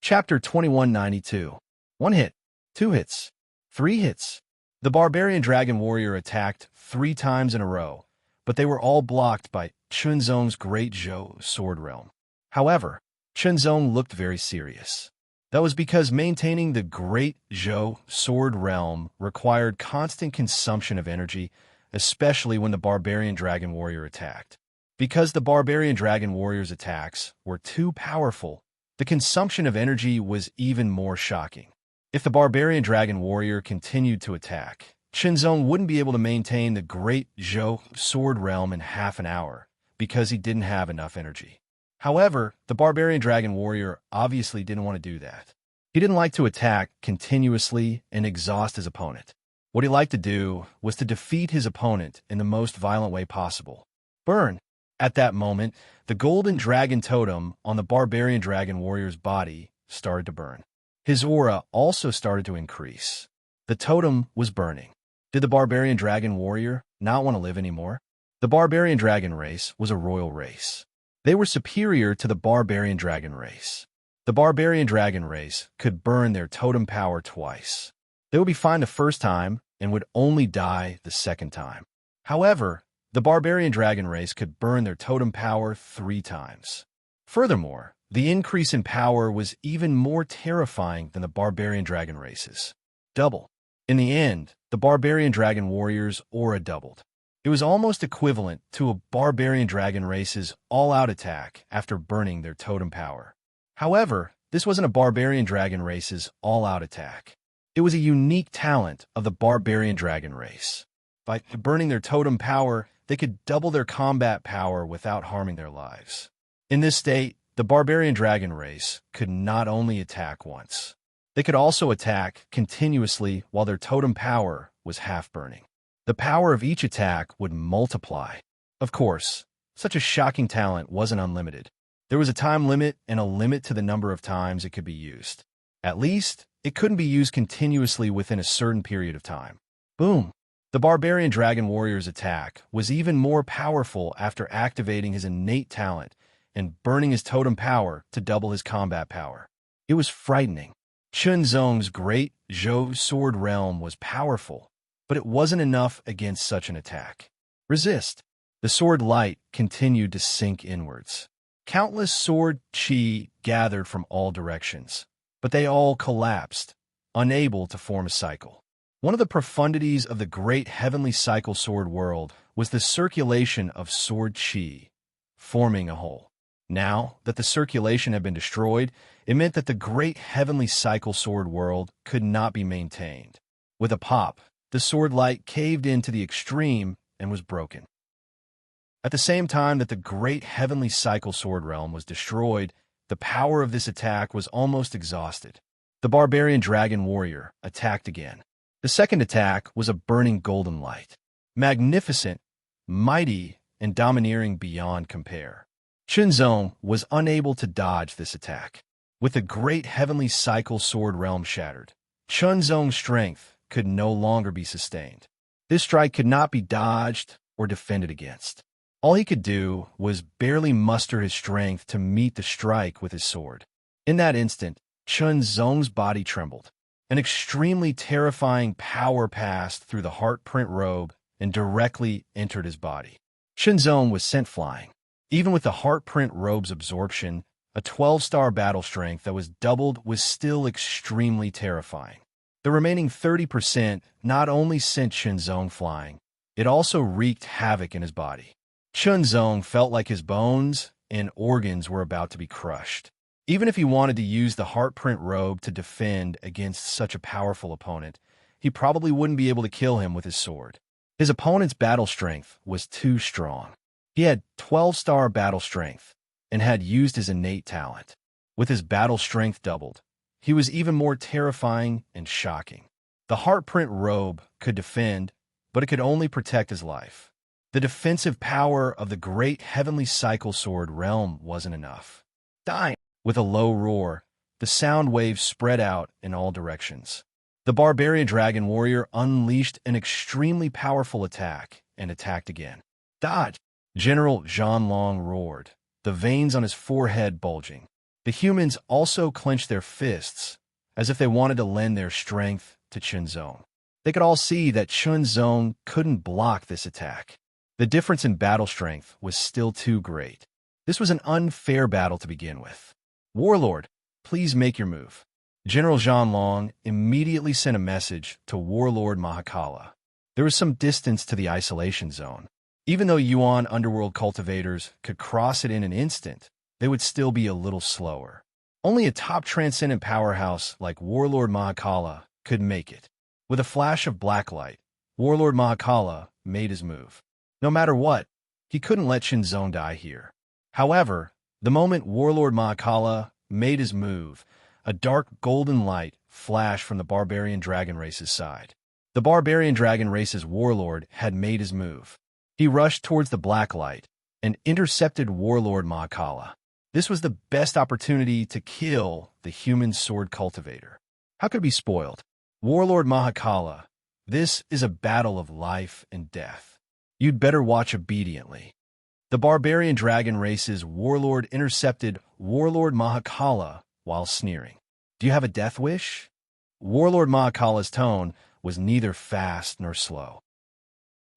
Chapter 2192. 1 hit, 2 hits, 3 hits. The barbarian dragon warrior attacked 3 times in a row, but they were all blocked by Chunzong's Great Zhou sword realm. However, Chunzong looked very serious. That was because maintaining the Great Zhou sword realm required constant consumption of energy, especially when the barbarian dragon warrior attacked. Because the barbarian dragon warrior's attacks were too powerful, the consumption of energy was even more shocking. If the barbarian dragon warrior continued to attack, Chunzong wouldn't be able to maintain the Great Zhou sword realm in half an hour because he didn't have enough energy. However, the barbarian dragon warrior obviously didn't want to do that. He didn't like to attack continuously and exhaust his opponent. What he liked to do was to defeat his opponent in the most violent way possible. Burn! At that moment, the golden dragon totem on the barbarian dragon warrior's body started to burn. His aura also started to increase. The totem was burning. Did the barbarian dragon warrior not want to live anymore? The barbarian dragon race was a royal race. They were superior to the barbarian dragon race. The barbarian dragon race could burn their totem power twice. They would be fine the first time and would only die the second time. However, the barbarian dragon race could burn their totem power 3 times. Furthermore, the increase in power was even more terrifying than the barbarian dragon races. Double. In the end, the barbarian dragon warrior's aura doubled. It was almost equivalent to a barbarian dragon race's all-out attack after burning their totem power. However, this wasn't a barbarian dragon race's all-out attack. It was a unique talent of the barbarian dragon race. By burning their totem power, they could double their combat power without harming their lives. In this state, the barbarian dragon race could not only attack once. They could also attack continuously while their totem power was half burning. The power of each attack would multiply. Of course, such a shocking talent wasn't unlimited. There was a time limit and a limit to the number of times it could be used. At least, it couldn't be used continuously within a certain period of time. Boom! The barbarian dragon warrior's attack was even more powerful after activating his innate talent and burning his totem power to double his combat power. It was frightening. Chunzong's Great Zhou sword realm was powerful, but it wasn't enough against such an attack. Resist. The sword light continued to sink inwards. Countless sword chi gathered from all directions, but they all collapsed, unable to form a cycle. One of the profundities of the great heavenly cycle sword world was the circulation of sword chi, forming a whole. Now that the circulation had been destroyed, it meant that the great heavenly cycle sword world could not be maintained. With a pop, the sword light caved in to the extreme and was broken. At the same time that the great heavenly cycle sword realm was destroyed, the power of this attack was almost exhausted. The barbarian dragon warrior attacked again. The second attack was a burning golden light. Magnificent, mighty, and domineering beyond compare. Chunzong was unable to dodge this attack. With the great heavenly cycle sword realm shattered, Chunzong's strength could no longer be sustained. This strike could not be dodged or defended against. All he could do was barely muster his strength to meet the strike with his sword. In that instant, Chunzong's body trembled. An extremely terrifying power passed through the heart print robe and directly entered his body. Chunzong was sent flying. Even with the heart print robe's absorption, a 12-star battle strength that was doubled was still extremely terrifying. The remaining 30% not only sent Chunzong flying, it also wreaked havoc in his body. Chunzong felt like his bones and organs were about to be crushed. Even if he wanted to use the heart print robe to defend against such a powerful opponent, he probably wouldn't be able to kill him with his sword. His opponent's battle strength was too strong. He had 12-star battle strength and had used his innate talent. With his battle strength doubled, he was even more terrifying and shocking. The heart print robe could defend, but it could only protect his life. The defensive power of the great heavenly cycle sword realm wasn't enough. Dying! With a low roar, the sound waves spread out in all directions. The barbarian dragon warrior unleashed an extremely powerful attack and attacked again. Dodge! General Zhanlong roared, the veins on his forehead bulging. The humans also clenched their fists, as if they wanted to lend their strength to Chunzong. They could all see that Chunzong couldn't block this attack. The difference in battle strength was still too great. This was an unfair battle to begin with. Warlord, please make your move. General Zhang Long immediately sent a message to Warlord Mahakala. There was some distance to the isolation zone. Even though Yuan underworld cultivators could cross it in an instant, they would still be a little slower. Only a top transcendent powerhouse like Warlord Mahakala could make it. With a flash of black light, Warlord Mahakala made his move. No matter what, he couldn't let Chunzong die here. However, the moment Warlord Mahakala made his move, a dark golden light flashed from the barbarian dragon race's side. The barbarian dragon race's warlord had made his move. He rushed towards the black light and intercepted Warlord Mahakala. This was the best opportunity to kill the human sword cultivator. How could it be spoiled? Warlord Mahakala, this is a battle of life and death. You'd better watch obediently. The barbarian dragon race's warlord intercepted Warlord Mahakala while sneering. Do you have a death wish? Warlord Mahakala's tone was neither fast nor slow.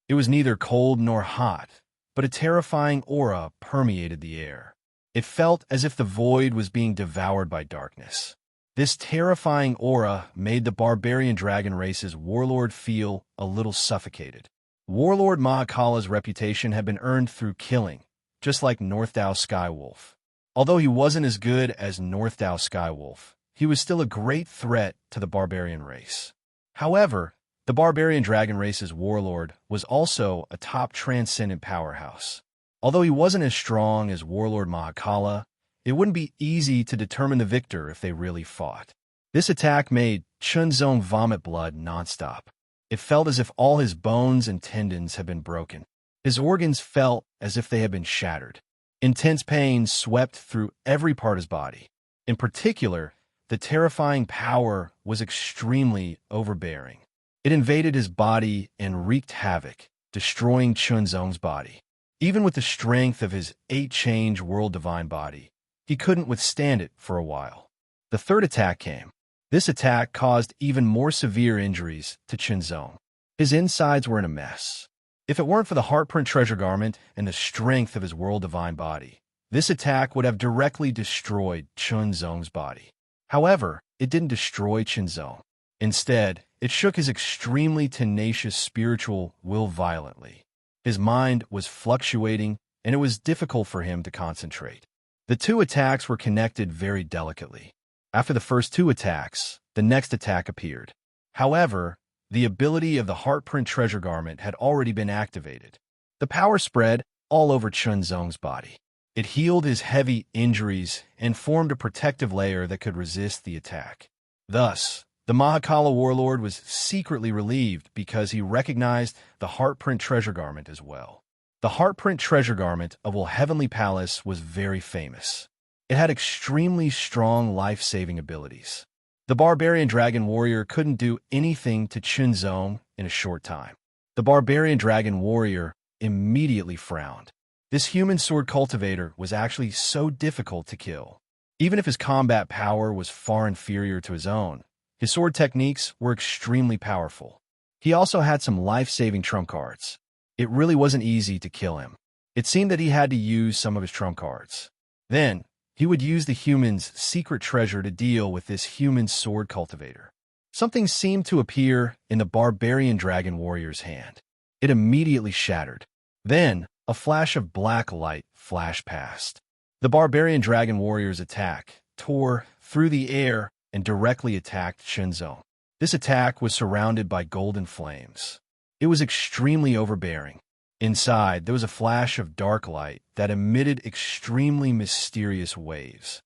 It was neither cold nor hot, but a terrifying aura permeated the air. It felt as if the void was being devoured by darkness. This terrifying aura made the barbarian dragon race's warlord feel a little suffocated. Warlord Mahakala's reputation had been earned through killing, just like Northdao Skywolf. Although he wasn't as good as Northdao Skywolf, he was still a great threat to the barbarian race. However, the barbarian dragon race's warlord was also a top transcendent powerhouse. Although he wasn't as strong as Warlord Mahakala, it wouldn't be easy to determine the victor if they really fought. This attack made Chunzong vomit blood nonstop. It felt as if all his bones and tendons had been broken. His organs felt as if they had been shattered. Intense pain swept through every part of his body. In particular, the terrifying power was extremely overbearing. It invaded his body and wreaked havoc, destroying Chunzong's body. Even with the strength of his 8-change world divine body, he couldn't withstand it for a while. The third attack came. This attack caused even more severe injuries to Chunzong. His insides were in a mess. If it weren't for the Heartprint treasure garment and the strength of his world divine body, this attack would have directly destroyed Chunzong's body. However, it didn't destroy Chunzong. Instead, it shook his extremely tenacious spiritual will violently. His mind was fluctuating, and it was difficult for him to concentrate. The two attacks were connected very delicately. After the first two attacks, the next attack appeared. However, the ability of the Heartprint treasure garment had already been activated. The power spread all over Chunzong's body. It healed his heavy injuries and formed a protective layer that could resist the attack. Thus, the Mahakala warlord was secretly relieved because he recognized the Heartprint treasure garment as well. The Heartprint treasure garment of Will Heavenly Palace was very famous. It had extremely strong life-saving abilities. The barbarian dragon warrior couldn't do anything to Chunzong in a short time. The barbarian dragon warrior immediately frowned. This human sword cultivator was actually so difficult to kill. Even if his combat power was far inferior to his own, his sword techniques were extremely powerful. He also had some life-saving trump cards. It really wasn't easy to kill him. It seemed that he had to use some of his trump cards. Then, he would use the human's secret treasure to deal with this human sword cultivator. Something seemed to appear in the barbarian dragon warrior's hand. It immediately shattered. Then, a flash of black light flashed past. The barbarian dragon warrior's attack tore through the air and directly attacked Chunzong. This attack was surrounded by golden flames. It was extremely overbearing. Inside, there was a flash of dark light that emitted extremely mysterious waves.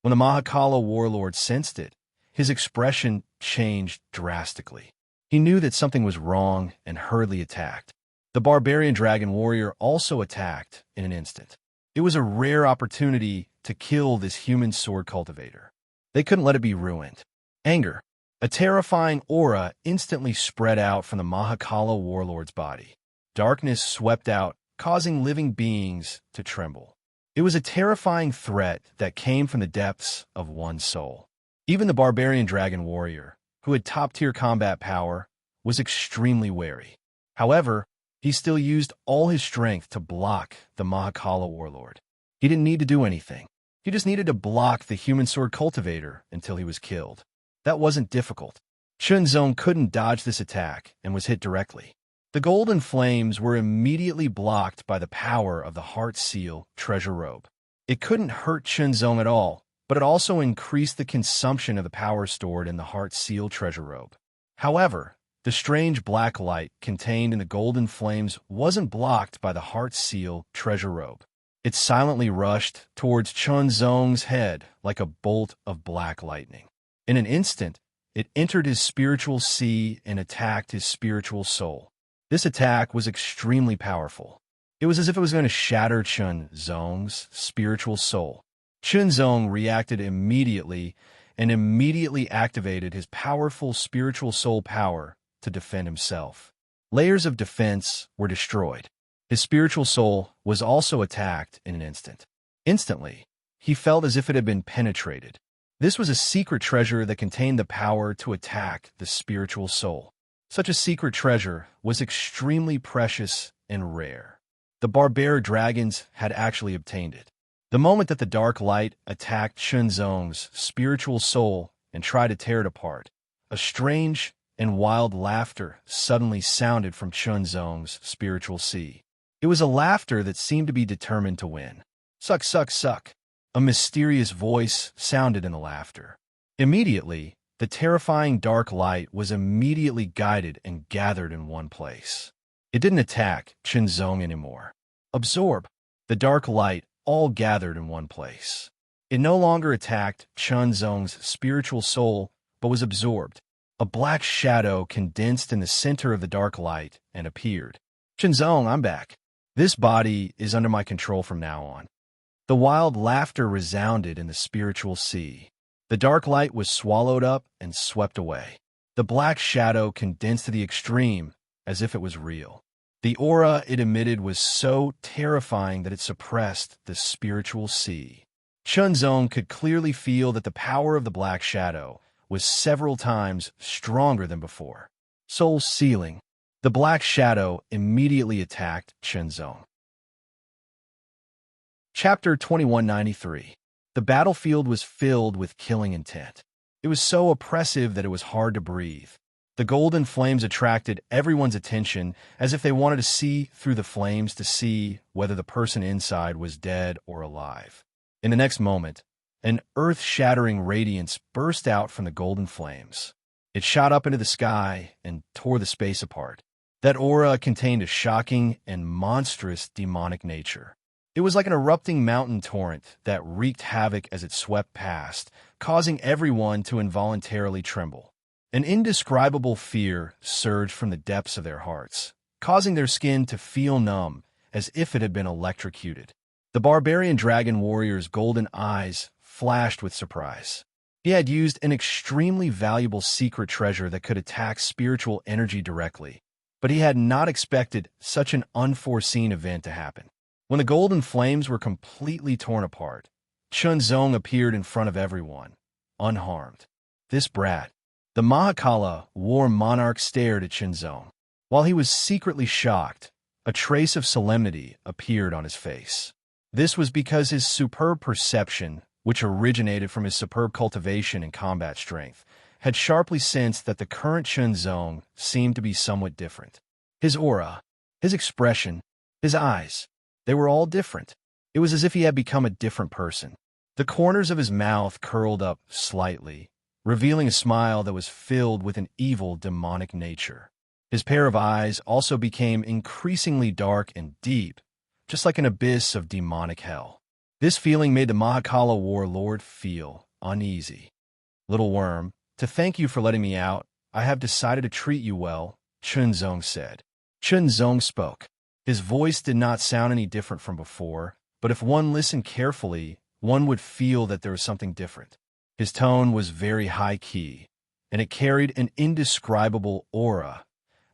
When the Mahakala warlord sensed it, his expression changed drastically. He knew that something was wrong and hurriedly attacked. The barbarian dragon warrior also attacked in an instant. It was a rare opportunity to kill this human sword cultivator. They couldn't let it be ruined. Anger. A terrifying aura instantly spread out from the Mahakala warlord's body. Darkness swept out, causing living beings to tremble. It was a terrifying threat that came from the depths of one's soul. Even the barbarian dragon warrior, who had top-tier combat power, was extremely wary. However, he still used all his strength to block the Mahakala warlord. He didn't need to do anything. He just needed to block the human sword cultivator until he was killed. That wasn't difficult. Chunzong couldn't dodge this attack and was hit directly. The golden flames were immediately blocked by the power of the Heart Seal treasure robe. It couldn't hurt Chunzong at all, but it also increased the consumption of the power stored in the Heart Seal treasure robe. However, the strange black light contained in the golden flames wasn't blocked by the Heart Seal treasure robe. It silently rushed towards Chunzong's head like a bolt of black lightning. In an instant, it entered his spiritual sea and attacked his spiritual soul. This attack was extremely powerful. It was as if it was going to shatter Chunzong's spiritual soul. Chunzong reacted immediately and immediately activated his powerful spiritual soul power to defend himself. Layers of defense were destroyed. His spiritual soul was also attacked in an instant. Instantly, he felt as if it had been penetrated. This was a secret treasure that contained the power to attack the spiritual soul. Such a secret treasure was extremely precious and rare. The barbarian dragons had actually obtained it. The moment that the dark light attacked Chunzong's spiritual soul and tried to tear it apart, a strange and wild laughter suddenly sounded from Chunzong's spiritual sea. It was a laughter that seemed to be determined to win. Suck, suck, suck. A mysterious voice sounded in the laughter. Immediately, the terrifying dark light was immediately guided and gathered in one place. It didn't attack Chunzong anymore. Absorb. The dark light all gathered in one place. It no longer attacked Chunzong's spiritual soul, but was absorbed. A black shadow condensed in the center of the dark light and appeared. Chunzong, I'm back. This body is under my control from now on. The wild laughter resounded in the spiritual sea. The dark light was swallowed up and swept away. The black shadow condensed to the extreme, as if it was real. The aura it emitted was so terrifying that it suppressed the spiritual sea. Chunzong could clearly feel that the power of the black shadow was several times stronger than before. Soul sealing. The black shadow immediately attacked Chunzong. Chapter 2193. The battlefield was filled with killing intent. It was so oppressive that it was hard to breathe. The golden flames attracted everyone's attention as if they wanted to see through the flames to see whether the person inside was dead or alive. In the next moment, an earth-shattering radiance burst out from the golden flames. It shot up into the sky and tore the space apart. That aura contained a shocking and monstrous demonic nature. It was like an erupting mountain torrent that wreaked havoc as it swept past, causing everyone to involuntarily tremble. An indescribable fear surged from the depths of their hearts, causing their skin to feel numb as if it had been electrocuted. The barbarian dragon warrior's golden eyes flashed with surprise. He had used an extremely valuable secret treasure that could attack spiritual energy directly, but he had not expected such an unforeseen event to happen. When the golden flames were completely torn apart, Chunzong appeared in front of everyone, unharmed. This brat. The Mahakala war monarch stared at Chunzong. While he was secretly shocked, a trace of solemnity appeared on his face. This was because his superb perception, which originated from his superb cultivation and combat strength, had sharply sensed that the current Chunzong seemed to be somewhat different. His aura, his expression, his eyes, they were all different. It was as if he had become a different person. The corners of his mouth curled up slightly, revealing a smile that was filled with an evil, demonic nature. His pair of eyes also became increasingly dark and deep, just like an abyss of demonic hell. This feeling made the Mahakala warlord feel uneasy. Little worm, to thank you for letting me out, I have decided to treat you well, Chunzong said. Chunzong spoke. His voice did not sound any different from before, but if one listened carefully, one would feel that there was something different. His tone was very high-key, and it carried an indescribable aura,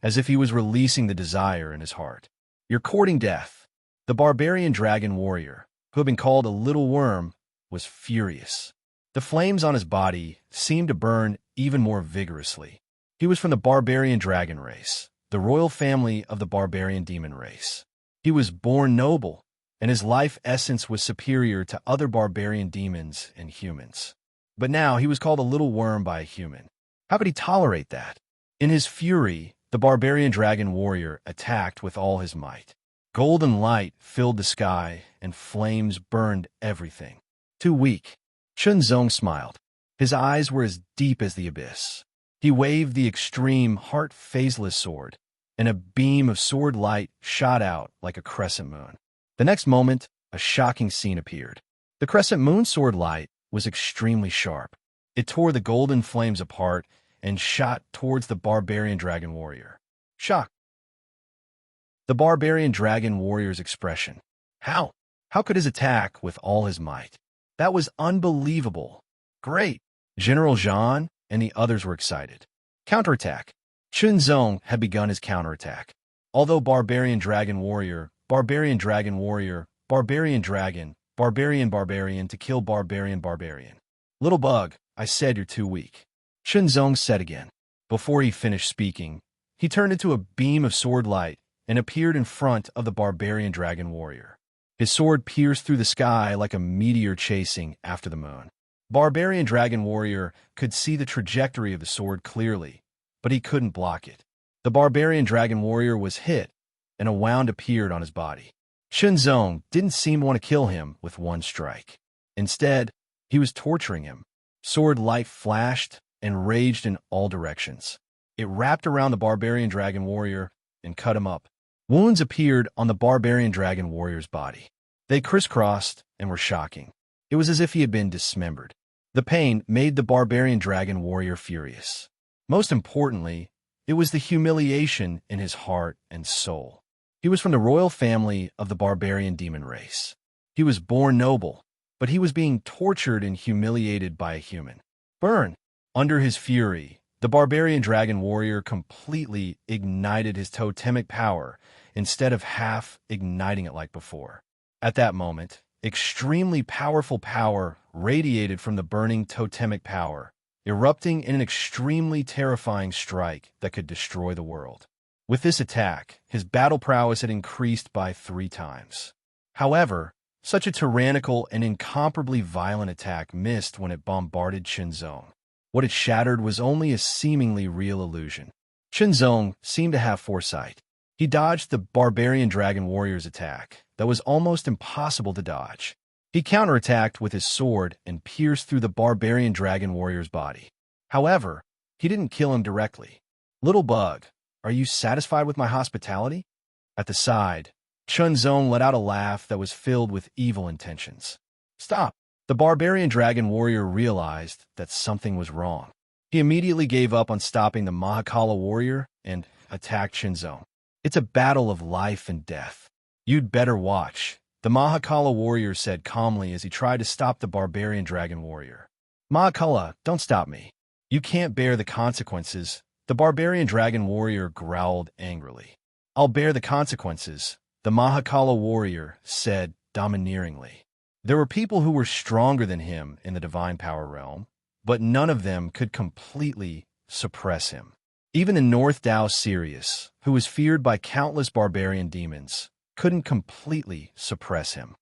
as if he was releasing the desire in his heart. You're courting death. The barbarian dragon warrior, who had been called a little worm, was furious. The flames on his body seemed to burn even more vigorously. He was from the barbarian dragon race, the royal family of the barbarian demon race. He was born noble, and his life essence was superior to other barbarian demons and humans. But now he was called a little worm by a human. How could he tolerate that? In his fury, the barbarian dragon warrior attacked with all his might. Golden light filled the sky, and flames burned everything. Too weak. Chunzong smiled. His eyes were as deep as the abyss. He waved the extreme, heart-phaseless sword, and a beam of sword light shot out like a crescent moon. The next moment, a shocking scene appeared. The crescent moon sword light was extremely sharp. It tore the golden flames apart and shot towards the barbarian dragon warrior. Shock. The barbarian dragon warrior's expression. How? How could his attack with all his might? That was unbelievable. Great. General Zhan and the others were excited. Counterattack. Chunzong had begun his counterattack. Although barbarian dragon warrior, barbarian dragon warrior, barbarian dragon, barbarian to kill barbarian. Little bug, I said you're too weak. Chunzong said again. Before he finished speaking, he turned into a beam of sword light and appeared in front of the barbarian dragon warrior. His sword pierced through the sky like a meteor chasing after the moon. Barbarian dragon warrior could see the trajectory of the sword clearly, but he couldn't block it. The barbarian dragon warrior was hit, and a wound appeared on his body. Chunzong didn't seem to want to kill him with one strike. Instead, he was torturing him. Sword light flashed and raged in all directions. It wrapped around the barbarian dragon warrior and cut him up. Wounds appeared on the barbarian dragon warrior's body. They crisscrossed and were shocking. It was as if he had been dismembered. The pain made the barbarian dragon warrior furious. Most importantly, it was the humiliation in his heart and soul. He was from the royal family of the barbarian demon race. He was born noble, but he was being tortured and humiliated by a human. Burn! Under his fury, the barbarian dragon warrior completely ignited his totemic power instead of half igniting it like before. At that moment, extremely powerful power radiated from the burning totemic power, erupting in an extremely terrifying strike that could destroy the world. With this attack, his battle prowess had increased by 3 times. However, such a tyrannical and incomparably violent attack missed when it bombarded Chunzong. What it shattered was only a seemingly real illusion. Chunzong seemed to have foresight. He dodged the barbarian dragon warrior's attack that was almost impossible to dodge. He counterattacked with his sword and pierced through the barbarian dragon warrior's body. However, he didn't kill him directly. Little bug, are you satisfied with my hospitality? At the side, Chunzong let out a laugh that was filled with evil intentions. Stop! The barbarian dragon warrior realized that something was wrong. He immediately gave up on stopping the Mahakala warrior and attacked Chunzong. It's a battle of life and death. You'd better watch, the Mahakala warrior said calmly as he tried to stop the barbarian dragon warrior. Mahakala, don't stop me. You can't bear the consequences, the barbarian dragon warrior growled angrily. I'll bear the consequences, the Mahakala warrior said domineeringly. There were people who were stronger than him in the divine power realm, but none of them could completely suppress him. Even the North Tao Sirius, who was feared by countless barbarian demons, couldn't completely suppress him.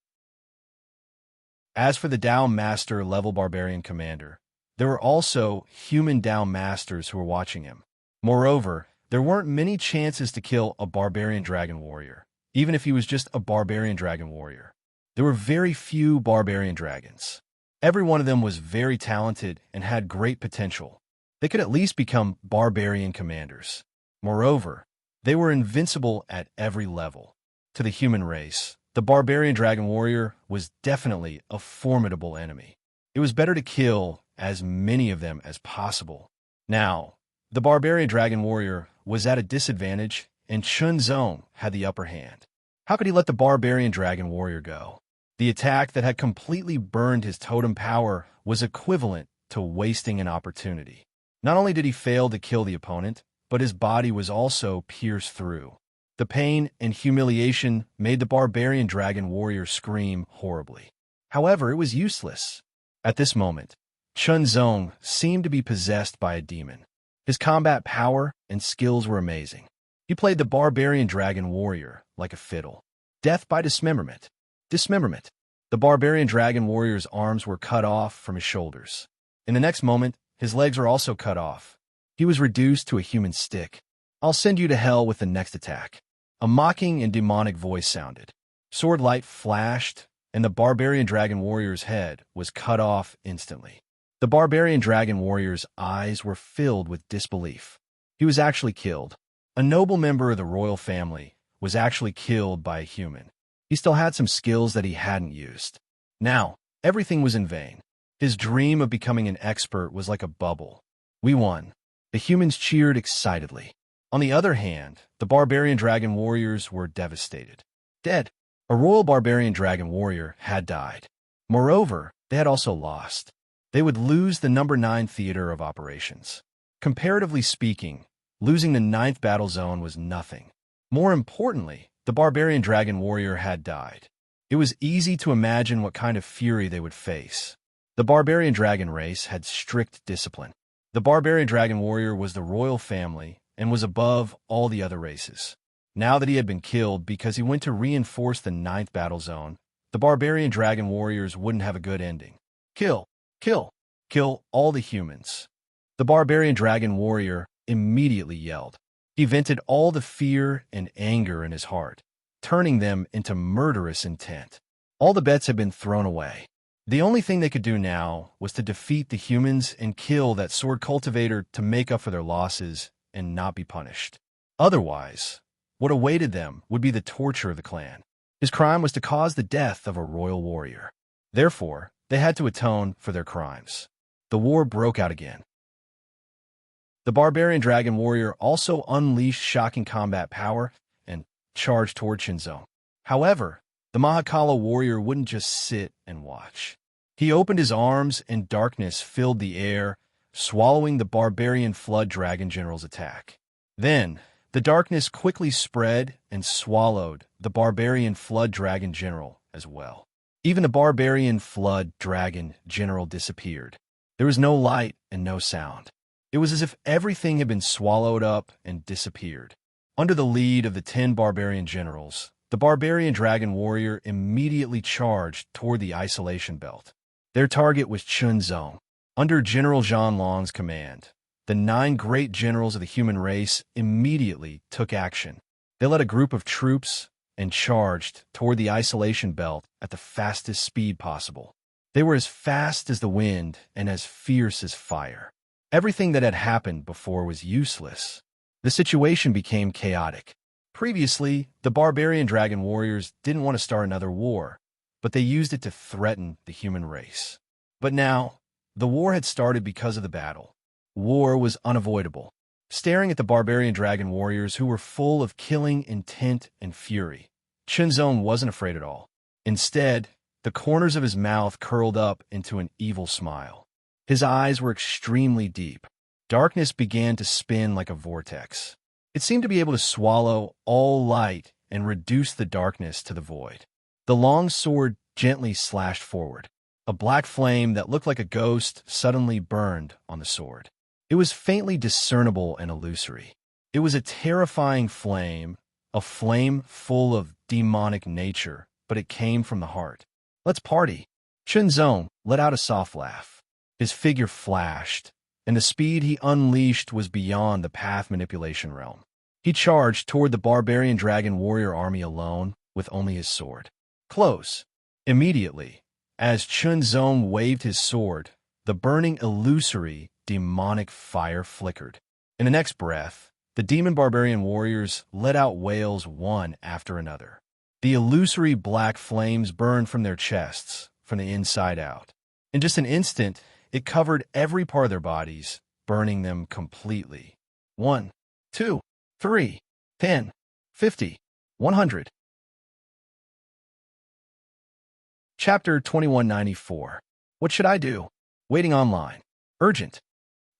As for the Tao Master level barbarian commander, there were also human Tao Masters who were watching him. Moreover, there weren't many chances to kill a barbarian dragon warrior, even if he was just a barbarian dragon warrior. There were very few barbarian dragons. Every one of them was very talented and had great potential. They could at least become barbarian commanders. Moreover, they were invincible at every level. To the human race, the barbarian dragon warrior was definitely a formidable enemy. It was better to kill as many of them as possible. Now, the barbarian dragon warrior was at a disadvantage, and Chunzong had the upper hand. How could he let the barbarian dragon warrior go? The attack that had completely burned his totem power was equivalent to wasting an opportunity. Not only did he fail to kill the opponent, but his body was also pierced through. The pain and humiliation made the barbarian dragon warrior scream horribly. However, it was useless. At this moment, Chunzong seemed to be possessed by a demon. His combat power and skills were amazing. He played the barbarian dragon warrior like a fiddle. Death by dismemberment. Dismemberment. The barbarian dragon warrior's arms were cut off from his shoulders. In the next moment, his legs were also cut off. He was reduced to a human stick. I'll send you to hell with the next attack. A mocking and demonic voice sounded. Sword light flashed, and the barbarian dragon warrior's head was cut off instantly. The barbarian dragon warrior's eyes were filled with disbelief. He was actually killed. A noble member of the royal family was actually killed by a human. He still had some skills that he hadn't used. Now, everything was in vain. His dream of becoming an expert was like a bubble. We won. The humans cheered excitedly. On the other hand, the barbarian dragon warriors were devastated. Dead. A royal barbarian dragon warrior had died. Moreover, they had also lost. They would lose the number 9 theater of operations. Comparatively speaking, losing the 9th battle zone was nothing. More importantly, the barbarian dragon warrior had died. It was easy to imagine what kind of fury they would face. The barbarian dragon race had strict discipline. The barbarian dragon warrior was the royal family and was above all the other races. Now that he had been killed because he went to reinforce the 9th battle zone, the barbarian dragon warriors wouldn't have a good ending. Kill, kill, kill all the humans. The barbarian dragon warrior immediately yelled. He vented all the fear and anger in his heart, turning them into murderous intent. All the bets had been thrown away. The only thing they could do now was to defeat the humans and kill that sword cultivator to make up for their losses and not be punished. Otherwise, what awaited them would be the torture of the clan. His crime was to cause the death of a royal warrior. Therefore, they had to atone for their crimes. The war broke out again. The barbarian dragon warrior also unleashed shocking combat power and charged toward Shinzong. However, the Mahakala warrior wouldn't just sit and watch. He opened his arms and darkness filled the air, swallowing the barbarian flood dragon general's attack. Then, the darkness quickly spread and swallowed the barbarian flood dragon general as well. Even the barbarian flood dragon general disappeared. There was no light and no sound. It was as if everything had been swallowed up and disappeared. Under the lead of the 10 barbarian generals, the barbarian dragon warrior immediately charged toward the isolation belt. Their target was Chunzong. Under General Zhang Long's command, the 9 great generals of the human race immediately took action. They led a group of troops and charged toward the isolation belt at the fastest speed possible. They were as fast as the wind and as fierce as fire. Everything that had happened before was useless. The situation became chaotic. Previously, the barbarian dragon warriors didn't want to start another war, but they used it to threaten the human race. But now, the war had started because of the battle. War was unavoidable. Staring at the barbarian dragon warriors who were full of killing intent and fury, Chunzong wasn't afraid at all. Instead, the corners of his mouth curled up into an evil smile. His eyes were extremely deep. Darkness began to spin like a vortex. It seemed to be able to swallow all light and reduce the darkness to the void. The long sword gently slashed forward. A black flame that looked like a ghost suddenly burned on the sword. It was faintly discernible and illusory. It was a terrifying flame, a flame full of demonic nature, but it came from the heart. Let's party. Chunzong let out a soft laugh. His figure flashed, and the speed he unleashed was beyond the path manipulation realm. He charged toward the barbarian dragon warrior army alone with only his sword. Close. Immediately, as Chunzong waved his sword, the burning illusory demonic fire flickered. In the next breath, the demon barbarian warriors let out wails one after another. The illusory black flames burned from their chests, from the inside out. In just an instant, it covered every part of their bodies, burning them completely. 1, 2, 3, 10, 50, 100. Chapter 2194. What should I do? Waiting online. Urgent.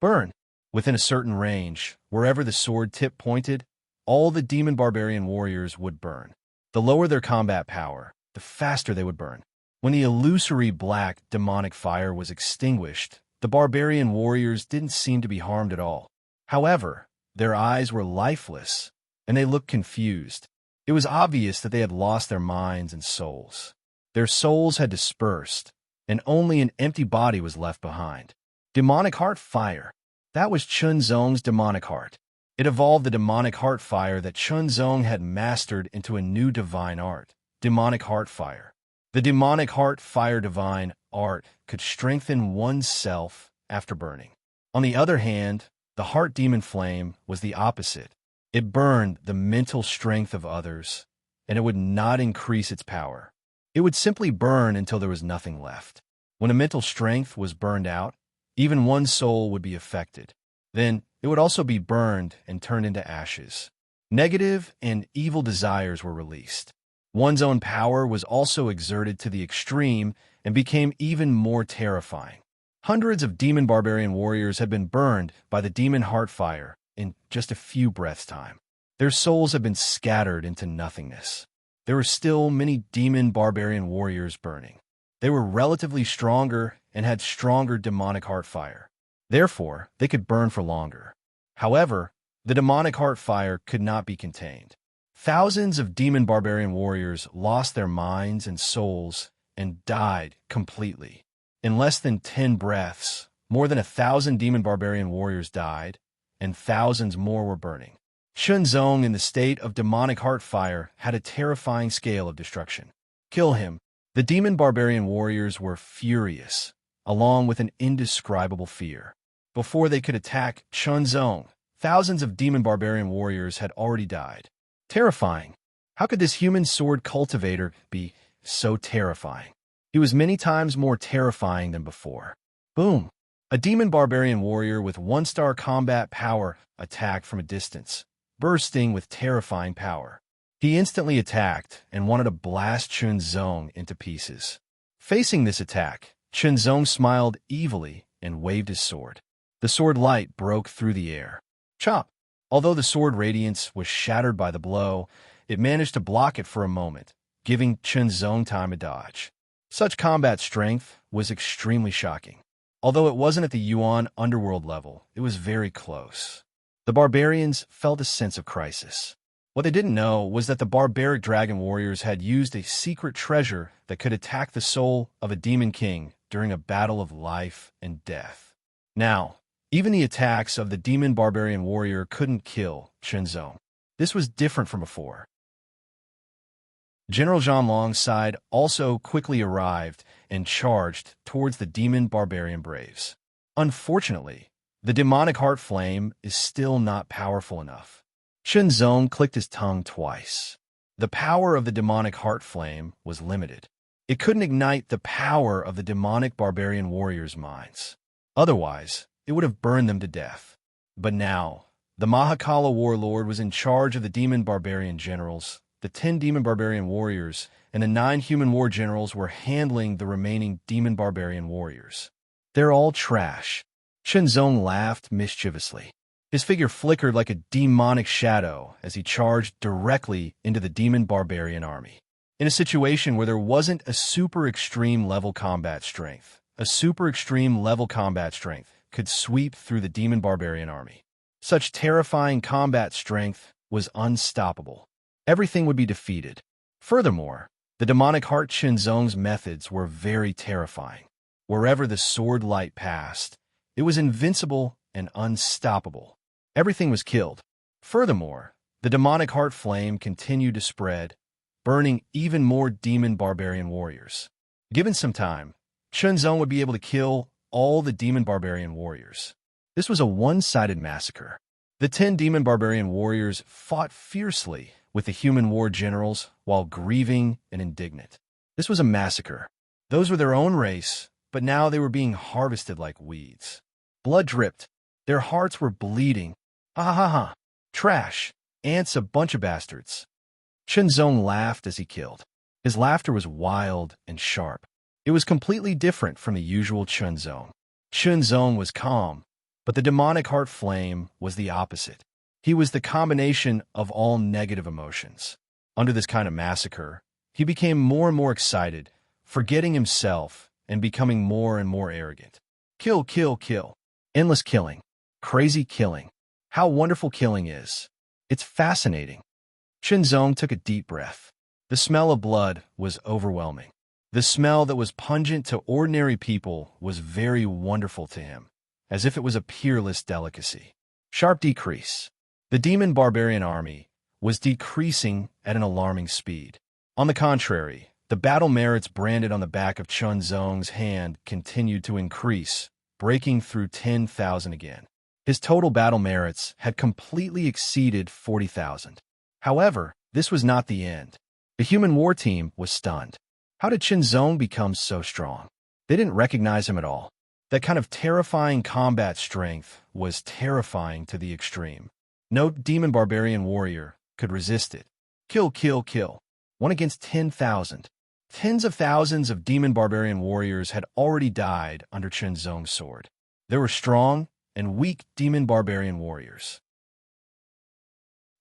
Burn. Within a certain range, wherever the sword tip pointed, all the demon barbarian warriors would burn. The lower their combat power, the faster they would burn. When the illusory black demonic fire was extinguished, the barbarian warriors didn't seem to be harmed at all. However, their eyes were lifeless, and they looked confused. It was obvious that they had lost their minds and souls. Their souls had dispersed, and only an empty body was left behind. Demonic heart fire. That was Chunzong's demonic heart. It evolved the demonic heart fire that Chunzong had mastered into a new divine art, demonic heart fire. The demonic heart fire divine art could strengthen oneself after burning. On the other hand, the heart demon flame was the opposite. It burned the mental strength of others, and it would not increase its power. It would simply burn until there was nothing left. When a mental strength was burned out, even one soul would be affected. Then it would also be burned and turned into ashes. Negative and evil desires were released. One's own power was also exerted to the extreme and became even more terrifying. Hundreds of demon barbarian warriors had been burned by the demon heart fire in just a few breaths' time. Their souls had been scattered into nothingness. There were still many demon barbarian warriors burning. They were relatively stronger and had stronger demonic heart fire. Therefore, they could burn for longer. However, the demonic heart fire could not be contained. Thousands of demon barbarian warriors lost their minds and souls and died completely. In less than 10 breaths, more than 1,000 demon barbarian warriors died, and thousands more were burning. Chunzong, in the state of demonic heart fire, had a terrifying scale of destruction. Kill him. The demon barbarian warriors were furious, along with an indescribable fear. Before they could attack Chunzong, thousands of demon barbarian warriors had already died. Terrifying. How could this human sword cultivator be so terrifying? He was many times more terrifying than before. Boom! A demon barbarian warrior with 1-star combat power attacked from a distance, bursting with terrifying power. He instantly attacked and wanted to blast Chunzong into pieces. Facing this attack, Chunzong smiled evilly and waved his sword. The sword light broke through the air. Chop! Although the sword radiance was shattered by the blow, it managed to block it for a moment, giving Chunzong time to dodge. Such combat strength was extremely shocking. Although it wasn't at the Yuan underworld level, it was very close. The barbarians felt a sense of crisis. What they didn't know was that the barbaric dragon warriors had used a secret treasure that could attack the soul of a demon king during a battle of life and death. Now, even the attacks of the demon barbarian warrior couldn't kill Chunzong. This was different from before. General Zhanlong's side also quickly arrived and charged towards the demon barbarian braves. Unfortunately, the demonic heart flame is still not powerful enough. Chunzong clicked his tongue twice. The power of the demonic heart flame was limited. It couldn't ignite the power of the demonic barbarian warriors' minds. Otherwise, it would have burned them to death. But now, the Mahakala warlord was in charge of the demon barbarian generals. The 10 demon barbarian warriors and the 9 human war generals were handling the remaining demon barbarian warriors. They're all trash. Chunzong laughed mischievously. His figure flickered like a demonic shadow as he charged directly into the demon barbarian army. In a situation where there wasn't a super extreme level combat strength, a super extreme level combat strength could sweep through the demon barbarian army. Such terrifying combat strength was unstoppable. Everything would be defeated. Furthermore, the demonic heart Chunzong's methods were very terrifying. Wherever the sword light passed, it was invincible and unstoppable. Everything was killed. Furthermore, the demonic heart flame continued to spread, burning even more demon barbarian warriors. Given some time, Chunzong would be able to kill all the demon barbarian warriors. This was a one-sided massacre. The 10 demon barbarian warriors fought fiercely with the human war generals while grieving and indignant. This was a massacre. Those were their own race, but now they were being harvested like weeds. Blood dripped. Their hearts were bleeding. Ha ha ha ha. Trash. Ants, a bunch of bastards. Chunzong laughed as he killed. His laughter was wild and sharp. It was completely different from the usual Chunzong. Chunzong was calm, but the demonic heart flame was the opposite. He was the combination of all negative emotions. Under this kind of massacre, he became more and more excited, forgetting himself and becoming more and more arrogant. Kill, kill, kill. Endless killing. Crazy killing. How wonderful killing is. It's fascinating. Qinzong took a deep breath. The smell of blood was overwhelming. The smell that was pungent to ordinary people was very wonderful to him, as if it was a peerless delicacy. Sharp decrease. The demon barbarian army was decreasing at an alarming speed. On the contrary, the battle merits branded on the back of Qinzong's hand continued to increase, breaking through 10,000 again. His total battle merits had completely exceeded 40,000. However, this was not the end. The human war team was stunned. How did Qinzong become so strong? They didn't recognize him at all. That kind of terrifying combat strength was terrifying to the extreme. No demon barbarian warrior could resist it. Kill, kill, kill. 1 against 10,000. Tens of thousands of demon barbarian warriors had already died under Qinzong's sword. There were strong and weak demon barbarian warriors.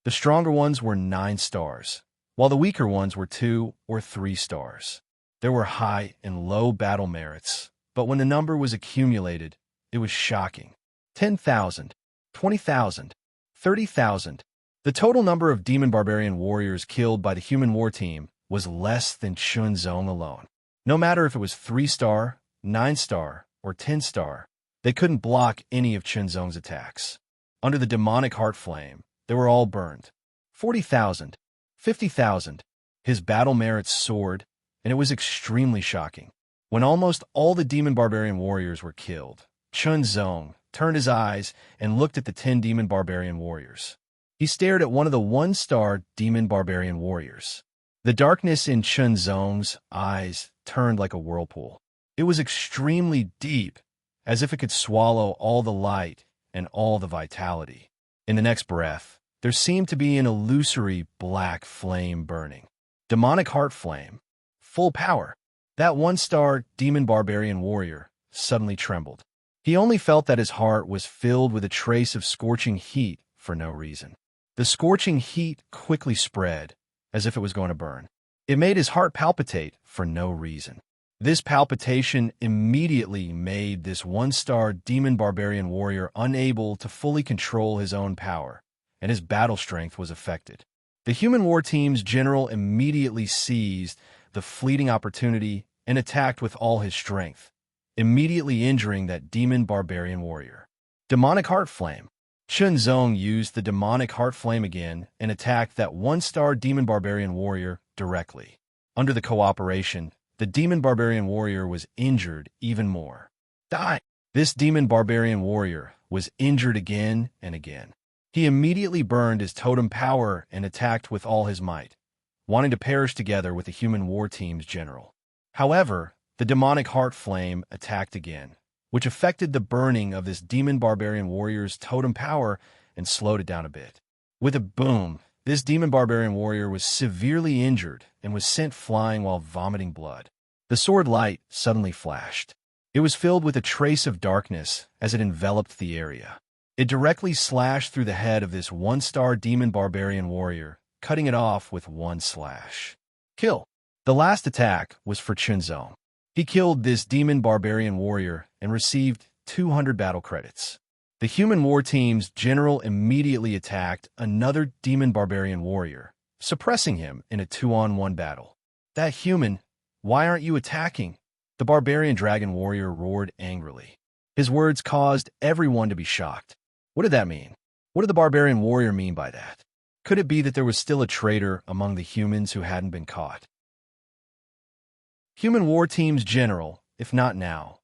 The stronger ones were 9 stars, while the weaker ones were 2 or 3 stars. There were high and low battle merits, but when the number was accumulated, it was shocking. 10,000, 20,000, 30,000. The total number of demon barbarian warriors killed by the human war team was less than Qinzong alone. No matter if it was 3-star, 9-star, or 10-star, they couldn't block any of Qinzong's attacks. Under the demonic heart flame, they were all burned. 40,000, 50,000. His battle merits soared, and it was extremely shocking. When almost all the demon barbarian warriors were killed, Qinzong turned his eyes and looked at the 10 demon barbarian warriors. He stared at one of the 1-star demon barbarian warriors. The darkness in Qinzong's eyes turned like a whirlpool. It was extremely deep, as if it could swallow all the light and all the vitality. In the next breath, there seemed to be an illusory black flame burning. Demonic heart flame. Full power. That 1-star demon barbarian warrior suddenly trembled. He only felt that his heart was filled with a trace of scorching heat for no reason. The scorching heat quickly spread, as if it was going to burn. It made his heart palpitate for no reason. This palpitation immediately made this 1-star demon barbarian warrior unable to fully control his own power, and his battle strength was affected. The human war team's general immediately seized the fleeting opportunity and attacked with all his strength, immediately injuring that demon barbarian warrior. Demonic heart flame. Qinzong used the demonic heart flame again and attacked that 1-star demon barbarian warrior directly. Under the cooperation, the demon barbarian warrior was injured even more. Die! This demon barbarian warrior was injured again and again. He immediately burned his totem power and attacked with all his might, wanting to perish together with the human war team's general. However, the demonic heart flame attacked again, which affected the burning of this demon barbarian warrior's totem power and slowed it down a bit. With a boom, this demon barbarian warrior was severely injured and was sent flying while vomiting blood. The sword light suddenly flashed. It was filled with a trace of darkness as it enveloped the area. It directly slashed through the head of this 1-star demon barbarian warrior, cutting it off with 1 slash. Kill. The last attack was for Qinzong. He killed this demon barbarian warrior and received 200 battle credits. The human war team's general immediately attacked another demon barbarian warrior, suppressing him in a 2-on-1 battle. That human, why aren't you attacking? The barbarian dragon warrior roared angrily. His words caused everyone to be shocked. What did that mean? What did the barbarian warrior mean by that? Could it be that there was still a traitor among the humans who hadn't been caught? Human war team's general, if not now.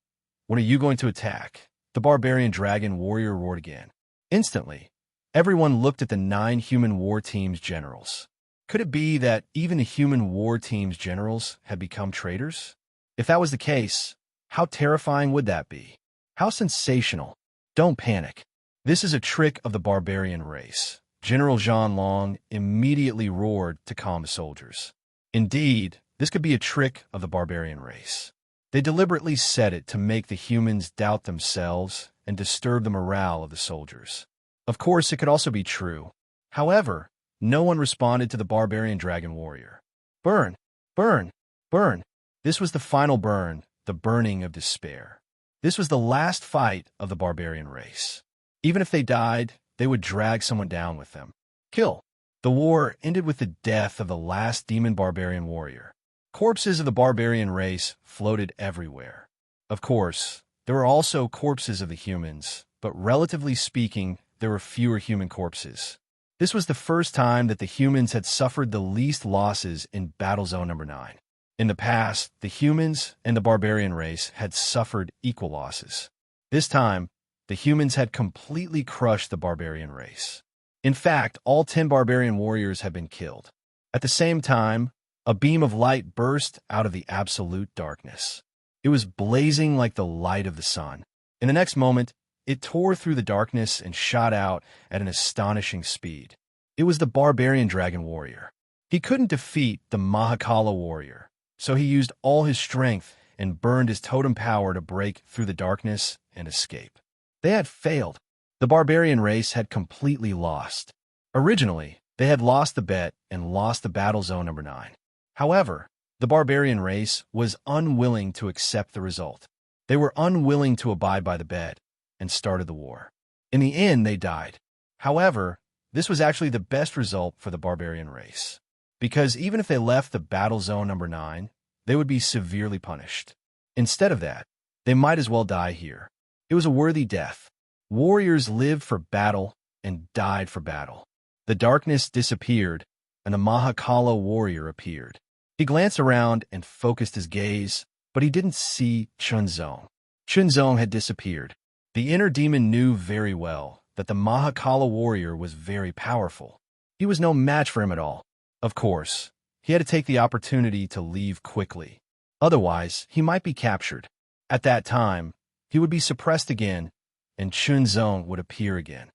When are you going to attack? The barbarian dragon warrior roared again. Instantly, everyone looked at the 9 human war team's generals. Could it be that even the human war team's generals had become traitors? If that was the case, how terrifying would that be? How sensational. Don't panic. This is a trick of the barbarian race. General Zhang Long immediately roared to calm the soldiers. Indeed, this could be a trick of the barbarian race. They deliberately said it to make the humans doubt themselves and disturb the morale of the soldiers. Of course, it could also be true. However, no one responded to the barbarian dragon warrior. Burn! Burn! Burn! This was the final burn, the burning of despair. This was the last fight of the barbarian race. Even if they died, they would drag someone down with them. Kill! The war ended with the death of the last demon barbarian warrior. Corpses of the barbarian race floated everywhere. Of course, there were also corpses of the humans, but relatively speaking, there were fewer human corpses. This was the first time that the humans had suffered the least losses in Battle Zone number 9. In the past, the humans and the barbarian race had suffered equal losses. This time, the humans had completely crushed the barbarian race. In fact, all 10 barbarian warriors had been killed. At the same time, a beam of light burst out of the absolute darkness. It was blazing like the light of the sun. In the next moment, it tore through the darkness and shot out at an astonishing speed. It was the barbarian dragon warrior. He couldn't defeat the Mahakala warrior, so he used all his strength and burned his totem power to break through the darkness and escape. They had failed. The barbarian race had completely lost. Originally, they had lost the bet and lost the Battle Zone number 9. However, the barbarian race was unwilling to accept the result. They were unwilling to abide by the bet and started the war. In the end, they died. However, this was actually the best result for the barbarian race, because even if they left the Battle Zone number 9, they would be severely punished. Instead of that, they might as well die here. It was a worthy death. Warriors lived for battle and died for battle. The darkness disappeared, and a Mahakala warrior appeared. He glanced around and focused his gaze, but he didn't see Chunzong. Chunzong had disappeared. The inner demon knew very well that the Mahakala warrior was very powerful. He was no match for him at all. Of course, he had to take the opportunity to leave quickly. Otherwise, he might be captured. At that time, he would be suppressed again, and Chunzong would appear again.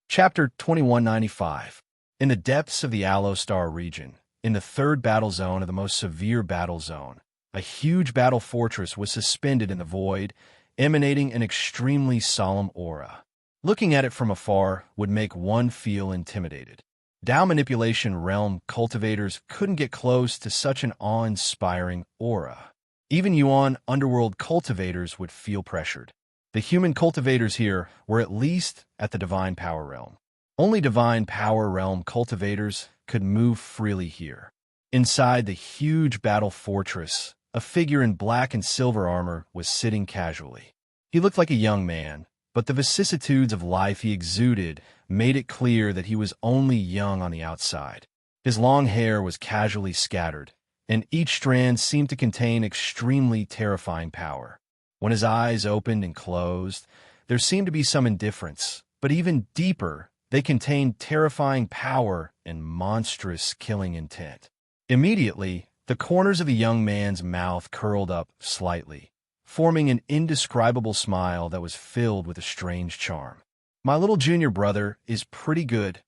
Chapter 2195. In the depths of the Allo-Star region, in the 3rd battle zone of the most severe battle zone, a huge battle fortress was suspended in the void, emanating an extremely solemn aura. Looking at it from afar would make one feel intimidated. Dao Manipulation Realm cultivators couldn't get close to such an awe-inspiring aura. Even Yuan Underworld cultivators would feel pressured. The human cultivators here were at least at the Divine Power Realm. Only Divine Power Realm cultivators could move freely here. Inside the huge battle fortress, a figure in black and silver armor was sitting casually. He looked like a young man, but the vicissitudes of life he exuded made it clear that he was only young on the outside. His long hair was casually scattered, and each strand seemed to contain extremely terrifying power. When his eyes opened and closed, there seemed to be some indifference, but even deeper, they contained terrifying power and monstrous killing intent. Immediately, the corners of the young man's mouth curled up slightly, forming an indescribable smile that was filled with a strange charm. "My little junior brother is pretty good,"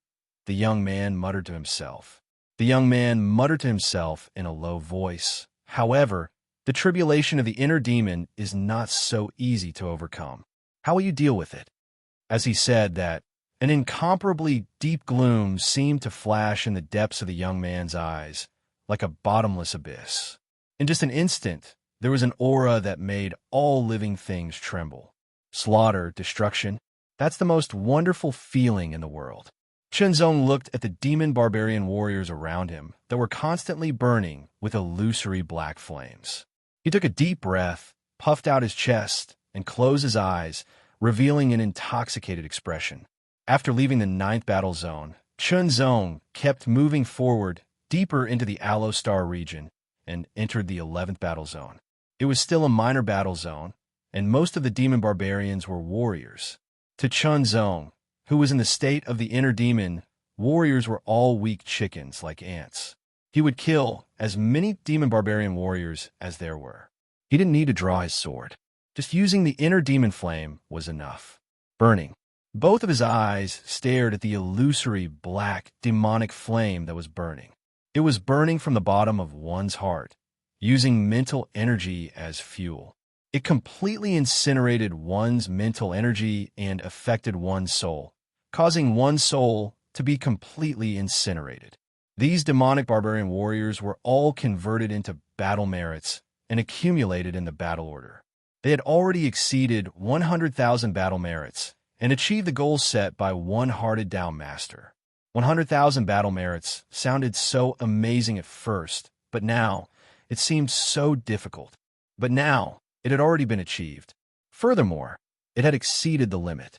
the young man muttered to himself. The young man muttered to himself in a low voice. However, the tribulation of the inner demon is not so easy to overcome. How will you deal with it? As he said that, an incomparably deep gloom seemed to flash in the depths of the young man's eyes, like a bottomless abyss. In just an instant, there was an aura that made all living things tremble. Slaughter, destruction, that's the most wonderful feeling in the world. Chunzong looked at the demon barbarian warriors around him that were constantly burning with illusory black flames. He took a deep breath, puffed out his chest, and closed his eyes, revealing an intoxicated expression. After leaving the 9th battle zone, Chunzong kept moving forward deeper into the Allo-Star region and entered the 11th battle zone. It was still a minor battle zone, and most of the demon barbarians were warriors. To Chunzong, who was in the state of the inner demon, warriors were all weak chickens like ants. He would kill as many demon barbarian warriors as there were. He didn't need to draw his sword. Just using the inner demon flame was enough. Burning. Both of his eyes stared at the illusory, black, demonic flame that was burning. It was burning from the bottom of one's heart, using mental energy as fuel. It completely incinerated one's mental energy and affected one's soul, causing one's soul to be completely incinerated. These demonic barbarian warriors were all converted into battle merits and accumulated in the battle order. They had already exceeded 100,000 battle merits and achieved the goal set by one-hearted Down Master. 100,000 battle merits sounded so amazing at first, but now it seemed so difficult. But now it had already been achieved. Furthermore, it had exceeded the limit.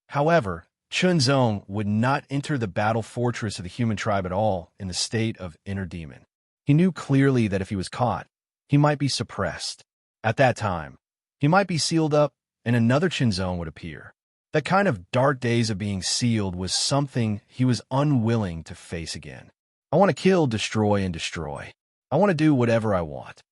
However, Chunzong would not enter the battle fortress of the human tribe at all in the state of inner demon. He knew clearly that if he was caught, he might be suppressed. At that time, he might be sealed up and another Chunzong would appear. That kind of dark days of being sealed was something he was unwilling to face again. I want to kill, destroy, and destroy. I want to do whatever I want.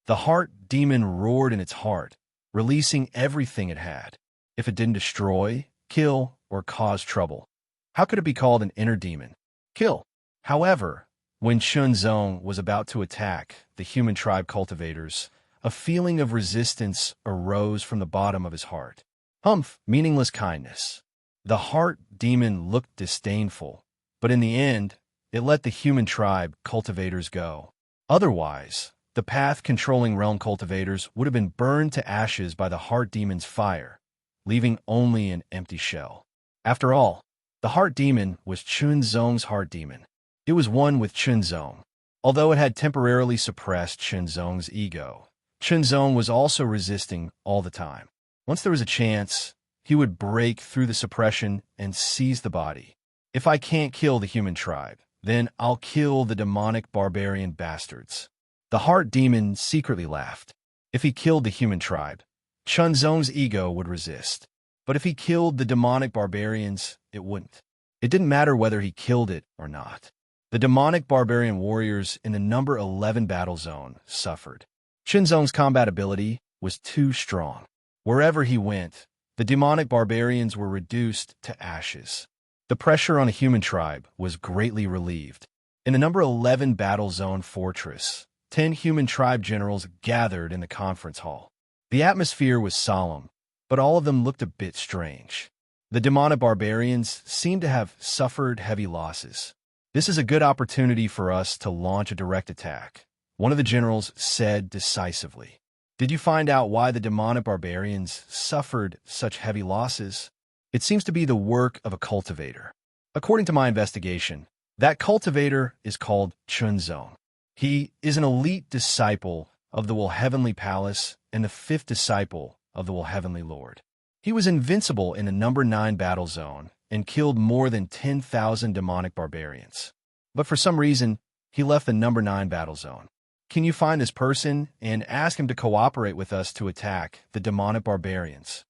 The heart demon roared in its heart, releasing everything it had. If it didn't destroy, kill, or cause trouble, how could it be called an inner demon? Kill. However, when Chunzong was about to attack the human tribe cultivators, a feeling of resistance arose from the bottom of his heart. Humph, meaningless kindness. The heart demon looked disdainful, but in the end, it let the human tribe cultivators go. Otherwise, the path-controlling realm cultivators would have been burned to ashes by the heart demon's fire, leaving only an empty shell. After all, the heart demon was Chunzong's heart demon. It was one with Chunzong. Although it had temporarily suppressed Chunzong's ego, Chunzong was also resisting all the time. Once there was a chance, he would break through the suppression and seize the body. If I can't kill the human tribe, then I'll kill the demonic barbarian bastards. The heart demon secretly laughed. If he killed the human tribe, Chunzong's ego would resist. But if he killed the demonic barbarians, it wouldn't. It didn't matter whether he killed it or not. The demonic barbarian warriors in the number 11 battle zone suffered. Chunzong's combat ability was too strong. Wherever he went, the demonic barbarians were reduced to ashes. The pressure on a human tribe was greatly relieved. In the number 11 battle zone fortress, 10 human tribe generals gathered in the conference hall. The atmosphere was solemn, but all of them looked a bit strange. The demonic barbarians seemed to have suffered heavy losses. This is a good opportunity for us to launch a direct attack, one of the generals said decisively. Did you find out why the demonic barbarians suffered such heavy losses? It seems to be the work of a cultivator. According to my investigation, that cultivator is called Chunzong. He is an elite disciple of the Will Heavenly Palace and the fifth disciple of the Will Heavenly Lord. He was invincible in the number 9 battle zone and killed more than 10,000 demonic barbarians. But for some reason, he left the number 9 battle zone. Can you find this person and ask him to cooperate with us to attack the demonic barbarians?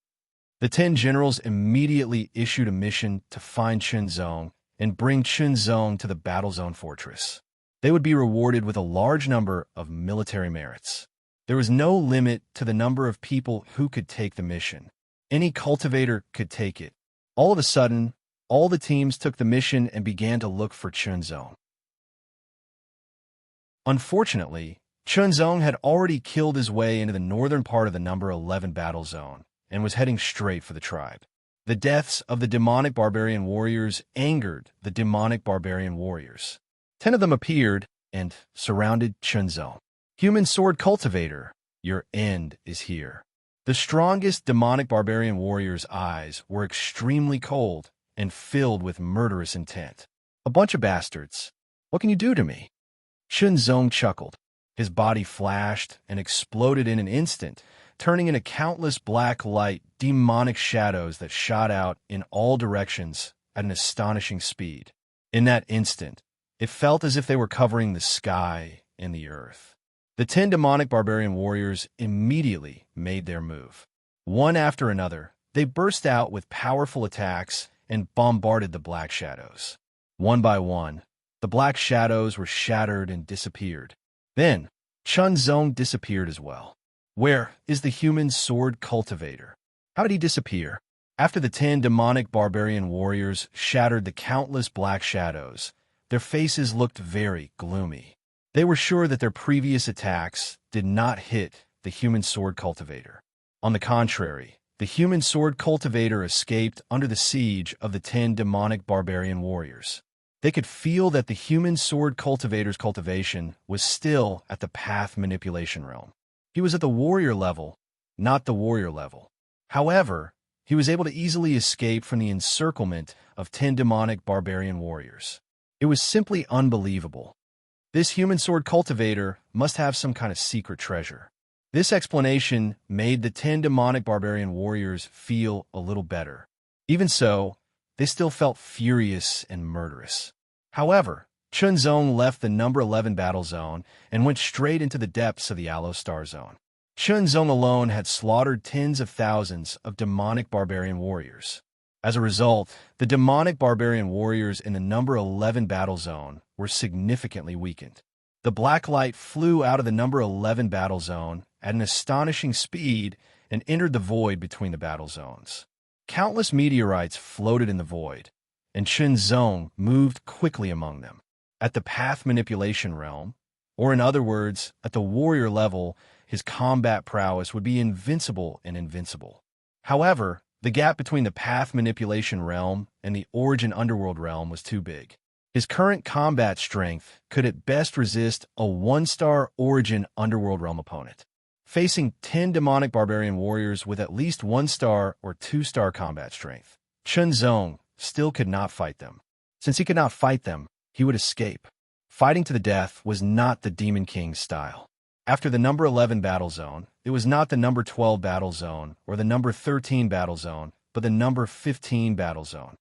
The 10 generals immediately issued a mission to find Chunzong and bring Chunzong to the battle zone fortress. They would be rewarded with a large number of military merits. There was no limit to the number of people who could take the mission. Any cultivator could take it. All of a sudden, all the teams took the mission and began to look for Chunzong. Unfortunately, Chunzong had already killed his way into the northern part of the number 11 battle zone and was heading straight for the tribe. The deaths of the demonic barbarian warriors angered the demonic barbarian warriors. 10 of them appeared and surrounded Chunzong. Human sword cultivator, your end is here. The strongest demonic barbarian warrior's eyes were extremely cold and filled with murderous intent. A bunch of bastards. What can you do to me? Chunzong chuckled. His body flashed and exploded in an instant, turning into countless black light demonic shadows that shot out in all directions at an astonishing speed. In that instant, it felt as if they were covering the sky and the earth. The 10 demonic barbarian warriors immediately made their move. One after another, they burst out with powerful attacks and bombarded the black shadows. One by one, the black shadows were shattered and disappeared. Then, Chunzong disappeared as well. Where is the human sword cultivator? How did he disappear? After the 10 demonic barbarian warriors shattered the countless black shadows, their faces looked very gloomy. They were sure that their previous attacks did not hit the human sword cultivator. On the contrary, the human sword cultivator escaped under the siege of the 10 demonic barbarian warriors. They could feel that the human sword cultivator's cultivation was still at the path manipulation realm. He was at the warrior level, not the warrior level. However, he was able to easily escape from the encirclement of 10 demonic barbarian warriors. It was simply unbelievable. This human sword cultivator must have some kind of secret treasure. This explanation made the 10 demonic barbarian warriors feel a little better. Even so, they still felt furious and murderous. However, Chunzong left the number 11 battle zone and went straight into the depths of the Aloe Star Zone. Chunzong alone had slaughtered tens of thousands of demonic barbarian warriors. As a result, the demonic barbarian warriors in the number 11 battle zone were significantly weakened. The black light flew out of the number 11 battle zone at an astonishing speed and entered the void between the battle zones. Countless meteorites floated in the void, and Chunzong moved quickly among them. At the path manipulation realm, or in other words, at the warrior level, his combat prowess would be invincible and invincible. However, the gap between the path manipulation realm and the origin underworld realm was too big. His current combat strength could at best resist a 1-star origin underworld realm opponent. Facing 10 demonic barbarian warriors with at least 1-star or 2-star combat strength, Chunzong still could not fight them. Since he could not fight them, he would escape. Fighting to the death was not the Demon King's style. After the number 11 battle zone, it was not the number 12 battle zone or the number 13 battle zone, but the number 15 battle zone.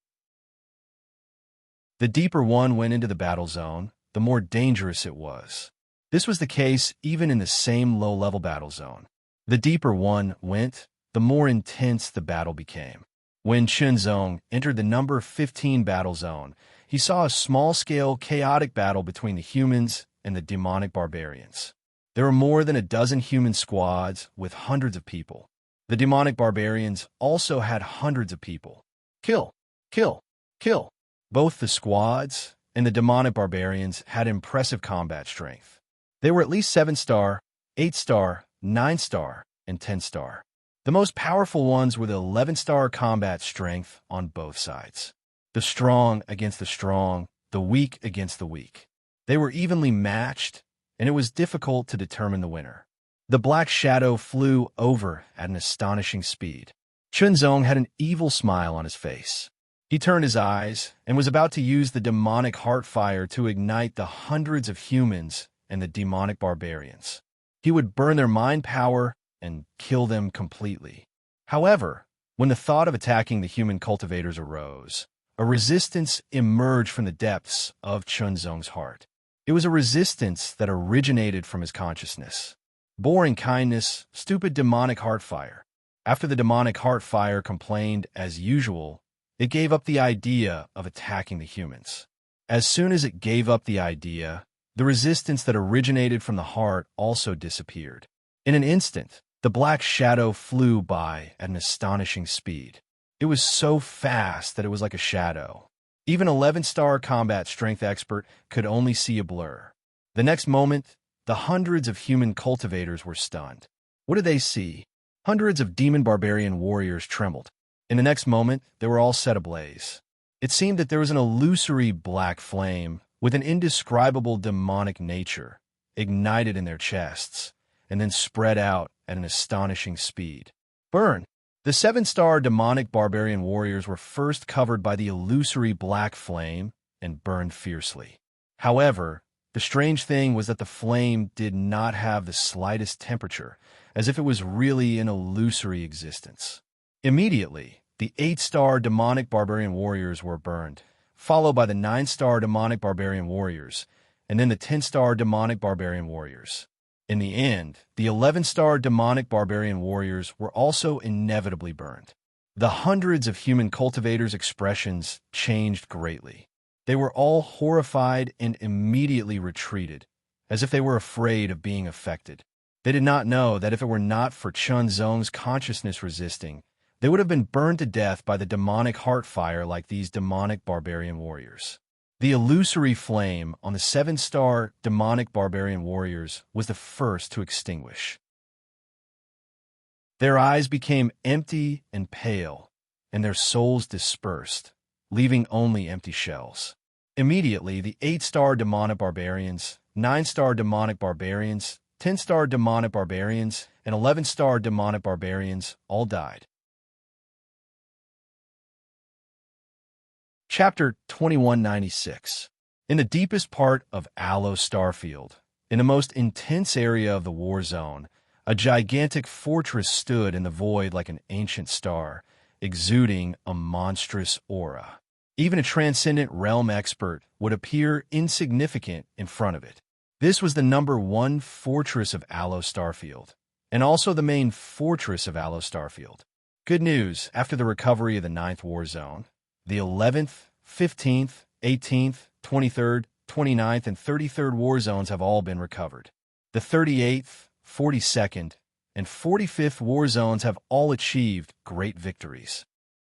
The deeper one went into the battle zone, the more dangerous it was. This was the case even in the same low-level battle zone. The deeper one went, the more intense the battle became. When Chunzong entered the number 15 battle zone, he saw a small-scale chaotic battle between the humans and the demonic barbarians. There were more than a dozen human squads with hundreds of people. The demonic barbarians also had hundreds of people. Kill, kill, kill. Both the squads and the demonic barbarians had impressive combat strength. They were at least 7-star, 8-star, 9-star, and 10-star. The most powerful ones were the 11-star combat strength on both sides. The strong against the strong, the weak against the weak. They were evenly matched, and it was difficult to determine the winner. The black shadow flew over at an astonishing speed. Chunzong had an evil smile on his face. He turned his eyes and was about to use the demonic heart fire to ignite the hundreds of humans and the demonic barbarians. He would burn their mind power and kill them completely. However, when the thought of attacking the human cultivators arose, a resistance emerged from the depths of Chunzong's heart. It was a resistance that originated from his consciousness. Boring kindness, stupid demonic heart fire. After the demonic heart fire complained as usual, it gave up the idea of attacking the humans. As soon as it gave up the idea, the resistance that originated from the heart also disappeared. In an instant, the black shadow flew by at an astonishing speed. It was so fast that it was like a shadow. Even 11-star combat strength expert could only see a blur. The next moment, the hundreds of human cultivators were stunned. What did they see? Hundreds of demon barbarian warriors trembled. In the next moment, they were all set ablaze. It seemed that there was an illusory black flame with an indescribable demonic nature ignited in their chests and then spread out at an astonishing speed. Burn! The 7-star demonic barbarian warriors were first covered by the illusory black flame and burned fiercely. However, the strange thing was that the flame did not have the slightest temperature, as if it was really an illusory existence. Immediately, the 8-star demonic barbarian warriors were burned, followed by the 9-star demonic barbarian warriors, and then the 10-star demonic barbarian warriors. In the end, the 11-star demonic barbarian warriors were also inevitably burned. The hundreds of human cultivators' expressions changed greatly. They were all horrified and immediately retreated, as if they were afraid of being affected. They did not know that if it were not for Chunzong's consciousness resisting, they would have been burned to death by the demonic heart fire like these demonic barbarian warriors. The illusory flame on the 7-star demonic barbarian warriors was the first to extinguish. Their eyes became empty and pale, and their souls dispersed, leaving only empty shells. Immediately, the 8-star demonic barbarians, 9-star demonic barbarians, 10-star demonic barbarians, and 11-star demonic barbarians all died. Chapter 2196. In the deepest part of Aloe Starfield, in the most intense area of the war zone, a gigantic fortress stood in the void like an ancient star, exuding a monstrous aura. Even a transcendent realm expert would appear insignificant in front of it. This was the #1 fortress of Aloe Starfield, and also the main fortress of Aloe Starfield. Good news, after the recovery of the 9th war zone, the 11th, 15th, 18th, 23rd, 29th, and 33rd war zones have all been recovered. The 38th, 42nd, and 45th war zones have all achieved great victories.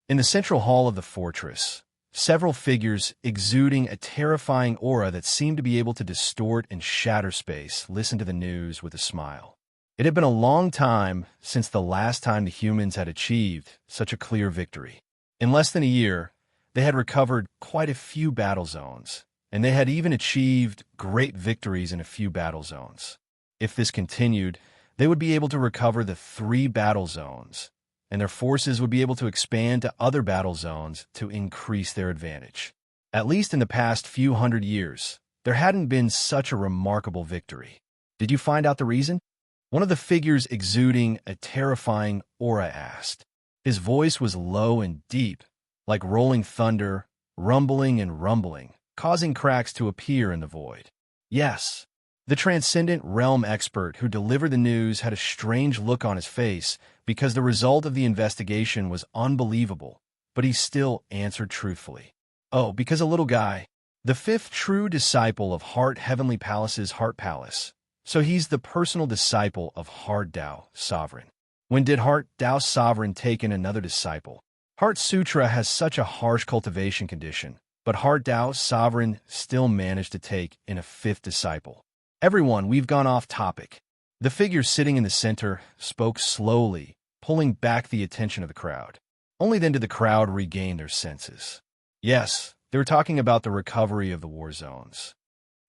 In the central hall of the fortress, several figures exuding a terrifying aura that seemed to be able to distort and shatter space listened to the news with a smile. It had been a long time since the last time the humans had achieved such a clear victory. In less than a year, they had recovered quite a few battle zones, and they had even achieved great victories in a few battle zones. If this continued, they would be able to recover the 3 battle zones, and their forces would be able to expand to other battle zones to increase their advantage. At least in the past few hundred years, there hadn't been such a remarkable victory. Did you find out the reason? One of the figures exuding a terrifying aura asked. His voice was low and deep, like rolling thunder, rumbling and rumbling, causing cracks to appear in the void. Yes. The transcendent realm expert who delivered the news had a strange look on his face because the result of the investigation was unbelievable, but he still answered truthfully. Oh, because a little guy, the 5th true disciple of Heart Heavenly Palace's Heart Palace. So he's the personal disciple of Heart Dao Sovereign. When did Heart Dao Sovereign take in another disciple? Heart Sutra has such a harsh cultivation condition, but Heart Dao Sovereign still managed to take in a 5th disciple. Everyone, we've gone off topic. The figure sitting in the center spoke slowly, pulling back the attention of the crowd. Only then did the crowd regain their senses. Yes, they were talking about the recovery of the war zones.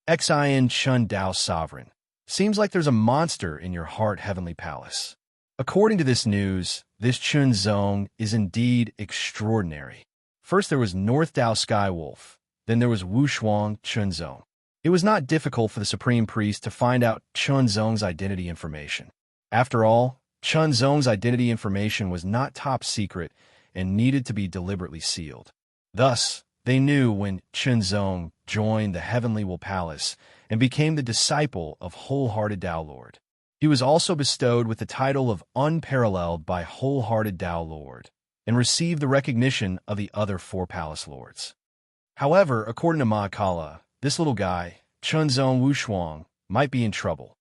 Xin Chun Dao Sovereign. Seems like there's a monster in your Heart Heavenly Palace. According to this news, this Chun Zone is indeed extraordinary. First there was North Dao Skywolf, then there was Wu Shuang Chun Zone. It was not difficult for the Supreme Priest to find out Chun Zong's identity information. After all, Chun Zong's identity information was not top secret and needed to be deliberately sealed. Thus, they knew when Chun Zong joined the Heavenly Will Palace and became the disciple of Wholehearted Tao Lord. He was also bestowed with the title of Unparalleled by Wholehearted Tao Lord and received the recognition of the other 4 palace lords. However, according to Mahakala, this little guy, Chun Zong Wu Shuang, might be in trouble.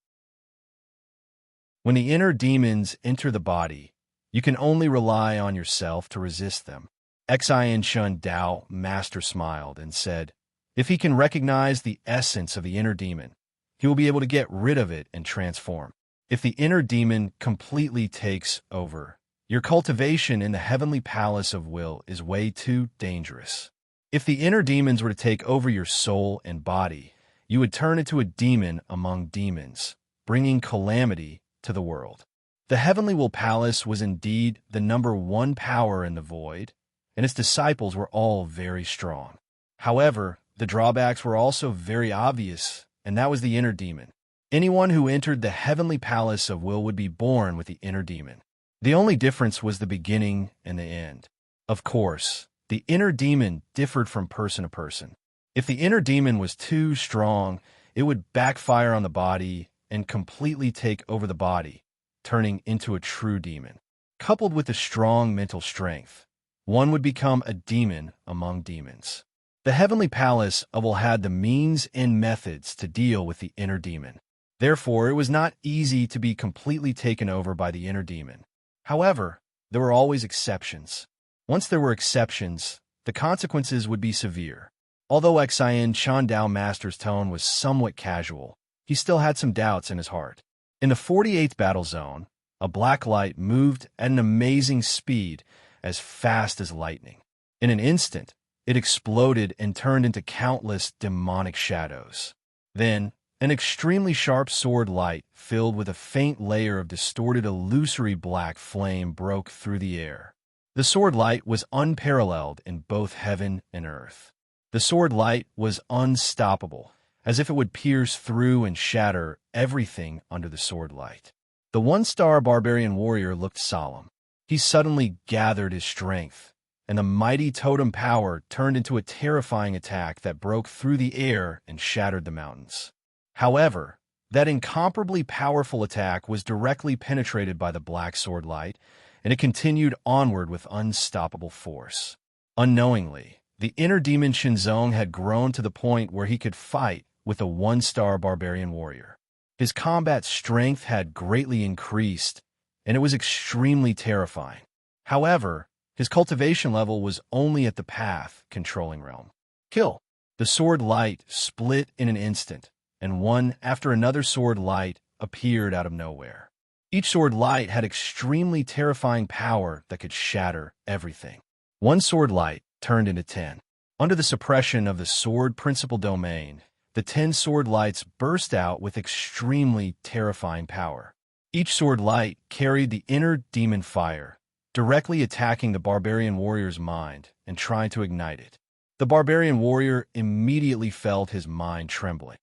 When the inner demons enter the body, you can only rely on yourself to resist them. Xin Chun Dao Master smiled and said, if he can recognize the essence of the inner demon, he will be able to get rid of it and transform. If the inner demon completely takes over, your cultivation in the Heavenly Palace of Will is way too dangerous. If the inner demons were to take over your soul and body, you would turn into a demon among demons, bringing calamity to the world. The Heavenly Will Palace was indeed the #1 power in the void, and its disciples were all very strong. However, the drawbacks were also very obvious, and that was the inner demon. Anyone who entered the Heavenly Palace of Will would be born with the inner demon. The only difference was the beginning and the end. Of course, the inner demon differed from person to person. If the inner demon was too strong, it would backfire on the body and completely take over the body, turning into a true demon. Coupled with the strong mental strength, one would become a demon among demons. The Heavenly Palace of Will had the means and methods to deal with the inner demon. Therefore, it was not easy to be completely taken over by the inner demon. However, there were always exceptions. Once there were exceptions, the consequences would be severe. Although Xin Chun Dao Master's tone was somewhat casual, he still had some doubts in his heart. In the 48th battle zone, A black light moved at an amazing speed, as fast as lightning. In an instant, it exploded and turned into countless demonic shadows. Then, an extremely sharp sword light, filled with a faint layer of distorted illusory black flame, broke through the air. The sword light was unparalleled in both heaven and earth. The sword light was unstoppable, as if it would pierce through and shatter everything under the sword light. The one-star barbarian warrior looked solemn. He suddenly gathered his strength, and the mighty totem power turned into a terrifying attack that broke through the air and shattered the mountains. However, that incomparably powerful attack was directly penetrated by the black sword light, and it continued onward with unstoppable force. Unknowingly, the inner demon Shinzong had grown to the point where he could fight with a one-star barbarian warrior. His combat strength had greatly increased, and it was extremely terrifying. However, his cultivation level was only at the path controlling realm. Kill. The sword light split in an instant, and one after another sword light appeared out of nowhere. Each sword light had extremely terrifying power that could shatter everything. One sword light turned into 10. Under the suppression of the sword principal domain, the 10 sword lights burst out with extremely terrifying power. Each sword light carried the inner demon fire, directly attacking the barbarian warrior's mind and trying to ignite it. The barbarian warrior immediately felt his mind trembling.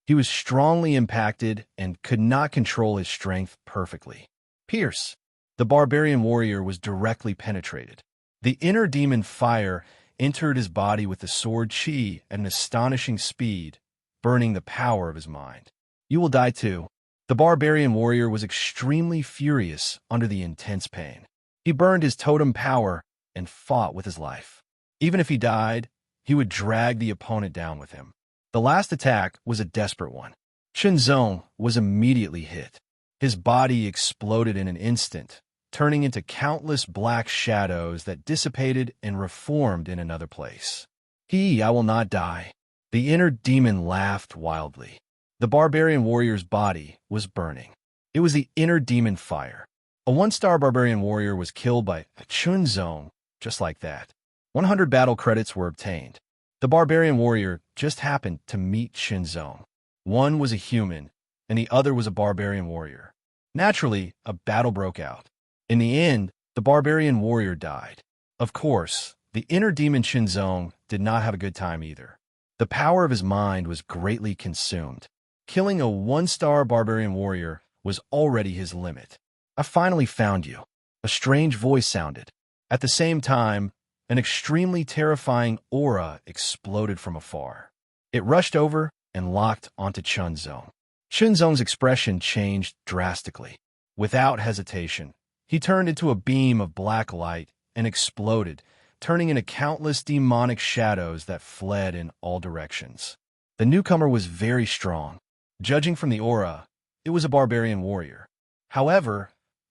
He was strongly impacted and could not control his strength perfectly. Pierce. The barbarian warrior was directly penetrated. The inner demon fire entered his body with the sword chi at an astonishing speed, burning the power of his mind. You will die too. The barbarian warrior was extremely furious under the intense pain. He burned his totem power and fought with his life. Even if he died, he would drag the opponent down with him. The last attack was a desperate one. Shinzong was immediately hit. His body exploded in an instant, turning into countless black shadows that dissipated and reformed in another place. I will not die. The inner demon laughed wildly. The barbarian warrior's body was burning. It was the inner demon fire. A one-star barbarian warrior was killed by a Chunzong, just like that. 100 battle credits were obtained. The barbarian warrior just happened to meet Shinzong. One was a human, and the other was a barbarian warrior. Naturally, a battle broke out. In the end, the barbarian warrior died. Of course, the inner demon Shinzong did not have a good time either. The power of his mind was greatly consumed. Killing a one-star barbarian warrior was already his limit. I finally found you. A strange voice sounded. At the same time, an extremely terrifying aura exploded from afar. It rushed over and locked onto Chunzong. Chunzong's expression changed drastically. Without hesitation, he turned into a beam of black light and exploded, turning into countless demonic shadows that fled in all directions. The newcomer was very strong. Judging from the aura, it was a barbarian warrior. However,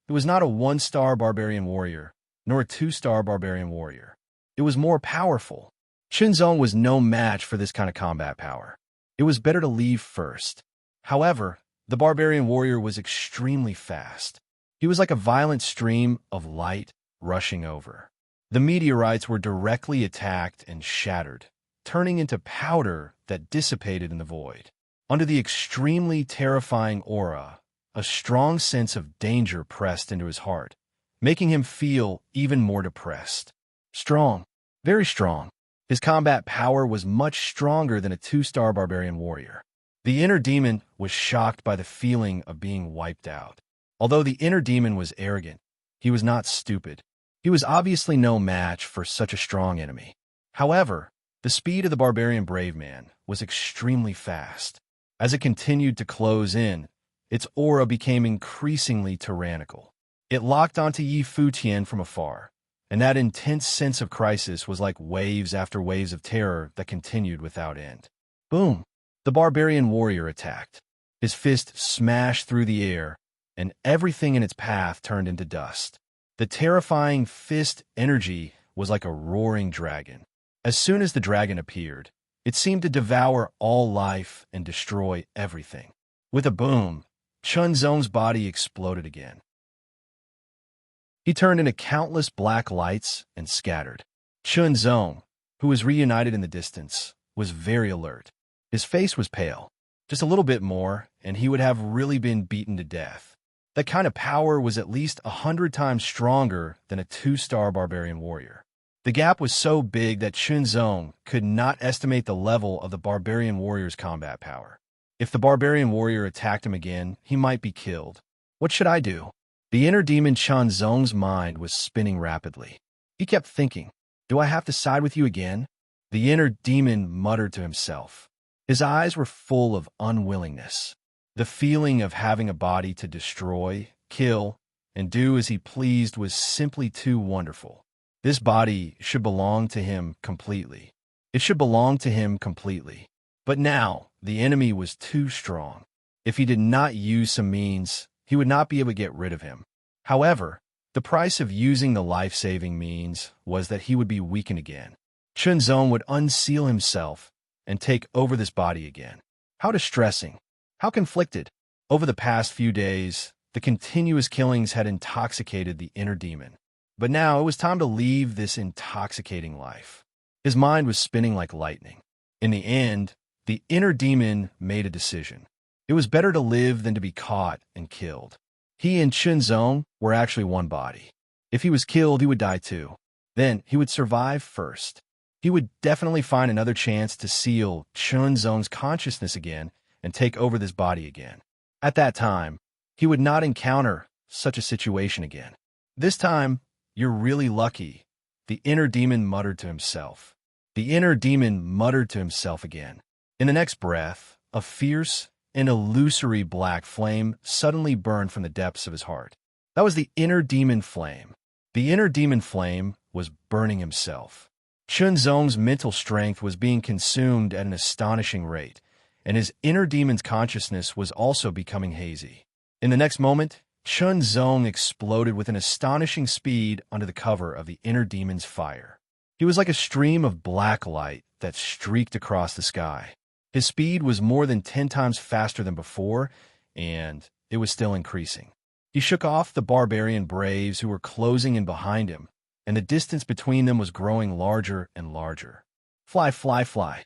it was not a one-star barbarian warrior, nor a two-star barbarian warrior. It was more powerful. Shinzong was no match for this kind of combat power. It was better to leave first. However, the barbarian warrior was extremely fast. He was like a violent stream of light rushing over. The meteorites were directly attacked and shattered, turning into powder that dissipated in the void. Under the extremely terrifying aura, a strong sense of danger pressed into his heart, making him feel even more depressed. Strong, very strong. His combat power was much stronger than a two-star barbarian warrior. The inner demon was shocked by the feeling of being wiped out. Although the inner demon was arrogant, he was not stupid. He was obviously no match for such a strong enemy. However, the speed of the barbarian brave man was extremely fast. As it continued to close in, its aura became increasingly tyrannical. It locked onto Yi Futian from afar, and that intense sense of crisis was like waves after waves of terror that continued without end. Boom! The barbarian warrior attacked. His fist smashed through the air, and everything in its path turned into dust. The terrifying fist energy was like a roaring dragon. As soon as the dragon appeared, it seemed to devour all life and destroy everything. With a boom, Chunzong's body exploded again. He turned into countless black lights and scattered. Chunzong, who was reunited in the distance, was very alert. His face was pale. Just a little bit more, and he would have really been beaten to death. That kind of power was at least 100 times stronger than a 2-star barbarian warrior. The gap was so big that Chunzong could not estimate the level of the barbarian warrior's combat power. If the barbarian warrior attacked him again, he might be killed. What should I do? The inner demon Chunzong's mind was spinning rapidly. He kept thinking, do I have to side with you again? The inner demon muttered to himself. His eyes were full of unwillingness. The feeling of having a body to destroy, kill, and do as he pleased was simply too wonderful. This body should belong to him completely. It should belong to him completely. But now, the enemy was too strong. If he did not use some means, he would not be able to get rid of him. However, the price of using the life-saving means was that he would be weakened again. Chunzong would unseal himself and take over this body again. How distressing. How conflicted. Over the past few days, the continuous killings had intoxicated the inner demon. But now it was time to leave this intoxicating life. His mind was spinning like lightning. In the end, the inner demon made a decision. It was better to live than to be caught and killed. He and Chunzong were actually one body. If he was killed, he would die too. Then he would survive first. He would definitely find another chance to seal Chunzong's consciousness again and take over this body again. At that time, he would not encounter such a situation again. This time, you're really lucky, the inner demon muttered to himself. The inner demon muttered to himself again. In the next breath, a fierce and illusory black flame suddenly burned from the depths of his heart. That was the inner demon flame. The inner demon flame was burning himself. Chunzong's mental strength was being consumed at an astonishing rate, and his inner demon's consciousness was also becoming hazy. In the next moment, Chunzong exploded with an astonishing speed under the cover of the inner demon's fire. He was like a stream of black light that streaked across the sky. His speed was more than 10 times faster than before, and it was still increasing. He shook off the barbarian braves who were closing in behind him, and the distance between them was growing larger and larger. Fly, fly, fly.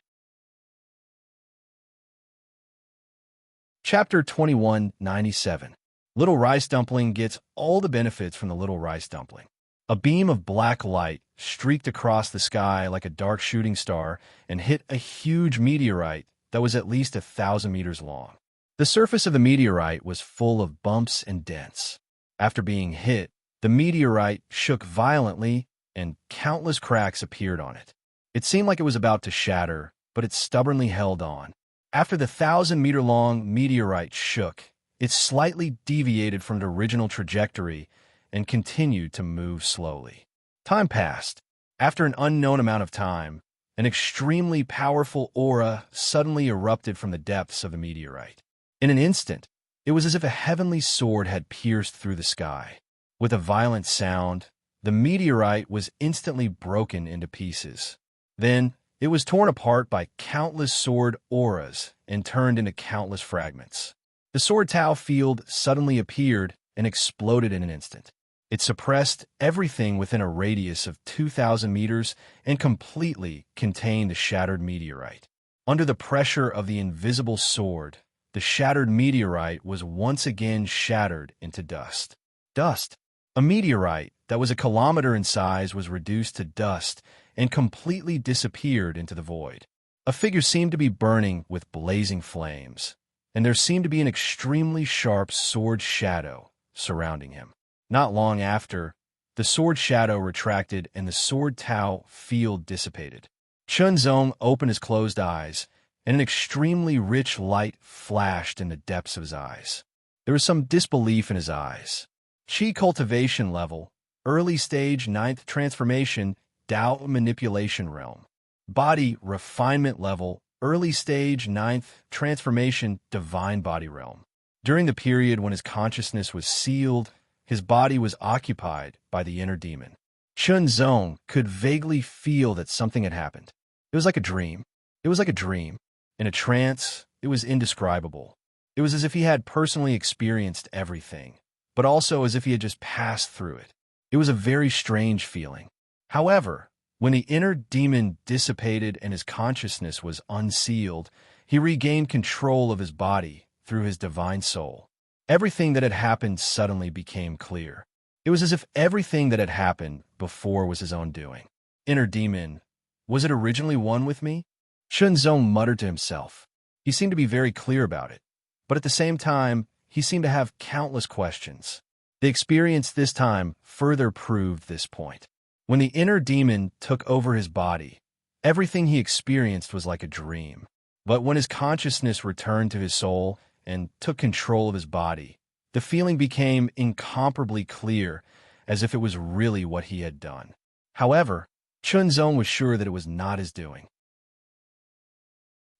Chapter 2197. Little Rice Dumpling gets all the benefits from the Little Rice Dumpling. A beam of black light streaked across the sky like a dark shooting star and hit a huge meteorite that was at least 1,000 meters long. The surface of the meteorite was full of bumps and dents. After being hit, the meteorite shook violently and countless cracks appeared on it. It seemed like it was about to shatter, but it stubbornly held on. After the 1,000-meter-long meteorite shook, it slightly deviated from its original trajectory and continued to move slowly. Time passed. After an unknown amount of time, an extremely powerful aura suddenly erupted from the depths of the meteorite. In an instant, it was as if a heavenly sword had pierced through the sky. With a violent sound, the meteorite was instantly broken into pieces. Then, it was torn apart by countless sword auras and turned into countless fragments. The sword Tao field suddenly appeared and exploded in an instant. It suppressed everything within a radius of 2,000 meters and completely contained the shattered meteorite. Under the pressure of the invisible sword, the shattered meteorite was once again shattered into dust. Dust. A meteorite that was a kilometer in size was reduced to dust and completely disappeared into the void. A figure seemed to be burning with blazing flames, and there seemed to be an extremely sharp sword shadow surrounding him. Not long after, the sword shadow retracted and the sword Tao field dissipated. Chunzong opened his closed eyes, and an extremely rich light flashed in the depths of his eyes. There was some disbelief in his eyes. Qi cultivation level, early stage 9th transformation, Tao manipulation realm. Body refinement level, early stage 9th transformation, divine body realm. During the period when his consciousness was sealed, his body was occupied by the inner demon. Chunzong could vaguely feel that something had happened. It was like a dream. It was like a dream. In a trance, it was indescribable. It was as if he had personally experienced everything, but also as if he had just passed through it. It was a very strange feeling. However, when the inner demon dissipated and his consciousness was unsealed, he regained control of his body through his divine soul. Everything that had happened suddenly became clear. It was as if everything that had happened before was his own doing. Inner demon, was it originally one with me? Shunzong muttered to himself. He seemed to be very clear about it, but at the same time, he seemed to have countless questions. The experience this time further proved this point. When the inner demon took over his body, everything he experienced was like a dream. But when his consciousness returned to his soul and took control of his body, the feeling became incomparably clear, as if it was really what he had done. However, Chunzong was sure that it was not his doing.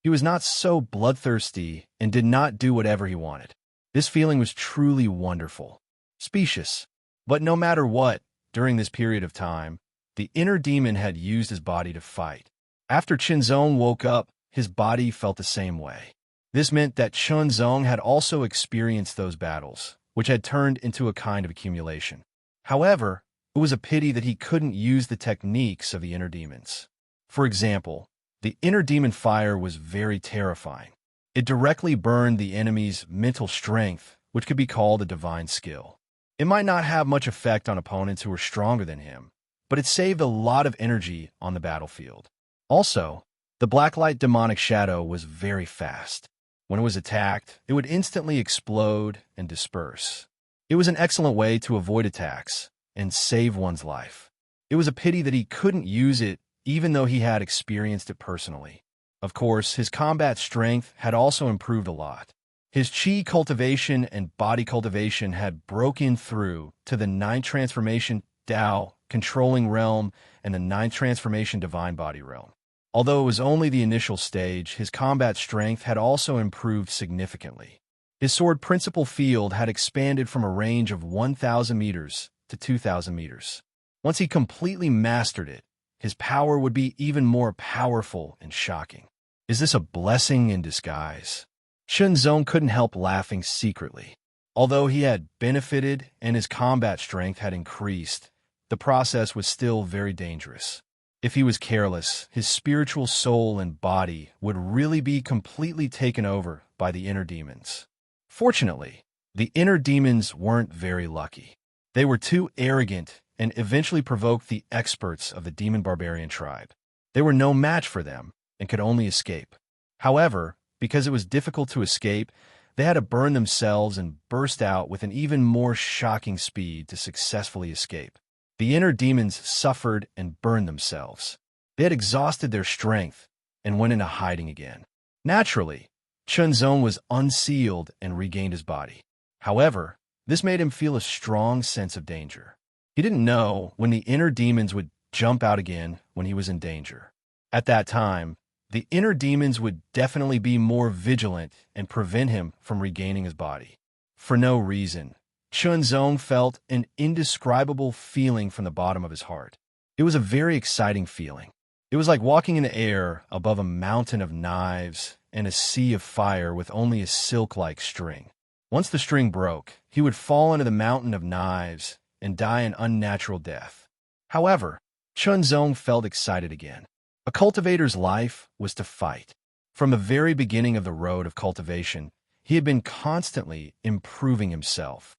He was not so bloodthirsty and did not do whatever he wanted. This feeling was truly wonderful, specious. But no matter what, during this period of time, the inner demon had used his body to fight. After Chunzong woke up, his body felt the same way. This meant that Chunzong had also experienced those battles, which had turned into a kind of accumulation. However, it was a pity that he couldn't use the techniques of the inner demons. For example, the inner demon fire was very terrifying. It directly burned the enemy's mental strength, which could be called a divine skill. It might not have much effect on opponents who were stronger than him, but it saved a lot of energy on the battlefield. Also, the blacklight demonic shadow was very fast. When it was attacked, it would instantly explode and disperse. It was an excellent way to avoid attacks and save one's life. It was a pity that he couldn't use it even though he had experienced it personally. Of course, his combat strength had also improved a lot. His chi cultivation and body cultivation had broken through to the 9th transformation Tao controlling realm and the 9th transformation divine body realm. Although it was only the initial stage, his combat strength had also improved significantly. His sword principal field had expanded from a range of 1,000 meters to 2,000 meters. Once he completely mastered it, his power would be even more powerful and shocking. Is this a blessing in disguise? Shunzong couldn't help laughing secretly. Although he had benefited and his combat strength had increased, the process was still very dangerous. If he was careless, his spiritual soul and body would really be completely taken over by the inner demons. Fortunately, the inner demons weren't very lucky. They were too arrogant and eventually provoked the experts of the demon barbarian tribe. They were no match for them and could only escape. However, because it was difficult to escape, they had to burn themselves and burst out with an even more shocking speed to successfully escape. The inner demons suffered and burned themselves. They had exhausted their strength and went into hiding again. Naturally, Chunzong was unsealed and regained his body. However, this made him feel a strong sense of danger. He didn't know when the inner demons would jump out again when he was in danger. At that time, the inner demons would definitely be more vigilant and prevent him from regaining his body. For no reason, Chunzong felt an indescribable feeling from the bottom of his heart. It was a very exciting feeling. It was like walking in the air above a mountain of knives and a sea of fire with only a silk-like string. Once the string broke, he would fall into the mountain of knives and die an unnatural death. However, Chunzong felt excited again. A cultivator's life was to fight. From the very beginning of the road of cultivation, he had been constantly improving himself.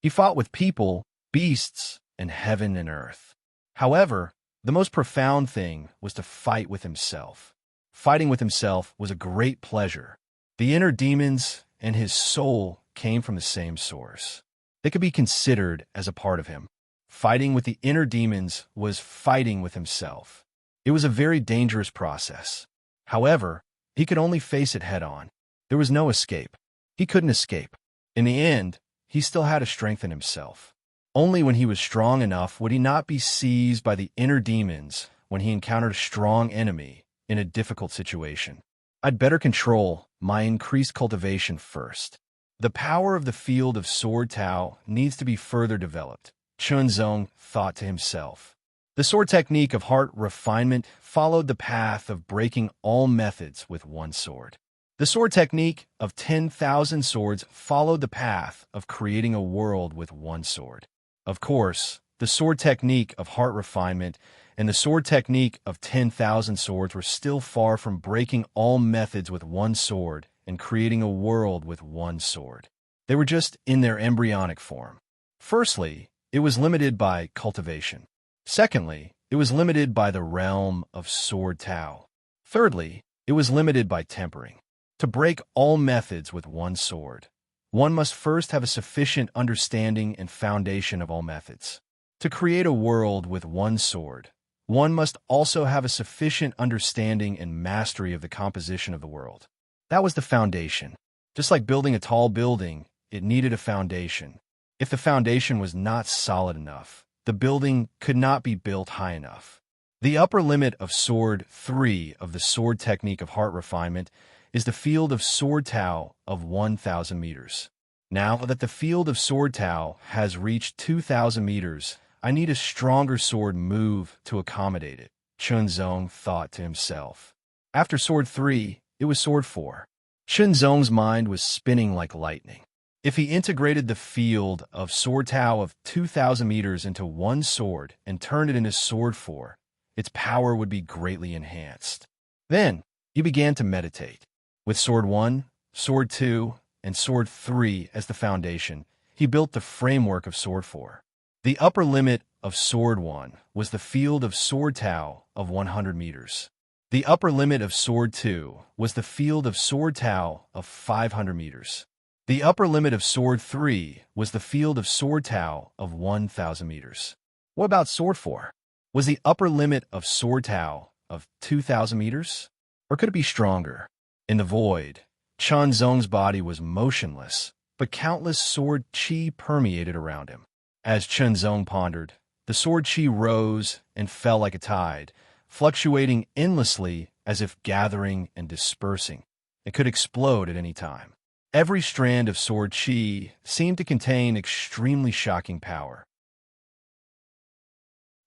He fought with people, beasts, and heaven and earth. However, the most profound thing was to fight with himself. Fighting with himself was a great pleasure. The inner demons and his soul came from the same source. They could be considered as a part of him. Fighting with the inner demons was fighting with himself. It was a very dangerous process. However, he could only face it head-on. There was no escape. He couldn't escape. In the end, he still had to strengthen himself. Only when he was strong enough would he not be seized by the inner demons when he encountered a strong enemy in a difficult situation. I'd better control my increased cultivation first. The power of the field of Sword Tao needs to be further developed, Chunzong thought to himself. The sword technique of heart refinement followed the path of breaking all methods with one sword. The sword technique of 10,000 swords followed the path of creating a world with one sword. Of course, the sword technique of heart refinement and the sword technique of 10,000 swords were still far from breaking all methods with one sword and creating a world with one sword. They were just in their embryonic form. Firstly, it was limited by cultivation. Secondly, it was limited by the realm of sword Tao. Thirdly, it was limited by tempering. To break all methods with one sword, one must first have a sufficient understanding and foundation of all methods. To create a world with one sword, one must also have a sufficient understanding and mastery of the composition of the world. That was the foundation. Just like building a tall building, it needed a foundation. If the foundation was not solid enough, the building could not be built high enough. The upper limit of Sword 3 of the sword technique of heart refinement is the field of sword Tao of 1,000 meters. Now that the field of sword Tao has reached 2,000 meters, I need a stronger sword move to accommodate it, Chunzong thought to himself. After Sword 3, it was Sword 4. Chunzong's mind was spinning like lightning. If he integrated the field of sword Tao of 2,000 meters into one sword and turned it into Sword 4, its power would be greatly enhanced. Then, he began to meditate. With Sword 1, Sword 2, and Sword 3 as the foundation, he built the framework of Sword 4. The upper limit of Sword 1 was the field of sword Tao of 100 meters. The upper limit of Sword 2 was the field of sword Tao of 500 meters. The upper limit of Sword 3 was the field of sword Tao of 1,000 meters. What about Sword 4? Was the upper limit of sword Tao of 2,000 meters? Or could it be stronger? In the void, Chunzong's body was motionless, but countless sword qi permeated around him. As Chunzong pondered, the sword qi rose and fell like a tide, fluctuating endlessly as if gathering and dispersing. It could explode at any time. Every strand of sword qi seemed to contain extremely shocking power.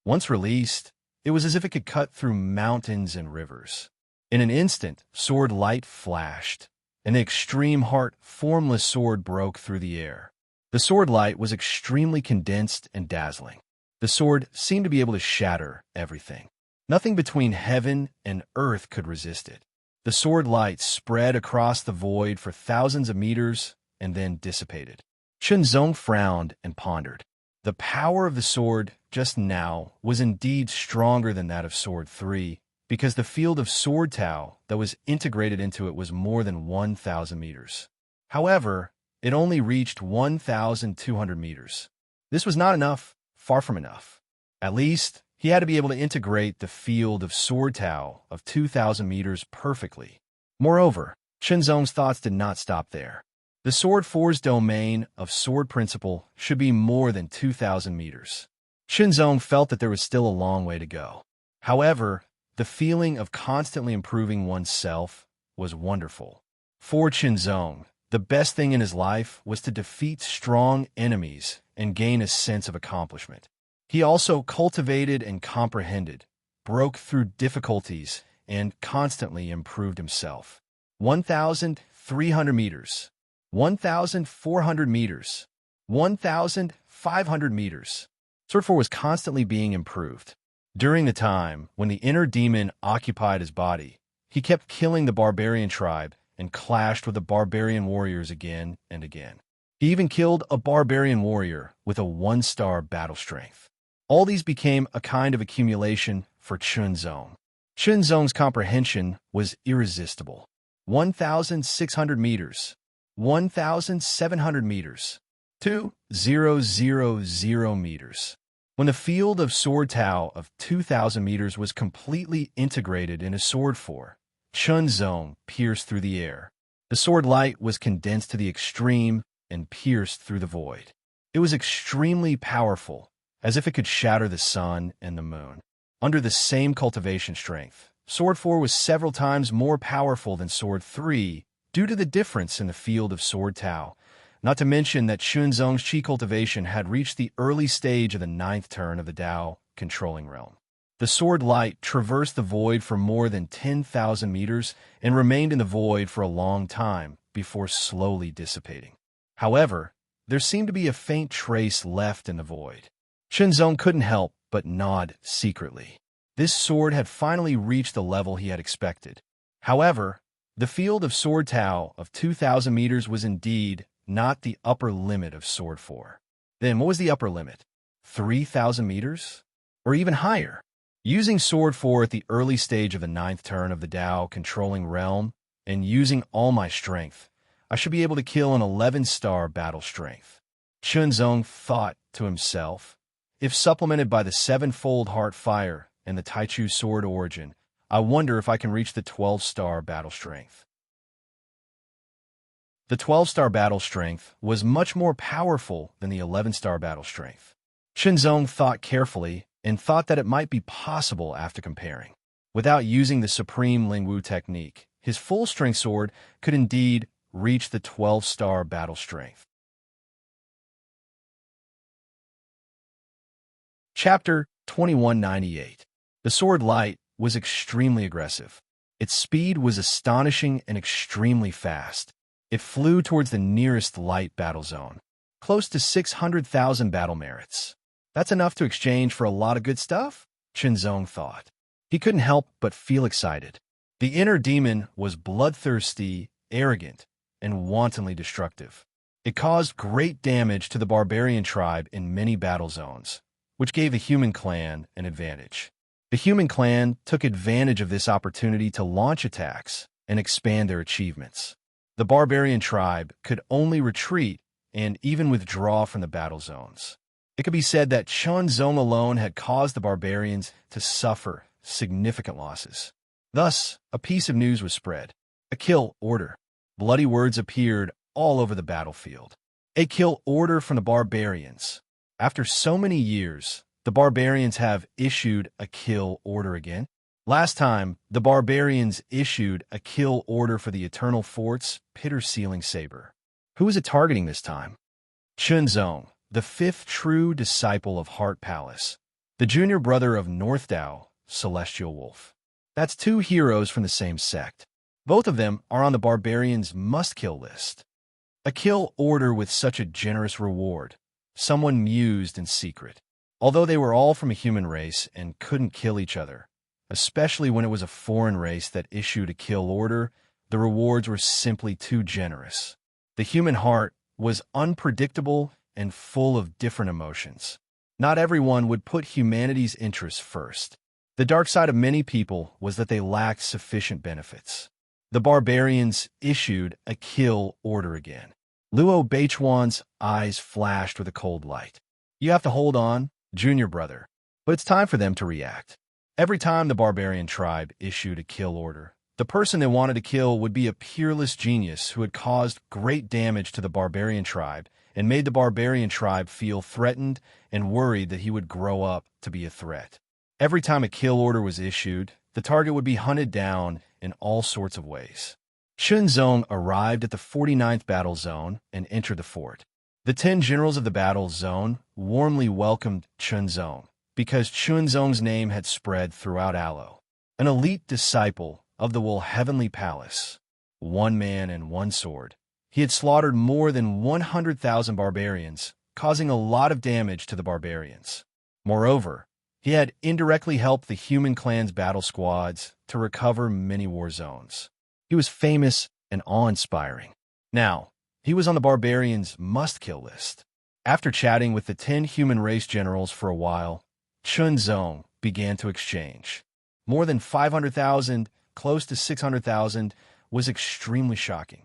Once released, it was as if it could cut through mountains and rivers. In an instant, sword light flashed, and the extreme heart, formless sword broke through the air. The sword light was extremely condensed and dazzling. The sword seemed to be able to shatter everything. Nothing between heaven and earth could resist it. The sword light spread across the void for thousands of meters and then dissipated. Chunzong frowned and pondered. The power of the sword just now was indeed stronger than that of Sword 3, because the field of sword Tao that was integrated into it was more than 1,000 meters. However, it only reached 1,200 meters. This was not enough, far from enough. At least, he had to be able to integrate the field of sword Tao of 2,000 meters perfectly. Moreover, Chunzong's thoughts did not stop there. The Sword 4's domain of sword principle should be more than 2,000 meters. Chunzong felt that there was still a long way to go. However, the feeling of constantly improving oneself was wonderful. For Chunzong, the best thing in his life was to defeat strong enemies and gain a sense of accomplishment. He also cultivated and comprehended, broke through difficulties, and constantly improved himself. 1,300 meters, 1,400 meters, 1,500 meters. Sword 4 was constantly being improved. During the time when the inner demon occupied his body, he kept killing the barbarian tribe and clashed with the barbarian warriors again and again. He even killed a barbarian warrior with a 1-star battle strength. All these became a kind of accumulation for Chunzong. Chunzong's comprehension was irresistible. 1,600 meters, 1,700 meters, 2,000 meters. When the field of sword Tao of 2,000 meters was completely integrated into Sword 4, Chunzong pierced through the air. The sword light was condensed to the extreme and pierced through the void. It was extremely powerful, as if it could shatter the sun and the moon. Under the same cultivation strength, Sword 4 was several times more powerful than Sword 3 due to the difference in the field of sword Tao. Not to mention that Chunzong's qi cultivation had reached the early stage of the 9th turn of the Tao controlling realm. The sword light traversed the void for more than 10,000 meters and remained in the void for a long time before slowly dissipating. However, there seemed to be a faint trace left in the void. Chunzong couldn't help but nod secretly. This sword had finally reached the level he had expected. However, the field of Sword Tao of 2,000 meters was indeed not the upper limit of Sword 4. Then what was the upper limit? 3,000 meters? Or even higher? Using Sword 4 at the early stage of the 9th turn of the Tao controlling realm, and using all my strength, I should be able to kill an 11-star battle strength. Chunzong thought to himself. If supplemented by the 7-fold heart fire and the Taichu sword origin, I wonder if I can reach the 12-star battle strength. The 12-star battle strength was much more powerful than the 11-star battle strength. Chunzong thought carefully and thought that it might be possible after comparing. Without using the supreme Lingwu technique, his full-strength sword could indeed reach the 12-star battle strength. Chapter 2198. The sword light was extremely aggressive. Its speed was astonishing and extremely fast. It flew towards the nearest light battle zone, close to 600,000 battle merits. That's enough to exchange for a lot of good stuff, Chunzong thought. He couldn't help but feel excited. The inner demon was bloodthirsty, arrogant, and wantonly destructive. It caused great damage to the barbarian tribe in many battle zones, which gave the human clan an advantage. The human clan took advantage of this opportunity to launch attacks and expand their achievements. The barbarian tribe could only retreat and even withdraw from the battle zones. It could be said that Chunzong alone had caused the barbarians to suffer significant losses. Thus, a piece of news was spread. A kill order. Bloody words appeared all over the battlefield. A kill order from the barbarians. After so many years, the barbarians have issued a kill order again. Last time, the barbarians issued a kill order for the Eternal Fort's Pitter-Sealing Saber. Who was it targeting this time? Chunzong, the 5th true disciple of Heart Palace, the junior brother of North Tao, Celestial Wolf. That's 2 heroes from the same sect. Both of them are on the barbarians' must-kill list. A kill order with such a generous reward. Someone mused in secret. Although they were all from a human race and couldn't kill each other, especially when it was a foreign race that issued a kill order, the rewards were simply too generous. The human heart was unpredictable and full of different emotions. Not everyone would put humanity's interests first. The dark side of many people was that they lacked sufficient benefits. The barbarians issued a kill order again. Luo Beichuan's eyes flashed with a cold light. You have to hold on, junior brother. But it's time for them to react. Every time the barbarian tribe issued a kill order, the person they wanted to kill would be a peerless genius who had caused great damage to the barbarian tribe and made the barbarian tribe feel threatened and worried that he would grow up to be a threat. Every time a kill order was issued, the target would be hunted down in all sorts of ways. Chunzong arrived at the 49th battle zone and entered the fort. The 10 generals of the battle zone warmly welcomed Chunzong because Chunzong's name had spread throughout Alo. An elite disciple of the Heavenly Palace. 1 man and 1 sword. He had slaughtered more than 100,000 barbarians, causing a lot of damage to the barbarians. Moreover, he had indirectly helped the human clan's battle squads to recover many war zones. He was famous and awe-inspiring. Now, he was on the barbarians' must-kill list. After chatting with the 10 human race generals for a while, Chunzong began to exchange. More than 500,000, close to 600,000, was extremely shocking.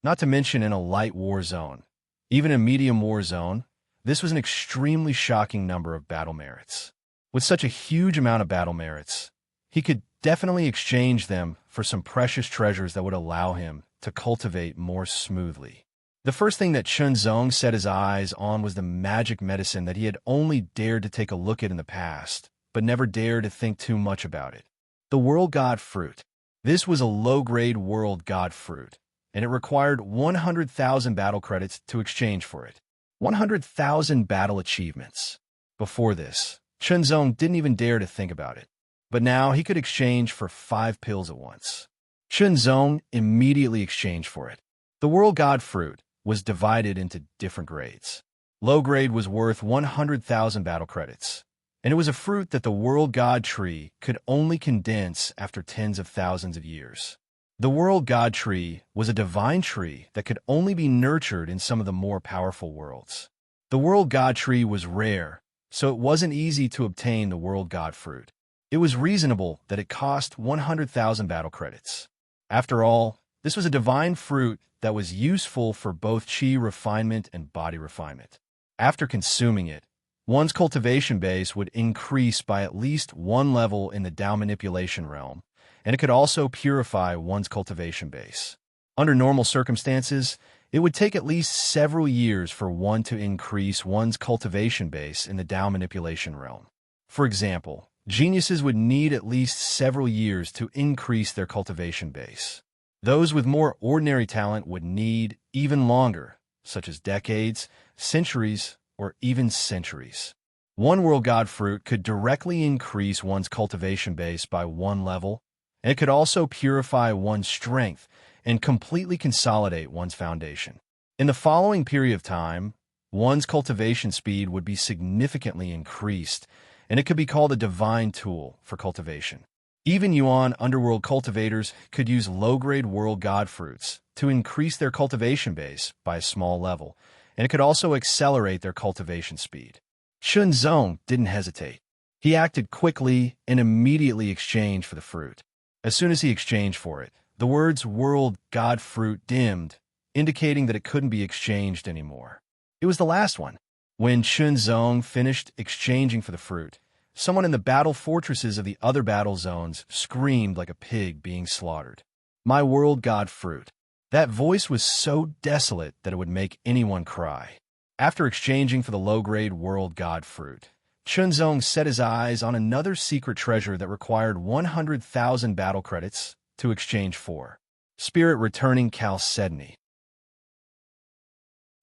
Not to mention in a light war zone. Even in a medium war zone, this was an extremely shocking number of battle merits. With such a huge amount of battle merits, he could definitely exchange them for some precious treasures that would allow him to cultivate more smoothly. The first thing that Chunzong set his eyes on was the magic medicine that he had only dared to take a look at in the past, but never dared to think too much about it. The World God Fruit. This was a low-grade World God Fruit, and it required 100,000 battle credits to exchange for it. 100,000 battle achievements. Before this, Chunzong didn't even dare to think about it. But now he could exchange for 5 pills at once. Chunzong immediately exchanged for it. The World God fruit was divided into different grades. Low grade was worth 100,000 battle credits, and it was a fruit that the World God tree could only condense after tens of thousands of years. The World God tree was a divine tree that could only be nurtured in some of the more powerful worlds. The World God tree was rare, so it wasn't easy to obtain the World God fruit. It was reasonable that it cost 100,000 battle credits. After all, this was a divine fruit that was useful for both chi refinement and body refinement. After consuming it, one's cultivation base would increase by at least 1 level in the Tao manipulation realm, and it could also purify one's cultivation base. Under normal circumstances, it would take at least several years for one to increase one's cultivation base in the Tao manipulation realm. For example, geniuses would need at least several years to increase their cultivation base. Those with more ordinary talent would need even longer, such as decades, centuries, or even centuries. One World God fruit could directly increase one's cultivation base by 1 level, and it could also purify one's strength and completely consolidate one's foundation. In the following period of time, one's cultivation speed would be significantly increased, and it could be called a divine tool for cultivation. Even Yuan underworld cultivators could use low-grade World God fruits to increase their cultivation base by a small level, and it could also accelerate their cultivation speed. Chunzong didn't hesitate. He acted quickly and immediately exchanged for the fruit. As soon as he exchanged for it, the words World God fruit dimmed, indicating that it couldn't be exchanged anymore. It was the last one. When Chunzong finished exchanging for the fruit, someone in the battle fortresses of the other battle zones screamed like a pig being slaughtered. My World God fruit. That voice was so desolate that it would make anyone cry. After exchanging for the low-grade World God fruit, Chunzong set his eyes on another secret treasure that required 100,000 battle credits to exchange for. Spirit returning chalcedony.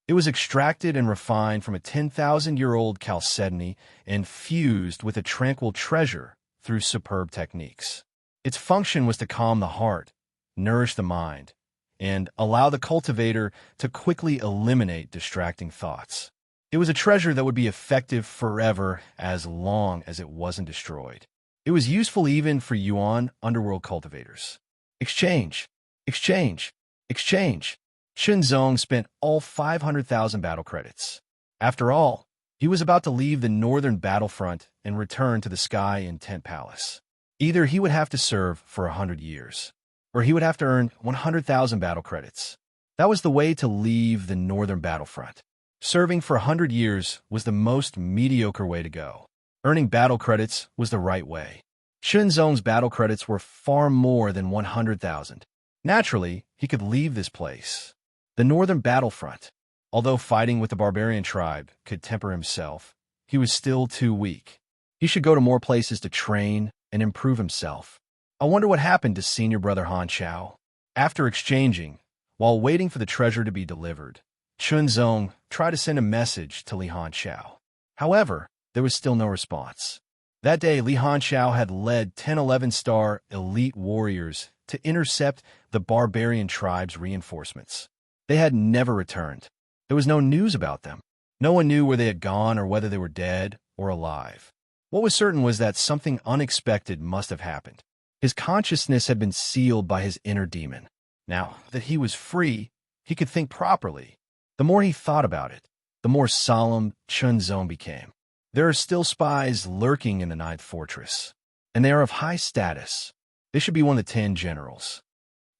It was extracted and refined from a 10,000-year-old chalcedony and fused with a tranquil treasure through superb techniques. Its function was to calm the heart, nourish the mind, and allow the cultivator to quickly eliminate distracting thoughts. It was a treasure that would be effective forever as long as it wasn't destroyed. It was useful even for Yuan underworld cultivators. Exchange, exchange, exchange. Chunzong spent all 500,000 battle credits. After all, he was about to leave the northern battlefront and return to the Sky in Tent Palace. Either he would have to serve for 100 years, or he would have to earn 100,000 battle credits. That was the way to leave the northern battlefront. Serving for 100 years was the most mediocre way to go. Earning battle credits was the right way. Chunzong's battle credits were far more than 100,000. Naturally, he could leave this place. The northern battlefront. Although fighting with the barbarian tribe could temper himself, he was still too weak. He should go to more places to train and improve himself. I wonder what happened to senior brother Han Chao. After exchanging, while waiting for the treasure to be delivered, Chunzong tried to send a message to Li Hanchao. However, there was still no response. That day, Li Hanchao had led 10 11-star elite warriors to intercept the barbarian tribe's reinforcements. They had never returned. There was no news about them. No one knew where they had gone or whether they were dead or alive. What was certain was that something unexpected must have happened. His consciousness had been sealed by his inner demon. Now that he was free, he could think properly. The more he thought about it, the more solemn Chunzong became. There are still spies lurking in the Ninth Fortress, and they are of high status. They should be one of the 10 generals.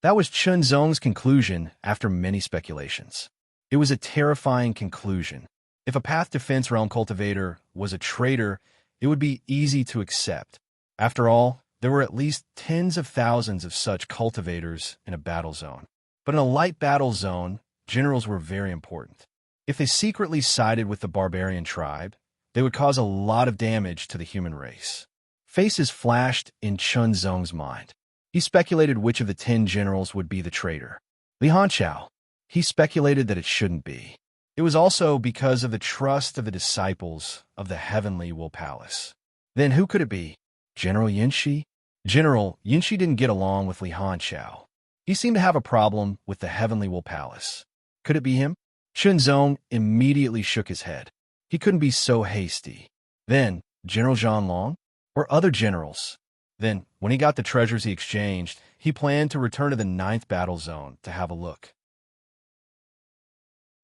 That was Chunzong's conclusion after many speculations. It was a terrifying conclusion. If a Path Defense Realm cultivator was a traitor, it would be easy to accept. After all, there were at least tens of thousands of such cultivators in a battle zone. But in a light battle zone, generals were very important. If they secretly sided with the barbarian tribe, they would cause a lot of damage to the human race. Faces flashed in Chunzong's mind. He speculated which of the 10 generals would be the traitor. Li Hanchao. He speculated that it shouldn't be. It was also because of the trust of the disciples of the Heavenly Will Palace. Then who could it be? General Yinshi? General Yinshi didn't get along with Li Hanqiao. He seemed to have a problem with the Heavenly Will Palace. Could it be him? Shenzong immediately shook his head. He couldn't be so hasty. Then, General Zhang Long? Or other generals? Then, when he got the treasures he exchanged, he planned to return to the 9th battle zone to have a look.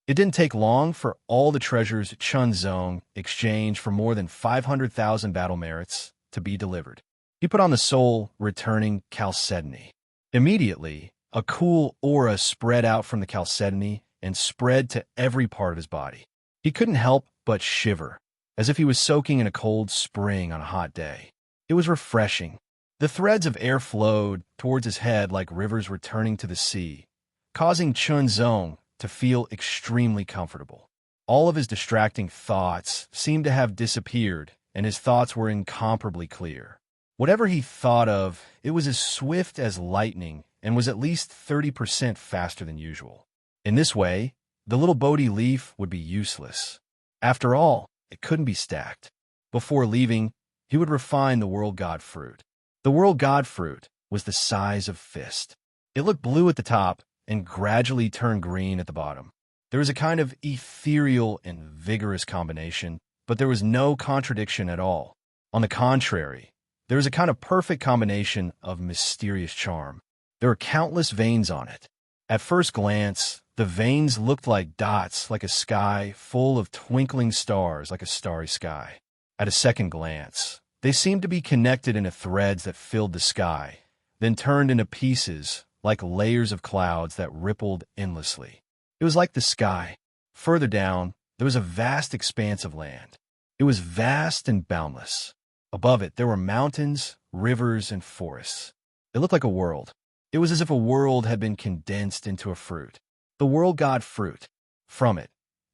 It didn't take long for all the treasures Shenzong exchanged for more than 500,000 battle merits to be delivered. He put on the soul returning chalcedony. Immediately, a cool aura spread out from the chalcedony and spread to every part of his body. He couldn't help but shiver, as if he was soaking in a cold spring on a hot day. It was refreshing. The threads of air flowed towards his head like rivers returning to the sea, causing Shenzong to feel extremely comfortable. All of his distracting thoughts seemed to have disappeared, and his thoughts were incomparably clear. Whatever he thought of, it was as swift as lightning and was at least 30% faster than usual. In this way, the little Bodhi leaf would be useless. After all, it couldn't be stacked. Before leaving, he would refine the World God Fruit. The World God Fruit was the size of fist. It looked blue at the top and gradually turned green at the bottom. There was a kind of ethereal and vigorous combination, but there was no contradiction at all. On the contrary, there was a kind of perfect combination of mysterious charm. There were countless veins on it. At first glance, the veins looked like dots, like a sky full of twinkling stars, like a starry sky. At a second glance, they seemed to be connected into threads that filled the sky, then turned into pieces, like layers of clouds that rippled endlessly. It was like the sky. Further down, there was a vast expanse of land. It was vast and boundless. Above it, there were mountains, rivers, and forests. It looked like a world. It was as if a world had been condensed into a fruit. The World God Fruit. From it,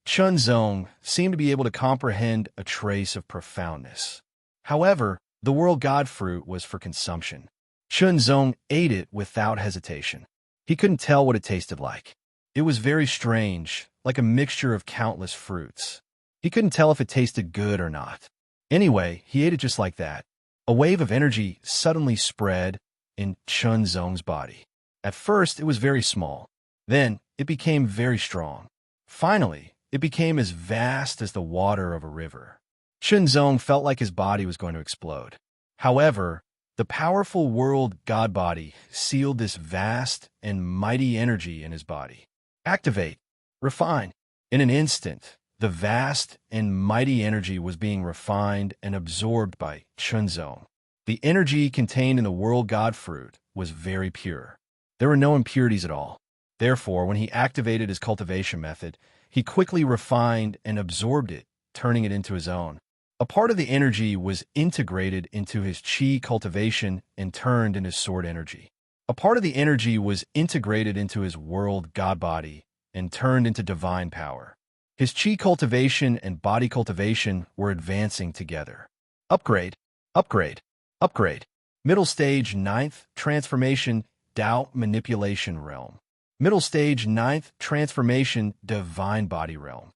Shenzong seemed to be able to comprehend a trace of profoundness. However, the World God Fruit was for consumption. Shenzong ate it without hesitation. He couldn't tell what it tasted like. It was very strange, like a mixture of countless fruits. He couldn't tell if it tasted good or not. Anyway, he ate it just like that. A wave of energy suddenly spread in Shenzong's body. At first, it was very small. Then, it became very strong. Finally, it became as vast as the water of a river. Shenzong felt like his body was going to explode. However, the powerful world God body sealed this vast and mighty energy in his body. Activate. Refine. In an instant, the vast and mighty energy was being refined and absorbed by Shenzong. The energy contained in the World God Fruit was very pure. There were no impurities at all. Therefore, when he activated his cultivation method, he quickly refined and absorbed it, turning it into his own. A part of the energy was integrated into his chi cultivation and turned into sword energy. A part of the energy was integrated into his world God body and turned into divine power. His chi cultivation and body cultivation were advancing together. Upgrade, upgrade, upgrade. Middle stage 9th transformation Tao manipulation realm. Middle stage 9th transformation divine body realm.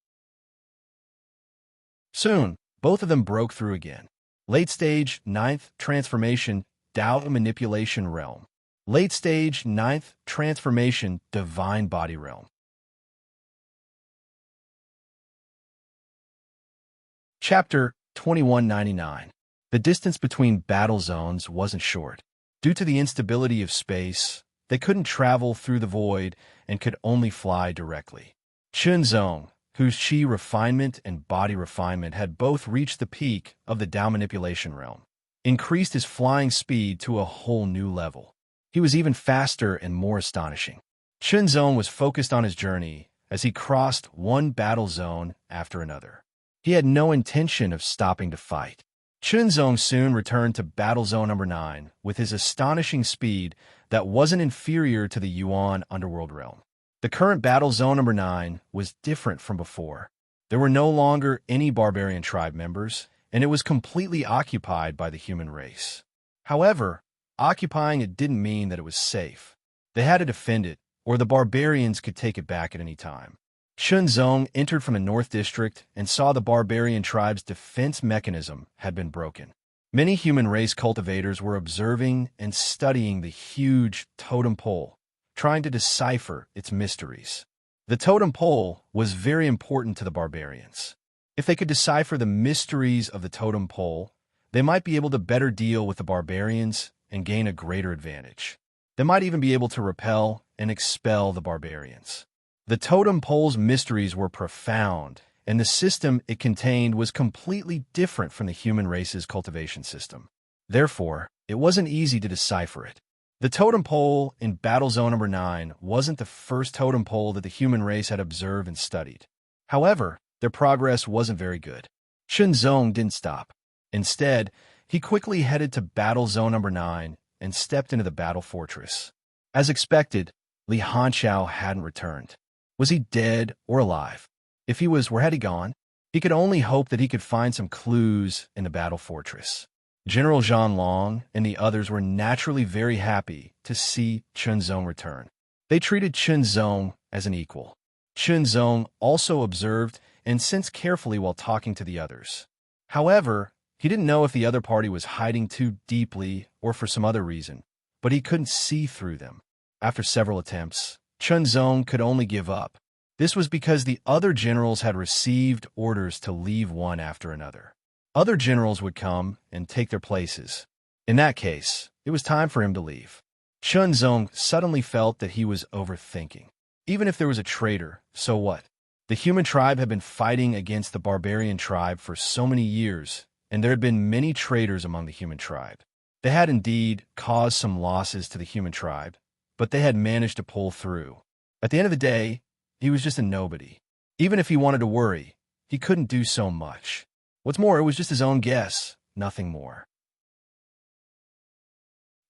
Soon, both of them broke through again. Late stage 9th transformation Tao manipulation realm. Late stage 9th transformation divine body realm. Chapter 2199. The distance between battle zones wasn't short. Due to the instability of space, they couldn't travel through the void and could only fly directly. Shenzong, whose chi refinement and body refinement had both reached the peak of the Tao manipulation realm, increased his flying speed to a whole new level. He was even faster and more astonishing. Shenzong was focused on his journey as he crossed one battle zone after another. He had no intention of stopping to fight. Shenzong soon returned to battle zone number 9 with his astonishing speed that wasn't inferior to the Yuan underworld realm. The current battle zone number 9 was different from before. There were no longer any barbarian tribe members, and it was completely occupied by the human race. However, occupying it didn't mean that it was safe. They had to defend it, or the barbarians could take it back at any time. Shenzong entered from the North District and saw the barbarian tribe's defense mechanism had been broken. Many human race cultivators were observing and studying the huge totem pole, trying to decipher its mysteries. The totem pole was very important to the barbarians. If they could decipher the mysteries of the totem pole, they might be able to better deal with the barbarians and gain a greater advantage. They might even be able to repel and expel the barbarians. The totem pole's mysteries were profound, and the system it contained was completely different from the human race's cultivation system. Therefore, it wasn't easy to decipher it. The totem pole in Battle Zone number 9 wasn't the first totem pole that the human race had observed and studied. However, their progress wasn't very good. Chunzong didn't stop. Instead, he quickly headed to Battle Zone number 9 and stepped into the battle fortress. As expected, Li Hanqiao hadn't returned. Was he dead or alive? If he was, where had he gone? He could only hope that he could find some clues in the battle fortress. General Zhang Long and the others were naturally very happy to see Chunzong return. They treated Chunzong as an equal. Chunzong also observed and sensed carefully while talking to the others. However, he didn't know if the other party was hiding too deeply or for some other reason, but he couldn't see through them. After several attempts, Chunzong could only give up. This was because the other generals had received orders to leave one after another. Other generals would come and take their places. In that case, it was time for him to leave. Chunzong suddenly felt that he was overthinking. Even if there was a traitor, so what? The human tribe had been fighting against the barbarian tribe for so many years, and there had been many traitors among the human tribe. They had indeed caused some losses to the human tribe, but they had managed to pull through. At the end of the day, he was just a nobody. Even if he wanted to worry, he couldn't do so much. What's more, it was just his own guess, nothing more.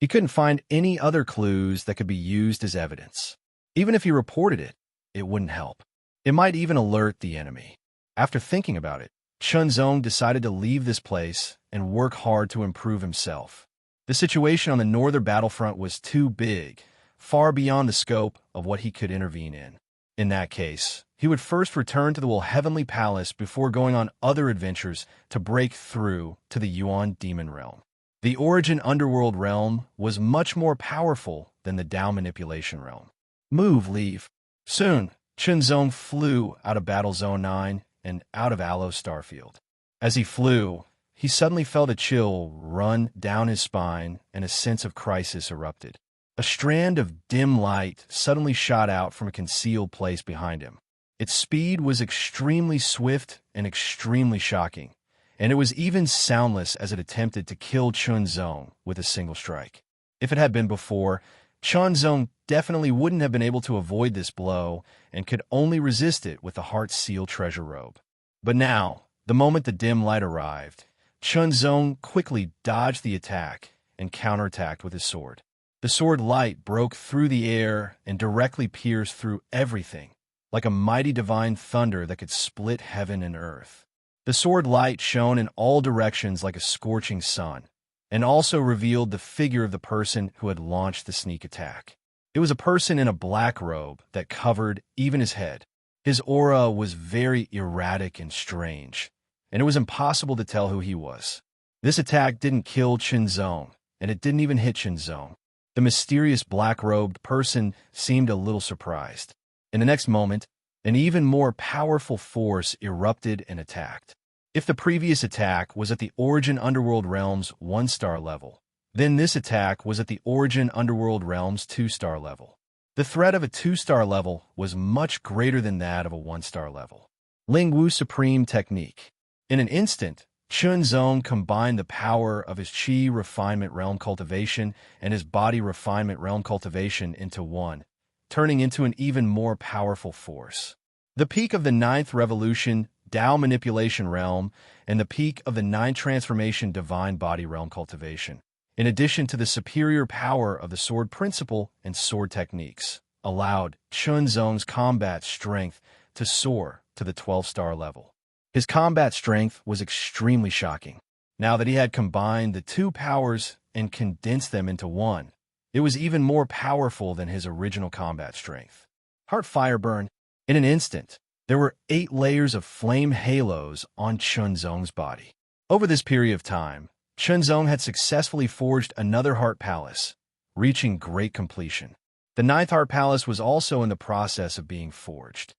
He couldn't find any other clues that could be used as evidence. Even if he reported it, it wouldn't help. It might even alert the enemy. After thinking about it, Chunzong decided to leave this place and work hard to improve himself. The situation on the northern battlefront was too big, far beyond the scope of what he could intervene in. In that case, he would first return to the Heavenly Palace before going on other adventures to break through to the Yuan Demon Realm. The Origin Underworld Realm was much more powerful than the Dao Manipulation Realm. Move, leave. Soon, Chunzong flew out of Battle Zone 9 and out of Alo Starfield. As he flew, he suddenly felt a chill run down his spine and a sense of crisis erupted. A strand of dim light suddenly shot out from a concealed place behind him. Its speed was extremely swift and extremely shocking, and it was even soundless as it attempted to kill Chunzong with a single strike. If it had been before, Chunzong definitely wouldn't have been able to avoid this blow and could only resist it with the Heart-Seal treasure robe. But now, the moment the dim light arrived, Chunzong quickly dodged the attack and counterattacked with his sword. The sword light broke through the air and directly pierced through everything, like a mighty divine thunder that could split heaven and earth. The sword light shone in all directions like a scorching sun, and also revealed the figure of the person who had launched the sneak attack. It was a person in a black robe that covered even his head. His aura was very erratic and strange, and it was impossible to tell who he was. This attack didn't kill Chunzong, and it didn't even hit Chunzong. The mysterious black-robed person seemed a little surprised. In the next moment, an even more powerful force erupted and attacked. If the previous attack was at the Origin Underworld Realm's 1-star level, then this attack was at the Origin Underworld Realm's 2-star level. The threat of a 2-star level was much greater than that of a 1-star level. Lingwu Supreme Technique. In an instant, Chunzong combined the power of his Qi Refinement Realm Cultivation and his Body Refinement Realm Cultivation into one, turning into an even more powerful force. The peak of the 9th Revolution Dao Manipulation Realm and the peak of the 9th Transformation Divine Body Realm Cultivation, in addition to the superior power of the Sword Principle and Sword Techniques, allowed Chunzong's combat strength to soar to the 12-star level. His combat strength was extremely shocking. Now that he had combined the two powers and condensed them into one, it was even more powerful than his original combat strength. Heart Fire Burn. In an instant, there were 8 layers of flame halos on Chunzong's body. Over this period of time, Chunzong had successfully forged another heart palace, reaching great completion. The ninth heart palace was also in the process of being forged.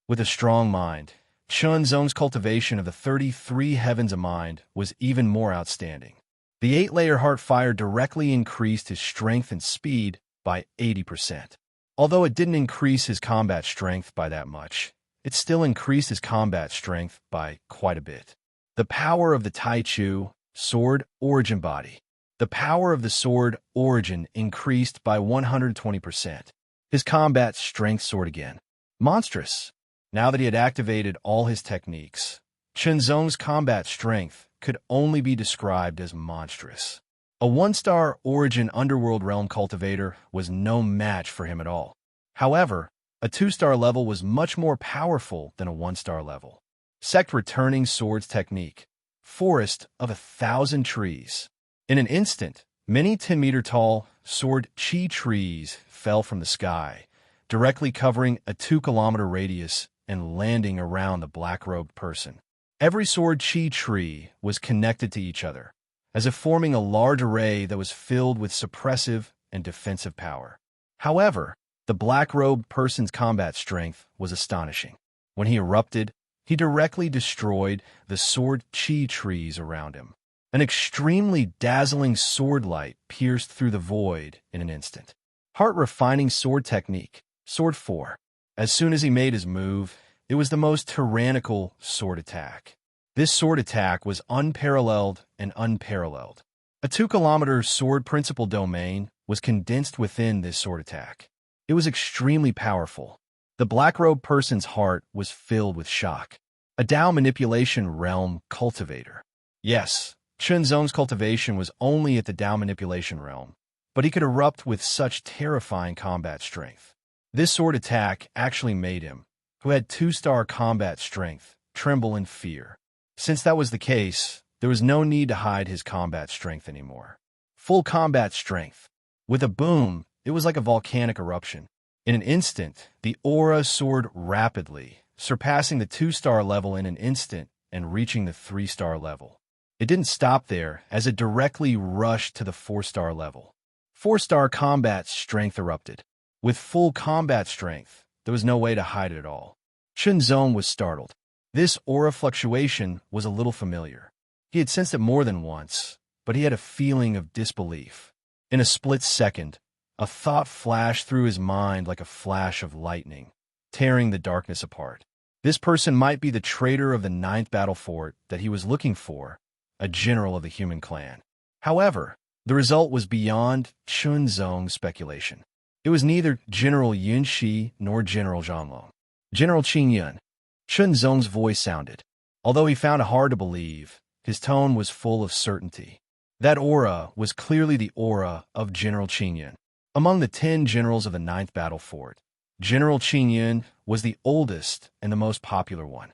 With a strong mind, Chunzong's cultivation of the 33 heavens of mind was even more outstanding. The 8-layer heart fire directly increased his strength and speed by 80%. Although it didn't increase his combat strength by that much, it still increased his combat strength by quite a bit. The power of the Tai Chu sword origin body. The power of the sword origin increased by 120%. His combat strength soared again. Monstrous. Now that he had activated all his techniques, Chunzong's combat strength could only be described as monstrous. A 1-star origin underworld realm cultivator was no match for him at all. However, a 2-star level was much more powerful than a 1-star level. Sect returning swords technique. Forest of 1,000 trees. In an instant, many 10-meter-tall sword chi trees fell from the sky, directly covering a 2-kilometer radius and landing around the black-robed person. Every sword chi tree was connected to each other, as if forming a large array that was filled with suppressive and defensive power. However, the black-robed person's combat strength was astonishing. When he erupted, he directly destroyed the sword chi trees around him. An extremely dazzling sword light pierced through the void in an instant. Heart-refining sword technique, Sword 4. As soon as he made his move, it was the most tyrannical sword attack. This sword attack was unparalleled and unparalleled. A 2-kilometer sword principal domain was condensed within this sword attack. It was extremely powerful. The black-robed person's heart was filled with shock. A Dao manipulation realm cultivator. Yes, Chunzong's cultivation was only at the Dao manipulation realm, but he could erupt with such terrifying combat strength. This sword attack actually made him, who had 2-star combat strength, tremble in fear. Since that was the case, there was no need to hide his combat strength anymore. Full combat strength. With a boom, it was like a volcanic eruption. In an instant, the aura soared rapidly, surpassing the 2-star level in an instant and reaching the 3-star level. It didn't stop there, as it directly rushed to the 4-star level. 4-star combat strength erupted. With full combat strength, there was no way to hide it at all. Chunzong was startled. This aura fluctuation was a little familiar. He had sensed it more than once, but he had a feeling of disbelief. In a split second, a thought flashed through his mind like a flash of lightning, tearing the darkness apart. This person might be the traitor of the 9th battle fort that he was looking for, a general of the human clan. However, the result was beyond Chunzong's speculation. It was neither General Yun Shi nor General Zhanglong. General Qin Yun. Chunzong's voice sounded. Although he found it hard to believe, his tone was full of certainty. That aura was clearly the aura of General Qin Yun. Among the 10 generals of the 9th battle fort, General Qin Yun was the oldest and the most popular one.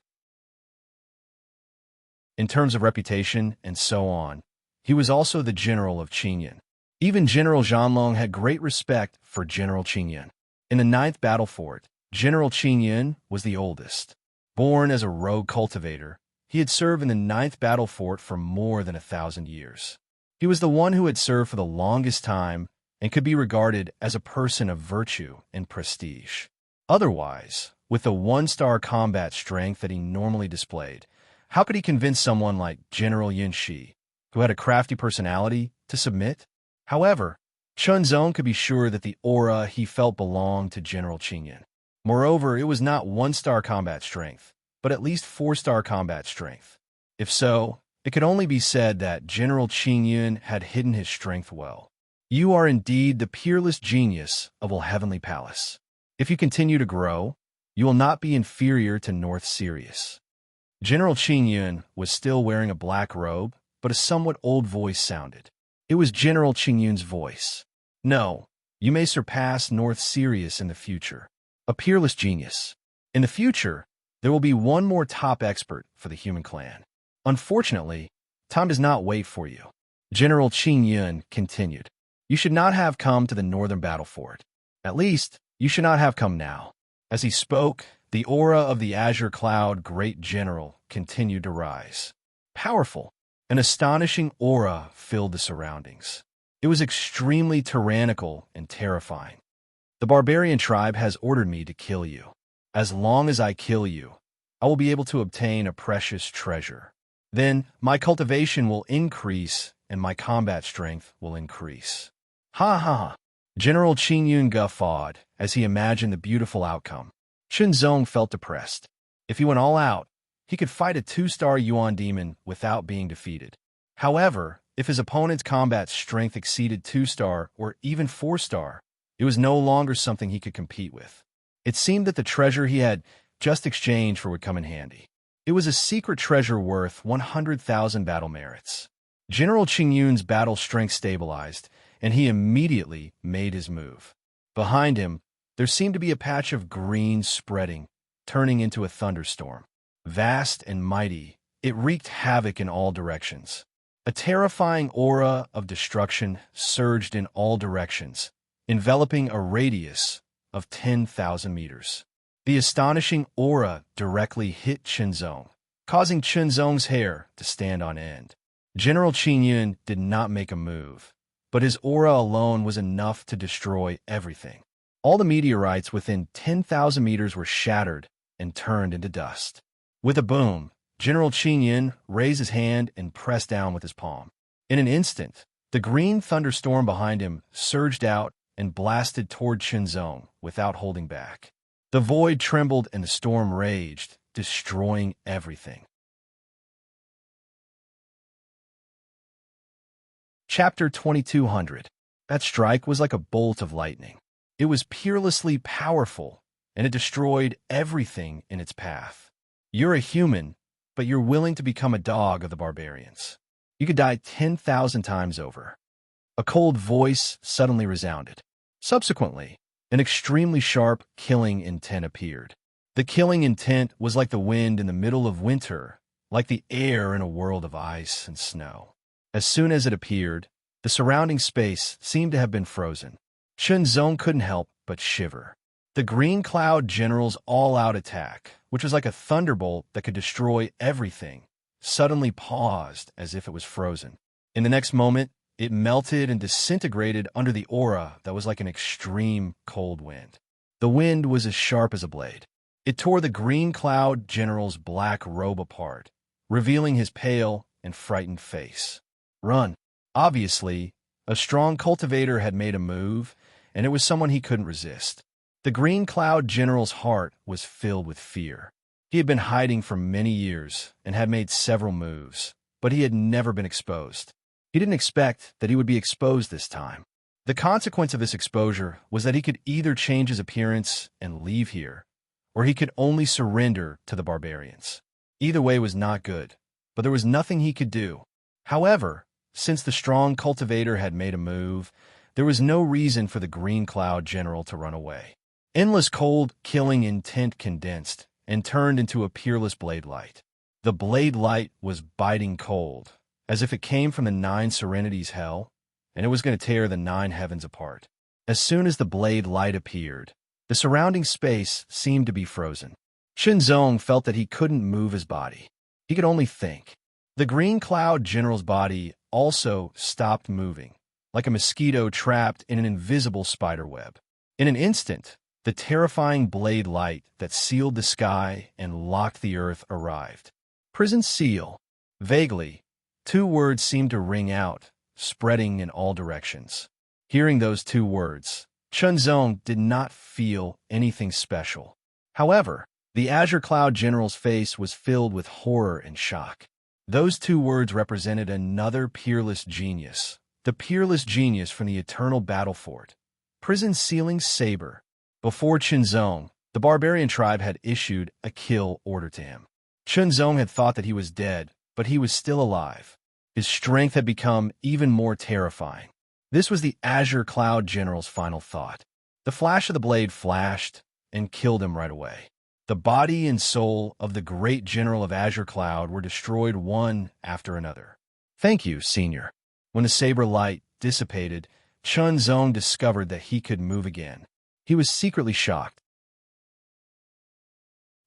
In terms of reputation and so on, he was also the general of Qin Yun. Even General Zhanglong had great respect for General Qin Yun. In the 9th battle fort, General Qin Yun was the oldest. Born as a rogue cultivator, he had served in the 9th battle fort for more than 1,000 years. He was the one who had served for the longest time and could be regarded as a person of virtue and prestige. Otherwise, with the 1-star combat strength that he normally displayed, how could he convince someone like General Yun Shi, who had a crafty personality, to submit? However, Chunzong could be sure that the aura he felt belonged to General Qin Yun. Moreover, it was not 1-star combat strength, but at least 4-star combat strength. If so, it could only be said that General Qin Yun had hidden his strength well. You are indeed the peerless genius of a heavenly palace. If you continue to grow, you will not be inferior to North Sirius. General Qin Yun was still wearing a black robe, but a somewhat old voice sounded. It was General Qin Yun's voice. No, you may surpass North Sirius in the future. A peerless genius. In the future, there will be one more top expert for the human clan. Unfortunately, time does not wait for you. General Qin Yun continued. You should not have come to the northern battle fort. At least, you should not have come now. As he spoke, the aura of the azure cloud great general continued to rise. powerful. An astonishing aura filled the surroundings. It was extremely tyrannical and terrifying. The barbarian tribe has ordered me to kill you. As long as I kill you, I will be able to obtain a precious treasure. Then my cultivation will increase and my combat strength will increase. Ha ha ha. General Qin Yun guffawed as he imagined the beautiful outcome. Chen Zong felt depressed. If he went all out, he could fight a 2-star Yuan demon without being defeated. However, if his opponent's combat strength exceeded 2-star or even 4-star, it was no longer something he could compete with. It seemed that the treasure he had just exchanged for would come in handy. It was a secret treasure worth 100,000 battle merits. General Qingyun's battle strength stabilized, and he immediately made his move. Behind him, there seemed to be a patch of green spreading, turning into a thunderstorm. Vast and mighty, it wreaked havoc in all directions. A terrifying aura of destruction surged in all directions, enveloping a radius of 10,000 meters. The astonishing aura directly hit Qinzong, causing Qinzong's hair to stand on end. General Qingyun did not make a move, but his aura alone was enough to destroy everything. All the meteorites within 10,000 meters were shattered and turned into dust. With a boom, General Qingyun raised his hand and pressed down with his palm. In an instant, the green thunderstorm behind him surged out and blasted toward Qinzong without holding back. The void trembled and the storm raged, destroying everything. Chapter 2200. That strike was like a bolt of lightning. It was peerlessly powerful, and it destroyed everything in its path. You're a human, but you're willing to become a dog of the barbarians. You could die 10,000 times over. A cold voice suddenly resounded. Subsequently, an extremely sharp killing intent appeared. The killing intent was like the wind in the middle of winter, like the air in a world of ice and snow. As soon as it appeared, the surrounding space seemed to have been frozen. Qinzong couldn't help but shiver. The Green Cloud General's all-out attack, which was like a thunderbolt that could destroy everything, suddenly paused as if it was frozen. In the next moment, it melted and disintegrated under the aura that was like an extreme cold wind. The wind was as sharp as a blade. It tore the Green Cloud General's black robe apart, revealing his pale and frightened face. Run. Obviously, a strong cultivator had made a move, and it was someone he couldn't resist. The Green Cloud General's heart was filled with fear. He had been hiding for many years and had made several moves, but he had never been exposed. He didn't expect that he would be exposed this time. The consequence of this exposure was that he could either change his appearance and leave here, or he could only surrender to the barbarians. Either way was not good, but there was nothing he could do. However, since the strong cultivator had made a move, there was no reason for the Green Cloud General to run away. Endless cold, killing intent condensed and turned into a peerless blade light. The blade light was biting cold, as if it came from the 9 Serenities' hell, and it was going to tear the 9 heavens apart. As soon as the blade light appeared, the surrounding space seemed to be frozen. Qinzong felt that he couldn't move his body. He could only think. The Green Cloud General's body also stopped moving, like a mosquito trapped in an invisible spider web. In an instant, the terrifying blade light that sealed the sky and locked the earth arrived. Prison seal. Vaguely, 2 words seemed to ring out, spreading in all directions. Hearing those 2 words, Qinzong did not feel anything special. However, the Azure Cloud General's face was filled with horror and shock. Those 2 words represented another peerless genius, the peerless genius from the eternal battle fort. Prison sealing saber. Before Qinzong, the barbarian tribe had issued a kill order to him. Qinzong had thought that he was dead, but he was still alive. His strength had become even more terrifying. This was the Azure Cloud General's final thought. The flash of the blade flashed and killed him right away. The body and soul of the great general of Azure Cloud were destroyed one after another. Thank you, Senior. When the saber light dissipated, Qinzong discovered that he could move again. He was secretly shocked.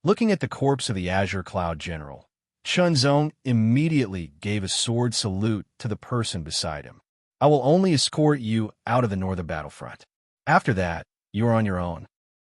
Looking at the corpse of the Azure Cloud General, Chunzong immediately gave a sword salute to the person beside him. I will only escort you out of the northern battlefront. After that, you are on your own.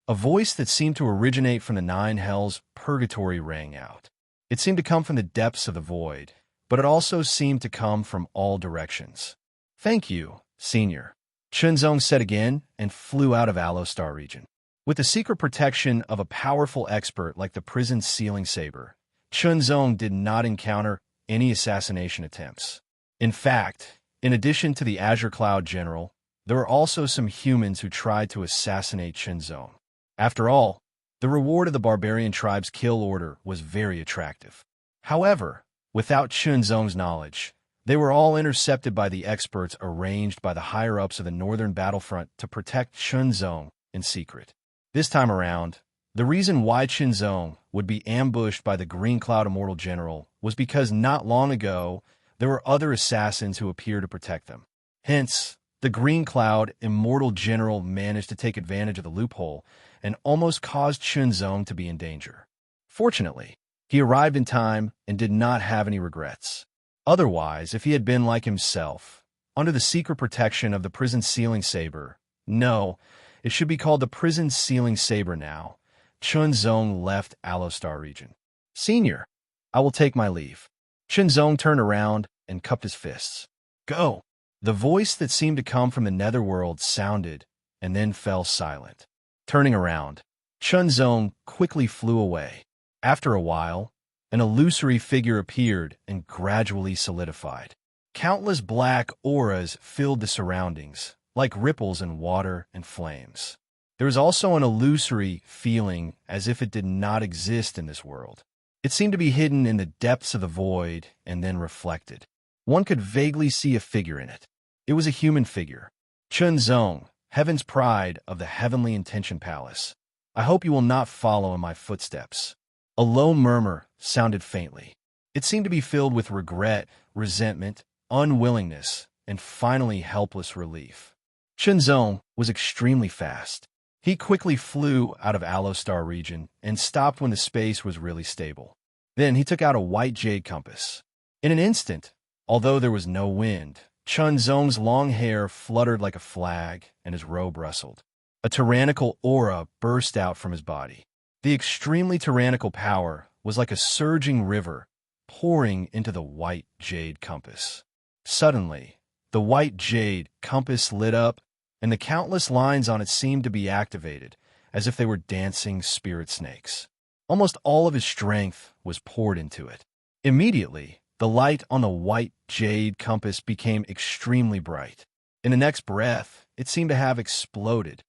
A voice that seemed to originate from the nine hells purgatory rang out. It seemed to come from the depths of the void, but it also seemed to come from all directions. Thank you, Senior, Chunzong said again and flew out of Alostar region. With the secret protection of a powerful expert like the prison's sealing saber, Chunzong did not encounter any assassination attempts. In fact, in addition to the Azure Cloud General, there were also some humans who tried to assassinate Chunzong. After all, the reward of the barbarian tribe's kill order was very attractive. However, without Chunzong's knowledge, they were all intercepted by the experts arranged by the higher-ups of the northern battlefront to protect Chunzong in secret. This time around, the reason why Chunzong would be ambushed by the Green Cloud Immortal General was because not long ago, there were other assassins who appeared to protect them. Hence, the Green Cloud Immortal General managed to take advantage of the loophole and almost caused Chunzong to be in danger. Fortunately, he arrived in time and did not have any regrets. Otherwise, if he had been like himself, under the secret protection of the prison sealing saber, no, it should be called the prison sealing saber now, Chunzong left Alostar region. Senior, I will take my leave. Chunzong turned around and cupped his fists. Go! The voice that seemed to come from the netherworld sounded and then fell silent. Turning around, Chunzong quickly flew away. After a while, an illusory figure appeared and gradually solidified. Countless black auras filled the surroundings, like ripples in water and flames. There was also an illusory feeling as if it did not exist in this world. It seemed to be hidden in the depths of the void and then reflected. One could vaguely see a figure in it. It was a human figure. Chunzong, Heaven's pride of the Heavenly Intention Palace. I hope you will not follow in my footsteps. A low murmur sounded faintly. It seemed to be filled with regret, resentment, unwillingness, and finally helpless relief. Chunzong was extremely fast. He quickly flew out of Alostar region and stopped when the space was really stable. Then he took out a white jade compass. In an instant, although there was no wind, Chunzong's long hair fluttered like a flag and his robe rustled. A tyrannical aura burst out from his body. The extremely tyrannical power was like a surging river pouring into the white jade compass. Suddenly, the white jade compass lit up, and the countless lines on it seemed to be activated, as if they were dancing spirit snakes. Almost all of his strength was poured into it. Immediately, the light on the white jade compass became extremely bright. In the next breath, it seemed to have exploded.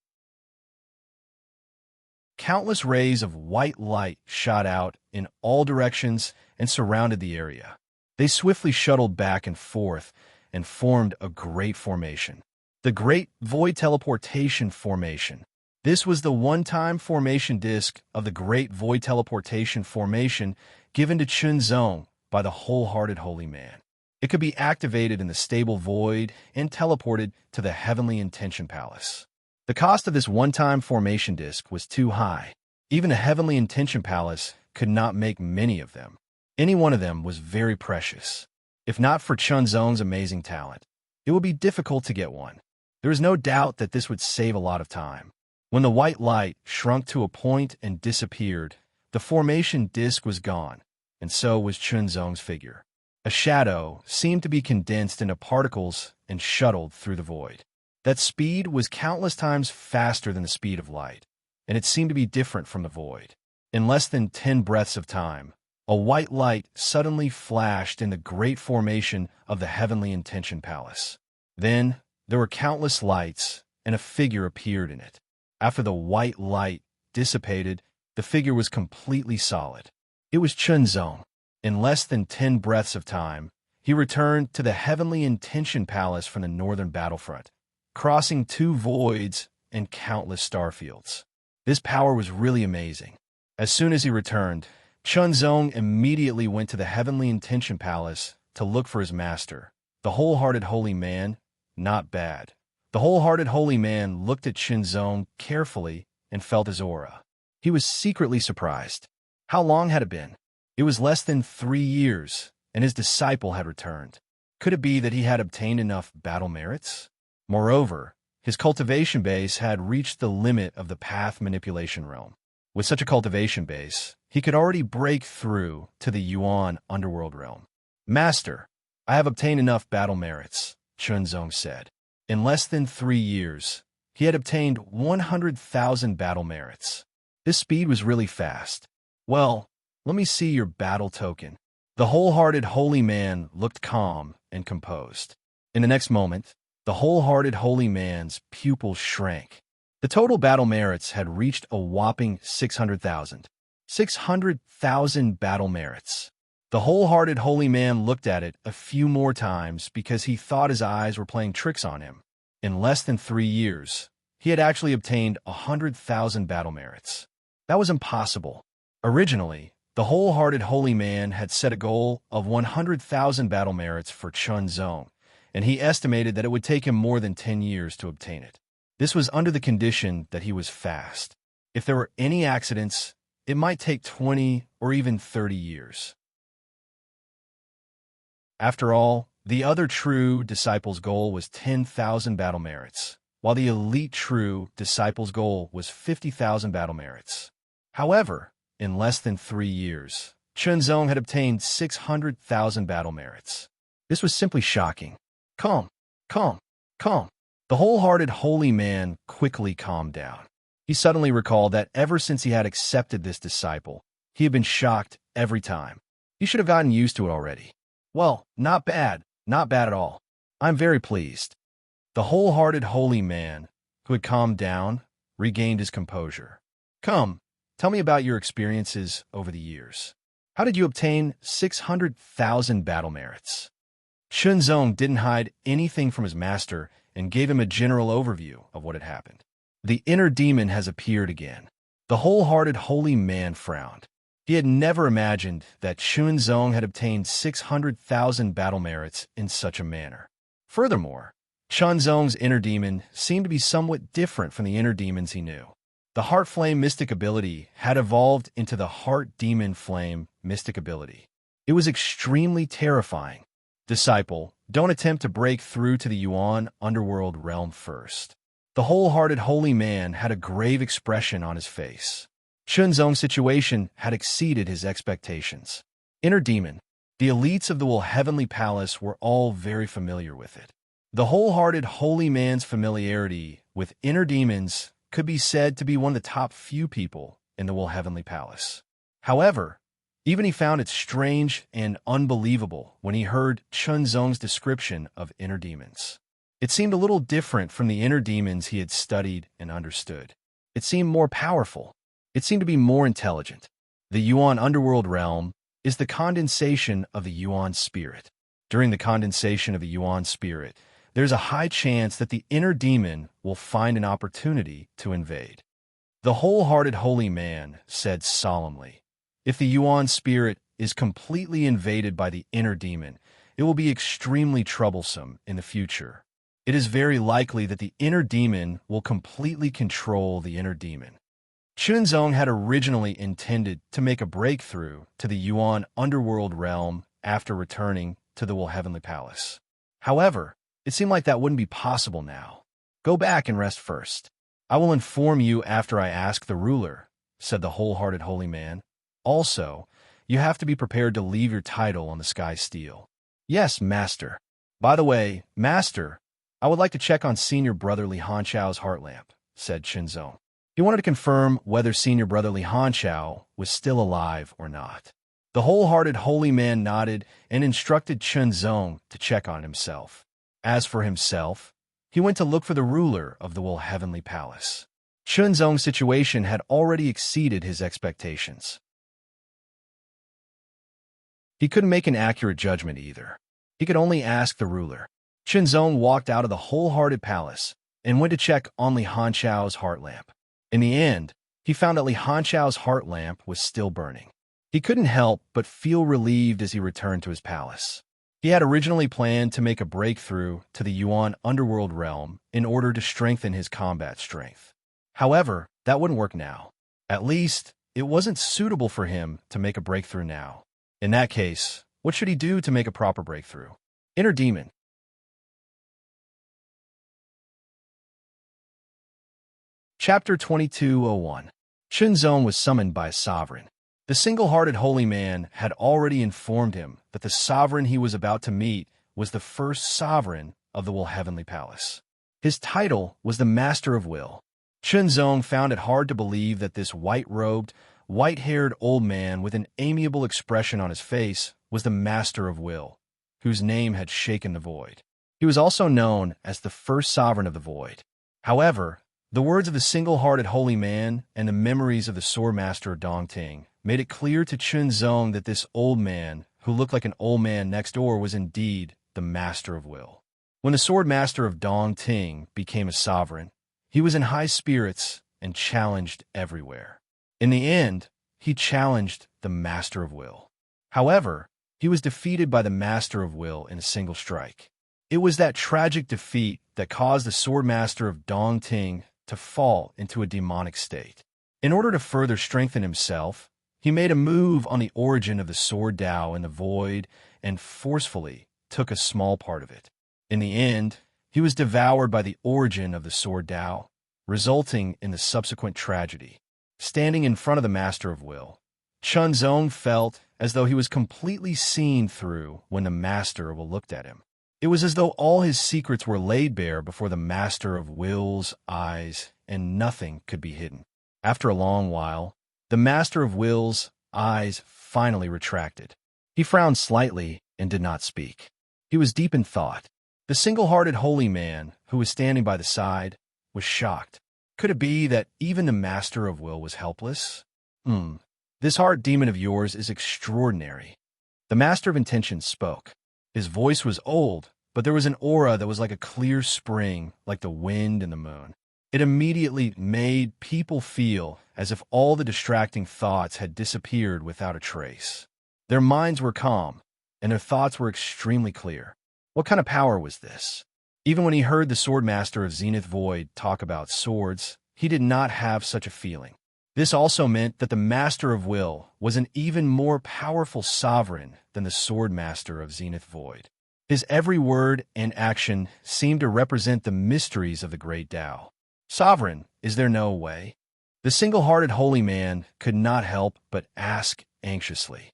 Countless rays of white light shot out in all directions and surrounded the area. They swiftly shuttled back and forth and formed a great formation. The Great Void Teleportation Formation. This was the one-time formation disk of the Great Void Teleportation Formation given to Chunzong by the wholehearted holy man. It could be activated in the stable void and teleported to the Heavenly Intention Palace. The cost of this one-time formation disk was too high. Even the Heavenly Intention Palace could not make many of them. Any one of them was very precious. If not for Chunzong's amazing talent, it would be difficult to get one. There is no doubt that this would save a lot of time. When the white light shrunk to a point and disappeared, the formation disk was gone, and so was Chunzong's figure. A shadow seemed to be condensed into particles and shuttled through the void. That speed was countless times faster than the speed of light, and it seemed to be different from the void. In less than 10 breaths of time, a white light suddenly flashed in the great formation of the Heavenly Intention Palace. Then, there were countless lights, and a figure appeared in it. After the white light dissipated, the figure was completely solid. It was Chunzong. In less than 10 breaths of time, he returned to the Heavenly Intention Palace from the northern battlefront, crossing 2 voids and countless starfields. This power was really amazing. As soon as he returned, Chunzong immediately went to the Heavenly Intention Palace to look for his master, the wholehearted holy man. Not bad. The wholehearted holy man looked at Chunzong carefully and felt his aura. He was secretly surprised. How long had it been? It was less than 3 years, and his disciple had returned. Could it be that he had obtained enough battle merits? Moreover, his cultivation base had reached the limit of the path manipulation realm. With such a cultivation base, he could already break through to the Yuan underworld realm. Master, I have obtained enough battle merits, Chunzong said. In less than 3 years, he had obtained 100,000 battle merits. This speed was really fast. Well, let me see your battle token. The wholehearted holy man looked calm and composed. In the next moment, the wholehearted holy man's pupils shrank. The total battle merits had reached a whopping 600,000. 600,000 battle merits. The wholehearted holy man looked at it a few more times because he thought his eyes were playing tricks on him. In less than 3 years, he had actually obtained 100,000 battle merits. That was impossible. Originally, the wholehearted holy man had set a goal of 100,000 battle merits for Chunzong, and he estimated that it would take him more than 10 years to obtain it. This was under the condition that he was fast. If there were any accidents, it might take 20 or even 30 years. After all, the other true disciple's goal was 10,000 battle merits, while the elite true disciple's goal was 50,000 battle merits. However, in less than 3 years, Chunzong had obtained 600,000 battle merits. This was simply shocking. Calm, calm, calm. The wholehearted holy man quickly calmed down. He suddenly recalled that ever since he had accepted this disciple, he had been shocked every time. He should have gotten used to it already. Well, not bad at all. I'm very pleased. The wholehearted holy man, who had calmed down, regained his composure. Come, tell me about your experiences over the years. How did you obtain 600,000 battle merits? Chunzong didn't hide anything from his master and gave him a general overview of what had happened. The inner demon has appeared again. The wholehearted holy man frowned. He had never imagined that Chunzong had obtained 600,000 battle merits in such a manner. Furthermore, Chunzong's inner demon seemed to be somewhat different from the inner demons he knew. The Heart Flame mystic ability had evolved into the Heart Demon Flame mystic ability. It was extremely terrifying. Disciple, don't attempt to break through to the Yuan underworld realm first. The wholehearted holy man had a grave expression on his face. Chunzong's situation had exceeded his expectations. Inner demon, the elites of the Heavenly Palace were all very familiar with it. The wholehearted holy man's familiarity with inner demons could be said to be one of the top few people in the Heavenly Palace. However, even he found it strange and unbelievable when he heard Chunzong's description of inner demons. It seemed a little different from the inner demons he had studied and understood. It seemed more powerful. It seemed to be more intelligent. The Yuan underworld realm is the condensation of the Yuan spirit. During the condensation of the Yuan spirit, there's a high chance that the inner demon will find an opportunity to invade. The wholehearted holy man said solemnly, if the Yuan spirit is completely invaded by the inner demon, it will be extremely troublesome in the future. It is very likely that the inner demon will completely control the inner demon. Chunzong had originally intended to make a breakthrough to the Yuan underworld realm after returning to the Heavenly Palace. However, it seemed like that wouldn't be possible now. Go back and rest first. I will inform you after I ask the ruler, said the wholehearted holy man. Also, you have to be prepared to leave your title on the sky steel. Yes, master. By the way, master, I would like to check on senior brother Li Hanchao's heart lamp, said Chunzong. He wanted to confirm whether senior brother Li Hanchao was still alive or not. The wholehearted holy man nodded and instructed Chunzong to check on himself. As for himself, he went to look for the ruler of the Heavenly Palace. Chunzong's situation had already exceeded his expectations. He couldn't make an accurate judgment either. He could only ask the ruler. Chunzong walked out of the wholehearted palace and went to check on Li Hanchao's heart lamp. In the end, he found that Li Hanchao's heart lamp was still burning. He couldn't help but feel relieved as he returned to his palace. He had originally planned to make a breakthrough to the Yuan underworld realm in order to strengthen his combat strength. However, that wouldn't work now. At least, it wasn't suitable for him to make a breakthrough now. In that case, what should he do to make a proper breakthrough? Inner Demon. Chapter 2201. Chunzong was summoned by a sovereign. The single-hearted holy man had already informed him that the sovereign he was about to meet was the first sovereign of the Will Heavenly Palace. His title was the Master of Will. Chunzong found it hard to believe that this white-robed, white-haired old man with an amiable expression on his face was the Master of Will, whose name had shaken the void. He was also known as the first sovereign of the void. However, the words of the single-hearted holy man and the memories of the sword master Dongting made it clear to Chunzong that this old man, who looked like an old man next door, was indeed the Master of Will. When the sword master of Dongting became a sovereign, he was in high spirits and challenged everywhere. In the end, he challenged the Master of Will. However, he was defeated by the Master of Will in a single strike. It was that tragic defeat that caused the sword master of Dongting to fall into a demonic state. In order to further strengthen himself, he made a move on the origin of the sword Tao in the void and forcefully took a small part of it. In the end, he was devoured by the origin of the sword Tao, resulting in the subsequent tragedy. Standing in front of the Master of Will, Chunzong felt as though he was completely seen through when the Master of Will looked at him. It was as though all his secrets were laid bare before the Master of Will's eyes, and nothing could be hidden. After a long while, the Master of Will's eyes finally retracted. He frowned slightly and did not speak. He was deep in thought. The single-hearted holy man, who was standing by the side, was shocked. Could it be that even the Master of Will was helpless? This heart demon of yours is extraordinary. The Master of Intentions spoke. His voice was old, but there was an aura that was like a clear spring, like the wind and the moon. It immediately made people feel as if all the distracting thoughts had disappeared without a trace. Their minds were calm, and their thoughts were extremely clear. What kind of power was this? Even when he heard the sword master of Zenith Void talk about swords, he did not have such a feeling. This also meant that the Master of Will was an even more powerful sovereign than the sword master of Zenith Void. His every word and action seemed to represent the mysteries of the great Tao. Sovereign, is there no way? The single-hearted holy man could not help but ask anxiously.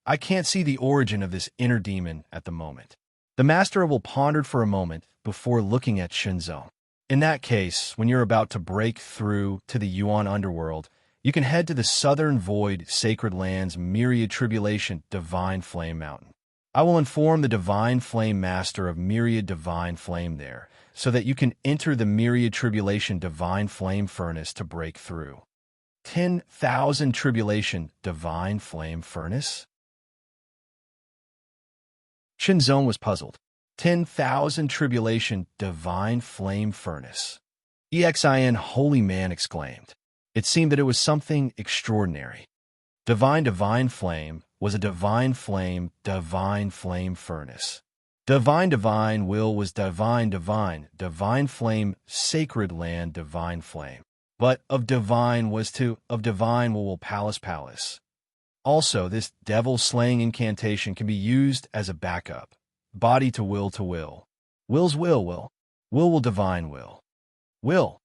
I can't see the origin of this inner demon at the moment. The Master of Will pondered for a moment before looking at Chunzong. In that case, when you're about to break through to the Yuan underworld, you can head to the Southern Void Sacred Land's Myriad Tribulation Divine Flame Mountain. I will inform the Divine Flame Master of Myriad Divine Flame there, so that you can enter the Myriad Tribulation Divine Flame Furnace to break through. 10,000 Tribulation Divine Flame Furnace? Chunzong was puzzled. 10,000 Tribulation Divine Flame Furnace. EXIN Holy Man exclaimed. It seemed that it was something extraordinary. Divine Flame was a Divine Flame Furnace. Divine Will was Divine Flame Sacred Land Divine Flame. But of Divine Will Palace. Also, this devil-slaying incantation can be used as a backup. Body to will to will. Will's will. Will divine will. Will.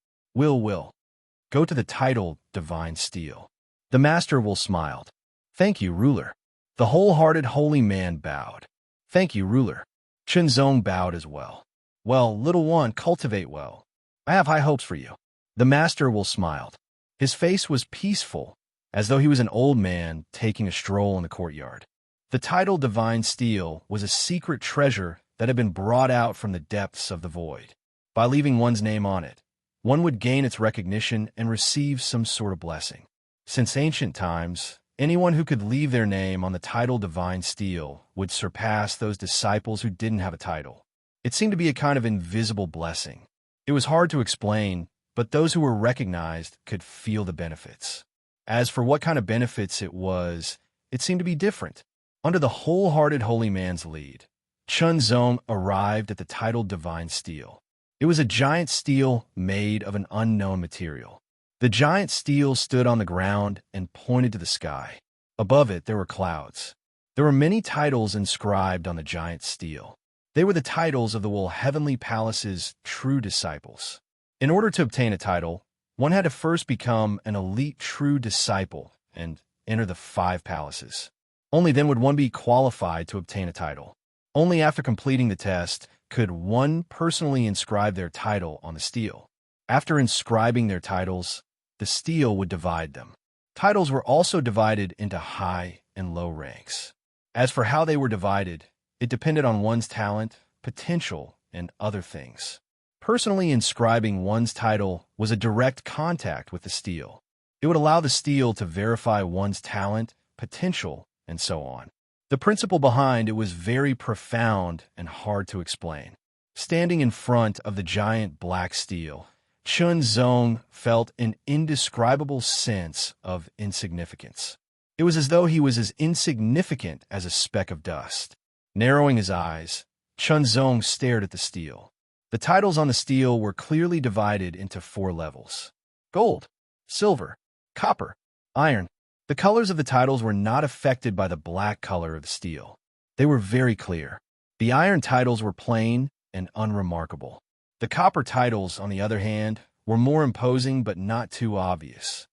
Go to the title Divine Steel. The Master Will smiled. Thank you, ruler. The wholehearted holy man bowed. Thank you, ruler. Chunzong bowed as well. Well, little one, cultivate well. I have high hopes for you. The Master Will smiled. His face was peaceful, as though he was an old man taking a stroll in the courtyard. The title Divine Steel was a secret treasure that had been brought out from the depths of the void. By leaving one's name on it, one would gain its recognition and receive some sort of blessing. Since ancient times, anyone who could leave their name on the title Divine Steel would surpass those disciples who didn't have a title. It seemed to be a kind of invisible blessing. It was hard to explain, but those who were recognized could feel the benefits. As for what kind of benefits it was, it seemed to be different. Under the wholehearted holy man's lead, Chunzong arrived at the titled Divine Steel. It was a giant steel made of an unknown material. The giant steel stood on the ground and pointed to the sky. Above it, there were clouds. There were many titles inscribed on the giant steel. They were the titles of the Heavenly Palace's true disciples. In order to obtain a title, one had to first become an elite true disciple and enter the 5 palaces. Only then would one be qualified to obtain a title. Only after completing the test could one personally inscribe their title on the steel. After inscribing their titles, the steel would divide them. Titles were also divided into high and low ranks. As for how they were divided, it depended on one's talent, potential, and other things. Personally inscribing one's title was a direct contact with the steel. It would allow the steel to verify one's talent, potential, and so on. The principle behind it was very profound and hard to explain. Standing in front of the giant black steel, Chunzong felt an indescribable sense of insignificance. It was as though he was as insignificant as a speck of dust. Narrowing his eyes, Chunzong stared at the steel. The titles on the steel were clearly divided into 4 levels: gold, silver, copper, iron. The colors of the titles were not affected by the black color of the steel. They were very clear. The iron titles were plain and unremarkable. The copper titles, on the other hand, were more imposing but not too obvious.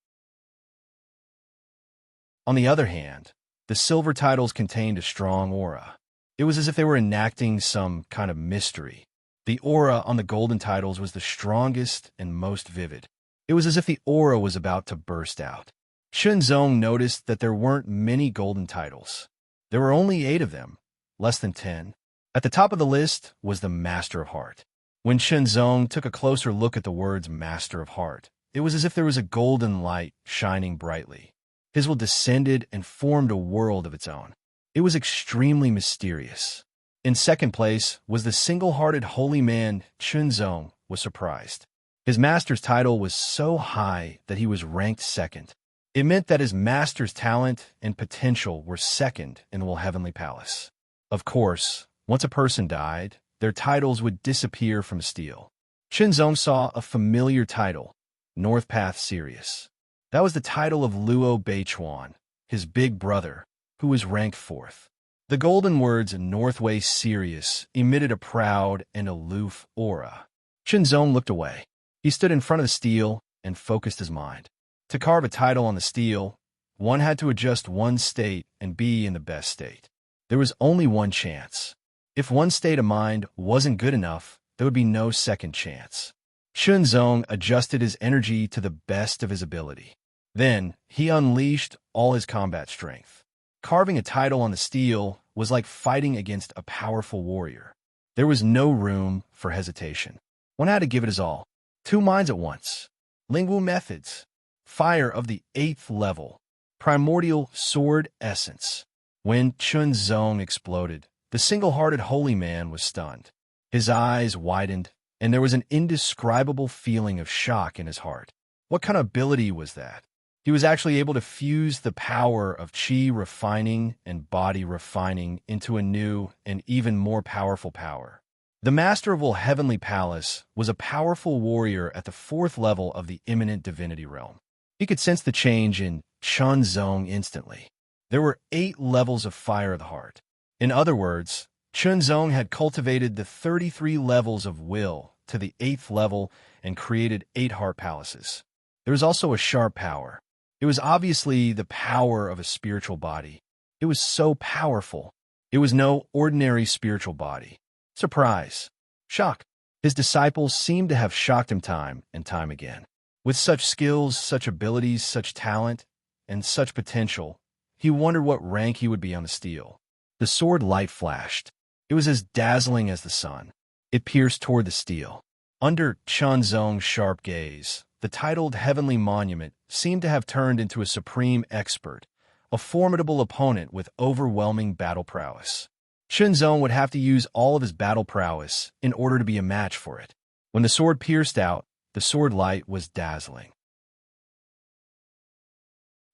On the other hand, the silver titles contained a strong aura. It was as if they were enacting some kind of mystery. The aura on the golden titles was the strongest and most vivid. It was as if the aura was about to burst out. Chunzong noticed that there weren't many golden titles. There were only 8 of them, less than 10. At the top of the list was the Master of Heart. When Chunzong took a closer look at the words Master of Heart, it was as if there was a golden light shining brightly. His will descended and formed a world of its own. It was extremely mysterious. In second place was the single-hearted holy man. Chunzong was surprised. His master's title was so high that he was ranked second. It meant that his master's talent and potential were second in the Heavenly Palace. Of course, once a person died, their titles would disappear from steel. Chunzong saw a familiar title, North Path Sirius. That was the title of Luo Beichuan, his big brother, who was ranked 4th. The golden words Northway Sirius emitted a proud and aloof aura. Chunzong looked away. He stood in front of the steel and focused his mind. To carve a title on the steel, one had to adjust one's state and be in the best state. There was only one chance. If one's state of mind wasn't good enough, there would be no second chance. Chunzong adjusted his energy to the best of his ability. Then, he unleashed all his combat strength. Carving a title on the steel was like fighting against a powerful warrior. There was no room for hesitation. One had to give it his all. 2 minds at once. Lingwu methods. Fire of the 8th level. Primordial sword essence. When Chunzong exploded, the single-hearted holy man was stunned. His eyes widened, and there was an indescribable feeling of shock in his heart. What kind of ability was that? He was actually able to fuse the power of chi refining and body refining into a new and even more powerful power. The Master of the Heavenly Palace was a powerful warrior at the 4th level of the imminent divinity realm. He could sense the change in Chunzong instantly. There were 8 levels of fire of the heart. In other words, Chunzong had cultivated the 33 levels of will to the 8th level and created 8 heart palaces. There was also a sharp power. It was obviously the power of a spiritual body. It was so powerful. It was no ordinary spiritual body. Surprise. Shock. His disciples seemed to have shocked him time and time again. With such skills, such abilities, such talent, and such potential, he wondered what rank he would be on the steel. The sword light flashed. It was as dazzling as the sun. It pierced toward the steel. Under Chunzong's sharp gaze, the titled Heavenly Monument seemed to have turned into a supreme expert, a formidable opponent with overwhelming battle prowess. Chunzong would have to use all of his battle prowess in order to be a match for it. When the sword pierced out, the sword light was dazzling.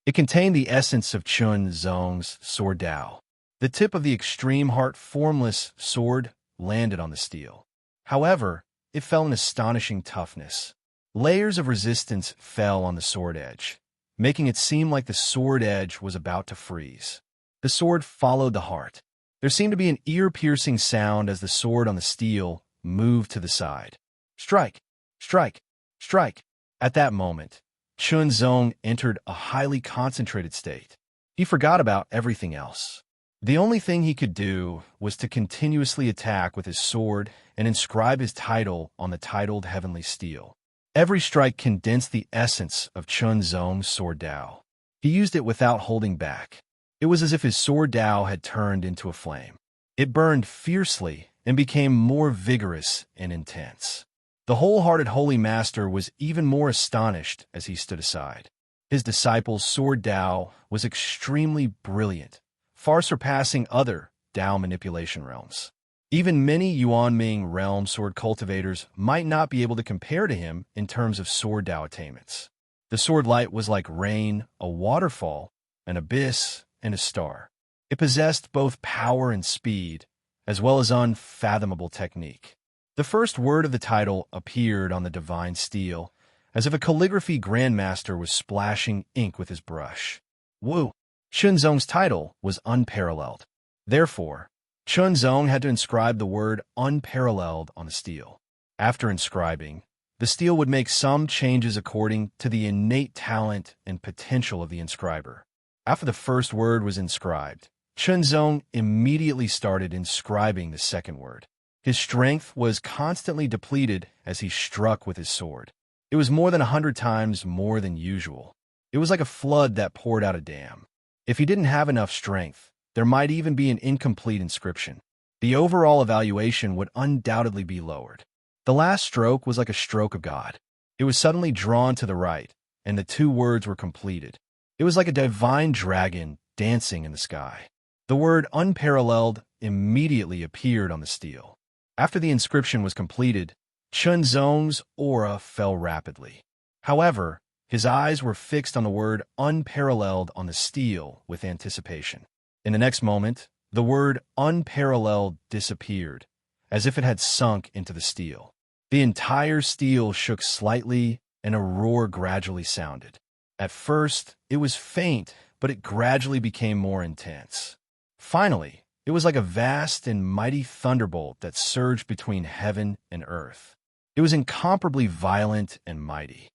It contained the essence of Chunzong's sword Dao. The tip of the extreme heart formless sword landed on the steel. However, it felt an astonishing toughness. Layers of resistance fell on the sword edge, making it seem like the sword edge was about to freeze. The sword followed the heart. There seemed to be an ear-piercing sound as the sword on the steel moved to the side. Strike! Strike! Strike! At that moment, Chunzong entered a highly concentrated state. He forgot about everything else. The only thing he could do was to continuously attack with his sword and inscribe his title on the titled heavenly steel. Every strike condensed the essence of Chunzong's sword Dao. He used it without holding back. It was as if his sword Dao had turned into a flame. It burned fiercely and became more vigorous and intense. The wholehearted Holy Master was even more astonished as he stood aside. His disciple's sword Dao was extremely brilliant, far surpassing other Dao manipulation realms. Even many Yuanming realm sword cultivators might not be able to compare to him in terms of sword Dao attainments. The sword light was like rain, a waterfall, an abyss, and a star. It possessed both power and speed, as well as unfathomable technique. The first word of the title appeared on the divine steel, as if a calligraphy grandmaster was splashing ink with his brush. Wu! Chunzong's title was unparalleled. Therefore, Chunzong had to inscribe the word unparalleled on the steel. After inscribing, the steel would make some changes according to the innate talent and potential of the inscriber. After the first word was inscribed, Chunzong immediately started inscribing the second word. His strength was constantly depleted as he struck with his sword. It was more than 100 times more than usual. It was like a flood that poured out a dam. If he didn't have enough strength, there might even be an incomplete inscription. The overall evaluation would undoubtedly be lowered. The last stroke was like a stroke of God. It was suddenly drawn to the right, and the two words were completed. It was like a divine dragon dancing in the sky. The word unparalleled immediately appeared on the steel. After the inscription was completed, Chunzong's aura fell rapidly. However, his eyes were fixed on the word unparalleled on the steel with anticipation. In the next moment, the word unparalleled disappeared, as if it had sunk into the steel. The entire steel shook slightly, and a roar gradually sounded. At first, it was faint, but it gradually became more intense. Finally, it was like a vast and mighty thunderbolt that surged between heaven and earth. It was incomparably violent and mighty.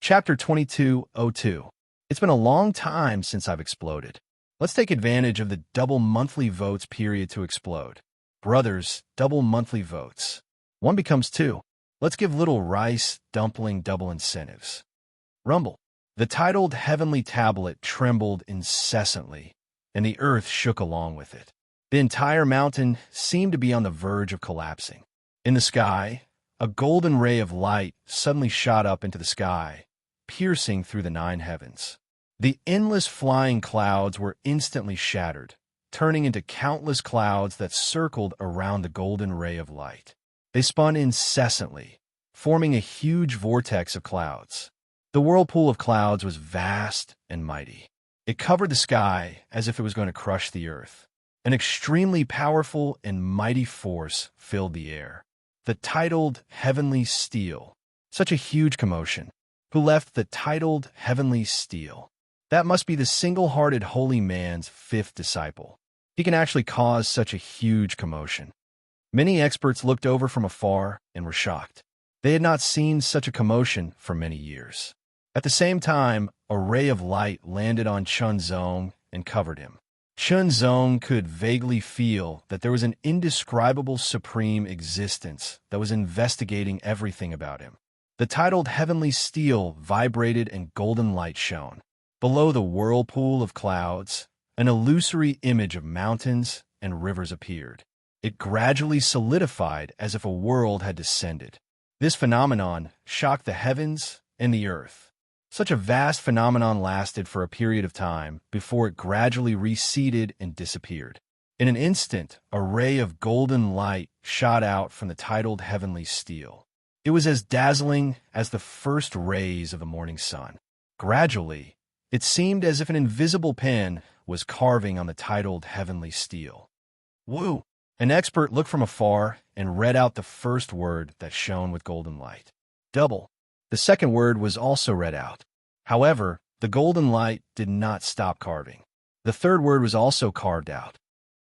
Chapter 2202. It's been a long time since I've exploded. Let's take advantage of the double monthly votes period to explode. Brothers, double monthly votes. 1 becomes 2. Let's give little rice dumpling double incentives. Rumble. The titled heavenly tablet trembled incessantly, and the earth shook along with it. The entire mountain seemed to be on the verge of collapsing. In the sky, a golden ray of light suddenly shot up into the sky, piercing through the 9 heavens. The endless flying clouds were instantly shattered, turning into countless clouds that circled around the golden ray of light. They spun incessantly, forming a huge vortex of clouds. The whirlpool of clouds was vast and mighty. It covered the sky as if it was going to crush the earth. An extremely powerful and mighty force filled the air. The titled heavenly steel. Such a huge commotion. Who left the titled heavenly steel? That must be the single-hearted holy man's 5th disciple. He can actually cause such a huge commotion. Many experts looked over from afar and were shocked. They had not seen such a commotion for many years. At the same time, a ray of light landed on Chunzong and covered him. Chunzong could vaguely feel that there was an indescribable supreme existence that was investigating everything about him. The titled heavenly steel vibrated and golden light shone. Below the whirlpool of clouds, an illusory image of mountains and rivers appeared. It gradually solidified as if a world had descended. This phenomenon shocked the heavens and the earth. Such a vast phenomenon lasted for a period of time before it gradually receded and disappeared. In an instant, a ray of golden light shot out from the titled heavenly steel. It was as dazzling as the first rays of the morning sun. Gradually, it seemed as if an invisible pen was carving on the titled heavenly steel. Woo! An expert looked from afar and read out the first word that shone with golden light. Double. The second word was also read out. However, the golden light did not stop carving. The third word was also carved out.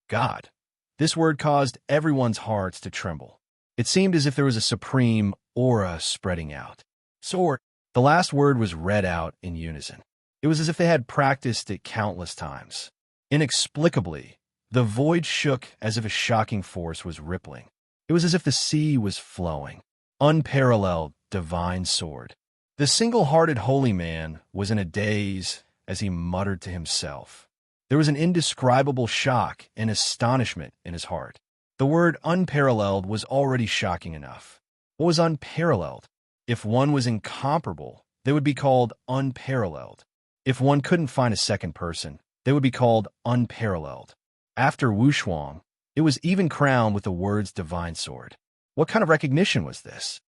God. This word caused everyone's hearts to tremble. It seemed as if there was a supreme aura spreading out. Sword. The last word was read out in unison. It was as if they had practiced it countless times. Inexplicably, the void shook as if a shocking force was rippling. It was as if the sea was flowing. Unparalleled divine sword. The single-hearted holy man was in a daze as he muttered to himself. There was an indescribable shock and astonishment in his heart. The word unparalleled was already shocking enough. What was unparalleled? If one was incomparable, they would be called unparalleled. If one couldn't find a second person, they would be called unparalleled. After Wushuang, it was even crowned with the words divine sword. What kind of recognition was this?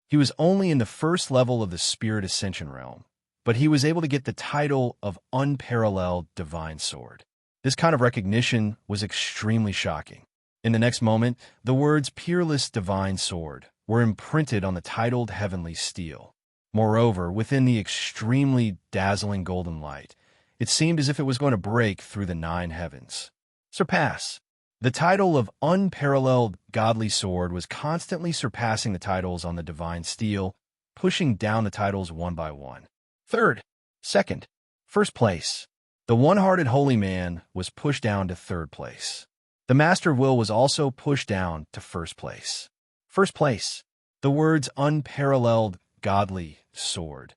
He was only in the first level of the spirit ascension realm, but he was able to get the title of unparalleled divine sword. This kind of recognition was extremely shocking. In the next moment, the words peerless divine sword were imprinted on the titled heavenly steel. Moreover, within the extremely dazzling golden light, it seemed as if it was going to break through the 9 heavens. Surpass. The title of unparalleled godly sword was constantly surpassing the titles on the divine steel, pushing down the titles one by one. Third, second, first place. The one-hearted holy man was pushed down to third place. The master of will was also pushed down to first place. First place. The words unparalleled godly sword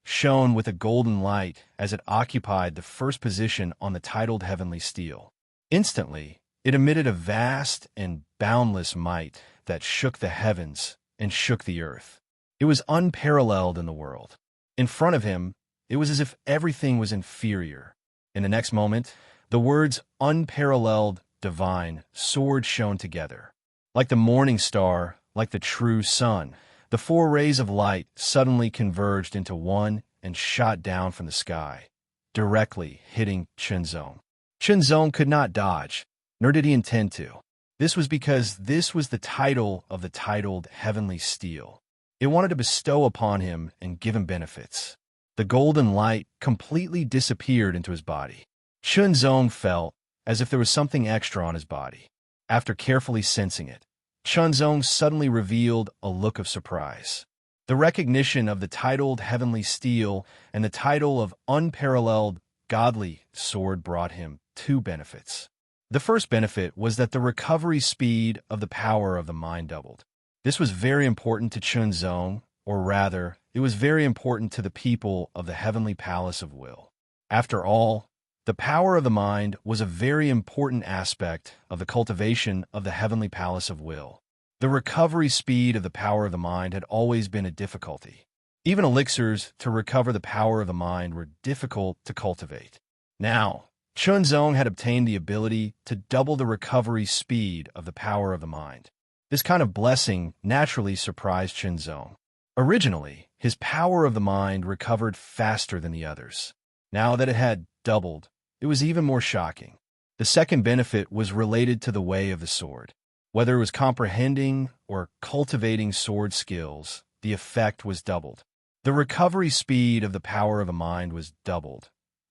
shone with a golden light as it occupied the first position on the titled heavenly steel. Instantly, it emitted a vast and boundless might that shook the heavens and shook the earth. It was unparalleled in the world. In front of him, it was as if everything was inferior. In the next moment, the words unparalleled divine sword shone together. Like the morning star, like the true sun, the 4 rays of light suddenly converged into one and shot down from the sky, directly hitting Chenzong. Chenzong could not dodge, nor did he intend to. This was because this was the title of the titled heavenly steel. It wanted to bestow upon him and give him benefits. The golden light completely disappeared into his body. Chenzong felt as if there was something extra on his body. After carefully sensing it, Chenzong suddenly revealed a look of surprise. The recognition of the titled heavenly steel and the title of unparalleled godly sword brought him 2 benefits. The first benefit was that the recovery speed of the power of the mind doubled. This was very important to Chenzong, or rather, it was very important to the people of the heavenly palace of will. After all, the power of the mind was a very important aspect of the cultivation of the heavenly palace of will. The recovery speed of the power of the mind had always been a difficulty. Even elixirs to recover the power of the mind were difficult to cultivate. Now, Chenzong had obtained the ability to double the recovery speed of the power of the mind. This kind of blessing naturally surprised Chenzong. Originally, his power of the mind recovered faster than the others. Now that it had doubled, it was even more shocking. The second benefit was related to the way of the sword. Whether it was comprehending or cultivating sword skills, the effect was doubled. The recovery speed of the power of the mind was doubled,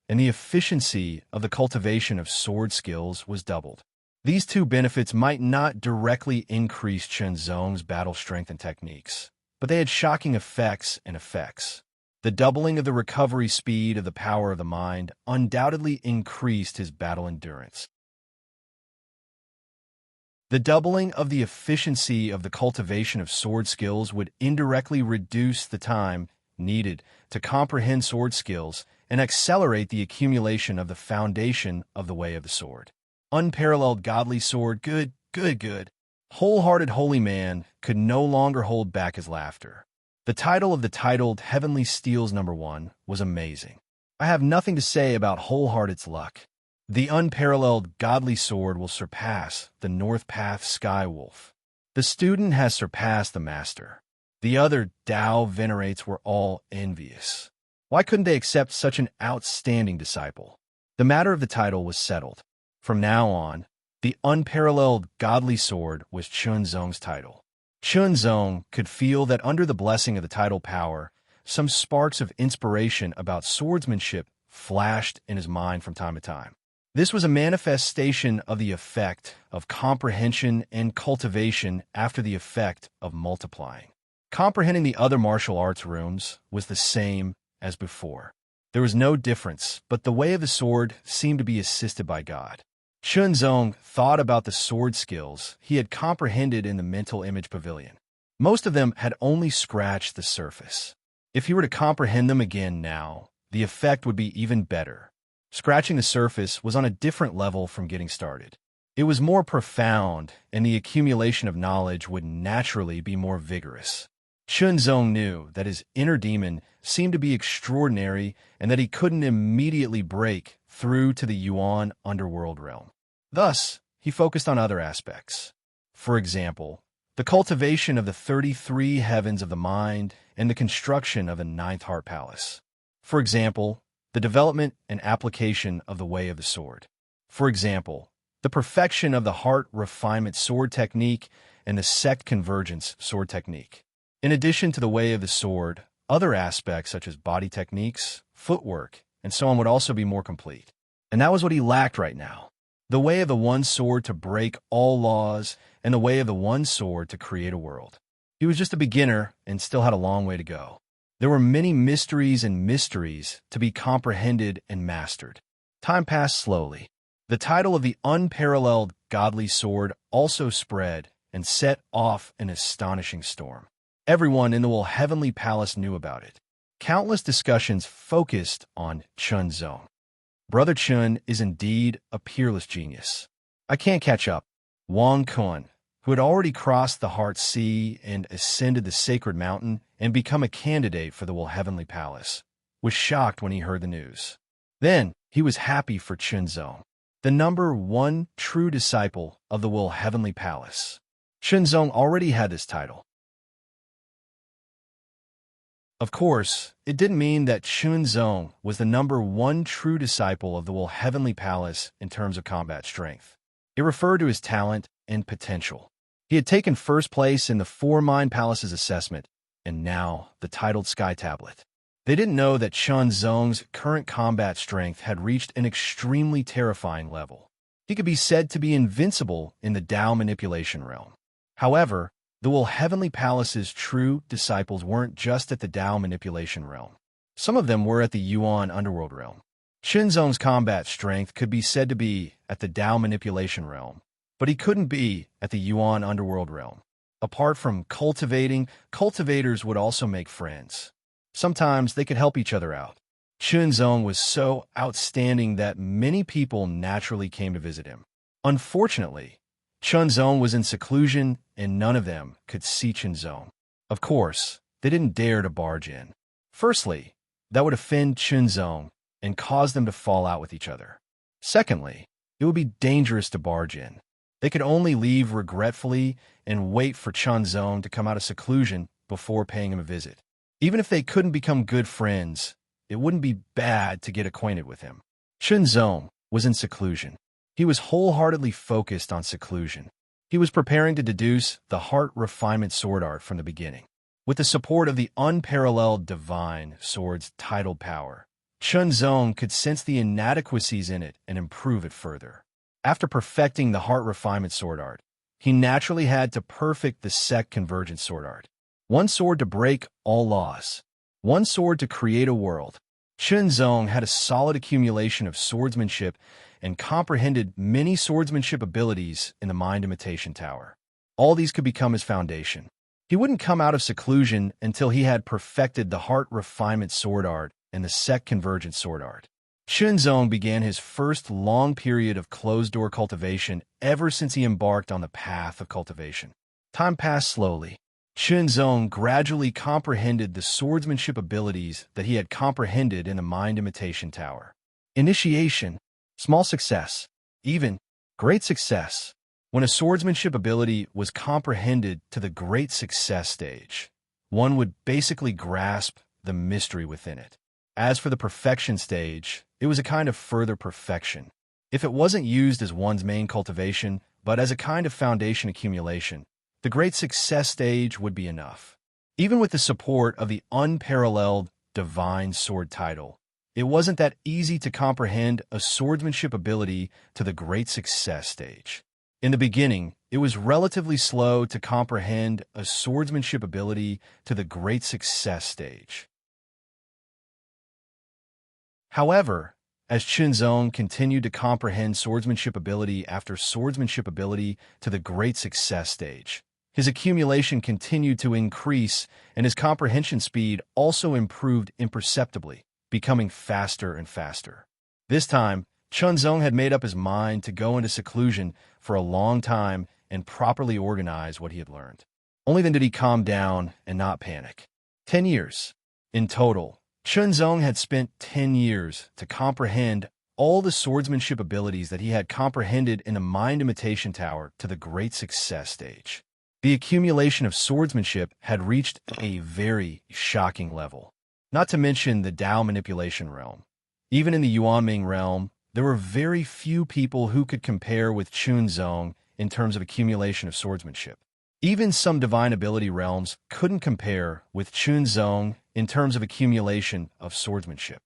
and the efficiency of the cultivation of sword skills was doubled. These 2 benefits might not directly increase Chenzong's battle strength and techniques, but they had shocking effects and effects. The doubling of the recovery speed of the power of the mind undoubtedly increased his battle endurance. The doubling of the efficiency of the cultivation of sword skills would indirectly reduce the time needed to comprehend sword skills and accelerate the accumulation of the foundation of the way of the sword. Unparalleled godly sword, good. Wholehearted holy man could no longer hold back his laughter. The title of the titled Heavenly Steels #1 was amazing. I have nothing to say about wholehearted's luck. The unparalleled godly sword will surpass the North Path Sky Wolf. The student has surpassed the master. The other Tao venerates were all envious. Why couldn't they accept such an outstanding disciple? The matter of the title was settled. From now on, the unparalleled godly sword was Chunzong's title. Chunzong could feel that under the blessing of the tidal power, some sparks of inspiration about swordsmanship flashed in his mind from time to time. This was a manifestation of the effect of comprehension and cultivation after the effect of multiplying. Comprehending the other martial arts rooms was the same as before. There was no difference, but the way of the sword seemed to be assisted by God. Chunzong thought about the sword skills he had comprehended in the mental image pavilion. Most of them had only scratched the surface. If he were to comprehend them again now, the effect would be even better. Scratching the surface was on a different level from getting started. It was more profound, and the accumulation of knowledge would naturally be more vigorous. Chunzong knew that his inner demon seemed to be extraordinary and that he couldn't immediately break through to the Yuan underworld realm. Thus, he focused on other aspects. For example, the cultivation of the 33 heavens of the mind and the construction of the 9th heart palace. For example, the development and application of the way of the sword. For example, the perfection of the heart refinement sword technique and the sect convergence sword technique. In addition to the way of the sword, other aspects such as body techniques, footwork, and so on would also be more complete. And that was what he lacked right now. The way of the one sword to break all laws and the way of the one sword to create a world. He was just a beginner and still had a long way to go. There were many mysteries and mysteries to be comprehended and mastered. Time passed slowly. The title of the unparalleled godly sword also spread and set off an astonishing storm. Everyone in the heavenly palace knew about it. Countless discussions focused on Chunzong. Brother Chun is indeed a peerless genius. I can't catch up. Wang Kun, who had already crossed the Heart Sea and ascended the sacred mountain and become a candidate for the heavenly palace, was shocked when he heard the news. Then he was happy for Chunzong, the number one true disciple of the heavenly palace. Chunzong already had this title. Of course, it didn't mean that Chunzong was the number one true disciple of the heavenly palace in terms of combat strength. It referred to his talent and potential. He had taken first place in the 4 Mind Palaces assessment, and now the titled Sky Tablet. They didn't know that Chunzong's current combat strength had reached an extremely terrifying level. He could be said to be invincible in the Tao manipulation realm. However, the heavenly palace's true disciples weren't just at the Tao manipulation realm. Some of them were at the Yuan underworld realm. Chunzong's combat strength could be said to be at the Tao manipulation realm, but he couldn't be at the Yuan underworld realm. Apart from cultivating, cultivators would also make friends. Sometimes they could help each other out. Chunzong was so outstanding that many people naturally came to visit him. Unfortunately, Chunzong was in seclusion, and none of them could see Chunzong. Of course, they didn't dare to barge in. Firstly, that would offend Chunzong and cause them to fall out with each other. Secondly, it would be dangerous to barge in. They could only leave regretfully and wait for Chunzong to come out of seclusion before paying him a visit. Even if they couldn't become good friends, it wouldn't be bad to get acquainted with him. Chunzong was in seclusion. He was wholeheartedly focused on seclusion. He was preparing to deduce the heart refinement sword art from the beginning. With the support of the unparalleled divine sword's tidal power, Chunzong could sense the inadequacies in it and improve it further. After perfecting the heart refinement sword art, he naturally had to perfect the sect convergence sword art. One sword to break all laws. One sword to create a world. Chunzong had a solid accumulation of swordsmanship and comprehended many swordsmanship abilities in the Mind Imitation Tower. All these could become his foundation. He wouldn't come out of seclusion until he had perfected the heart refinement sword art and the sect convergence sword art. Chunzong began his first long period of closed-door cultivation ever since he embarked on the path of cultivation. Time passed slowly. Chunzong gradually comprehended the swordsmanship abilities that he had comprehended in the Mind Imitation Tower. Initiation, small success, even great success. When a swordsmanship ability was comprehended to the great success stage, one would basically grasp the mystery within it. As for the perfection stage, it was a kind of further perfection. If it wasn't used as one's main cultivation, but as a kind of foundation accumulation, the great success stage would be enough. Even with the support of the unparalleled divine sword title, it wasn't that easy to comprehend a swordsmanship ability to the great success stage. In the beginning, it was relatively slow to comprehend a swordsmanship ability to the great success stage. However, as Chunzong continued to comprehend swordsmanship ability after swordsmanship ability to the great success stage, his accumulation continued to increase and his comprehension speed also improved imperceptibly, becoming faster and faster. This time, Chunzong had made up his mind to go into seclusion for a long time and properly organize what he had learned. Only then did he calm down and not panic. 10 years. In total, Chunzong had spent 10 years to comprehend all the swordsmanship abilities that he had comprehended in the Mind Imitation Tower to the great success stage. The accumulation of swordsmanship had reached a very shocking level. Not to mention the Dao manipulation realm. Even in the Yuanming realm, there were very few people who could compare with Chunzong in terms of accumulation of swordsmanship. Even some divine ability realms couldn't compare with Chunzong in terms of accumulation of swordsmanship.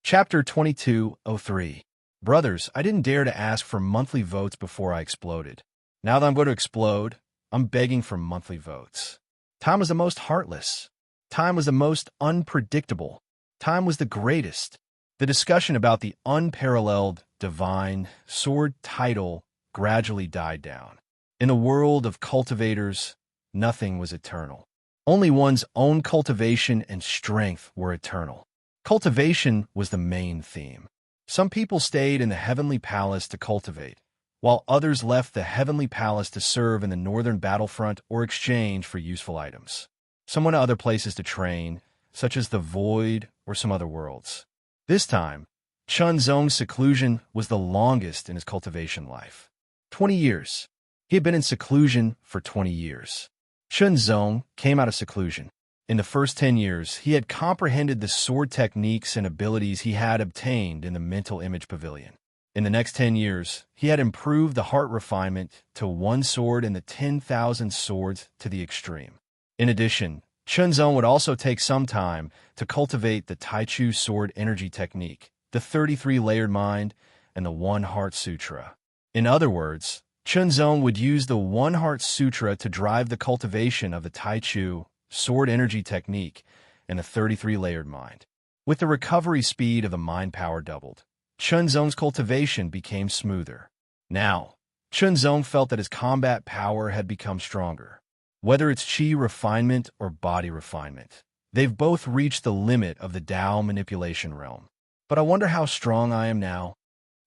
Chapter 2203. Brothers, I didn't dare to ask for monthly votes before I exploded. Now that I'm going to explode, I'm begging for monthly votes. Time was the most heartless. Time was the most unpredictable. Time was the greatest. The discussion about the unparalleled divine sword title gradually died down. In a world of cultivators, nothing was eternal. Only one's own cultivation and strength were eternal. Cultivation was the main theme. Some people stayed in the heavenly palace to cultivate, while others left the heavenly palace to serve in the northern battlefront or exchange for useful items. Some went to other places to train, such as the void or some other worlds. This time, Chunzong's seclusion was the longest in his cultivation life. 20 years. He had been in seclusion for 20 years. Chunzong came out of seclusion. In the first 10 years, he had comprehended the sword techniques and abilities he had obtained in the mental image pavilion. In the next 10 years, he had improved the heart refinement to one sword and the 10,000 swords to the extreme. In addition, Chunzong would also take some time to cultivate the Taichu sword energy technique, the 33-layered mind, and the One Heart Sutra. In other words, Chunzong would use the One Heart Sutra to drive the cultivation of the Taichu sword energy technique and the 33-layered mind. With the recovery speed of the mind power doubled, Chunzong's cultivation became smoother. Now, Chunzong felt that his combat power had become stronger. Whether it's chi refinement or body refinement, they've both reached the limit of the Dao manipulation realm. But I wonder how strong I am now.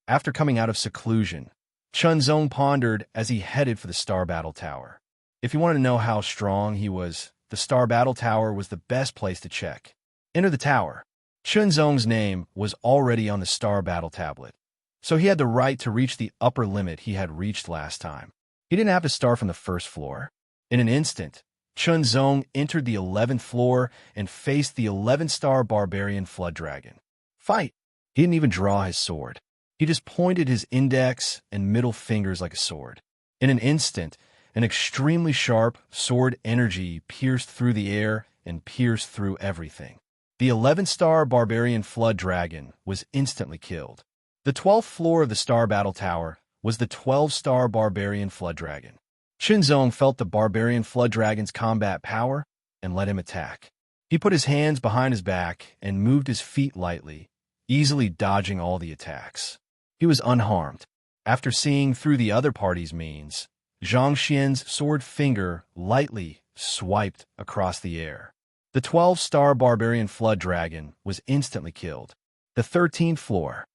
After coming out of seclusion, Chunzong pondered as he headed for the Star Battle Tower. If you want to know how strong he was, the Star Battle Tower was the best place to check. Enter the tower. Chunzong's name was already on the Star Battle tablet, so he had the right to reach the upper limit he had reached last time. He didn't have to start from the first floor. In an instant, Chunzong entered the 11th floor and faced the 11-star barbarian flood dragon. Fight! He didn't even draw his sword. He just pointed his index and middle fingers like a sword. In an instant, an extremely sharp sword energy pierced through the air and pierced through everything. The 11-star barbarian flood dragon was instantly killed. The 12th floor of the Star Battle Tower was the 12-star barbarian flood dragon. Chunzong felt the barbarian flood dragon's combat power and let him attack. He put his hands behind his back and moved his feet lightly, easily dodging all the attacks. He was unharmed. After seeing through the other party's means, Zhang Xian's sword finger lightly swiped across the air. The 12-star barbarian flood dragon was instantly killed. The 13th floor.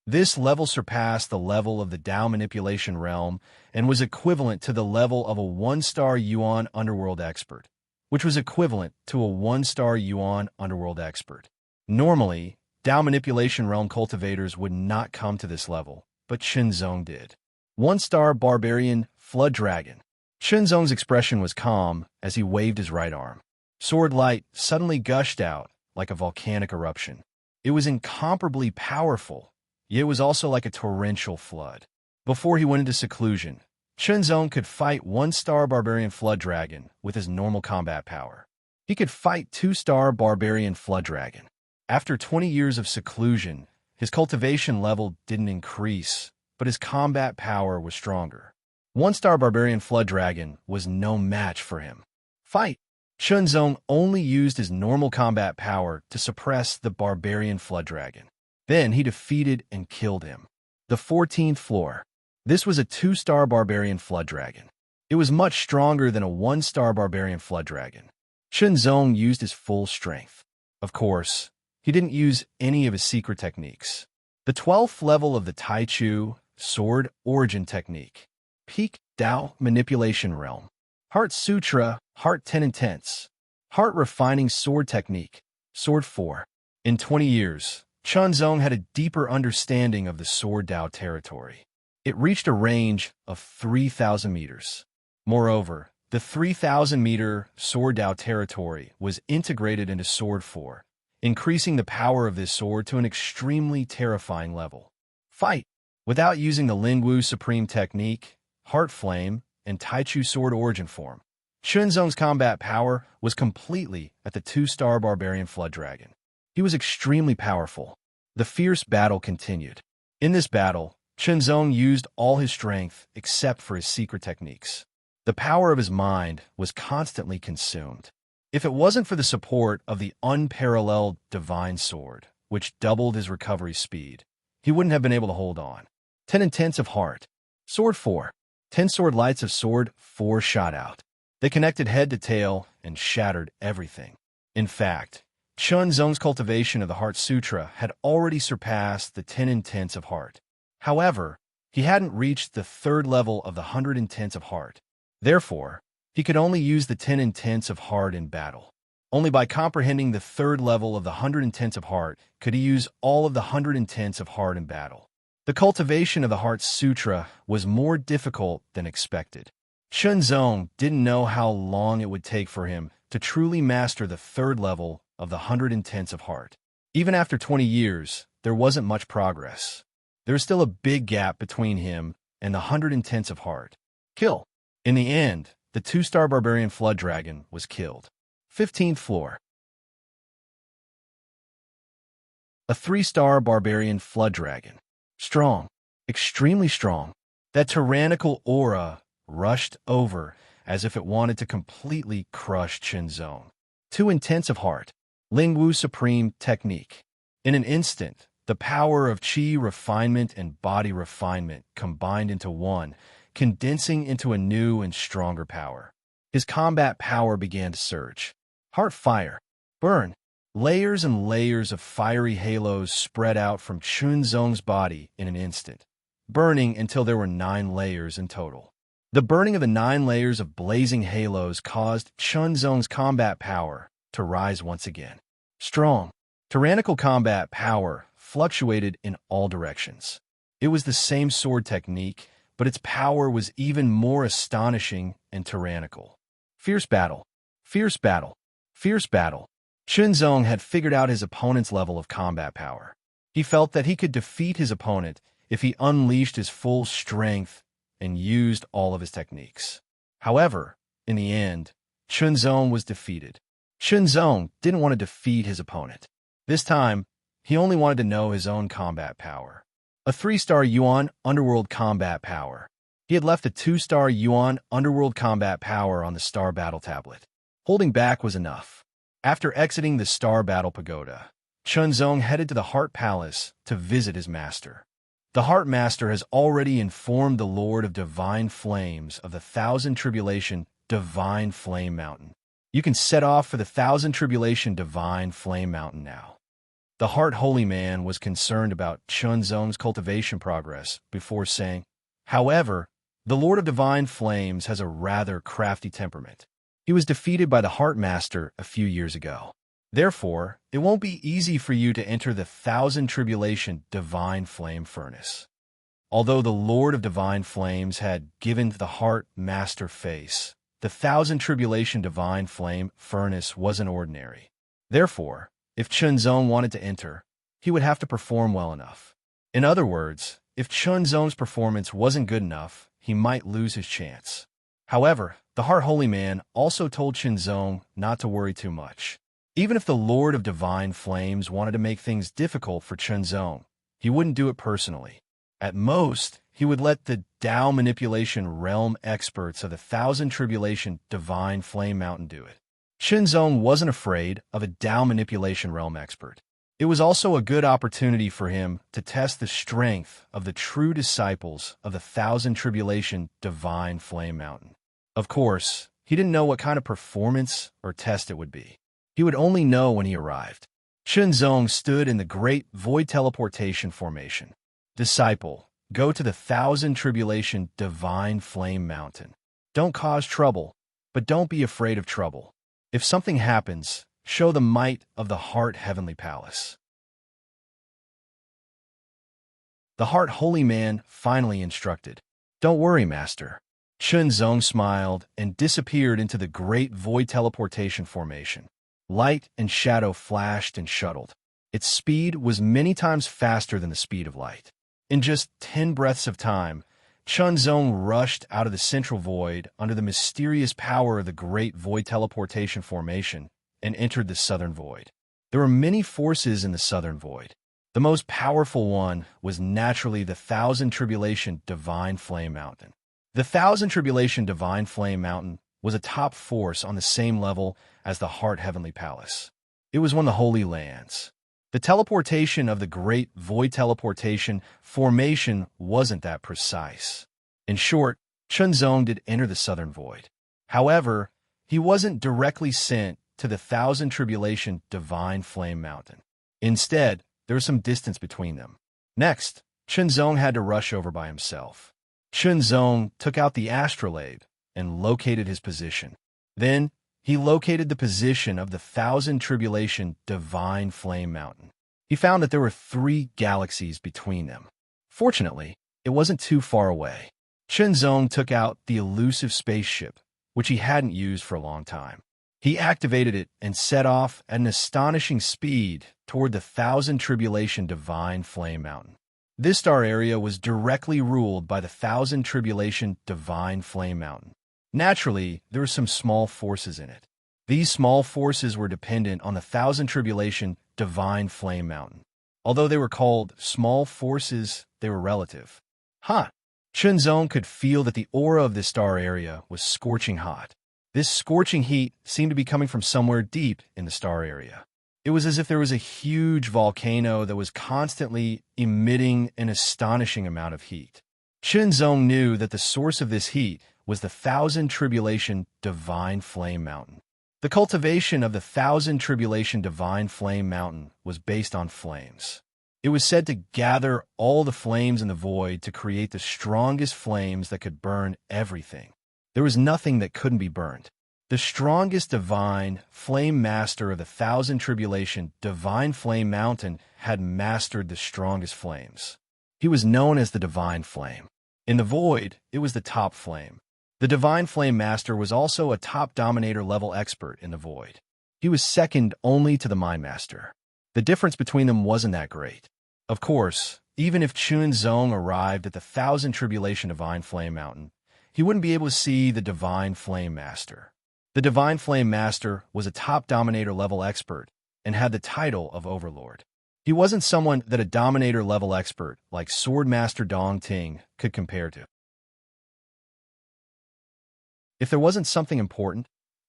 This level surpassed the level of the Dao manipulation realm and was equivalent to the level of a 1-star Yuan underworld expert, which was equivalent to a 1-star Yuan underworld expert. Normally, Dao manipulation realm cultivators would not come to this level, but Chunzong did. 1-star barbarian flood dragon. Chunzong's expression was calm as he waved his right arm. Sword light suddenly gushed out like a volcanic eruption. It was incomparably powerful, yet it was also like a torrential flood. Before he went into seclusion, Chunzong could fight 1-star Barbarian Flood Dragon with his normal combat power. He could fight 2-star Barbarian Flood Dragon. After 20 years of seclusion, his cultivation level didn't increase, but his combat power was stronger. 1-star Barbarian Flood Dragon was no match for him. Fight! Chunzong only used his normal combat power to suppress the Barbarian Flood Dragon. Then he defeated and killed him. The 14th floor. This was a 2-star Barbarian Flood Dragon. It was much stronger than a 1-star Barbarian Flood Dragon. Chunzong used his full strength. Of course, he didn't use any of his secret techniques. The 12th level of the Taichu Sword Origin Technique. Peak Dao Manipulation Realm. Heart Sutra, Heart 10 Intense. Heart Refining Sword Technique, Sword 4. In 20 years, Chunzong had a deeper understanding of the Sword Dao territory. It reached a range of 3,000 meters. Moreover, the 3,000-meter Sword Dao territory was integrated into Sword 4, increasing the power of this sword to an extremely terrifying level. Fight! Without using the Lingwu Supreme Technique, Heart Flame, and Taichu Sword Origin Form, Chunzong's combat power was completely at the 2-star Barbarian Flood Dragon. He was extremely powerful. The fierce battle continued. In this battle, Chunzong used all his strength except for his secret techniques. The power of his mind was constantly consumed. If it wasn't for the support of the unparalleled Divine Sword, which doubled his recovery speed, he wouldn't have been able to hold on. 10 Intense of Heart. Sword 4. 10 sword lights of Sword 4 shot out. They connected head to tail and shattered everything. In fact, Chunzong's cultivation of the Heart Sutra had already surpassed the 10 Intense of Heart. However, he hadn't reached the 3rd level of the 100 Intense of Heart. Therefore, he could only use the 10 Intense of Heart in battle. Only by comprehending the 3rd level of the 100 Intense of Heart could he use all of the 100 Intense of Heart in battle. The cultivation of the Heart Sutra was more difficult than expected. Chunzong didn't know how long it would take for him to truly master the 3rd level of the 100 Intense of Heart. Even after 20 years, there wasn't much progress. There was still a big gap between him and the 100 Intense of Heart. Kill. In the end, the 2-star Barbarian Flood Dragon was killed. 15th floor. A 3-star Barbarian Flood Dragon. Strong. Extremely strong. That tyrannical aura rushed over as if it wanted to completely crush Chunzong. 2 Intense of Heart. Lingwu Supreme Technique. In an instant, the power of Qi refinement and body refinement combined into one, condensing into a new and stronger power. His combat power began to surge. Heart Fire. Burn. Layers and layers of fiery halos spread out from Chunzong's body in an instant, burning until there were 9 layers in total. The burning of the 9 layers of blazing halos caused Chunzong's combat power to rise once again. Strong, tyrannical combat power fluctuated in all directions. It was the same sword technique, but its power was even more astonishing and tyrannical. Fierce battle. Fierce battle. Fierce battle. Chunzong had figured out his opponent's level of combat power. He felt that he could defeat his opponent if he unleashed his full strength and used all of his techniques. However, in the end, Chunzong was defeated. Chunzong didn't want to defeat his opponent. This time, he only wanted to know his own combat power. A 3-star Yuan Underworld combat power. He had left a 2-star Yuan Underworld combat power on the Star Battle tablet. Holding back was enough. After exiting the Star Battle Pagoda, Chunzong headed to the Heart Palace to visit his master. The Heart Master has already informed the Lord of Divine Flames of the 1,000 Tribulation Divine Flame Mountain. You can set off for the 1,000 Tribulation Divine Flame Mountain now. The Heart Holy Man was concerned about Chunzong's cultivation progress before saying, however, the Lord of Divine Flames has a rather crafty temperament. He was defeated by the Heart Master a few years ago. Therefore, it won't be easy for you to enter the 1,000 Tribulation Divine Flame Furnace. Although the Lord of Divine Flames had given the Heart Master face, the thousand tribulation divine flame furnace wasn't ordinary. Therefore, if Chunzong wanted to enter, he would have to perform well enough. In other words, if Chunzong's performance wasn't good enough, he might lose his chance. However, the Heart Holy Man also told Chunzong not to worry too much. Even if the Lord of Divine Flames wanted to make things difficult for Chunzong, he wouldn't do it personally. At most, he would let the Tao Manipulation Realm experts of the Thousand Tribulation Divine Flame Mountain do it. Chunzong wasn't afraid of a Tao Manipulation Realm expert. It was also a good opportunity for him to test the strength of the true disciples of the Thousand Tribulation Divine Flame Mountain. Of course, he didn't know what kind of performance or test it would be. He would only know when he arrived. Chunzong stood in the Great Void Teleportation Formation. Disciple, go to the Thousand Tribulation Divine Flame Mountain. Don't cause trouble, but don't be afraid of trouble. If something happens, show the might of the Heart Heavenly Palace. The Heart Holy Man finally instructed. Don't worry, Master. Chunzong smiled and disappeared into the Great Void Teleportation Formation. Light and shadow flashed and shuttled. Its speed was many times faster than the speed of light. In just 10 breaths of time, Chunzong rushed out of the central void under the mysterious power of the Great Void Teleportation Formation and entered the southern void. There were many forces in the southern void. The most powerful one was naturally the Thousand Tribulation Divine Flame Mountain. The Thousand Tribulation Divine Flame Mountain was a top force on the same level as the Heart Heavenly Palace. It was one of the Holy Lands. The teleportation of the Great Void Teleportation Formation wasn't that precise. In short, Chunzong did enter the southern void. However, he wasn't directly sent to the Thousand Tribulation Divine Flame Mountain. Instead, there was some distance between them. Next, Chunzong had to rush over by himself. Chunzong took out the astrolabe and located his position. Then, he located the position of the Thousand Tribulation Divine Flame Mountain. He found that there were 3 galaxies between them. Fortunately, it wasn't too far away. Chunzong took out the elusive spaceship, which he hadn't used for a long time. He activated it and set off at an astonishing speed toward the Thousand Tribulation Divine Flame Mountain. This star area was directly ruled by the Thousand Tribulation Divine Flame Mountain. Naturally, there were some small forces in it. These small forces were dependent on the Thousand Tribulation Divine Flame Mountain. Although they were called small forces, they were relative. Chunzong could feel that the aura of this star area was scorching hot. This scorching heat seemed to be coming from somewhere deep in the star area. It was as if there was a huge volcano that was constantly emitting an astonishing amount of heat. Chunzong knew that the source of this heat was the Thousand Tribulation Divine Flame Mountain. The cultivation of the Thousand Tribulation Divine Flame Mountain was based on flames. It was said to gather all the flames in the void to create the strongest flames that could burn everything. There was nothing that couldn't be burned. The strongest divine flame master of the Thousand Tribulation Divine Flame Mountain had mastered the strongest flames. He was known as the Divine Flame. In the void, it was the top flame. The Divine Flame Master was also a top Dominator level expert in the void. He was second only to the Mind Master. The difference between them wasn't that great. Of course, even if Chunzong arrived at the Thousand Tribulation Divine Flame Mountain, he wouldn't be able to see the Divine Flame Master. The Divine Flame Master was a top Dominator level expert and had the title of Overlord. He wasn't someone that a Dominator level expert like Swordmaster Dong Ting could compare to. If there wasn't something important,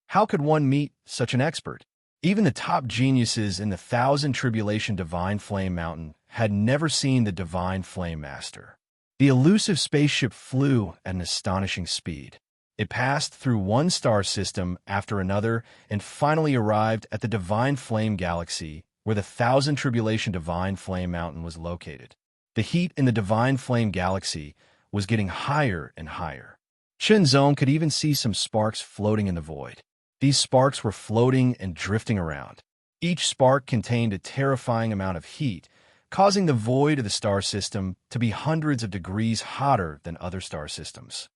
how could one meet such an expert? Even the top geniuses in the Thousand Tribulation Divine Flame Mountain had never seen the Divine Flame Master. The elusive spaceship flew at an astonishing speed. It passed through one star system after another and finally arrived at the Divine Flame Galaxy, where the Thousand Tribulation Divine Flame Mountain was located. The heat in the Divine Flame Galaxy was getting higher and higher. Chunzong could even see some sparks floating in the void. These sparks were floating and drifting around. Each spark contained a terrifying amount of heat, causing the void of the star system to be hundreds of degrees hotter than other star systems.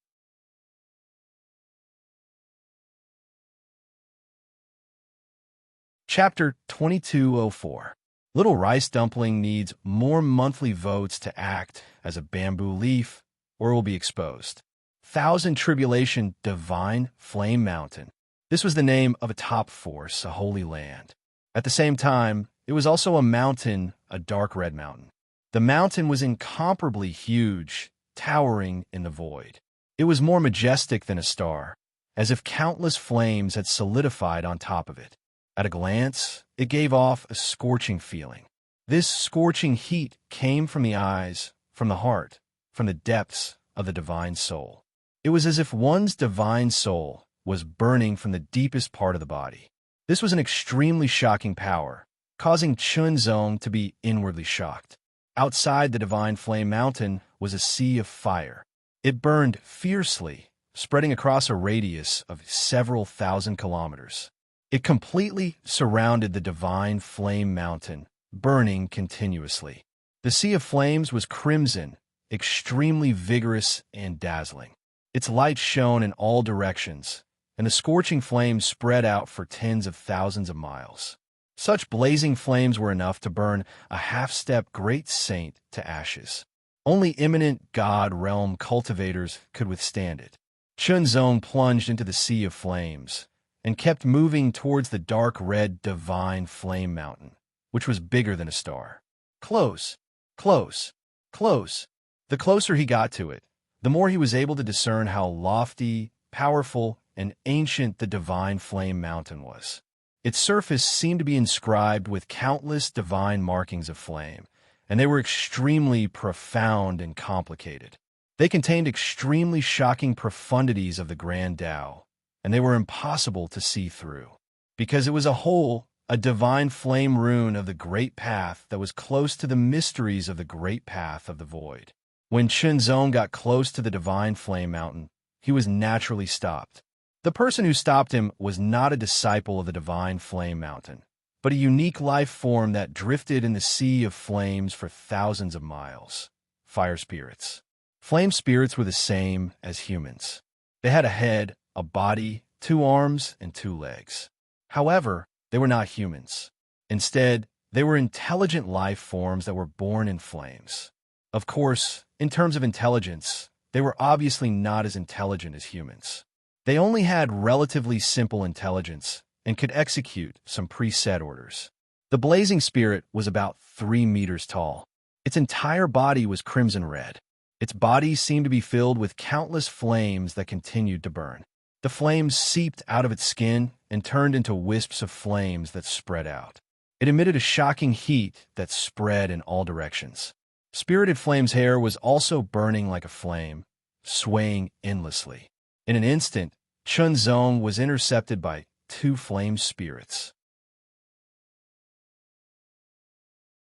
Chapter 2204. Little Rice Dumpling needs more monthly votes to act as a bamboo leaf, or will be exposed. Thousand Tribulation Divine Flame Mountain. This was the name of a top force, a holy land. At the same time, it was also a mountain, a dark red mountain. The mountain was incomparably huge, towering in the void. It was more majestic than a star, as if countless flames had solidified on top of it. At a glance, it gave off a scorching feeling. This scorching heat came from the eyes, from the heart, from the depths of the divine soul. It was as if one's divine soul was burning from the deepest part of the body. This was an extremely shocking power, causing Chunzong to be inwardly shocked. Outside the divine flame mountain was a sea of fire. It burned fiercely, spreading across a radius of several thousand kilometers. It completely surrounded the divine flame mountain, burning continuously. The sea of flames was crimson, extremely vigorous and dazzling. Its light shone in all directions, and the scorching flames spread out for tens of thousands of miles. Such blazing flames were enough to burn a half-step great saint to ashes. Only imminent God realm cultivators could withstand it. Chunzong plunged into the sea of flames and kept moving towards the dark red divine flame mountain, which was bigger than a star. Close, close, close. The closer he got to it, the more he was able to discern how lofty, powerful, and ancient the divine flame mountain was. Its surface seemed to be inscribed with countless divine markings of flame, and they were extremely profound and complicated. They contained extremely shocking profundities of the Grand Tao, and they were impossible to see through, because it was a divine flame rune of the Great Path that was close to the mysteries of the Great Path of the Void. When Chunzong got close to the divine flame mountain, he was naturally stopped. The person who stopped him was not a disciple of the divine flame mountain, but a unique life form that drifted in the sea of flames for thousands of miles. Fire spirits. Flame spirits were the same as humans. They had a head, a body, 2 arms, and 2 legs. However, they were not humans. Instead, they were intelligent life forms that were born in flames. Of course, in terms of intelligence, they were obviously not as intelligent as humans. They only had relatively simple intelligence and could execute some preset orders. The blazing spirit was about 3 meters tall. Its entire body was crimson red. Its body seemed to be filled with countless flames that continued to burn. The flames seeped out of its skin and turned into wisps of flames that spread out. It emitted a shocking heat that spread in all directions. Spirited Flame's hair was also burning like a flame, swaying endlessly. In an instant, Chunzong was intercepted by 2 flame spirits.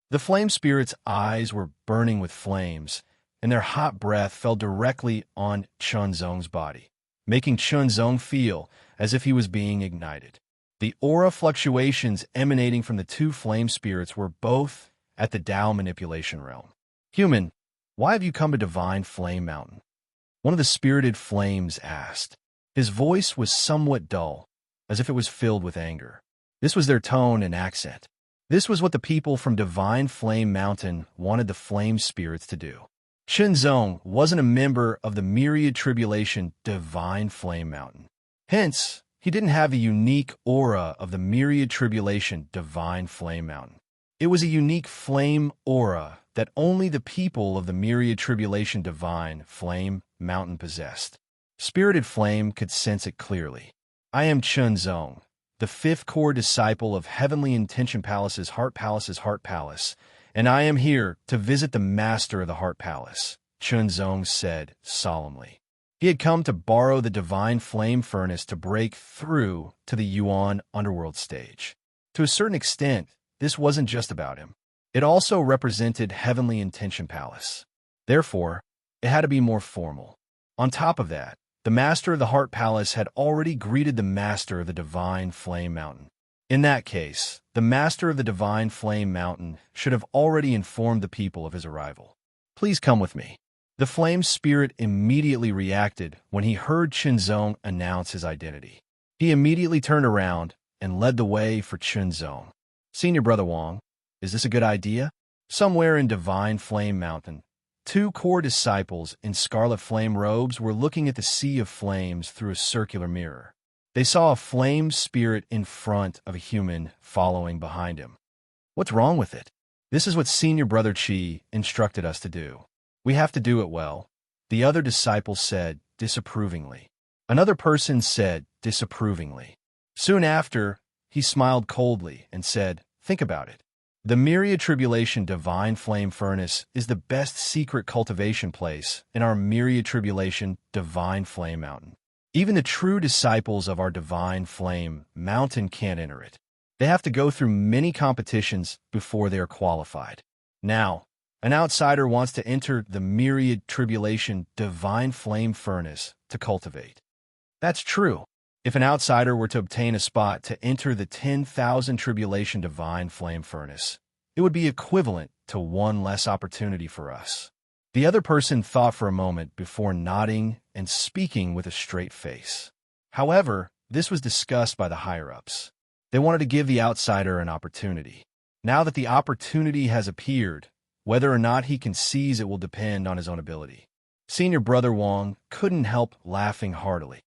The flame spirits' eyes were burning with flames, and their hot breath fell directly on Chunzong's body, making Chunzong feel as if he was being ignited. The aura fluctuations emanating from the 2 flame spirits were both at the Tao manipulation realm. "Human, why have you come to Divine Flame Mountain?" one of the spirited flames asked. His voice was somewhat dull, as if it was filled with anger. This was their tone and accent. This was what the people from Divine Flame Mountain wanted the flame spirits to do. Chunzong wasn't a member of the Myriad Tribulation Divine Flame Mountain. Hence, he didn't have the unique aura of the Myriad Tribulation Divine Flame Mountain. It was a unique flame aura that only the people of the Myriad Tribulation Divine Flame Mountain possessed. Spirited Flame could sense it clearly. "I am Chunzong, the 5th core disciple of Heavenly Intention Palace's Heart Palace, and I am here to visit the Master of the Heart Palace," Chunzong said solemnly. He had come to borrow the Divine Flame Furnace to break through to the Yuan underworld stage. To a certain extent, this wasn't just about him. It also represented Heavenly Intention Palace. Therefore, it had to be more formal. On top of that, the Master of the Heart Palace had already greeted the Master of the Divine Flame Mountain. In that case, the Master of the Divine Flame Mountain should have already informed the people of his arrival. "Please come with me." The flame spirit immediately reacted when he heard Chunzong announce his identity. He immediately turned around, and led the way for Chunzong. Senior Brother Wang, is this a good idea? Somewhere in Divine Flame Mountain, two core disciples in scarlet flame robes were looking at the sea of flames through a circular mirror. They saw a flame spirit in front of a human following behind him. What's wrong with it? This is what Senior Brother Chi instructed us to do. We have to do it well, the other disciple said disapprovingly. Another person said disapprovingly. Soon after, he smiled coldly and said, think about it. The Myriad Tribulation Divine Flame Furnace is the best secret cultivation place in our Myriad Tribulation Divine Flame Mountain. Even the true disciples of our Divine Flame Mountain can't enter it. They have to go through many competitions before they are qualified. Now, an outsider wants to enter the Myriad Tribulation Divine Flame Furnace to cultivate. That's true. If an outsider were to obtain a spot to enter the 10,000 Tribulation Divine Flame Furnace, it would be equivalent to one less opportunity for us. The other person thought for a moment before nodding and speaking with a straight face. However, this was discussed by the higher-ups. They wanted to give the outsider an opportunity. Now that the opportunity has appeared, whether or not he can seize it will depend on his own ability. Senior Brother Wang couldn't help laughing heartily.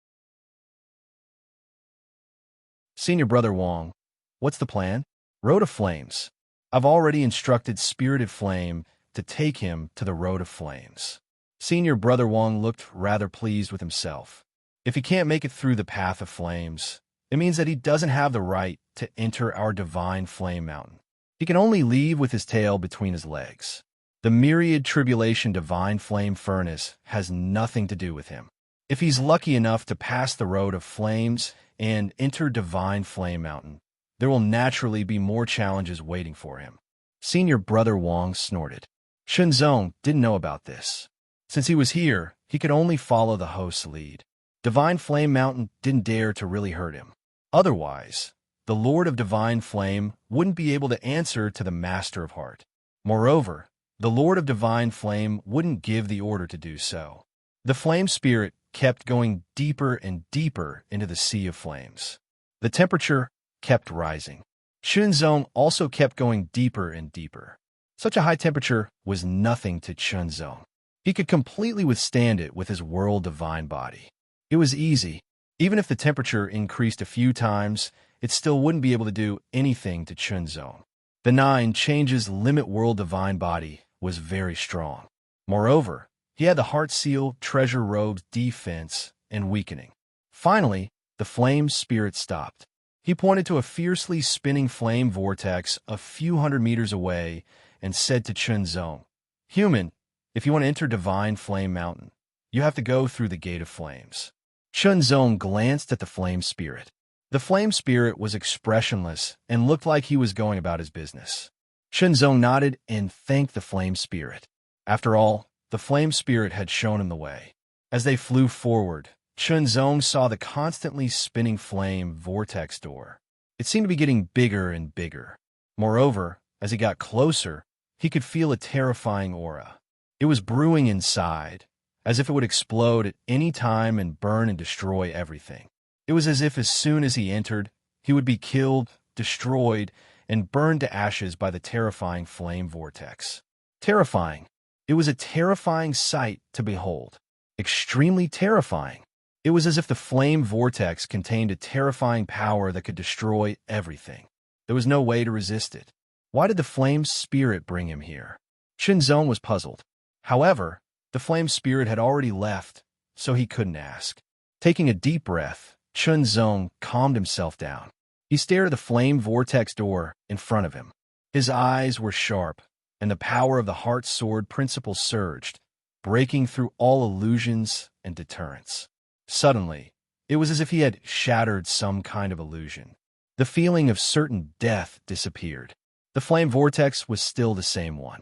Senior Brother Wang, what's the plan? Road of Flames. I've already instructed Spirited Flame to take him to the Road of Flames. Senior Brother Wang looked rather pleased with himself. If he can't make it through the Path of Flames, it means that he doesn't have the right to enter our Divine Flame Mountain. He can only leave with his tail between his legs. The Myriad Tribulation Divine Flame Furnace has nothing to do with him. If he's lucky enough to pass the Road of Flames and enter Divine Flame Mountain, there will naturally be more challenges waiting for him. Senior Brother Wang snorted. Chunzong didn't know about this. Since he was here, he could only follow the host's lead. Divine Flame Mountain didn't dare to really hurt him. Otherwise, the Lord of Divine Flame wouldn't be able to answer to the Master of Heart. Moreover, the Lord of Divine Flame wouldn't give the order to do so. The flame spirit kept going deeper and deeper into the sea of flames. The temperature kept rising. Chunzong also kept going deeper and deeper. Such a high temperature was nothing to Chunzong. He could completely withstand it with his world divine body. It was easy. Even if the temperature increased a few times, it still wouldn't be able to do anything to Chunzong. The 9 changes limit world divine body was very strong. Moreover, he had the Heart Seal Treasure Robe's defense and weakening. Finally, the flame spirit stopped. He pointed to a fiercely spinning flame vortex a few hundred meters away and said to Chunzong, "Human, if you want to enter Divine Flame Mountain, you have to go through the Gate of Flames." Chunzong glanced at the flame spirit. The flame spirit was expressionless and looked like he was going about his business. Chunzong nodded and thanked the flame spirit. After all, the flame spirit had shown him the way. As they flew forward, Chunzong saw the constantly spinning flame vortex door. It seemed to be getting bigger and bigger. Moreover, as he got closer, he could feel a terrifying aura. It was brewing inside, as if it would explode at any time and burn and destroy everything. It was as if as soon as he entered, he would be killed, destroyed, and burned to ashes by the terrifying flame vortex. Terrifying. It was a terrifying sight to behold. Extremely terrifying. It was as if the flame vortex contained a terrifying power that could destroy everything. There was no way to resist it. Why did the flame spirit bring him here? Chunzong was puzzled. However, the flame spirit had already left, so he couldn't ask. Taking a deep breath, Chunzong calmed himself down. He stared at the flame vortex door in front of him. His eyes were sharp, and the power of the heart sword principle surged, breaking through all illusions and deterrents. Suddenly, it was as if he had shattered some kind of illusion. The feeling of certain death disappeared. The flame vortex was still the same one.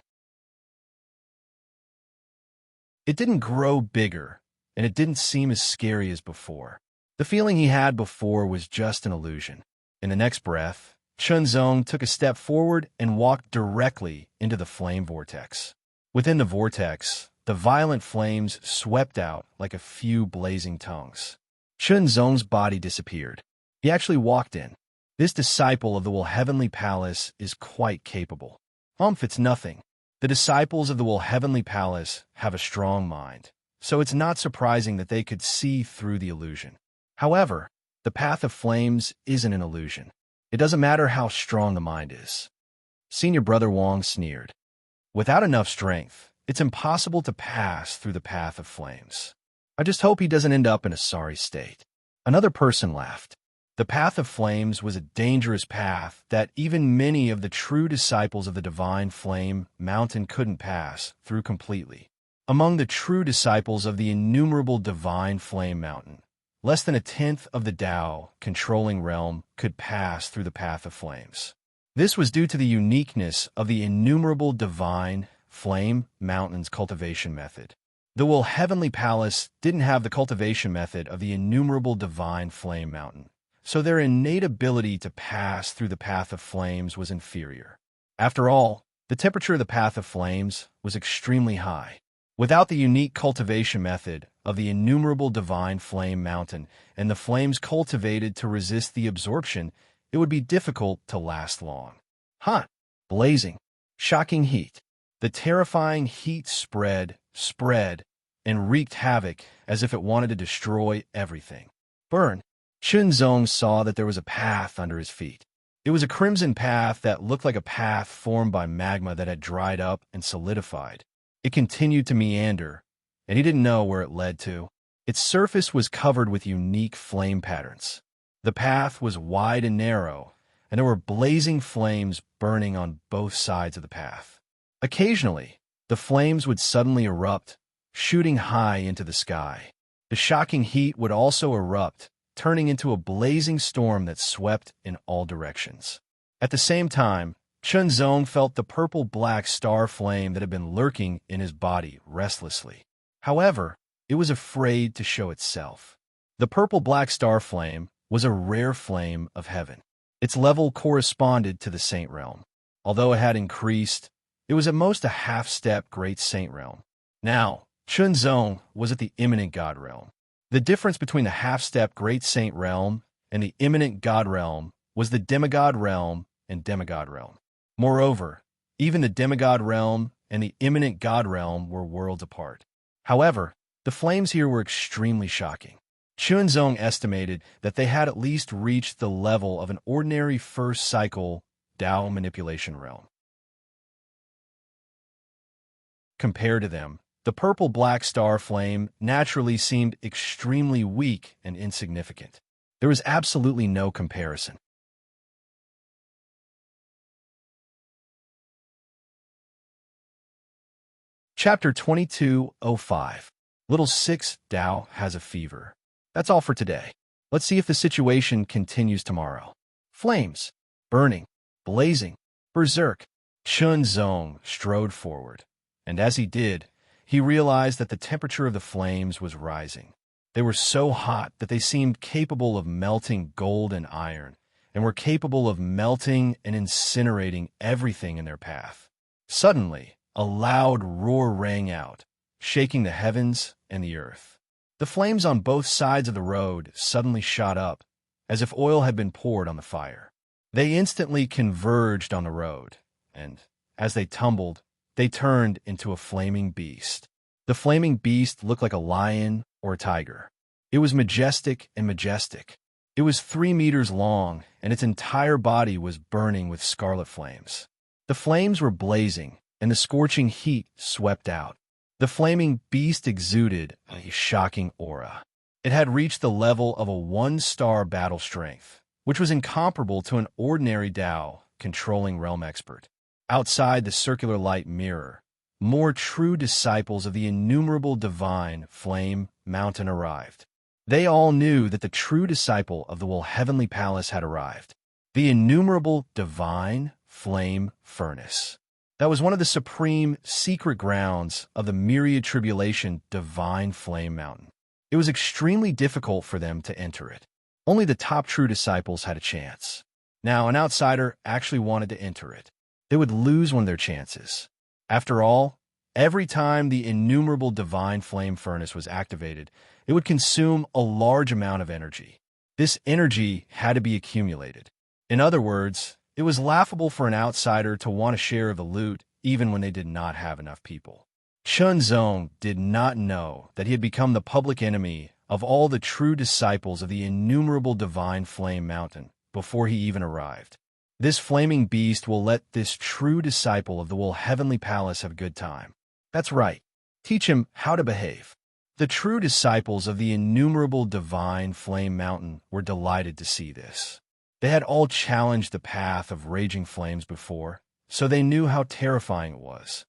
It didn't grow bigger, and it didn't seem as scary as before. The feeling he had before was just an illusion. In the next breath, Chunzong took a step forward and walked directly into the flame vortex. Within the vortex, the violent flames swept out like a few blazing tongues. Chunzong's body disappeared. He actually walked in. This disciple of the heavenly palace is quite capable. It's nothing. The disciples of the heavenly palace have a strong mind, so it's not surprising that they could see through the illusion. However, the path of flames isn't an illusion. It doesn't matter how strong the mind is. Senior Brother Wong sneered. Without enough strength, it's impossible to pass through the path of flames. I just hope he doesn't end up in a sorry state. Another person laughed. The path of flames was a dangerous path that even many of the true disciples of the divine flame mountain couldn't pass through completely. Among the true disciples of the innumerable divine flame mountain, less than a tenth of the Tao controlling realm could pass through the path of flames. This was due to the uniqueness of the innumerable divine flame mountain's cultivation method. The heavenly palace didn't have the cultivation method of the innumerable divine flame mountain, so their innate ability to pass through the path of flames was inferior. After all, the temperature of the path of flames was extremely high. Without the unique cultivation method of the innumerable divine flame mountain and the flames cultivated to resist the absorption, it would be difficult to last long. Hot, blazing, shocking heat. The terrifying heat spread, and wreaked havoc as if it wanted to destroy everything. Burn. Chunzong saw that there was a path under his feet. It was a crimson path that looked like a path formed by magma that had dried up and solidified. It continued to meander, and he didn't know where it led to. Its surface was covered with unique flame patterns. The path was wide and narrow, and there were blazing flames burning on both sides of the path. Occasionally, the flames would suddenly erupt, shooting high into the sky. The shocking heat would also erupt, turning into a blazing storm that swept in all directions. At the same time, Chunzong felt the purple-black star flame that had been lurking in his body restlessly. However, it was afraid to show itself. The purple-black star flame was a rare flame of heaven. Its level corresponded to the saint realm. Although it had increased, it was at most a half-step great saint realm. Now, Chunzong was at the imminent god realm. The difference between the half-step great saint realm and the imminent god realm was the demigod realm and demigod realm. Moreover, even the demigod realm and the imminent god realm were worlds apart. However, the flames here were extremely shocking. Chunzong estimated that they had at least reached the level of an ordinary first cycle Tao manipulation realm. Compared to them, the purple-black star flame naturally seemed extremely weak and insignificant. There was absolutely no comparison. Chapter 2205. Little 6 Tao has a fever. That's all for today. Let's see if the situation continues tomorrow. Flames. Burning. Blazing. Berserk. Chunzong strode forward, and as he did, he realized that the temperature of the flames was rising. They were so hot that they seemed capable of melting gold and iron, and were capable of melting and incinerating everything in their path. Suddenly, a loud roar rang out, shaking the heavens and the earth. The flames on both sides of the road suddenly shot up, as if oil had been poured on the fire. They instantly converged on the road, and, as they tumbled, they turned into a flaming beast. The flaming beast looked like a lion or a tiger. It was majestic and majestic. It was 3 meters long, and its entire body was burning with scarlet flames. The flames were blazing, and the scorching heat swept out. The flaming beast exuded a shocking aura. It had reached the level of a 1-star battle strength, which was incomparable to an ordinary Tao controlling realm expert. Outside the circular light mirror, more true disciples of the innumerable divine flame mountain arrived. They all knew that the true disciple of the heavenly palace had arrived. The innumerable divine flame furnace. That was one of the supreme secret grounds of the myriad tribulation divine flame mountain. It was extremely difficult for them to enter it. Only the top true disciples had a chance. Now, an outsider actually wanted to enter it. They would lose one of their chances. After all, every time the innumerable divine flame furnace was activated, it would consume a large amount of energy. This energy had to be accumulated. In other words, it was laughable for an outsider to want a share of the loot even when they did not have enough people. Chunzong did not know that he had become the public enemy of all the true disciples of the innumerable divine flame mountain before he even arrived. This flaming beast will let this true disciple of the Will Heavenly Palace have a good time. That's right. Teach him how to behave. The true disciples of the innumerable divine flame mountain were delighted to see this. They had all challenged the path of raging flames before, so they knew how terrifying it was.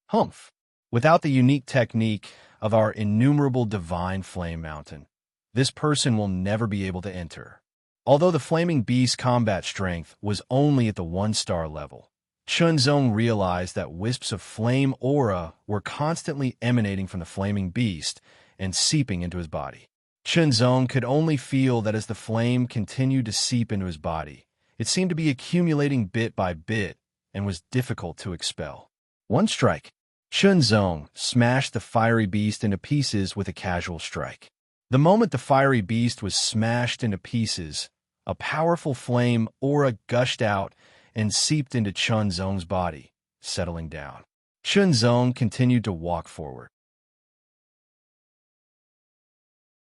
Humph! Without the unique technique of our innumerable divine flame mountain, this person will never be able to enter. Although the flaming beast's combat strength was only at the 1-star level, Chunzong realized that wisps of flame aura were constantly emanating from the flaming beast and seeping into his body. Chunzong could only feel that as the flame continued to seep into his body, it seemed to be accumulating bit by bit and was difficult to expel. One strike. Chunzong smashed the fiery beast into pieces with a casual strike. The moment the fiery beast was smashed into pieces, a powerful flame aura gushed out and seeped into Chunzong's body, settling down. Chunzong continued to walk forward.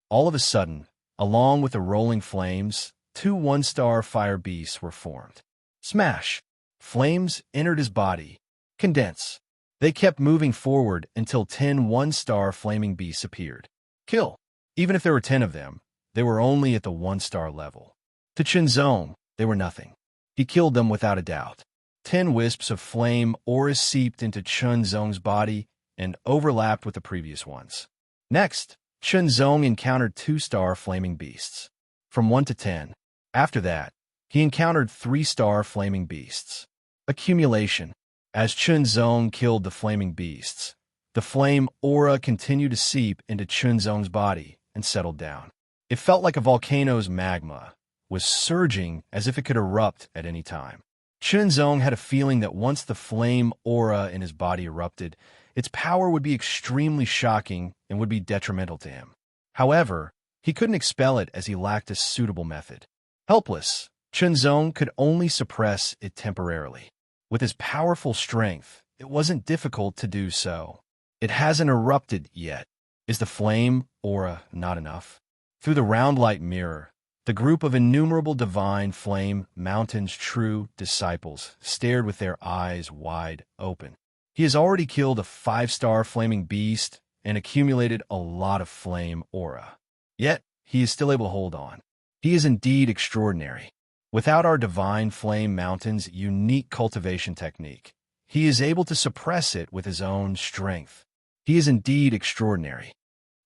All of a sudden, along with the rolling flames, 2 1-star fire beasts were formed. Smash! Flames entered his body. Condense. They kept moving forward until 10 1-star flaming beasts appeared. Kill. Even if there were 10 of them, they were only at the 1-star level. To Chunzong, they were nothing. He killed them without a doubt. 10 wisps of flame aura seeped into Chunzong's body and overlapped with the previous ones. Next, Chunzong encountered 2-star flaming beasts. From 1 to 10. After that, he encountered 3-star flaming beasts. Accumulation. As Chunzong killed the flaming beasts, the flame aura continued to seep into Chunzong's body and settled down. It felt like a volcano's magma was surging as if it could erupt at any time. Chunzong had a feeling that once the flame aura in his body erupted, its power would be extremely shocking and would be detrimental to him. However, he couldn't expel it as he lacked a suitable method. Helpless, Chunzong could only suppress it temporarily. With his powerful strength, it wasn't difficult to do so. It hasn't erupted yet. Is the flame aura not enough? Through the round light mirror, the group of innumerable divine flame mountain's true disciples stared with their eyes wide open. He has already killed a 5-star flaming beast and accumulated a lot of flame aura. Yet, he is still able to hold on. He is indeed extraordinary. Without our divine flame mountain's unique cultivation technique, he is able to suppress it with his own strength. He is indeed extraordinary.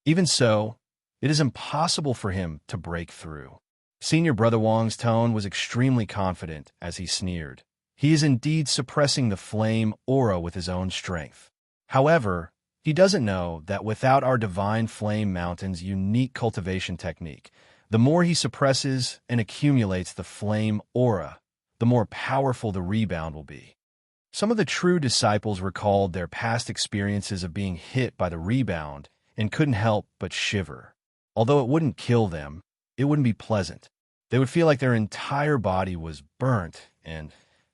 Even so, it is impossible for him to break through. Senior Brother Wang's tone was extremely confident as he sneered. He is indeed suppressing the flame aura with his own strength. However, he doesn't know that without our divine flame mountain's unique cultivation technique, the more he suppresses and accumulates the flame aura, the more powerful the rebound will be. Some of the true disciples recalled their past experiences of being hit by the rebound and couldn't help but shiver. Although it wouldn't kill them, it wouldn't be pleasant. They would feel like their entire body was burnt and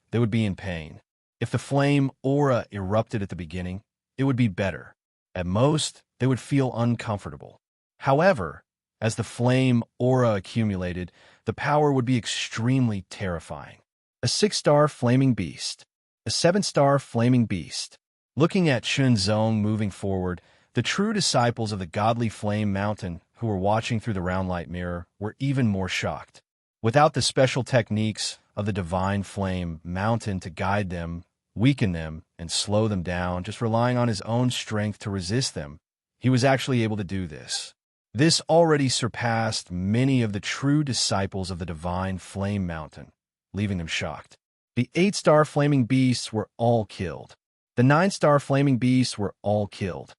they would be in pain. If the flame aura erupted at the beginning, it would be better. At most, they would feel uncomfortable. However, as the flame aura accumulated, the power would be extremely terrifying. A 6-star flaming beast. A 7-star flaming beast. Looking at Chunzong moving forward, the true disciples of the godly flame mountain who were watching through the round light mirror were even more shocked. Without the special techniques of the divine flame mountain to guide them, weaken them, and slow them down, just relying on his own strength to resist them, he was actually able to do this. This already surpassed many of the true disciples of the divine flame mountain, leaving them shocked. The 8-star flaming beasts were all killed. The 9-star flaming beasts were all killed.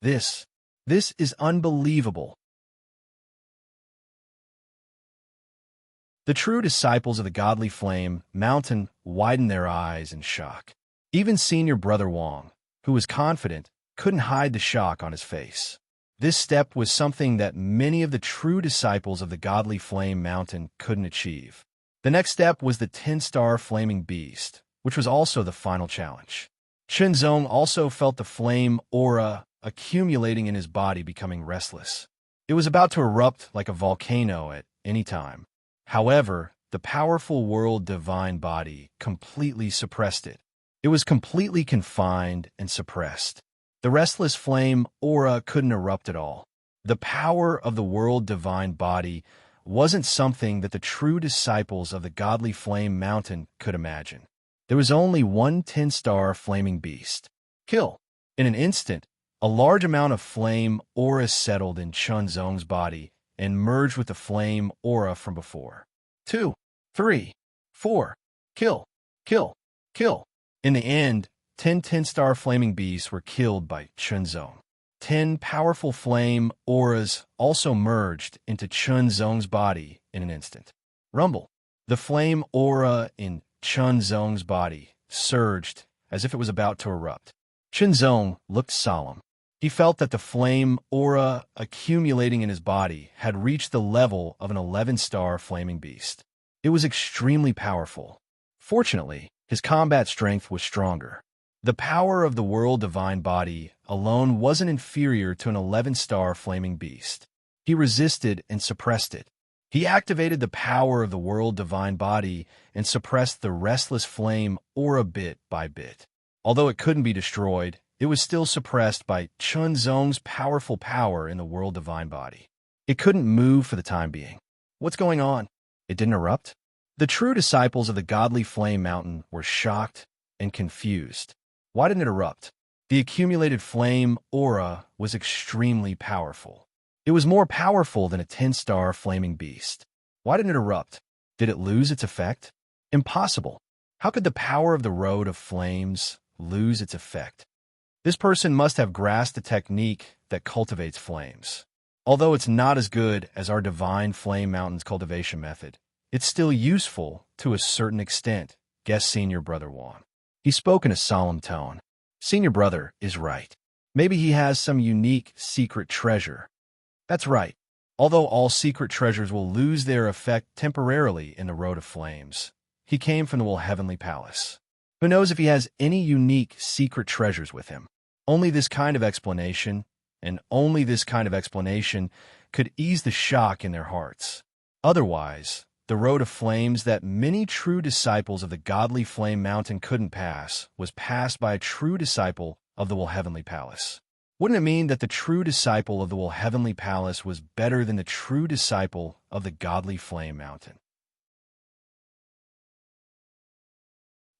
This is unbelievable. The true disciples of the godly flame mountain widened their eyes in shock. Even Senior Brother Wang, who was confident, couldn't hide the shock on his face. This step was something that many of the true disciples of the godly flame mountain couldn't achieve. The next step was the 10-star flaming beast, which was also the final challenge. Chunzong also felt the flame aura accumulating in his body, becoming restless. It was about to erupt like a volcano at any time. However, the powerful world divine body completely suppressed it. It was completely confined and suppressed. The restless flame aura couldn't erupt at all. The power of the world divine body wasn't something that the true disciples of the godly flame mountain could imagine. There was only one 10-star flaming beast. Kill. In an instant, a large amount of flame aura settled in Chunzong's body and merged with the flame aura from before. 2, 3, 4. Kill. Kill. Kill. In the end, 10 10-star flaming beasts were killed by Chunzong. 10 powerful flame auras also merged into Chunzong's body in an instant. Rumble. The flame aura in Chunzong's body surged as if it was about to erupt. Chunzong looked solemn. He felt that the flame aura accumulating in his body had reached the level of an 11-star flaming beast. It was extremely powerful. Fortunately, his combat strength was stronger. The power of the world divine body alone wasn't inferior to an 11-star flaming beast. He resisted and suppressed it. He activated the power of the world divine body and suppressed the restless flame aura bit by bit. Although it couldn't be destroyed, it was still suppressed by Chunzong's powerful power in the world divine body. It couldn't move for the time being. What's going on? It didn't erupt? The true disciples of the godly flame mountain were shocked and confused. Why didn't it erupt? The accumulated flame aura was extremely powerful. It was more powerful than a 10-star flaming beast. Why didn't it erupt? Did it lose its effect? Impossible. How could the power of the road of flames lose its effect? This person must have grasped the technique that cultivates flames. Although it's not as good as our divine flame mountain's cultivation method, it's still useful to a certain extent, guessed Senior Brother Wang. He spoke in a solemn tone. Senior Brother is right. Maybe he has some unique secret treasure. That's right. Although all secret treasures will lose their effect temporarily in the road of flames, he came from the Heavenly Palace. Who knows if he has any unique secret treasures with him? Only this kind of explanation, and only this kind of explanation, could ease the shock in their hearts. Otherwise, the road of flames that many true disciples of the godly flame mountain couldn't pass was passed by a true disciple of the Heavenly Palace. Wouldn't it mean that the true disciple of the Heavenly Palace was better than the true disciple of the godly flame mountain?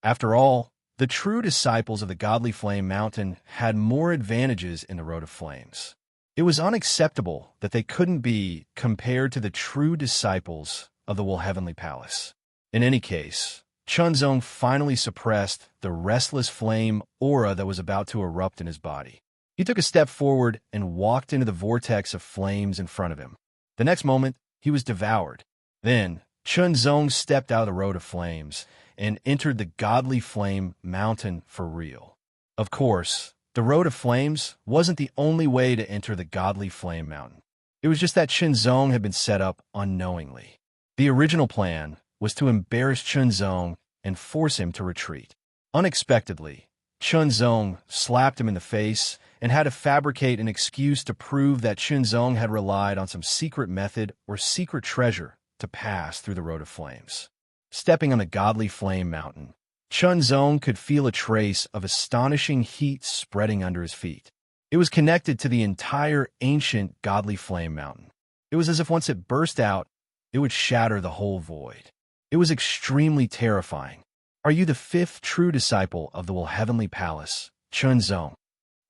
After all, the true disciples of the godly flame mountain had more advantages in the road of flames. It was unacceptable that they couldn't be compared to the true disciples of the Heavenly Palace. In any case, Chunzong finally suppressed the restless flame aura that was about to erupt in his body. He took a step forward and walked into the vortex of flames in front of him. The next moment, he was devoured. Then, Chunzong stepped out of the road of flames and entered the godly flame mountain for real. Of course, the road of flames wasn't the only way to enter the godly flame mountain. It was just that Chunzong had been set up unknowingly. The original plan was to embarrass Chunzong and force him to retreat. Unexpectedly, Chunzong slapped him in the face and had to fabricate an excuse to prove that Chunzong had relied on some secret method or secret treasure to pass through the road of flames. Stepping on the godly flame mountain, Chunzong could feel a trace of astonishing heat spreading under his feet. It was connected to the entire ancient godly flame mountain. It was as if once it burst out, it would shatter the whole void. It was extremely terrifying. Are you the fifth true disciple of the Heavenly Palace, Chunzong?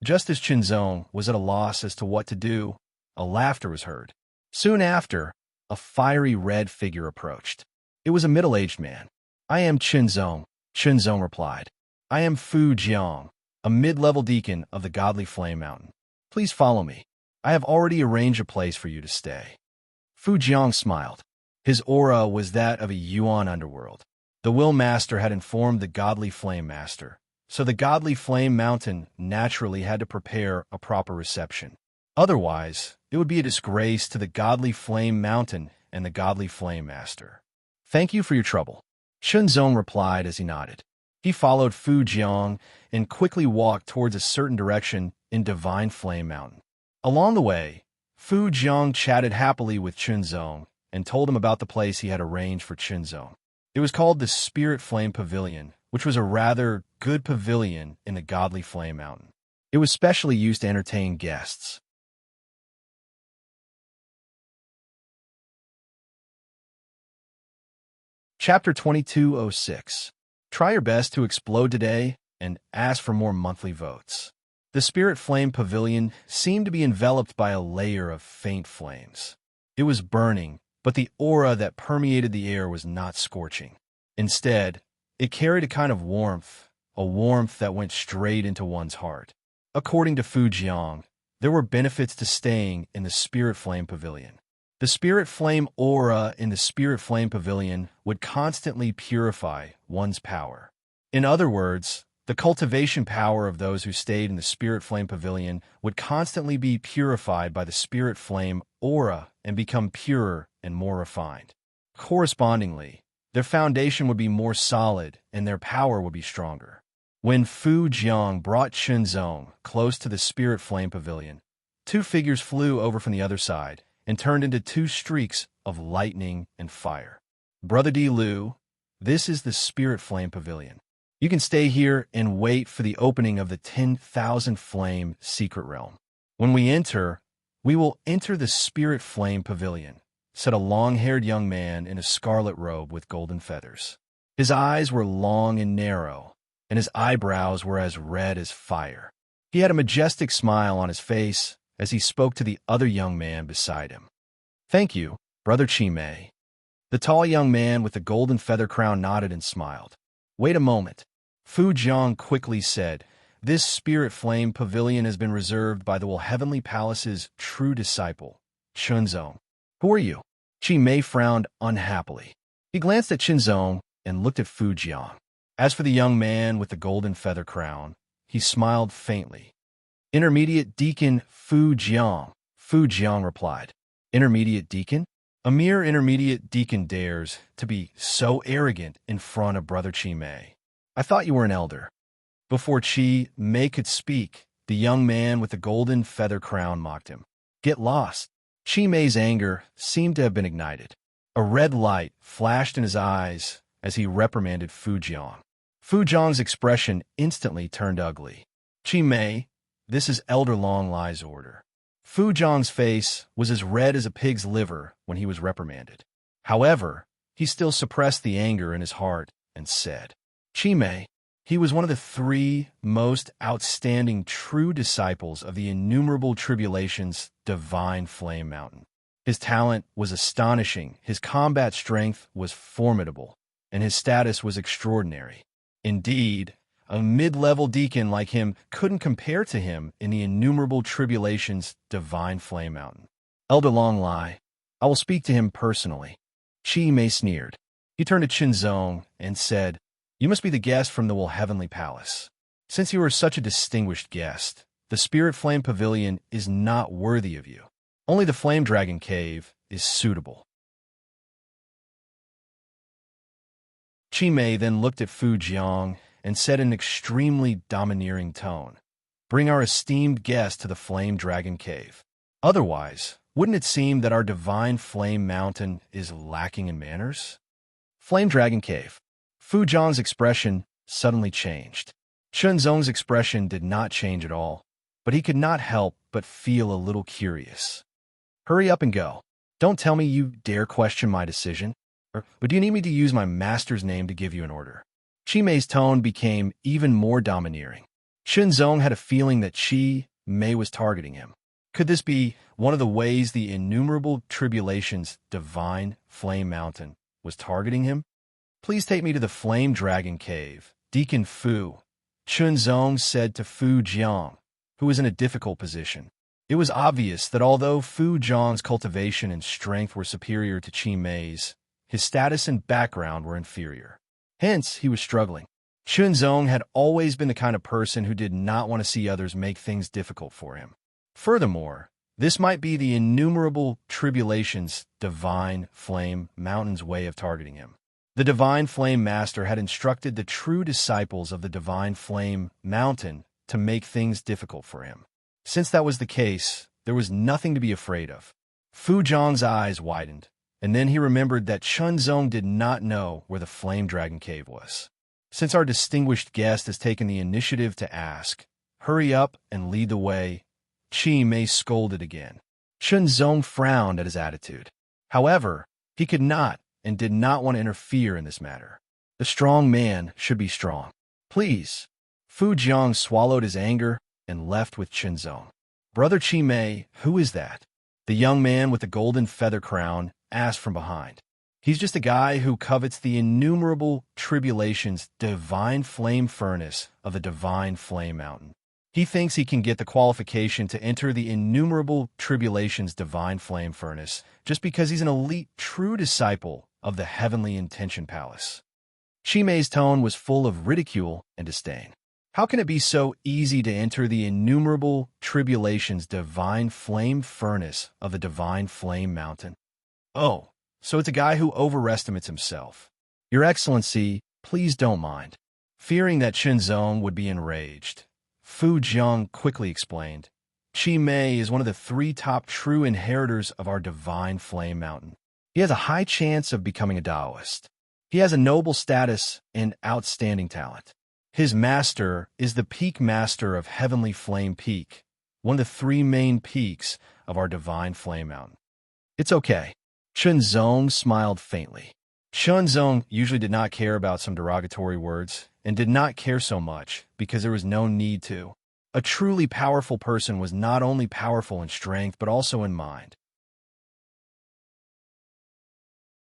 Just as Chunzong was at a loss as to what to do, a laughter was heard. Soon after, a fiery red figure approached. It was a middle-aged man. I am Chunzong, Chunzong replied. I am Fu Jiang, a mid-level deacon of the godly flame mountain. Please follow me. I have already arranged a place for you to stay. Fu Jiang smiled. His aura was that of a Yuan underworld. The Will Master had informed the godly flame master, so the godly flame mountain naturally had to prepare a proper reception. Otherwise, it would be a disgrace to the godly flame mountain and the godly flame master. Thank you for your trouble. Shenzong replied as he nodded. He followed Fu Jiang and quickly walked towards a certain direction in Divine Flame Mountain. Along the way, Fu Jiang chatted happily with Shenzong and told him about the place he had arranged for Shenzong. It was called the Spirit Flame Pavilion, which was a rather good pavilion in the Godly Flame Mountain. It was specially used to entertain guests. Chapter 2206. Try your best to explode today and ask for more monthly votes. The Spirit Flame Pavilion seemed to be enveloped by a layer of faint flames. It was burning, but the aura that permeated the air was not scorching. Instead, it carried a kind of warmth, a warmth that went straight into one's heart. According to Fu Jiang, there were benefits to staying in the Spirit Flame Pavilion. The Spirit Flame aura in the Spirit Flame Pavilion would constantly purify one's power. In other words, the cultivation power of those who stayed in the Spirit Flame Pavilion would constantly be purified by the Spirit Flame aura and become purer and more refined. Correspondingly, their foundation would be more solid and their power would be stronger. When Fu Jiang brought Shenzong close to the Spirit Flame Pavilion, two figures flew over from the other side and turned into two streaks of lightning and fire. Brother Di Lu, this is the Spirit Flame Pavilion. You can stay here and wait for the opening of the 10,000 Flame Secret Realm. When we will enter the Spirit Flame Pavilion, said a long-haired young man in a scarlet robe with golden feathers. His eyes were long and narrow, and his eyebrows were as red as fire. He had a majestic smile on his face as he spoke to the other young man beside him. Thank you, Brother Chi Mei. The tall young man with the golden feather crown nodded and smiled. Wait a moment. Fu Jiang quickly said, this Spirit Flame Pavilion has been reserved by the Heavenly Palace's true disciple, Shenzong. Who are you? Chi Mei frowned unhappily. He glanced at Shenzong and looked at Fu Jiang. As for the young man with the golden feather crown, he smiled faintly. Intermediate Deacon Fu Jiang, Fu Jiang replied. Intermediate Deacon? A mere intermediate deacon dares to be so arrogant in front of Brother Chi Mei. I thought you were an elder. Before Chi Mei could speak, the young man with the golden feather crown mocked him. Get lost. Chi Mei's anger seemed to have been ignited. A red light flashed in his eyes as he reprimanded Fu Jiang. Fu Jiang's expression instantly turned ugly. Chi Mei, this is Elder Long Lai's order. Fu Jiang's face was as red as a pig's liver when he was reprimanded. However, he still suppressed the anger in his heart and said, Chi Mei, he was one of the three most outstanding true disciples of the innumerable tribulations Divine Flame Mountain. His talent was astonishing, his combat strength was formidable, and his status was extraordinary. Indeed, a mid-level deacon like him couldn't compare to him in the innumerable tribulations Divine Flame Mountain. Elder Long Lai, I will speak to him personally. Chi Mei sneered. He turned to Shenzong and said, You must be the guest from the Heavenly Palace. Since you are such a distinguished guest, the Spirit Flame Pavilion is not worthy of you. Only the Flame Dragon Cave is suitable. Chi Mei then looked at Fu Jiang and said in an extremely domineering tone, Bring our esteemed guest to the Flame Dragon Cave. Otherwise, wouldn't it seem that our Divine Flame Mountain is lacking in manners? Flame Dragon Cave. Fu Jiang's expression suddenly changed. Shenzong's expression did not change at all, but he could not help but feel a little curious. Hurry up and go. Don't tell me you dare question my decision. But do you need me to use my master's name to give you an order? Chi Mei's tone became even more domineering. Shenzong had a feeling that Chi Mei was targeting him. Could this be one of the ways the innumerable tribulations Divine Flame Mountain was targeting him? Please take me to the Flame Dragon Cave, Deacon Fu, Shenzong said to Fu Jiang, who was in a difficult position. It was obvious that although Fu Jiang's cultivation and strength were superior to Chi Mei's, his status and background were inferior. Hence, he was struggling. Shenzong had always been the kind of person who did not want to see others make things difficult for him. Furthermore, this might be the innumerable tribulations Divine Flame Mountain's way of targeting him. The Divine Flame Master had instructed the true disciples of the Divine Flame Mountain to make things difficult for him. Since that was the case, there was nothing to be afraid of. Fu Zhang's eyes widened, and then he remembered that Chunzong did not know where the Flame Dragon Cave was. Since our distinguished guest has taken the initiative to ask, "Hurry up and lead the way," Qi Mei scolded again. Chunzong frowned at his attitude. However, he could not and did not want to interfere in this matter. The strong man should be strong. "Please." Fu Jiang swallowed his anger and left with Chunzong. "Brother Qi Mei, who is that?" The young man with the golden feather crown asked from behind. "He's just a guy who covets the innumerable tribulations divine flame furnace of the Divine Flame Mountain. He thinks he can get the qualification to enter the innumerable tribulations divine flame furnace just because he's an elite true disciple of the Heavenly Intention Palace." Qi Mei's tone was full of ridicule and disdain. "How can it be so easy to enter the innumerable tribulations divine flame furnace of the Divine Flame Mountain? Oh, so it's a guy who overestimates himself. Your Excellency, please don't mind." Fearing that Chunzong would be enraged, Fu Jiang quickly explained, "Qi Mei is one of the 3 top true inheritors of our Divine Flame Mountain. He has a high chance of becoming a Taoist. He has a noble status and outstanding talent. His master is the Peak Master of Heavenly Flame Peak, one of the 3 main peaks of our Divine Flame Mountain." "It's okay." Chunzong smiled faintly. Chunzong usually did not care about some derogatory words, and did not care so much because there was no need to. A truly powerful person was not only powerful in strength but also in mind.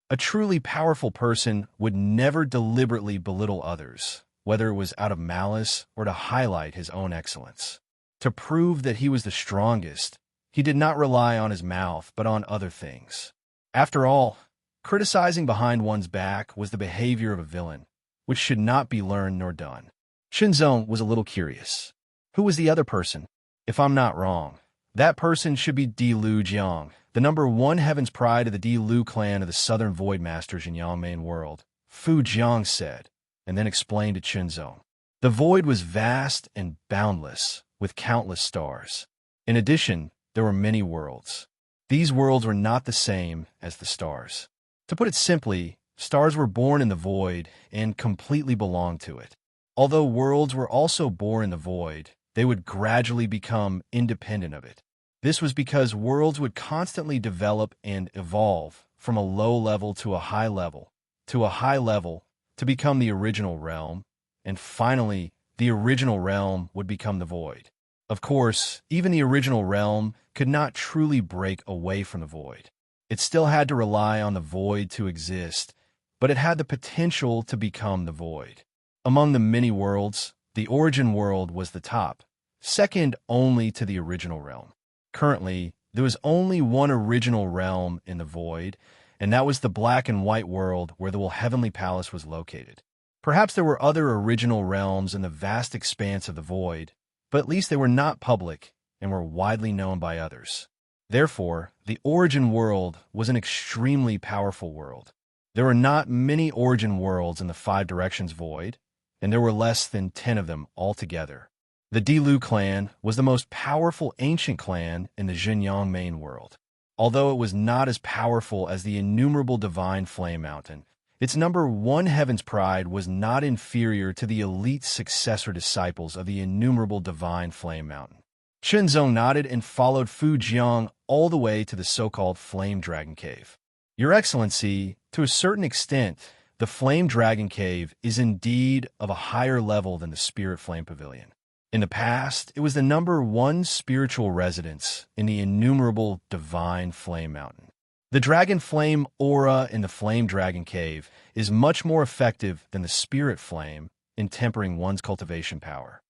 A truly powerful person would never deliberately belittle others, whether it was out of malice or to highlight his own excellence. To prove that he was the strongest, he did not rely on his mouth but on other things. After all, criticizing behind one's back was the behavior of a villain, which should not be learned nor done. Chunzong was a little curious. Who was the other person? If I'm not wrong, that person should be Di Lu Jiang, the #1 Heaven's Pride of the Di Lu clan of the Southern Void Masters in Yangmain World, Fu Jiang said, and then explained to Chunzong. The void was vast and boundless, with countless stars. In addition, there were many worlds. These worlds were not the same as the stars. To put it simply, stars were born in the void and completely belonged to it. Although worlds were also born in the void, they would gradually become independent of it. This was because worlds would constantly develop and evolve from a low level to a high level, to become the original realm, and finally, the original realm would become the void. Of course, even the original realm could not truly break away from the void. It still had to rely on the void to exist, but it had the potential to become the void. Among the many worlds, the origin world was the top, second only to the original realm. Currently, there was only one original realm in the void, and that was the black and white world where the Heavenly Palace was located. Perhaps there were other original realms in the vast expanse of the void, but at least they were not public and were widely known by others. Therefore, the origin world was an extremely powerful world. There were not many origin worlds in the 5 directions void, and there were less than 10 of them altogether. The Di Lu clan was the most powerful ancient clan in the Xinjiang main world. Although it was not as powerful as the innumerable Divine Flame Mountain, its #1 Heaven's Pride was not inferior to the elite successor disciples of the innumerable Divine Flame Mountain. Chunzong nodded and followed Fu Jiang all the way to the so-called Flame Dragon Cave. Your Excellency, to a certain extent, the Flame Dragon Cave is indeed of a higher level than the Spirit Flame Pavilion. In the past, it was the #1 spiritual residence in the innumerable Divine Flame Mountain. The Dragon Flame aura in the Flame Dragon Cave is much more effective than the Spirit Flame in tempering one's cultivation power.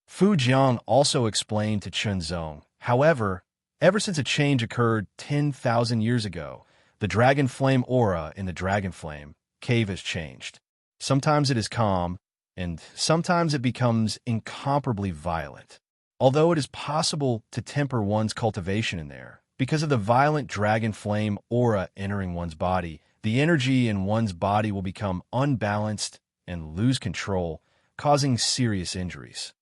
Fu Jiang also explained to Chunzong, however, ever since a change occurred 10,000 years ago, the Dragon Flame aura in the Dragon Flame Cave has changed. Sometimes it is calm, and sometimes it becomes incomparably violent. Although it is possible to temper one's cultivation in there, because of the violent dragon flame aura entering one's body, The energy in one's body will become unbalanced and lose control, causing serious injuries.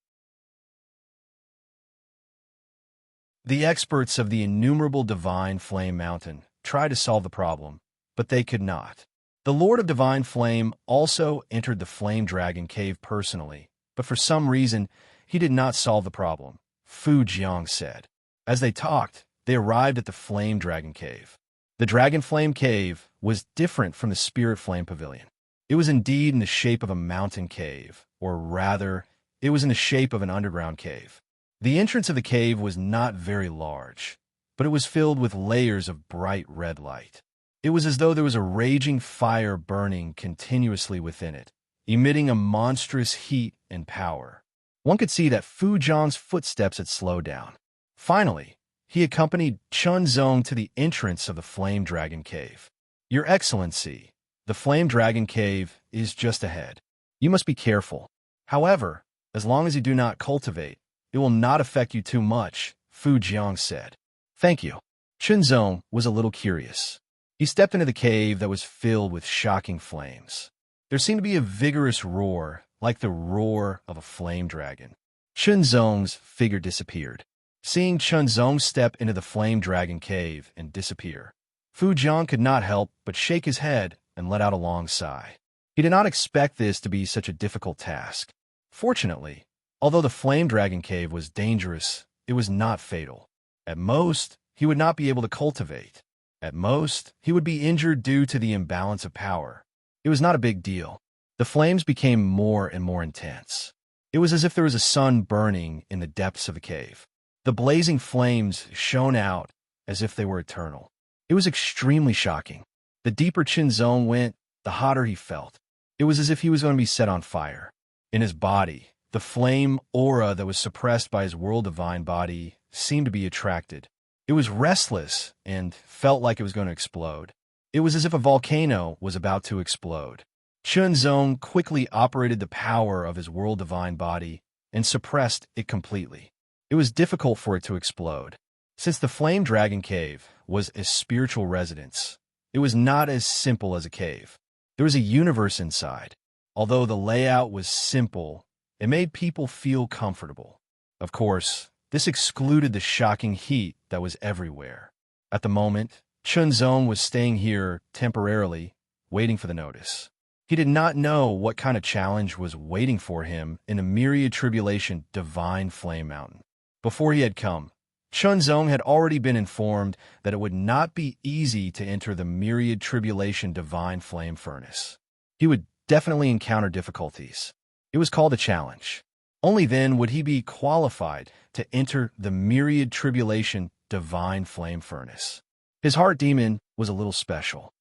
The experts of the innumerable divine flame mountain tried to solve the problem, but they could not. The Lord of Divine Flame also entered the Flame Dragon Cave personally, but for some reason, he did not solve the problem, Fu Jiang said. As they talked, they arrived at the Flame Dragon Cave. The Dragon Flame Cave was different from the Spirit Flame Pavilion. It was indeed in the shape of a mountain cave, or rather, it was in the shape of an underground cave. The entrance of the cave was not very large, but it was filled with layers of bright red light. It was as though there was a raging fire burning continuously within it, emitting a monstrous heat and power. One could see that Fu Zhang's footsteps had slowed down. Finally, he accompanied Chun Zong to the entrance of the Flame Dragon Cave. Your Excellency, the Flame Dragon Cave is just ahead. You must be careful. However, as long as you do not cultivate, it will not affect you too much, Fu Jiang said. Thank you. Chun Zong was a little curious. He stepped into the cave that was filled with shocking flames. There seemed to be a vigorous roar, like the roar of a flame dragon. Chun Zong's figure disappeared. Seeing Chun Zong step into the flame dragon cave and disappear, Fu Jiang could not help but shake his head and let out a long sigh. He did not expect this to be such a difficult task. Fortunately, although the flame dragon cave was dangerous, it was not fatal. At most, he would not be able to cultivate. At most, he would be injured due to the imbalance of power. It was not a big deal. The flames became more and more intense. It was as if there was a sun burning in the depths of the cave. The blazing flames shone out as if they were eternal. It was extremely shocking. The deeper Chun Zong went, the hotter he felt. It was as if he was going to be set on fire. In his body, the flame aura that was suppressed by his world divine body seemed to be attracted. It was restless and felt like it was going to explode. It was as if a volcano was about to explode. Chun Zong quickly operated the power of his world divine body and suppressed it completely. It was difficult for it to explode. Since the Flame Dragon Cave was a spiritual residence, it was not as simple as a cave. There was a universe inside. Although the layout was simple, it made people feel comfortable. Of course, this excluded the shocking heat that was everywhere. At the moment, Chun Zong was staying here temporarily, waiting for the notice. He did not know what kind of challenge was waiting for him in the myriad tribulation divine flame mountain. Before he had come, Chun Zong had already been informed that it would not be easy to enter the myriad tribulation divine flame furnace. He would definitely encounter difficulties. It was called a challenge. Only then would he be qualified to enter the myriad tribulation divine flame furnace. His heart demon was a little special.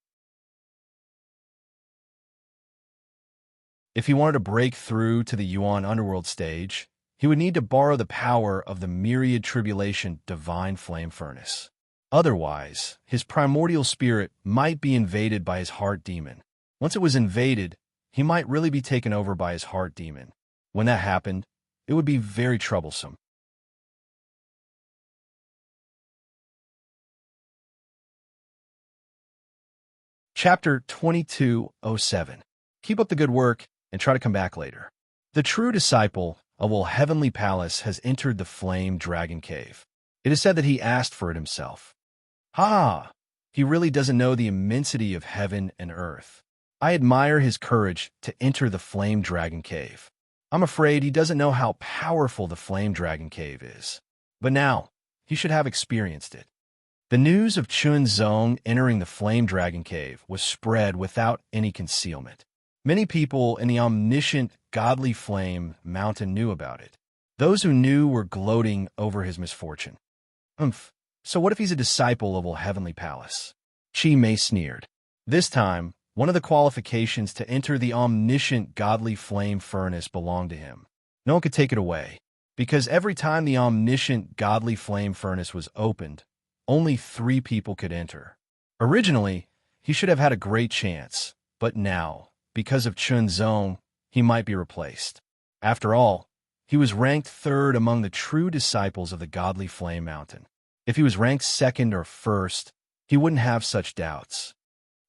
If he wanted to break through to the Yuan underworld stage, he would need to borrow the power of the myriad tribulation divine flame furnace. Otherwise, his primordial spirit might be invaded by his heart demon. Once it was invaded, he might really be taken over by his heart demon. When that happened, it would be very troublesome. Chapter 2207. Keep up the good work and try to come back later. The true disciple of Will Heavenly Palace has entered the Flame Dragon Cave. It is said that he asked for it himself. Ha! He really doesn't know the immensity of heaven and earth. I admire his courage to enter the Flame Dragon Cave. I'm afraid he doesn't know how powerful the Flame Dragon Cave is. But now, he should have experienced it. The news of Chun Zong entering the Flame Dragon Cave was spread without any concealment. Many people in the omniscient, godly flame mountain knew about it. Those who knew were gloating over his misfortune. So what if he's a disciple of Will Heavenly Palace? Chi Mei sneered. This time, one of the qualifications to enter the omniscient, godly flame furnace belonged to him. No one could take it away, because every time the omniscient, godly flame furnace was opened, only 3 people could enter. Originally, he should have had a great chance, but now, because of Chun Zong, he might be replaced. After all, he was ranked 3rd among the true disciples of the godly flame mountain. If he was ranked 2nd or 1st, he wouldn't have such doubts.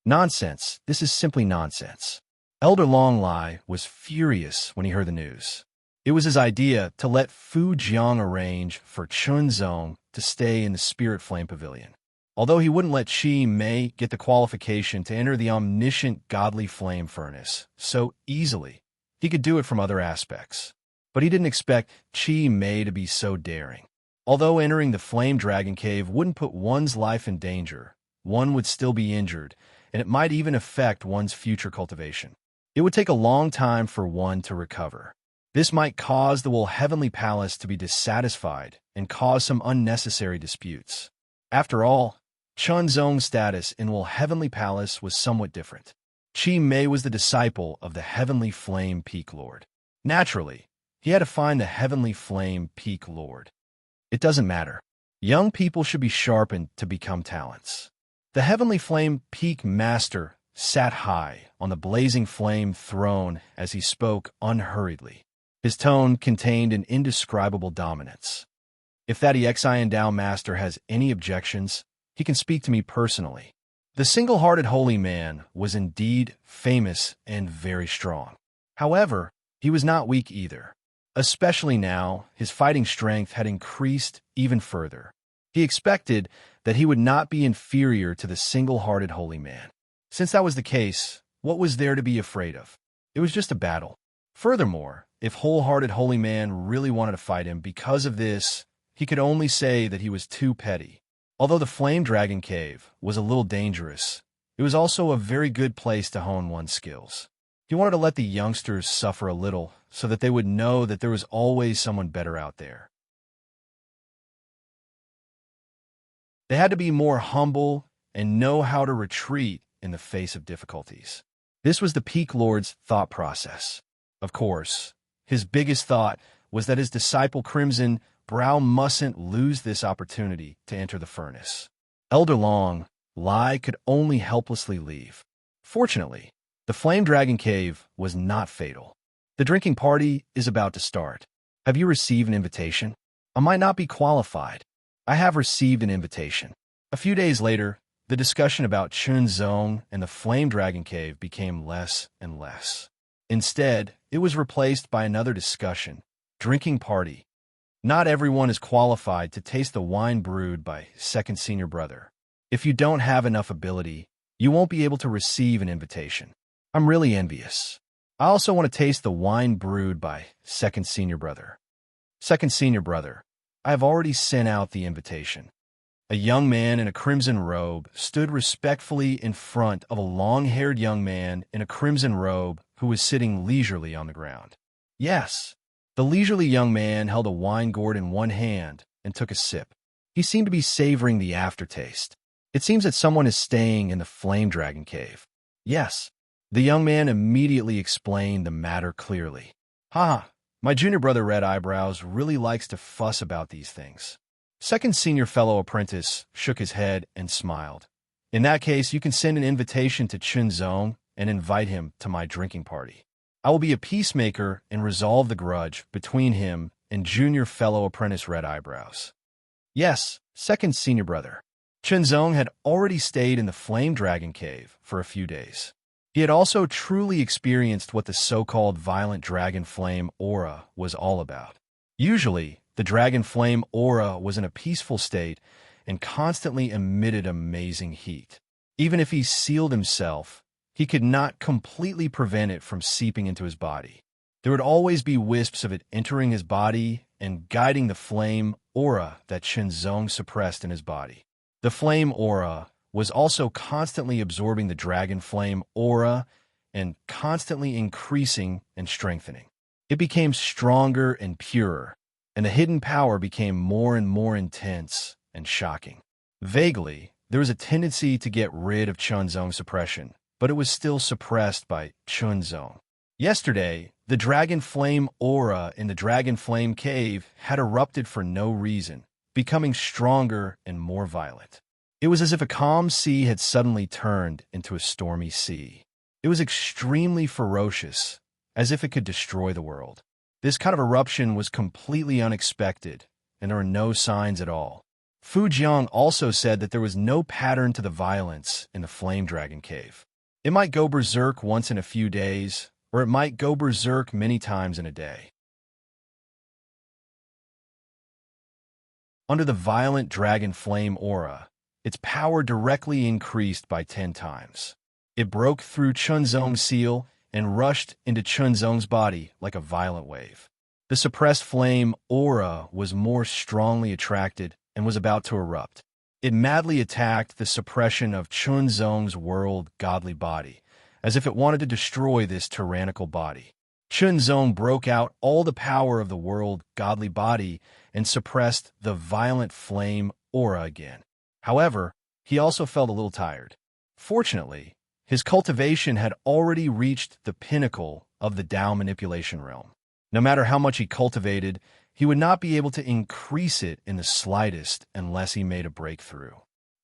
Nonsense. This is simply nonsense. Elder Longlai was furious when he heard the news. It was his idea to let Fu Jiang arrange for Chunzong to stay in the Spirit Flame Pavilion. Although he wouldn't let Qi Mei get the qualification to enter the omniscient godly flame furnace so easily, he could do it from other aspects. But he didn't expect Qi Mei to be so daring. Although entering the Flame Dragon Cave wouldn't put one's life in danger, one would still be injured, and it might even affect one's future cultivation. It would take a long time for one to recover. This might cause the Will Heavenly Palace to be dissatisfied and cause some unnecessary disputes. After all, Chunzong's status in Will Heavenly Palace was somewhat different. Qi Mei was the disciple of the Heavenly Flame Peak Lord. Naturally, he had to find the Heavenly Flame Peak Lord. It doesn't matter. Young people should be sharpened to become talents. The Heavenly Flame Peak Master sat high on the blazing flame throne as he spoke unhurriedly. His tone contained an indescribable dominance. If that Exi Master has any objections, he can speak to me personally. The single-hearted holy man was indeed famous and very strong. However, he was not weak either. Especially now, his fighting strength had increased even further. He expected that he would not be inferior to the single-hearted holy man. Since that was the case, what was there to be afraid of? It was just a battle. Furthermore, if wholehearted holy man really wanted to fight him because of this, he could only say that he was too petty. Although the Flame Dragon Cave was a little dangerous, it was also a very good place to hone one's skills. He wanted to let the youngsters suffer a little so that they would know that there was always someone better out there. They had to be more humble and know how to retreat in the face of difficulties. This was the Peak Lord's thought process. Of course, his biggest thought was that his disciple Crimson Brow mustn't lose this opportunity to enter the furnace. Elder Long Lai could only helplessly leave. Fortunately, the Flame Dragon Cave was not fatal. The drinking party is about to start. Have you received an invitation? I might not be qualified. I have received an invitation. A few days later, the discussion about Chunzong and the Flame Dragon Cave became less and less. Instead, it was replaced by another discussion, drinking party. Not everyone is qualified to taste the wine brewed by second senior brother. If you don't have enough ability, you won't be able to receive an invitation. I'm really envious. I also want to taste the wine brewed by second senior brother. Second senior brother, I have already sent out the invitation. A young man in a crimson robe stood respectfully in front of a long-haired young man in a crimson robe who was sitting leisurely on the ground. Yes, the leisurely young man held a wine gourd in one hand and took a sip. He seemed to be savoring the aftertaste. It seems that someone is staying in the Flame Dragon Cave. Yes. The young man immediately explained the matter clearly. My junior brother Red Eyebrows really likes to fuss about these things. Second senior fellow apprentice shook his head and smiled. In that case, you can send an invitation to Chunzong and invite him to my drinking party. I will be a peacemaker and resolve the grudge between him and junior fellow apprentice Red Eyebrows. Yes, second senior brother. Chunzong had already stayed in the Flame Dragon Cave for a few days. He had also truly experienced what the so-called violent dragon flame aura was all about. Usually, the dragon flame aura was in a peaceful state and constantly emitted amazing heat. Even if he sealed himself, he could not completely prevent it from seeping into his body. There would always be wisps of it entering his body and guiding the flame aura that Chunzong suppressed in his body. The flame aura was also constantly absorbing the dragon flame aura and constantly increasing and strengthening. It became stronger and purer, and the hidden power became more and more intense and shocking. Vaguely, there was a tendency to get rid of Chunzong's suppression, but it was still suppressed by Chunzong. Yesterday, the dragon flame aura in the dragon flame cave had erupted for no reason, becoming stronger and more violent. It was as if a calm sea had suddenly turned into a stormy sea. It was extremely ferocious, as if it could destroy the world. This kind of eruption was completely unexpected, and there were no signs at all. Fu Jiang also said that there was no pattern to the violence in the flame dragon cave. It might go berserk once in a few days, or it might go berserk many times in a day. Under the violent dragon flame aura, its power directly increased by 10 times. It broke through Chunzong's seal and rushed into Chunzong's body like a violent wave. The suppressed flame aura was more strongly attracted and was about to erupt. It madly attacked the suppression of Chunzong's world godly body, as if it wanted to destroy this tyrannical body. Chunzong broke out all the power of the world godly body and suppressed the violent flame aura again. However, he also felt a little tired. Fortunately, his cultivation had already reached the pinnacle of the Tao manipulation realm. No matter how much he cultivated, he would not be able to increase it in the slightest unless he made a breakthrough.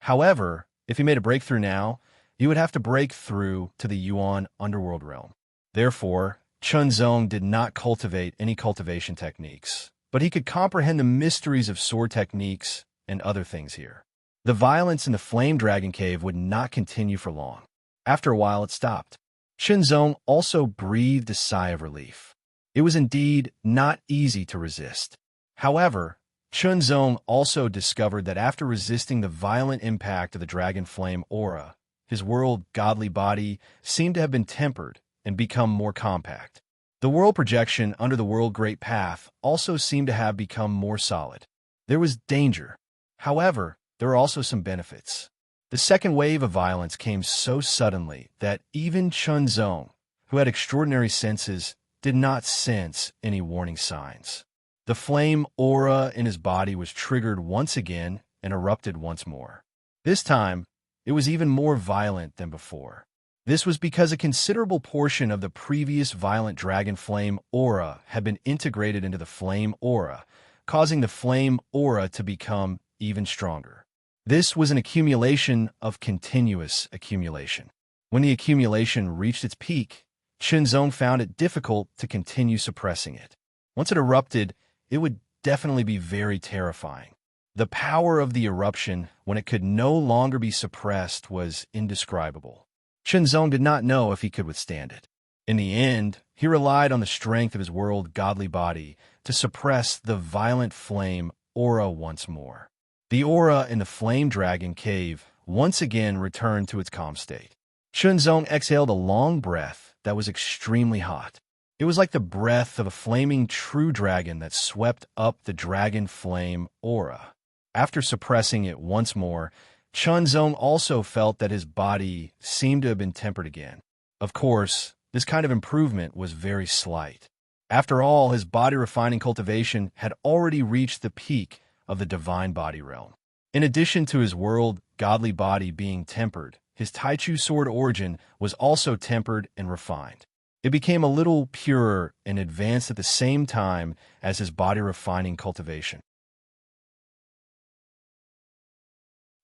However, if he made a breakthrough now, he would have to break through to the Yuan underworld realm. Therefore, Chunzong did not cultivate any cultivation techniques, but he could comprehend the mysteries of sword techniques and other things here. The violence in the flame dragon cave would not continue for long. After a while, it stopped. Chunzong also breathed a sigh of relief. It was indeed not easy to resist. However, Chunzong also discovered that after resisting the violent impact of the dragon flame aura, his world godly body seemed to have been tempered and become more compact. The world projection under the world great path also seemed to have become more solid. There was danger. However, there were also some benefits. The second wave of violence came so suddenly that even Chunzong, who had extraordinary senses, did not sense any warning signs. The flame aura in his body was triggered once again and erupted once more. This time, it was even more violent than before. This was because a considerable portion of the previous violent dragon flame aura had been integrated into the flame aura, causing the flame aura to become even stronger. This was an accumulation of continuous accumulation. When the accumulation reached its peak, Chunzong found it difficult to continue suppressing it. Once it erupted, it would definitely be very terrifying. The power of the eruption, when it could no longer be suppressed, was indescribable. Chunzong did not know if he could withstand it. In the end, he relied on the strength of his world godly body to suppress the violent flame aura once more. The aura in the flame dragon cave once again returned to its calm state. Chunzong exhaled a long breath that was extremely hot. It was like the breath of a flaming true dragon that swept up the dragon flame aura. After suppressing it once more, Chunzong also felt that his body seemed to have been tempered again. Of course, this kind of improvement was very slight. After all, his body-refining cultivation had already reached the peak of the divine body realm. In addition to his world godly body being tempered, his Taichu sword origin was also tempered and refined. It became a little purer and advanced at the same time as his body-refining cultivation.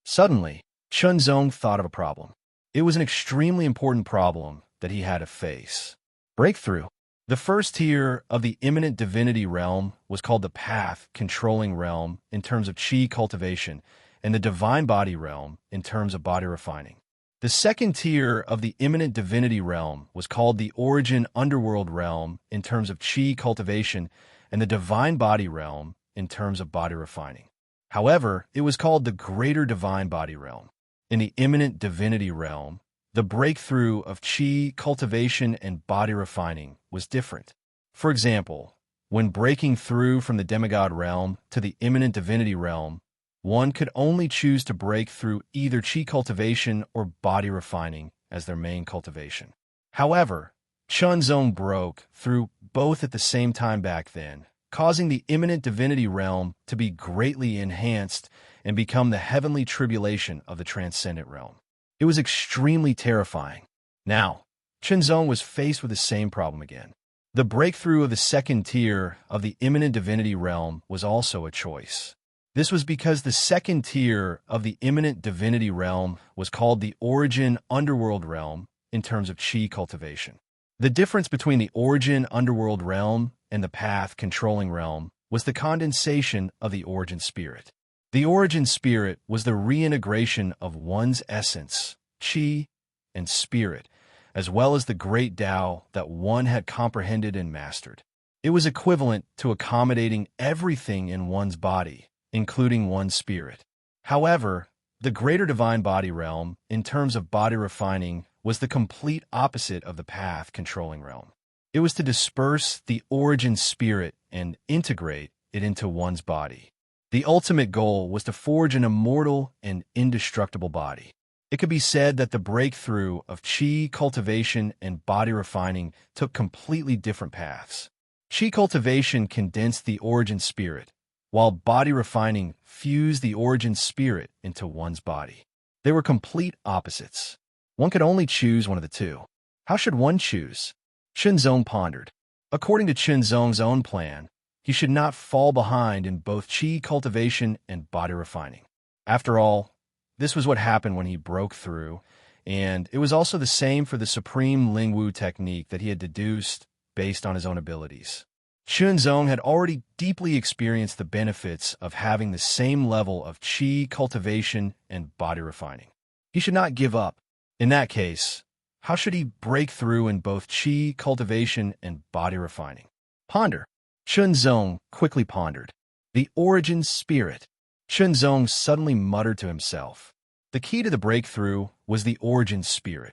Suddenly, Chunzong thought of a problem. It was an extremely important problem that he had to face. Breakthrough. The first tier of the imminent divinity realm was called the path controlling realm in terms of chi cultivation, and the divine body realm in terms of body refining. The second tier of the imminent divinity realm was called the origin underworld realm in terms of chi cultivation, and the divine body realm in terms of body refining. However, it was called the greater divine body realm. In the imminent divinity realm, the breakthrough of chi cultivation and body refining was different. For example, when breaking through from the demigod realm to the imminent divinity realm, one could only choose to break through either chi cultivation or body refining as their main cultivation. However, Chunzong broke through both at the same time back then, causing the imminent divinity realm to be greatly enhanced and become the heavenly tribulation of the transcendent realm. It was extremely terrifying. Now, Chunzong was faced with the same problem again. The breakthrough of the second tier of the imminent divinity realm was also a choice. This was because the second tier of the imminent divinity realm was called the origin underworld realm in terms of chi cultivation. The difference between the origin underworld realm and the path controlling realm was the condensation of the origin spirit. The origin spirit was the reintegration of one's essence, qi, and spirit, as well as the great Tao that one had comprehended and mastered. It was equivalent to accommodating everything in one's body, including one's spirit. However, the greater divine body realm, in terms of body refining, was the complete opposite of the path controlling realm. It was to disperse the origin spirit and integrate it into one's body. The ultimate goal was to forge an immortal and indestructible body. It could be said that the breakthrough of qi cultivation and body refining took completely different paths. Qi cultivation condensed the origin spirit, while body refining fused the origin spirit into one's body. They were complete opposites. One could only choose one of the two. How should one choose? Shenzong pondered. According to Shenzong's own plan, he should not fall behind in both qi cultivation and body refining. After all, this was what happened when he broke through, and it was also the same for the supreme Lingwu technique that he had deduced based on his own abilities. Shenzong had already deeply experienced the benefits of having the same level of qi cultivation and body refining. He should not give up. In that case, how should he break through in both qi cultivation and body refining? Ponder. Shenzong quickly pondered. The origin spirit. Shenzong suddenly muttered to himself. The key to the breakthrough was the origin spirit.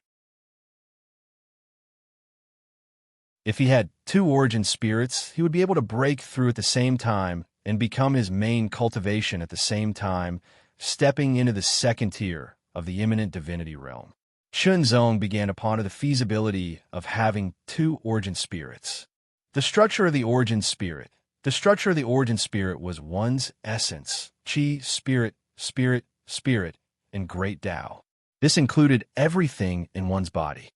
If he had two origin spirits, he would be able to break through at the same time and become his main cultivation at the same time, stepping into the second tier of the imminent divinity realm. Shenzong began to ponder the feasibility of having two origin spirits. The structure of the origin spirit. The structure of the origin spirit was one's essence, qi, spirit, spirit, spirit, and great Tao. This included everything in one's body.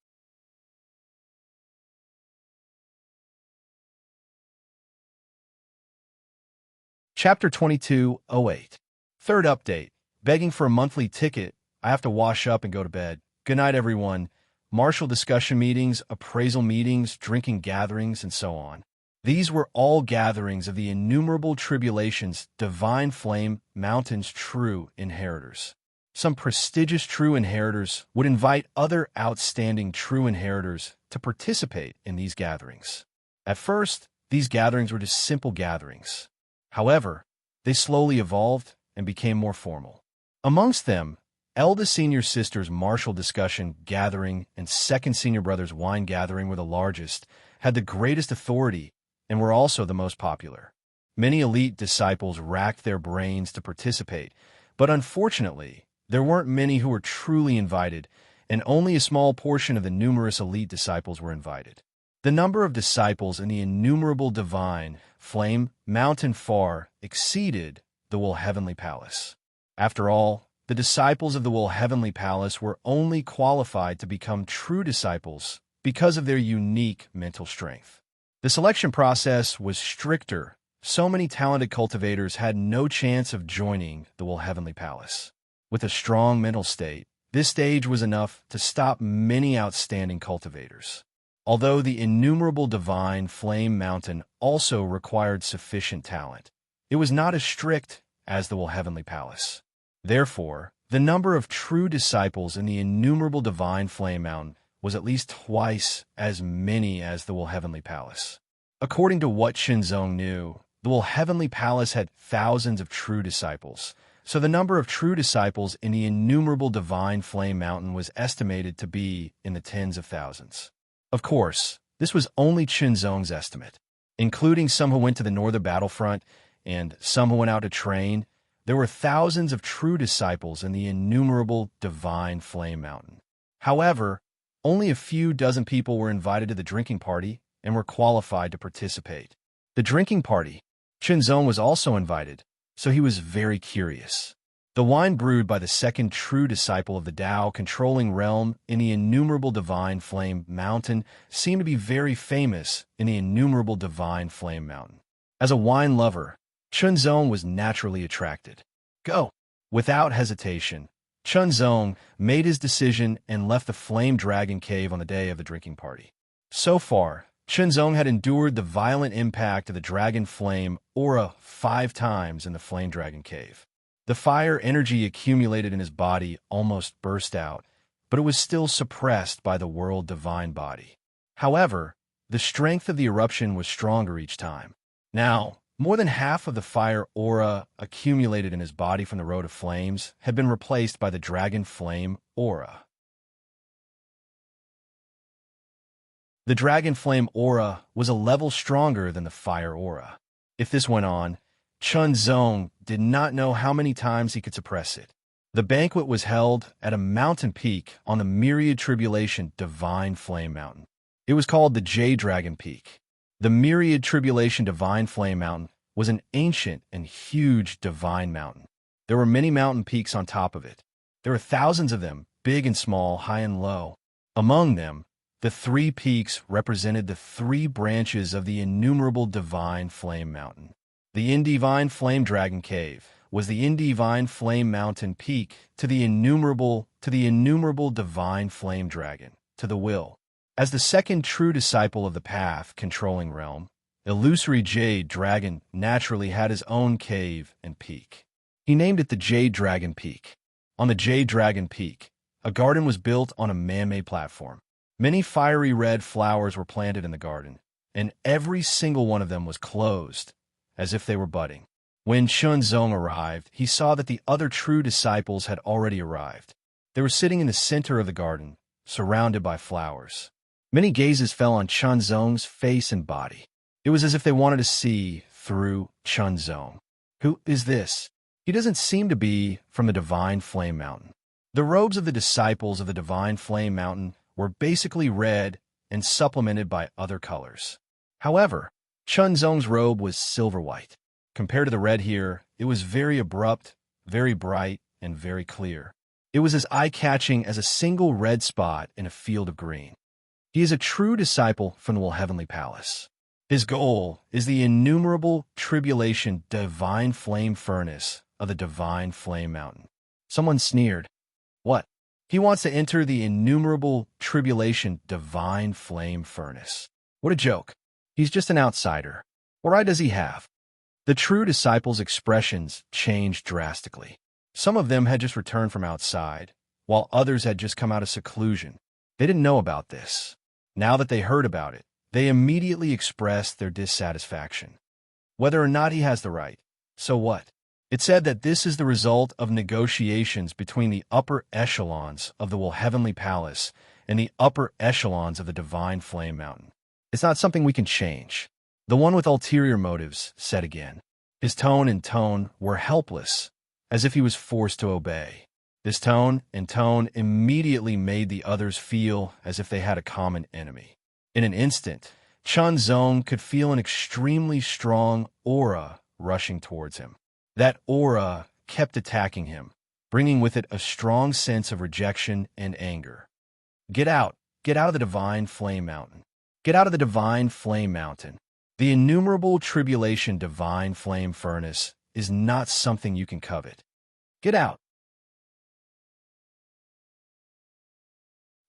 Chapter 22:08. Third update. Begging for a monthly ticket. I have to wash up and go to bed. Good night, everyone. Martial discussion meetings, appraisal meetings, drinking gatherings, and so on. These were all gatherings of the innumerable tribulations, divine flame, mountains, true inheritors. Some prestigious true inheritors would invite other outstanding true inheritors to participate in these gatherings. At first, these gatherings were just simple gatherings. However, they slowly evolved and became more formal. Amongst them, eldest senior sister's martial discussion gathering and second senior brother's wine gathering were the largest, had the greatest authority, and were also the most popular. Many elite disciples racked their brains to participate, but unfortunately, there weren't many who were truly invited, and only a small portion of the numerous elite disciples were invited. The number of disciples in the innumerable divine, flame, mountain far exceeded the Will Heavenly Palace. After all, the disciples of the Will Heavenly Palace were only qualified to become true disciples because of their unique mental strength. The selection process was stricter. So many talented cultivators had no chance of joining the Will Heavenly Palace. With a strong mental state, this stage was enough to stop many outstanding cultivators. Although the innumerable divine flame mountain also required sufficient talent, it was not as strict as the Will Heavenly Palace. Therefore, the number of true disciples in the innumerable divine flame mountain was at least twice as many as the Will Heavenly Palace. According to what Shenzong knew, the Will Heavenly Palace had thousands of true disciples, so the number of true disciples in the innumerable divine flame mountain was estimated to be in the tens of thousands. Of course, this was only Shenzong's estimate. Including some who went to the northern battlefront and some who went out to train, there were thousands of true disciples in the innumerable divine flame mountain. However, only a few dozen people were invited to the drinking party and were qualified to participate. The drinking party. Shenzong was also invited, so he was very curious. The wine brewed by the second true disciple of the Tao controlling realm in the innumerable divine flame mountain seemed to be very famous in the innumerable divine flame mountain. As a wine lover, Shenzong was naturally attracted. Go! Without hesitation, Shenzong made his decision and left the Flame Dragon Cave on the day of the drinking party. So far, Shenzong had endured the violent impact of the dragon flame aura 5 times in the Flame Dragon Cave. The fire energy accumulated in his body almost burst out, but it was still suppressed by the world divine body. However, the strength of the eruption was stronger each time. Now, more than half of the fire aura accumulated in his body from the road of flames had been replaced by the dragon flame aura. The dragon flame aura was a level stronger than the fire aura. If this went on, Chunzong did not know how many times he could suppress it. The banquet was held at a mountain peak on the Myriad Tribulation Divine Flame Mountain. It was called the Jade Dragon Peak. The Myriad Tribulation Divine Flame Mountain was an ancient and huge divine mountain. There were many mountain peaks on top of it. There were thousands of them, big and small, high and low. Among them, the 3 peaks represented the 3 branches of the innumerable divine flame mountain. The Indivine Flame Dragon Cave was the Indivine Flame Mountain Peak to the innumerable divine flame dragon, to the will. As the second true disciple of the path controlling realm, Illusory Jade Dragon naturally had his own cave and peak. He named it the Jade Dragon Peak. On the Jade Dragon Peak, a garden was built on a man-made platform. Many fiery red flowers were planted in the garden, and every single one of them was closed, as if they were budding. When Chunzong arrived, he saw that the other true disciples had already arrived. They were sitting in the center of the garden, surrounded by flowers. Many gazes fell on Chunzong's face and body. It was as if they wanted to see through Chunzong. Who is this? He doesn't seem to be from the Divine Flame Mountain. The robes of the disciples of the Divine Flame Mountain were basically red and supplemented by other colors. However, Chunzong's robe was silver white. Compared to the red here, it was very abrupt, very bright, and very clear. It was as eye-catching as a single red spot in a field of green. He is a true disciple from the Heavenly Palace. His goal is the innumerable tribulation divine flame furnace of the Divine Flame Mountain. Someone sneered. What? He wants to enter the innumerable tribulation divine flame furnace. What a joke. He's just an outsider. What right does he have? The true disciples' expressions changed drastically. Some of them had just returned from outside, while others had just come out of seclusion. They didn't know about this. Now that they heard about it, they immediately expressed their dissatisfaction. Whether or not he has the right, so what? It said that this is the result of negotiations between the upper echelons of the Heavenly Palace and the upper echelons of the Divine Flame Mountain. It's not something we can change. The one with ulterior motives said again. His tone and tone were helpless, as if he was forced to obey. This tone and tone immediately made the others feel as if they had a common enemy. In an instant, Chunzong could feel an extremely strong aura rushing towards him. That aura kept attacking him, bringing with it a strong sense of rejection and anger. Get out of the Divine Flame Mountain. Get out of the Divine Flame Mountain. The innumerable tribulation divine flame furnace is not something you can covet. Get out.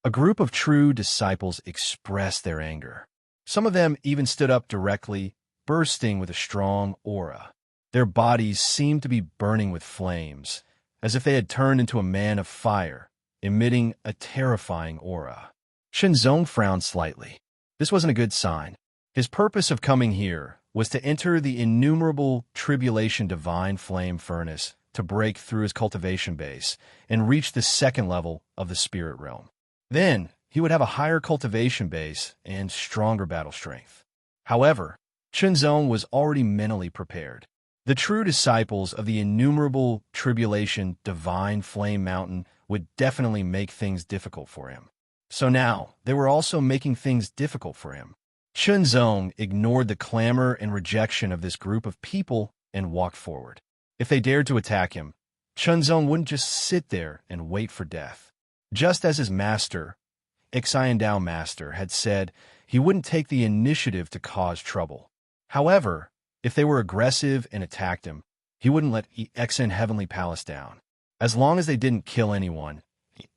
A group of true disciples expressed their anger. Some of them even stood up directly, bursting with a strong aura. Their bodies seemed to be burning with flames, as if they had turned into a man of fire, emitting a terrifying aura. Chunzong frowned slightly. This wasn't a good sign. His purpose of coming here was to enter the innumerable tribulation divine flame furnace to break through his cultivation base and reach the second level of the spirit realm. Then, he would have a higher cultivation base and stronger battle strength. However, Chunzong was already mentally prepared. The true disciples of the innumerable tribulation divine flame mountain would definitely make things difficult for him. So now, they were also making things difficult for him. Chunzong ignored the clamor and rejection of this group of people and walked forward. If they dared to attack him, Chunzong wouldn't just sit there and wait for death. Just as his master, Xiandao Master, had said, he wouldn't take the initiative to cause trouble. However, if they were aggressive and attacked him, he wouldn't let Xian Heavenly Palace down. As long as they didn't kill anyone,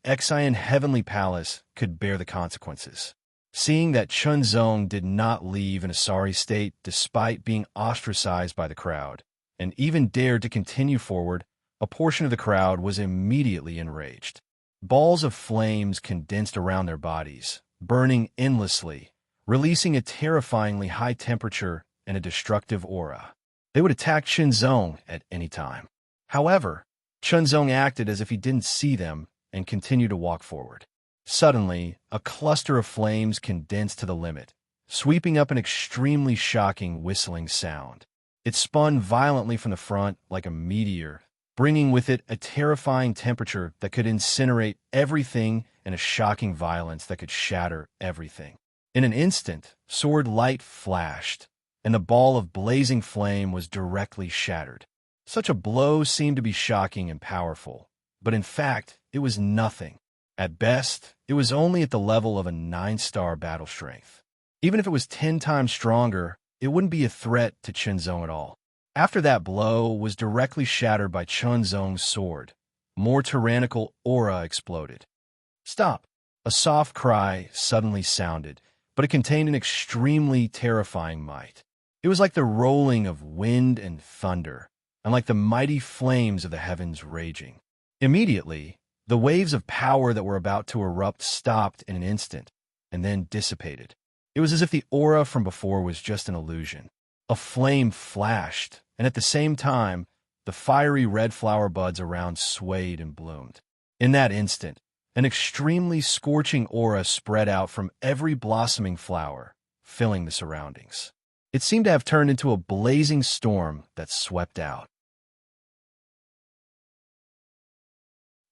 Xian Heavenly Palace could bear the consequences. Seeing that Chunzong did not leave in a sorry state despite being ostracized by the crowd, and even dared to continue forward, a portion of the crowd was immediately enraged. Balls of flames condensed around their bodies, burning endlessly, releasing a terrifyingly high temperature and a destructive aura. They would attack Chunzong at any time. However, Chunzong acted as if he didn't see them and continued to walk forward. Suddenly, a cluster of flames condensed to the limit, sweeping up an extremely shocking whistling sound. It spun violently from the front like a meteor, bringing with it a terrifying temperature that could incinerate everything and a shocking violence that could shatter everything. In an instant, sword light flashed, and the ball of blazing flame was directly shattered. Such a blow seemed to be shocking and powerful, but in fact, it was nothing. At best, it was only at the level of a 9-star battle strength. Even if it was 10 times stronger, it wouldn't be a threat to Chunzong at all. After that blow was directly shattered by Chunzong's sword, more tyrannical aura exploded. Stop! A soft cry suddenly sounded, but it contained an extremely terrifying might. It was like the rolling of wind and thunder, and like the mighty flames of the heavens raging. Immediately, the waves of power that were about to erupt stopped in an instant, and then dissipated. It was as if the aura from before was just an illusion. A flame flashed, and at the same time, the fiery red flower buds around swayed and bloomed. In that instant, an extremely scorching aura spread out from every blossoming flower, filling the surroundings. It seemed to have turned into a blazing storm that swept out.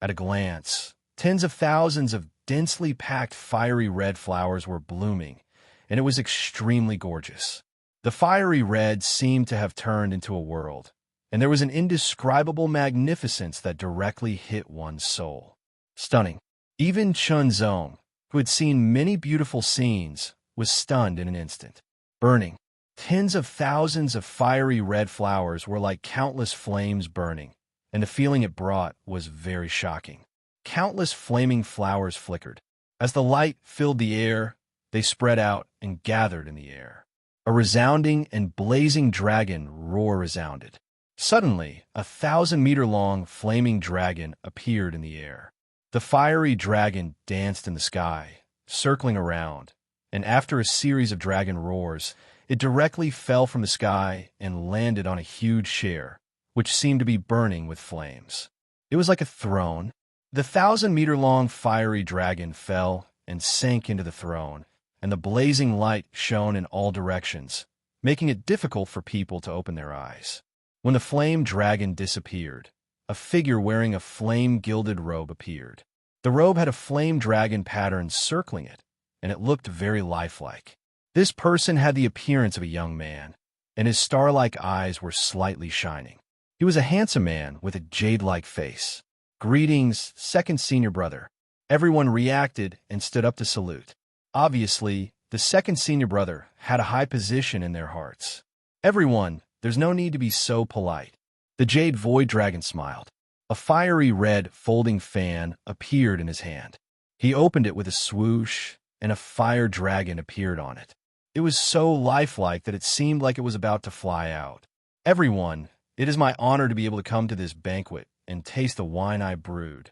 At a glance, tens of thousands of densely packed fiery red flowers were blooming, and it was extremely gorgeous. The fiery red seemed to have turned into a world, and there was an indescribable magnificence that directly hit one's soul. Stunning. Even Chunzong, who had seen many beautiful scenes, was stunned in an instant. Burning. Tens of thousands of fiery red flowers were like countless flames burning, and the feeling it brought was very shocking. Countless flaming flowers flickered. As the light filled the air, they spread out and gathered in the air. A resounding and blazing dragon roar resounded. Suddenly, a 1,000-meter-long flaming dragon appeared in the air. The fiery dragon danced in the sky, circling around, and after a series of dragon roars, it directly fell from the sky and landed on a huge chair, which seemed to be burning with flames. It was like a throne. The 1,000-meter-long fiery dragon fell and sank into the throne, and the blazing light shone in all directions, making it difficult for people to open their eyes. When the flame dragon disappeared, a figure wearing a flame-gilded robe appeared. The robe had a flame dragon pattern circling it, and it looked very lifelike. This person had the appearance of a young man, and his star-like eyes were slightly shining. He was a handsome man with a jade-like face. "Greetings, second senior brother." Everyone reacted and stood up to salute. Obviously, the second senior brother had a high position in their hearts. "Everyone, there's no need to be so polite." The Jade Void Dragon smiled. A fiery red folding fan appeared in his hand. He opened it with a swoosh, and a fire dragon appeared on it. It was so lifelike that it seemed like it was about to fly out. "Everyone, it is my honor to be able to come to this banquet and taste the wine I brewed.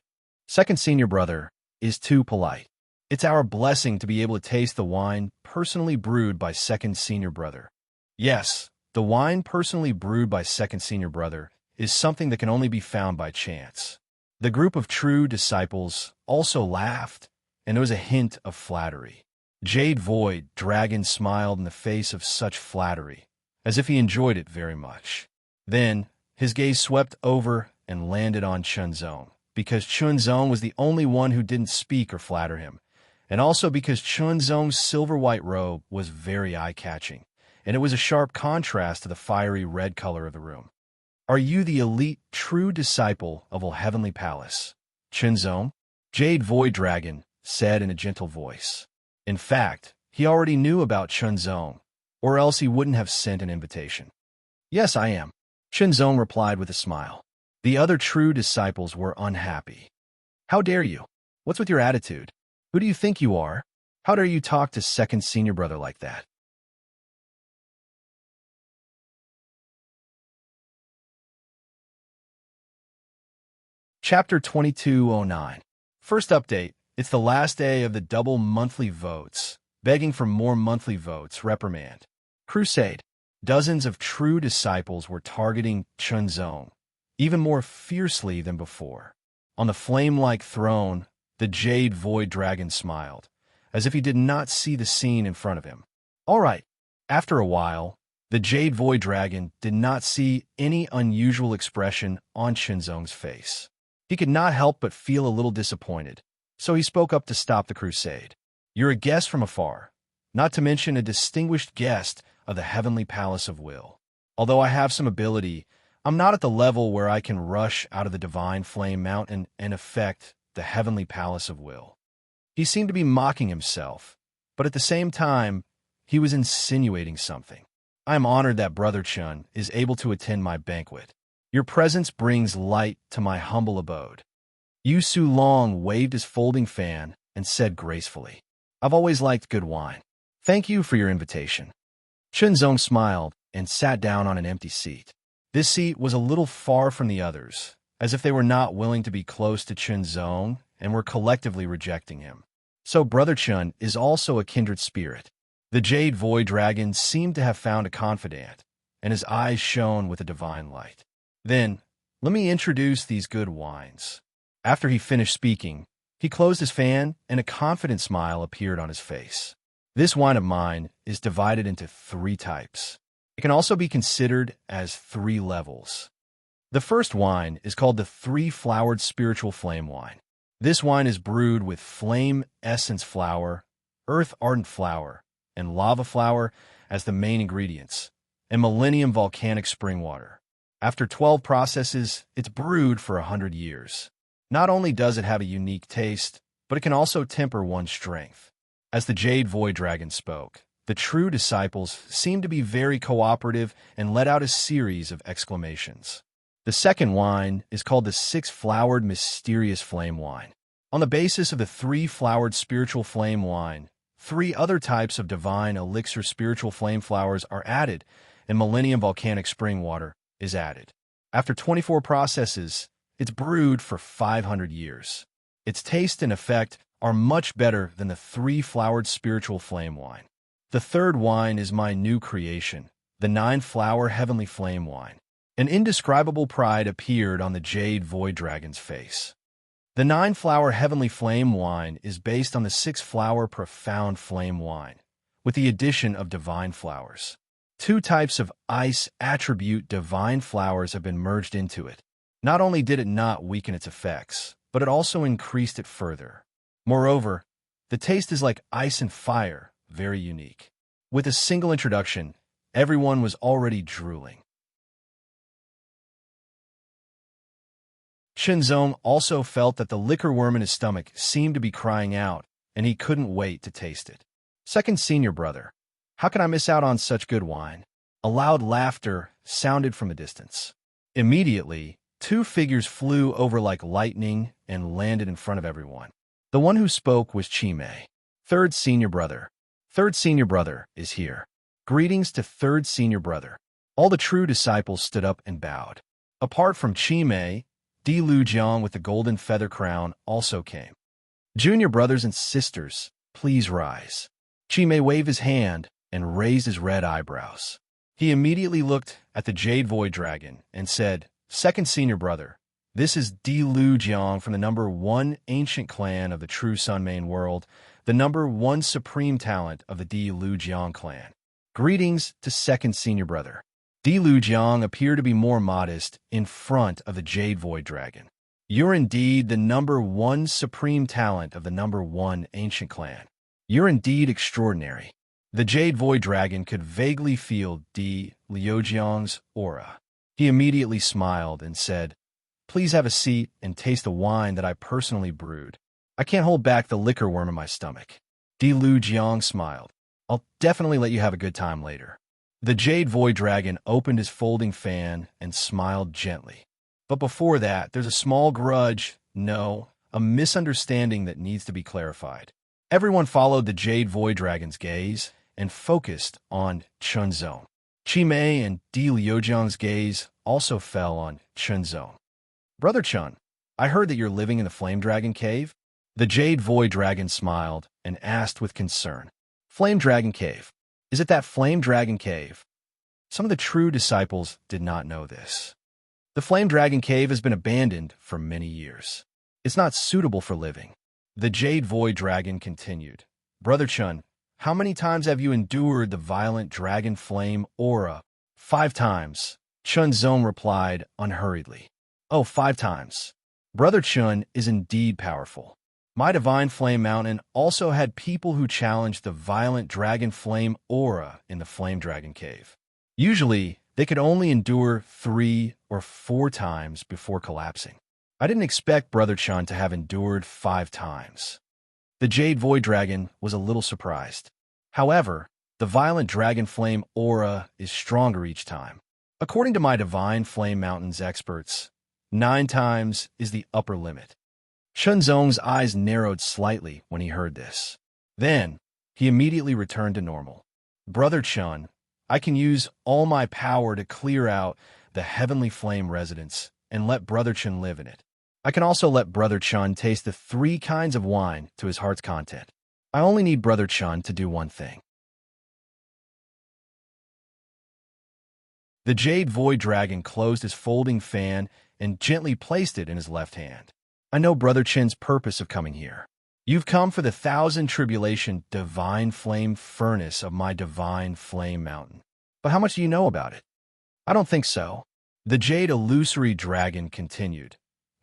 Second senior brother is too polite. It's our blessing to be able to taste the wine personally brewed by second senior brother." Yes, the wine personally brewed by second senior brother is something that can only be found by chance. The group of true disciples also laughed, and there was a hint of flattery. Jade Void Dragon smiled in the face of such flattery, as if he enjoyed it very much. Then, his gaze swept over and landed on Chunzong, because Chunzong was the only one who didn't speak or flatter him, and also because Chunzong's silver-white robe was very eye-catching, and it was a sharp contrast to the fiery red color of the room. "Are you the elite true disciple of a heavenly palace, Chunzong?" Jade Void Dragon said in a gentle voice. In fact, he already knew about Chunzong, or else he wouldn't have sent an invitation. "Yes, I am," Chunzong replied with a smile. The other true disciples were unhappy. "How dare you? What's with your attitude? Who do you think you are? How dare you talk to second senior brother like that?" Chapter 2209. First update. It's the last day of the double monthly votes. Begging for more monthly votes. Reprimand. Crusade. Dozens of true disciples were targeting Chunzong, even more fiercely than before. On the flame-like throne, the Jade Void Dragon smiled, as if he did not see the scene in front of him. All right. After a while, the Jade Void Dragon did not see any unusual expression on Chunzong's face. He could not help but feel a little disappointed, so he spoke up to stop the crusade. You're a guest from afar, not to mention a distinguished guest of the Heavenly Palace of Will. Although I have some ability, I'm not at the level where I can rush out of the Divine Flame Mountain and affect the Heavenly Palace of Will. He seemed to be mocking himself, but at the same time, he was insinuating something. I am honored that Brother Chun is able to attend my banquet. Your presence brings light to my humble abode. Yu Su Long waved his folding fan and said gracefully, I've always liked good wine. Thank you for your invitation. Chunzong smiled and sat down on an empty seat. This seat was a little far from the others, as if they were not willing to be close to Chunzong and were collectively rejecting him. So Brother Chun is also a kindred spirit. The Jade Void Dragon seemed to have found a confidant, and his eyes shone with a divine light. Then, let me introduce these good wines. After he finished speaking, he closed his fan and a confident smile appeared on his face. This wine of mine is divided into 3 types. It can also be considered as 3 levels. The first wine is called the 3-flowered spiritual flame wine. This wine is brewed with flame essence flower, earth ardent flower, and lava flower as the main ingredients, and millennium volcanic spring water. After 12 processes, it's brewed for 100 years. Not only does it have a unique taste, but it can also temper one's strength. As the Jade Void Dragon spoke, the true disciples seemed to be very cooperative and let out a series of exclamations. The second wine is called the 6-flowered mysterious flame wine. On the basis of the 3-flowered spiritual flame wine, 3 other types of divine elixir spiritual flame flowers are added, and millennium volcanic spring water is added. After 24 processes, it's brewed for 500 years. Its taste and effect are much better than the 3-flowered spiritual flame wine. The third wine is my new creation, the 9-flower heavenly flame wine. An indescribable pride appeared on the Jade Void Dragon's face. The 9-flower heavenly flame wine is based on the 6-flower profound flame wine, with the addition of divine flowers. 2 types of ice attribute divine flowers have been merged into it. Not only did it not weaken its effects, but it also increased it further. Moreover, the taste is like ice and fire, very unique. With a single introduction, everyone was already drooling. Chunzong also felt that the liquor worm in his stomach seemed to be crying out, and he couldn't wait to taste it. Second senior brother, how can I miss out on such good wine? A loud laughter sounded from a distance. Immediately, 2 figures flew over like lightning and landed in front of everyone. The one who spoke was Chimei. Third senior brother. Third senior brother is here. Greetings to third senior brother. All the true disciples stood up and bowed. Apart from Chimei, Di Lujiang with the golden feather crown also came. Junior brothers and sisters, please rise. Chimei waved his hand and raised his red eyebrows. He immediately looked at the Jade Void Dragon and said, Second senior brother, this is Di Lujiang from the number 1 ancient clan of the true Sunmane world, the number 1 supreme talent of the Di Lujiang clan. Greetings to second senior brother. Di Lujiang appeared to be more modest in front of the Jade Void Dragon. You're indeed the number 1 supreme talent of the number 1 ancient clan. You're indeed extraordinary. The Jade Void Dragon could vaguely feel Di Lujiang's aura. He immediately smiled and said, Please have a seat and taste the wine that I personally brewed. I can't hold back the liquor worm in my stomach. Di Lujiang smiled. I'll definitely let you have a good time later. The Jade Void Dragon opened his folding fan and smiled gently. But before that, there's a small grudge, no, a misunderstanding that needs to be clarified. Everyone followed the Jade Void Dragon's gaze and focused on Chunzong. Chimei and Di Lujiang's gaze also fell on Chunzong. Brother Chun, I heard that you're living in the Flame Dragon Cave? The Jade Void Dragon smiled and asked with concern. Flame Dragon Cave. Is it that Flame Dragon Cave? Some of the true disciples did not know this. The Flame Dragon Cave has been abandoned for many years. It's not suitable for living. The Jade Void Dragon continued. Brother Chun, how many times have you endured the violent dragon flame aura? 5 times. Chun Zong replied unhurriedly. Oh, 5 times. Brother Chun is indeed powerful. My divine flame mountain also had people who challenged the violent dragon flame aura in the Flame Dragon Cave. Usually, they could only endure 3 or 4 times before collapsing. I didn't expect Brother Chun to have endured 5 times. The Jade Void Dragon was a little surprised. However, the violent dragon flame aura is stronger each time. According to my divine flame mountain's experts, 9 times is the upper limit. Chun Zong's eyes narrowed slightly when he heard this. Then, he immediately returned to normal. Brother Chun, I can use all my power to clear out the heavenly flame residence and let Brother Chun live in it. I can also let Brother Chun taste the 3 kinds of wine to his heart's content. I only need Brother Chun to do one thing. The Jade Void Dragon closed his folding fan and gently placed it in his left hand. I know Brother Chun's purpose of coming here. You've come for the 1,000 tribulation divine flame furnace of my divine flame mountain. But how much do you know about it? I don't think so. The Jade Illusory Dragon continued,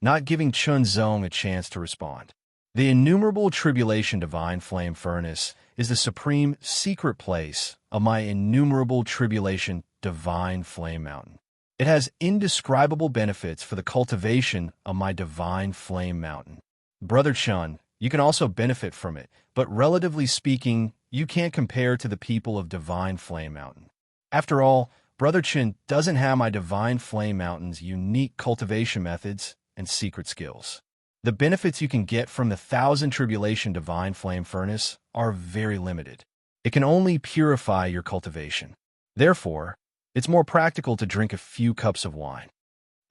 not giving Chun Zong a chance to respond. The innumerable tribulation divine flame furnace is the supreme secret place of my innumerable tribulation divine flame mountain. It has indescribable benefits for the cultivation of my divine flame mountain. Brother Chun, you can also benefit from it, but relatively speaking, you can't compare to the people of divine flame mountain. After all, Brother Chun doesn't have my divine flame mountain's unique cultivation methods and secret skills. The benefits you can get from the 1,000 tribulation divine flame furnace are very limited. It can only purify your cultivation. Therefore, it's more practical to drink a few cups of wine.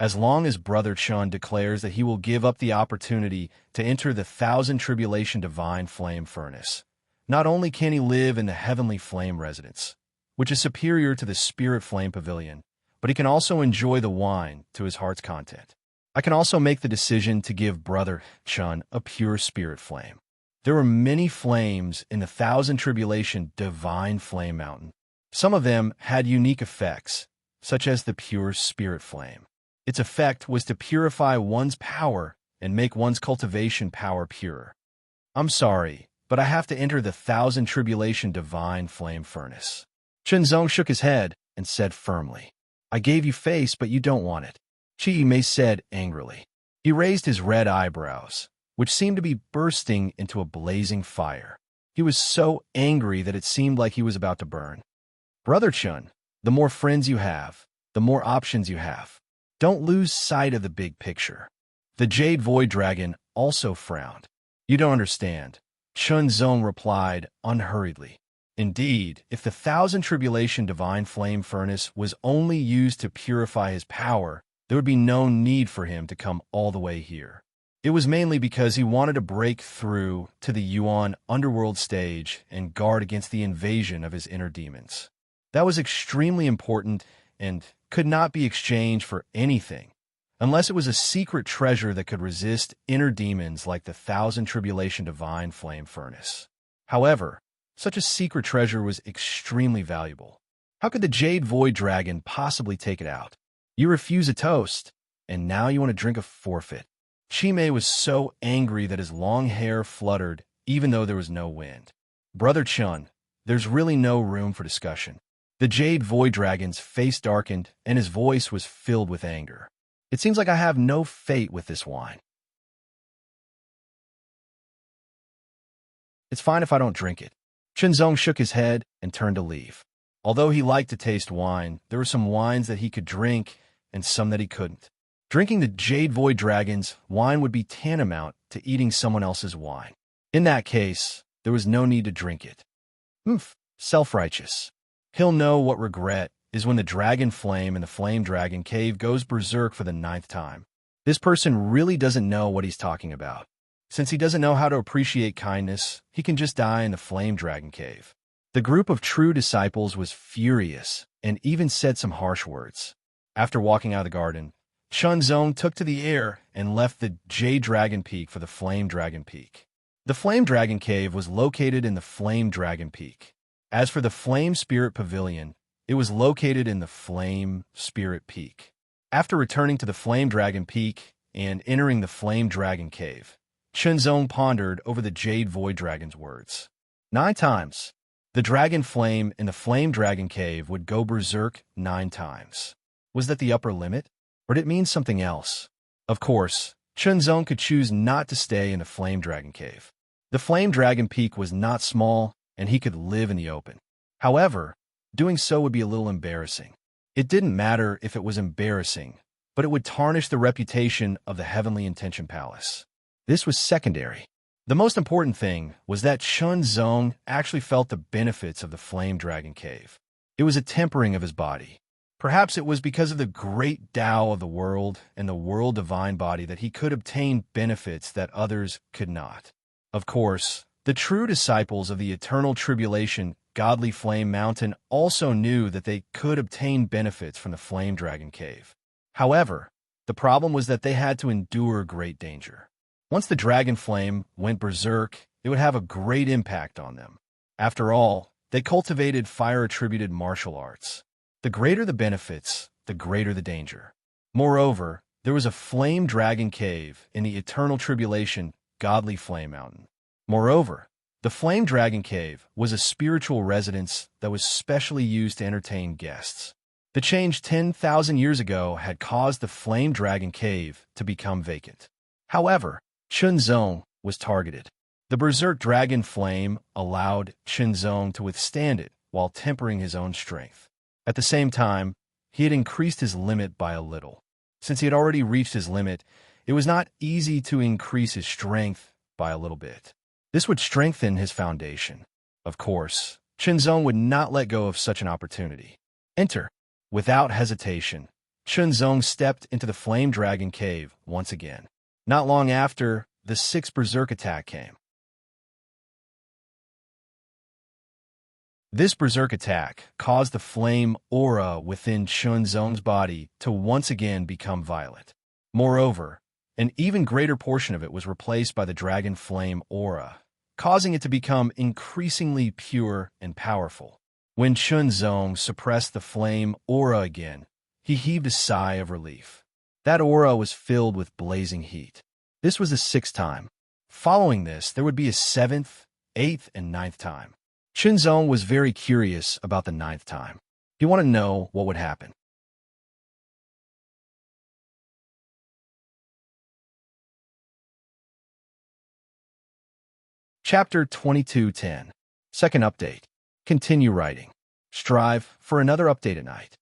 As long as Brother Chun declares that he will give up the opportunity to enter the 1,000 tribulation divine flame furnace, not only can he live in the heavenly flame residence, which is superior to the spirit flame pavilion, but he can also enjoy the wine to his heart's content. I can also make the decision to give Brother Chun a pure spirit flame. There are many flames in the 1,000 tribulation divine flame mountain. Some of them had unique effects, such as the pure spirit flame. Its effect was to purify one's power and make one's cultivation power pure. I'm sorry, but I have to enter the 1,000 tribulation divine flame furnace. Chun Zong shook his head and said firmly, I gave you face, but you don't want it. Chi Mei said angrily. He raised his red eyebrows, which seemed to be bursting into a blazing fire. He was so angry that it seemed like he was about to burn. Brother Chun, the more friends you have, the more options you have. Don't lose sight of the big picture. The Jade Void Dragon also frowned. You don't understand. Chun Zong replied unhurriedly. Indeed, if the 1,000 tribulation divine flame furnace was only used to purify his power, there would be no need for him to come all the way here. It was mainly because he wanted to break through to the Yuan underworld stage and guard against the invasion of his inner demons. That was extremely important and could not be exchanged for anything, unless it was a secret treasure that could resist inner demons like the 1,000 tribulation divine flame furnace. However, such a secret treasure was extremely valuable. How could the Jade Void Dragon possibly take it out? You refuse a toast, and now you want to drink a forfeit. Chi Mei was so angry that his long hair fluttered, even though there was no wind. Brother Chun, there's really no room for discussion. The Jade Void Dragon's face darkened, and his voice was filled with anger. It seems like I have no fate with this wine. It's fine if I don't drink it. Chun Zong shook his head and turned to leave. Although he liked to taste wine, there were some wines that he could drink and some that he couldn't. Drinking the Jade Void Dragon's wine would be tantamount to eating someone else's wine. In that case, there was no need to drink it. Self-righteous. He'll know what regret is when the dragon flame in the Flame Dragon Cave goes berserk for the 9th time. This person really doesn't know what he's talking about. Since he doesn't know how to appreciate kindness, he can just die in the flame dragon cave. The group of true disciples was furious and even said some harsh words. After walking out of the garden, Chunzong took to the air and left the Jade Dragon Peak for the Flame Dragon Peak. The Flame Dragon Cave was located in the Flame Dragon Peak. As for the Flame Spirit Pavilion, it was located in the Flame Spirit Peak. After returning to the Flame Dragon Peak and entering the Flame Dragon Cave, Chunzong pondered over the Jade Void Dragon's words. 9 times. The dragon flame in the Flame Dragon Cave would go berserk 9 times. Was that the upper limit? Or did it mean something else? Of course, Chunzong could choose not to stay in the Flame Dragon Cave. The Flame Dragon Peak was not small, and he could live in the open. However, doing so would be a little embarrassing. It didn't matter if it was embarrassing, but it would tarnish the reputation of the Heavenly Intention Palace. This was secondary. The most important thing was that Chunzong actually felt the benefits of the Flame Dragon Cave. It was a tempering of his body. Perhaps it was because of the great Tao of the world and the world divine body that he could obtain benefits that others could not. Of course, the true disciples of the eternal tribulation, Godly Flame Mountain, also knew that they could obtain benefits from the Flame Dragon Cave. However, the problem was that they had to endure great danger. Once the dragon flame went berserk, it would have a great impact on them. After all, they cultivated fire-attributed martial arts. The greater the benefits, the greater the danger. Moreover, there was a flame dragon cave in the eternal tribulation, Godly Flame Mountain. Moreover, the Flame Dragon Cave was a spiritual residence that was specially used to entertain guests. The change 10,000 years ago had caused the Flame Dragon Cave to become vacant. However, Chunzong was targeted. The Berserk Dragon Flame allowed Chunzong to withstand it while tempering his own strength. At the same time, he had increased his limit by a little. Since he had already reached his limit, it was not easy to increase his strength by a little bit. This would strengthen his foundation. Of course, Chunzong would not let go of such an opportunity. Enter. Without hesitation, Chunzong stepped into the Flame Dragon Cave once again. Not long after, the 6th Berserk attack came. This Berserk attack caused the flame aura within Chunzong's body to once again become violet. Moreover, an even greater portion of it was replaced by the Dragon Flame aura, causing it to become increasingly pure and powerful. When Chunzong suppressed the flame aura again, he heaved a sigh of relief. That aura was filled with blazing heat. This was the 6th time. Following this, there would be a 7th, 8th, and 9th time. Chunzong was very curious about the 9th time. He wanted to know what would happen. Chapter 22:10. Second update. Continue writing. Strive for another update at night.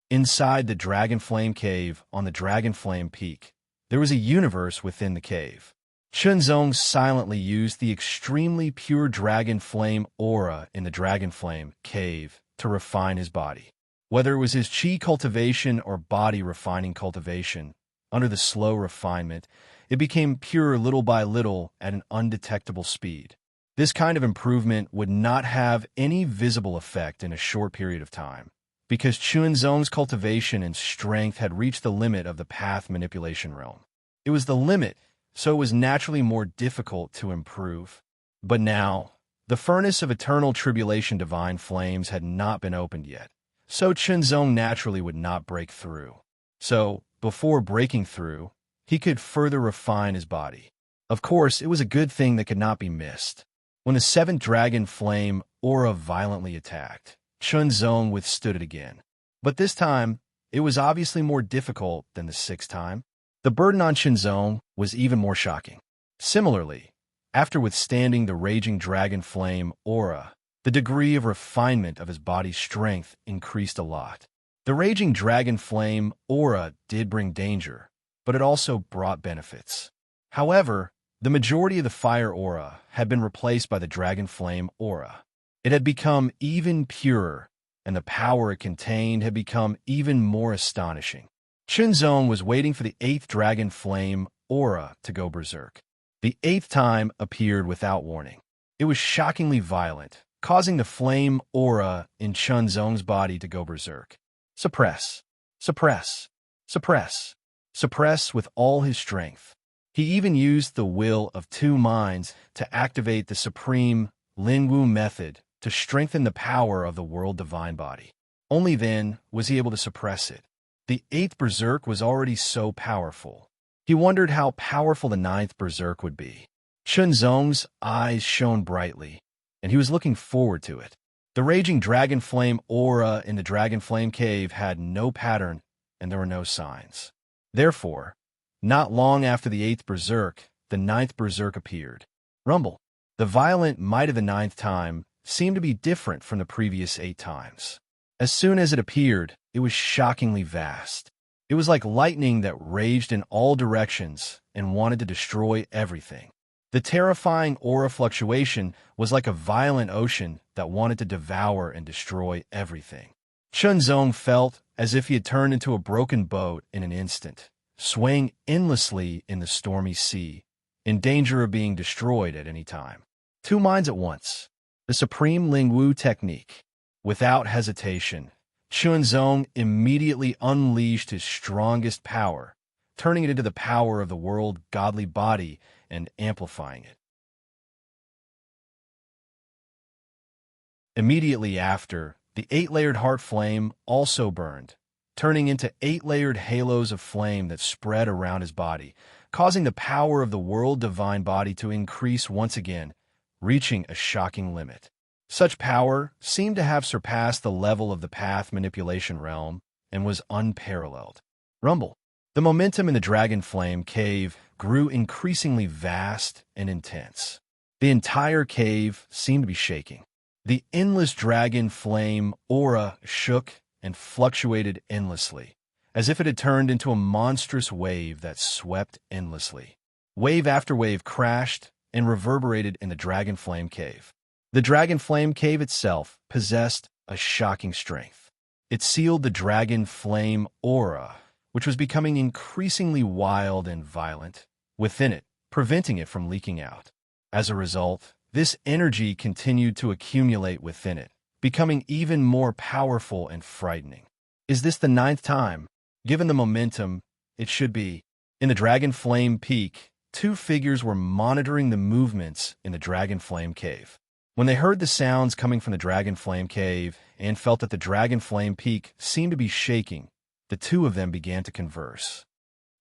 Inside the Dragon Flame Cave on the Dragon Flame Peak, there was a universe within the cave. Chunzong silently used the extremely pure Dragon Flame aura in the Dragon Flame Cave to refine his body. Whether it was his chi cultivation or body refining cultivation, under the slow refinement, it became pure little by little at an undetectable speed. This kind of improvement would not have any visible effect in a short period of time, because Chunzong's cultivation and strength had reached the limit of the path manipulation realm. It was the limit, so it was naturally more difficult to improve. But now, the furnace of eternal tribulation divine flames had not been opened yet, so Chunzong naturally would not break through. So, before breaking through, he could further refine his body. Of course, it was a good thing that could not be missed. When the 7th Dragon Flame aura violently attacked, Chunzong withstood it again. But this time, it was obviously more difficult than the 6th time. The burden on Chunzong was even more shocking. Similarly, after withstanding the raging Dragon Flame aura, the degree of refinement of his body's strength increased a lot. The raging Dragon Flame aura did bring danger, but it also brought benefits. However, the majority of the fire aura had been replaced by the Dragon Flame aura. It had become even purer, and the power it contained had become even more astonishing. Chunzong was waiting for the 8th dragon flame aura to go berserk. The 8th time appeared without warning. It was shockingly violent, causing the flame aura in Chunzong's body to go berserk. Suppress, suppress, suppress, suppress with all his strength. He even used the will of 2 minds to activate the supreme Lingwu method to strengthen the power of the world divine body. Only then was he able to suppress it. The 8th berserk was already so powerful. He wondered how powerful the 9th berserk would be. Chunzong's eyes shone brightly, and he was looking forward to it. The raging dragon flame aura in the dragon flame cave had no pattern, and there were no signs. Therefore, not long after the 8th berserk, the 9th berserk appeared. Rumble. The violent might of the 9th time seemed to be different from the previous 8 times. As soon as it appeared, it was shockingly vast. It was like lightning that raged in all directions and wanted to destroy everything. The terrifying aura fluctuation was like a violent ocean that wanted to devour and destroy everything. Chunzong felt as if he had turned into a broken boat in an instant, swaying endlessly in the stormy sea, in danger of being destroyed at any time. 2 minds at once. The supreme Lingwu technique. Without hesitation, Chunzong immediately unleashed his strongest power, turning it into the power of the world godly body and amplifying it. Immediately after, the 8-layered heart flame also burned, turning into 8-layered halos of flame that spread around his body, causing the power of the world divine body to increase once again, reaching a shocking limit. Such power seemed to have surpassed the level of the path manipulation realm and was unparalleled. Rumble. The momentum in the dragon flame cave grew increasingly vast and intense. The entire cave seemed to be shaking. The endless dragon flame aura shook and fluctuated endlessly, as if it had turned into a monstrous wave that swept endlessly. Wave after wave crashed and reverberated in the dragon flame cave. The dragon flame cave itself possessed a shocking strength. It sealed the dragon flame aura, which was becoming increasingly wild and violent, within it, preventing it from leaking out. As a result, this energy continued to accumulate within it, becoming even more powerful and frightening. Is this the 9th time? Given the momentum, it should be. In the dragon flame peak, 2 figures were monitoring the movements in the dragon flame cave. When they heard the sounds coming from the dragon flame cave and felt that the dragon flame peak seemed to be shaking, the 2 of them began to converse.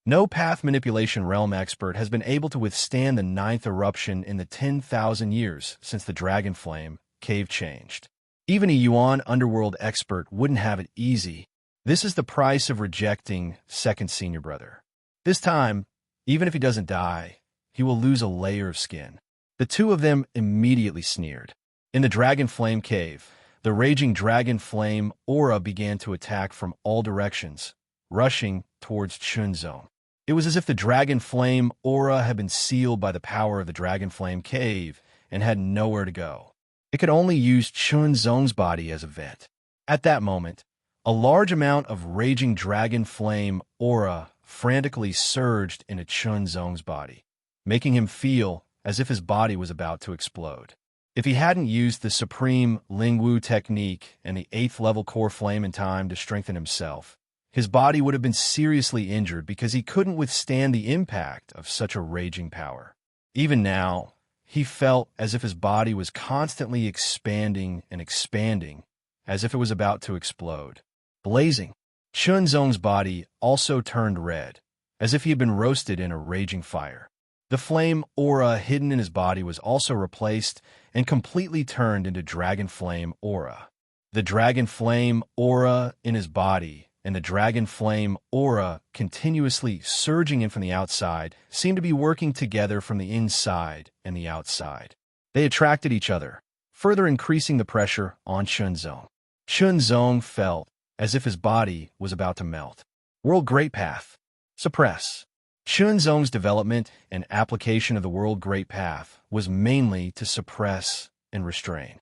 No path manipulation realm expert has been able to withstand the 9th eruption in the 10,000 years since the dragon flame cave changed. Even a Yuan underworld expert wouldn't have it easy. This is the price of rejecting second senior brother. This time, even if he doesn't die, he will lose a layer of skin. The 2 of them immediately sneered. In the dragon flame cave, the raging dragon flame aura began to attack from all directions, rushing towards Chunzong. It was as if the dragon flame aura had been sealed by the power of the dragon flame cave and had nowhere to go. It could only use Chunzong's body as a vent. At that moment, a large amount of raging dragon flame aura frantically surged into Chunzong's body, making him feel as if his body was about to explode. If he hadn't used the supreme Lingwu technique and the 8th level core flame in time to strengthen himself, his body would have been seriously injured because he couldn't withstand the impact of such a raging power. Even now, he felt as if his body was constantly expanding and expanding, as if it was about to explode. Blazing, Chunzong's body also turned red, as if he had been roasted in a raging fire. The flame aura hidden in his body was also replaced and completely turned into dragon flame aura. The dragon flame aura in his body and the dragon flame aura continuously surging in from the outside seemed to be working together from the inside and the outside. They attracted each other, further increasing the pressure on Chunzong. Chunzong felt as if his body was about to melt. World Great Path. Suppress. Chunzong's development and application of the World Great Path was mainly to suppress and restrain.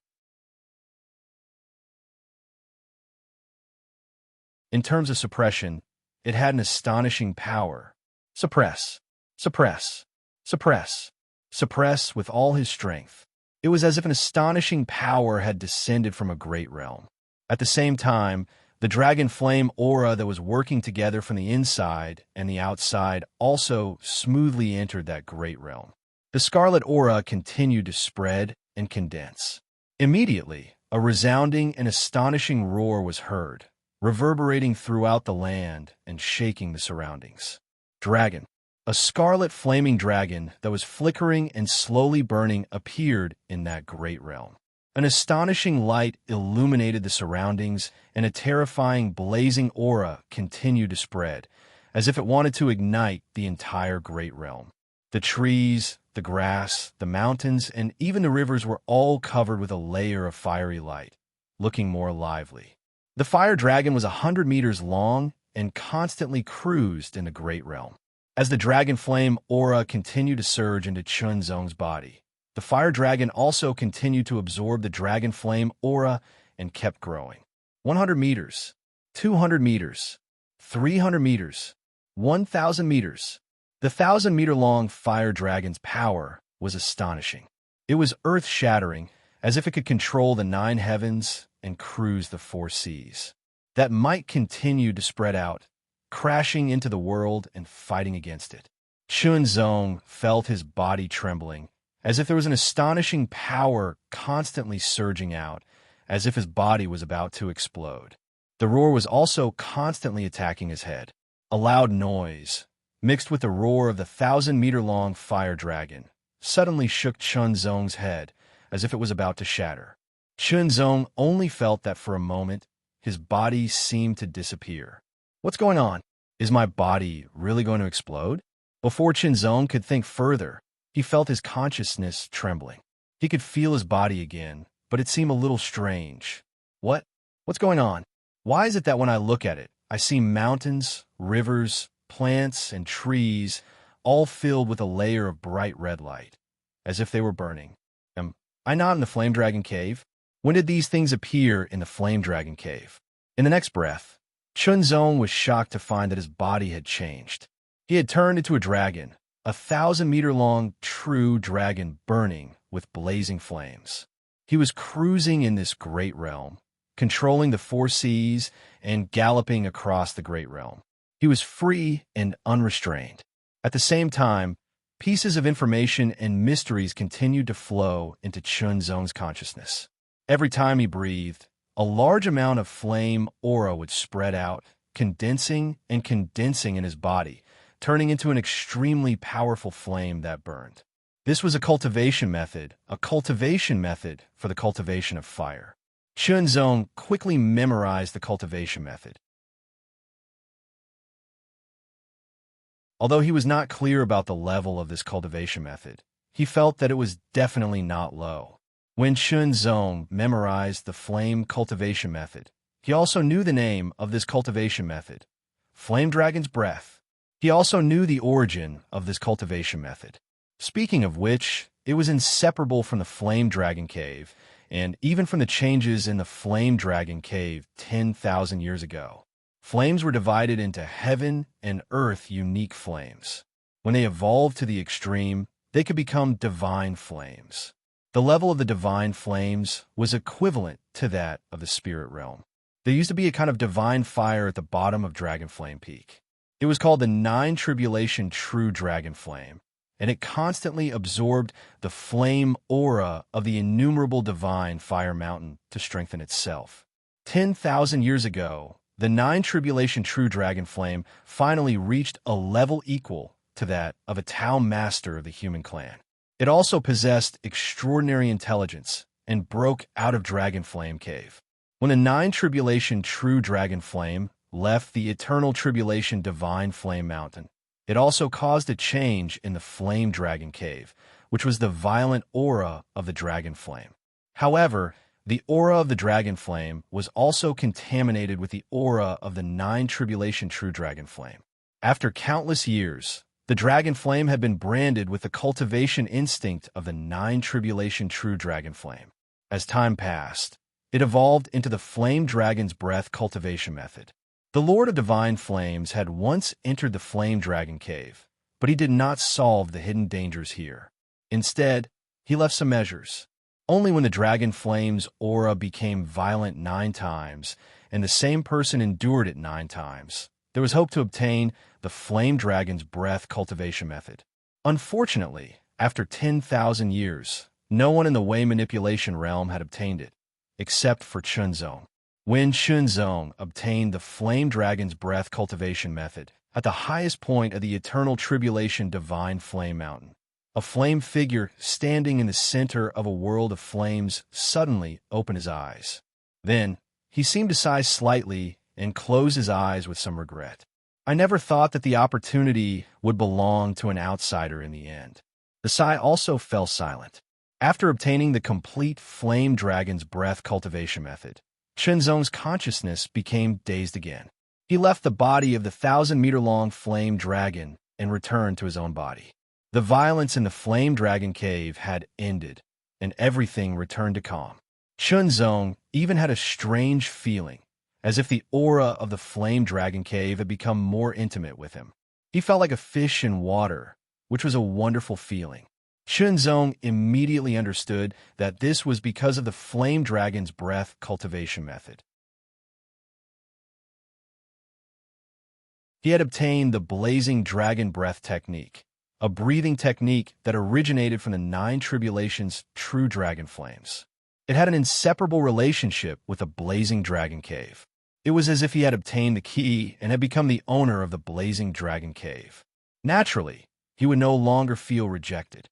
In terms of suppression, it had an astonishing power. Suppress, suppress, suppress, suppress with all his strength. It was as if an astonishing power had descended from a great realm. At the same time, the dragon flame aura that was working together from the inside and the outside also smoothly entered that great realm. The scarlet aura continued to spread and condense. Immediately, a resounding and astonishing roar was heard, reverberating throughout the land and shaking the surroundings. Dragon. A scarlet flaming dragon that was flickering and slowly burning appeared in that great realm. An astonishing light illuminated the surroundings, and a terrifying blazing aura continued to spread, as if it wanted to ignite the entire great realm. The trees, the grass, the mountains, and even the rivers were all covered with a layer of fiery light, looking more lively. The fire dragon was 100 meters long and constantly cruised in the great realm. As the dragon flame aura continued to surge into Chunzong's body, the fire dragon also continued to absorb the dragon flame aura and kept growing. 100 meters, 200 meters, 300 meters, 1,000 meters. The 1,000-meter-long fire dragon's power was astonishing. It was earth-shattering, as if it could control the 9 heavens and cruise the 4 seas. That might continue to spread out, crashing into the world and fighting against it. Chunzong felt his body trembling, as if there was an astonishing power constantly surging out, as if his body was about to explode. The roar was also constantly attacking his head. A loud noise, mixed with the roar of the 1,000-meter-long fire dragon, suddenly shook Chunzong's head, as if it was about to shatter. Chunzong only felt that for a moment, his body seemed to disappear. What's going on? Is my body really going to explode? Before Chunzong could think further, he felt his consciousness trembling. He could feel his body again, but it seemed a little strange. What's going on? Why is it that when I look at it, I see mountains, rivers, plants, and trees, all filled with a layer of bright red light, as if they were burning? Am I not in the Flame Dragon Cave? When did these things appear in the Flame Dragon Cave? In the next breath, Chunzong was shocked to find that his body had changed. He had turned into a dragon, a 1,000-meter-long true dragon burning with blazing flames. He was cruising in this great realm, controlling the 4 seas and galloping across the great realm. He was free and unrestrained. At the same time, pieces of information and mysteries continued to flow into Chunzong's consciousness. Every time he breathed, a large amount of flame aura would spread out, condensing and condensing in his body, turning into an extremely powerful flame that burned. This was a cultivation method for the cultivation of fire. Chunzong quickly memorized the cultivation method. Although he was not clear about the level of this cultivation method, he felt that it was definitely not low. When Chunzong memorized the flame cultivation method, he also knew the name of this cultivation method, Flame Dragon's Breath. He also knew the origin of this cultivation method. Speaking of which, it was inseparable from the Flame Dragon Cave, and even from the changes in the Flame Dragon Cave 10,000 years ago. Flames were divided into heaven and earth unique flames. When they evolved to the extreme, they could become divine flames. The level of the divine flames was equivalent to that of the spirit realm. There used to be a kind of divine fire at the bottom of Dragon Flame Peak. It was called the 9 Tribulation True Dragon Flame, and it constantly absorbed the flame aura of the innumerable divine fire mountain to strengthen itself. 10,000 years ago, the 9 Tribulation True Dragon Flame finally reached a level equal to that of a town master of the human clan. It also possessed extraordinary intelligence and broke out of Dragon Flame Cave. When the 9 Tribulation True Dragon Flame left the Eternal Tribulation Divine Flame Mountain, it also caused a change in the Flame Dragon Cave, which was the violent aura of the Dragon Flame. However, the aura of the Dragon Flame was also contaminated with the aura of the 9 Tribulation True Dragon Flame. After countless years, the Dragon Flame had been branded with the cultivation instinct of the 9 Tribulation True Dragon Flame. As time passed, it evolved into the Flame Dragon's Breath cultivation method. The Lord of Divine Flames had once entered the Flame Dragon Cave, but he did not solve the hidden dangers here. Instead, he left some measures. Only when the dragon flame's aura became violent 9 times, and the same person endured it 9 times, there was hope to obtain the Flame Dragon's Breath cultivation method. Unfortunately, after 10,000 years, no one in the Wei manipulation realm had obtained it, except for Chunzong. When Chunzong obtained the Flame Dragon's Breath cultivation method, at the highest point of the Eternal Tribulation Divine Flame Mountain, a flame figure standing in the center of a world of flames suddenly opened his eyes. Then, he seemed to sigh slightly and close his eyes with some regret. I never thought that the opportunity would belong to an outsider in the end. The sigh also fell silent. After obtaining the complete Flame Dragon's Breath cultivation method, Chunzong's consciousness became dazed again. He left the body of the 1,000-meter-long Flame Dragon and returned to his own body. The violence in the Flame Dragon Cave had ended, and everything returned to calm. Chunzong even had a strange feeling, as if the aura of the Flame Dragon Cave had become more intimate with him. He felt like a fish in water, which was a wonderful feeling. Chunzong immediately understood that this was because of the Flame Dragon's Breath cultivation method. He had obtained the Blazing Dragon Breath technique, a breathing technique that originated from the 9 tribulations' true dragon flames. It had an inseparable relationship with the Blazing Dragon Cave. It was as if he had obtained the key and had become the owner of the Blazing Dragon Cave. Naturally, he would no longer feel rejected.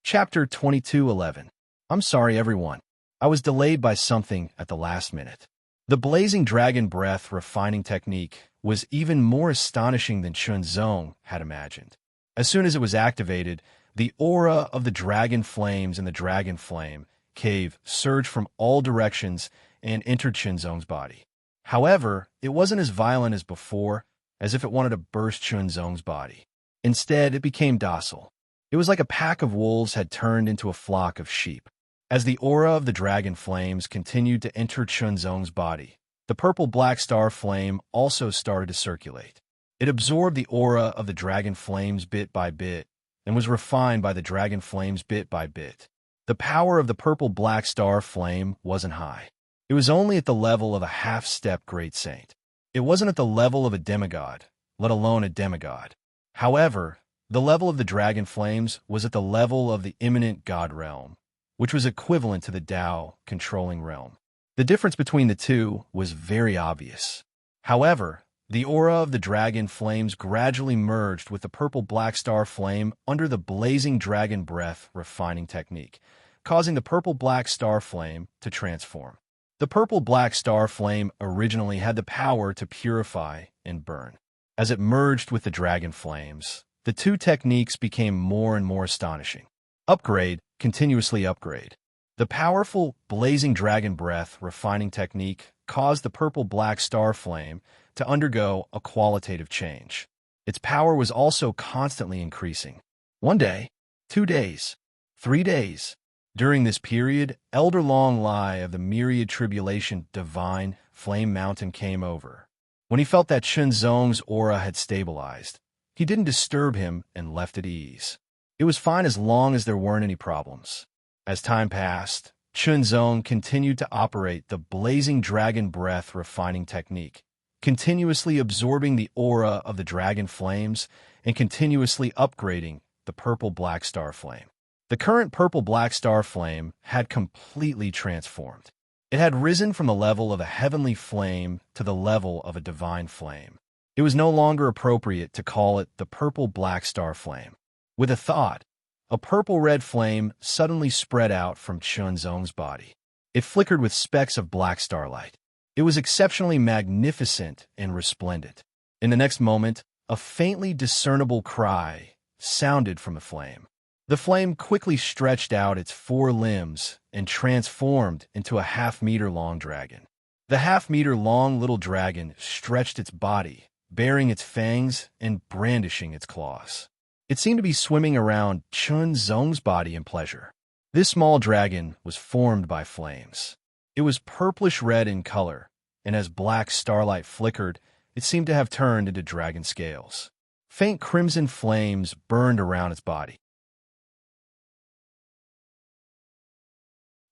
Chapter 22:11. I'm sorry, everyone. I was delayed by something at the last minute. The Blazing Dragon Breath refining technique was even more astonishing than Chunzong had imagined. As soon as it was activated, the aura of the dragon flames in the dragon flame cave surged from all directions and entered Chunzong's body. However, it wasn't as violent as before, as if it wanted to burst Chunzong's body. Instead, it became docile. It was like a pack of wolves had turned into a flock of sheep. As the aura of the dragon flames continued to enter Chunzong's body, the purple-black star flame also started to circulate. It absorbed the aura of the dragon flames bit by bit and was refined by the dragon flames bit by bit. The power of the purple-black star flame wasn't high. It was only at the level of a half-step great saint. It wasn't at the level of a demigod, let alone a demigod. However, the level of the dragon flames was at the level of the imminent god realm, which was equivalent to the Tao controlling realm. The difference between the two was very obvious. However, the aura of the dragon flames gradually merged with the purple-black star flame under the Blazing Dragon Breath refining technique, causing the purple-black star flame to transform. The purple-black star flame originally had the power to purify and burn. As it merged with the dragon flames, the two techniques became more and more astonishing. Upgrade, continuously upgrade. The powerful Blazing Dragon Breath refining technique caused the purple-black star flame to undergo a qualitative change. Its power was also constantly increasing. 1 day, 2 days, 3 days. During this period, Elder Long Lai of the Myriad Tribulation Divine Flame Mountain came over. When he felt that Chunzong's aura had stabilized, he didn't disturb him and left at ease. It was fine as long as there weren't any problems. As time passed, Chunzong continued to operate the Blazing Dragon Breath refining technique, continuously absorbing the aura of the dragon flames and continuously upgrading the purple-black star flame. The current purple-black star flame had completely transformed. It had risen from the level of a heavenly flame to the level of a divine flame. It was no longer appropriate to call it the purple-black star flame. With a thought, a purple-red flame suddenly spread out from Chunzong's body. It flickered with specks of black starlight. It was exceptionally magnificent and resplendent. In the next moment, a faintly discernible cry sounded from the flame. The flame quickly stretched out its 4 limbs and transformed into a half-meter-long dragon. The half-meter-long little dragon stretched its body, baring its fangs and brandishing its claws. It seemed to be swimming around Chunzong's body in pleasure. This small dragon was formed by flames. It was purplish-red in color, and as black starlight flickered, it seemed to have turned into dragon scales. Faint crimson flames burned around its body.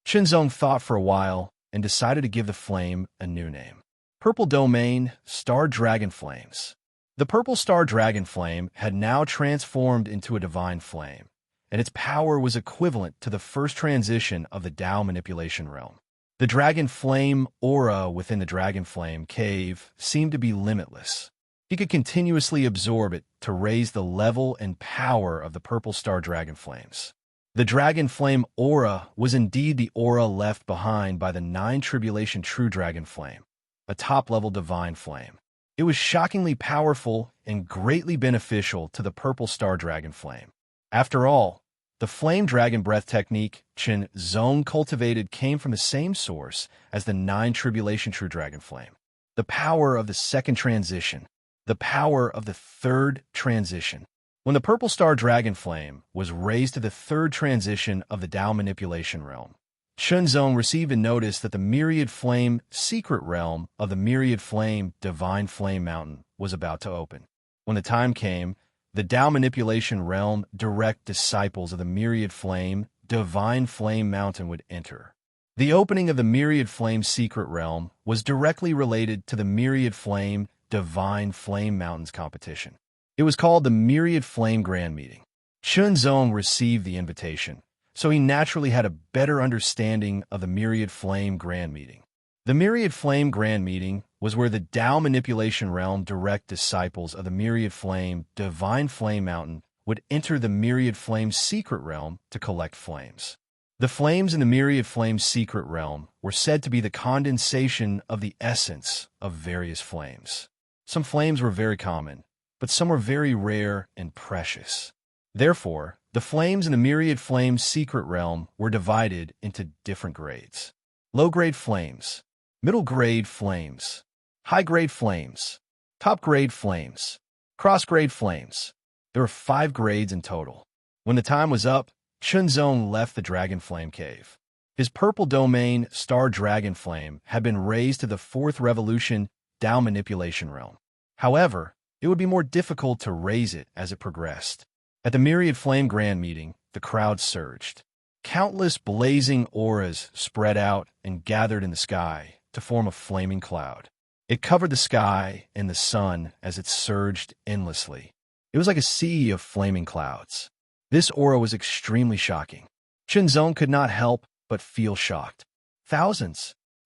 Chinzong thought for a while and decided to give the flame a new name. Purple Domain, Star Dragon Flames. The purple star dragon flame had now transformed into a divine flame, and its power was equivalent to the first transition of the Tao manipulation realm. The dragon flame aura within the dragon flame cave seemed to be limitless. He could continuously absorb it to raise the level and power of the purple star dragon flames. The dragon flame aura was indeed the aura left behind by the 9 tribulation true dragon flame, a top-level divine flame. It was shockingly powerful and greatly beneficial to the purple star dragon flame. After all, the flame dragon breath technique Chen Zong cultivated came from the same source as the 9 tribulation true dragon flame. The power of the second transition, the power of the third transition. When the purple star dragon flame was raised to the third transition of the Tao manipulation realm, Shenzong received a notice that the myriad flame secret realm of the myriad flame divine flame mountain was about to open. When the time came, the Tao manipulation realm direct disciples of the myriad flame divine flame mountain would enter. The opening of the myriad flame secret realm was directly related to the myriad flame divine flame mountains competition. It was called the Myriad Flame Grand Meeting. Shenzong received the invitation, so he naturally had a better understanding of the Myriad Flame Grand Meeting. The Myriad Flame Grand Meeting was where the Tao manipulation realm direct disciples of the Myriad Flame Divine Flame Mountain would enter the Myriad Flame secret realm to collect flames. The flames in the Myriad Flame secret realm were said to be the condensation of the essence of various flames. Some flames were very common, but some were very rare and precious. Therefore, the flames in the Myriad Flame secret realm were divided into different grades. Low-grade flames, middle-grade flames, high-grade flames, top-grade flames, cross-grade flames. There were 5 grades in total. When the time was up, Chunzong left the Dragon Flame Cave. His purple domain, Star Dragon Flame, had been raised to the 4th Revolution Tao Manipulation Realm. However, it would be more difficult to raise it as it progressed. At the Myriad Flame Grand Meeting, the crowd surged. Countless blazing auras spread out and gathered in the sky to form a flaming cloud. It covered the sky and the sun as it surged endlessly. It was like a sea of flaming clouds. This aura was extremely shocking. Chinzong could not help but feel shocked.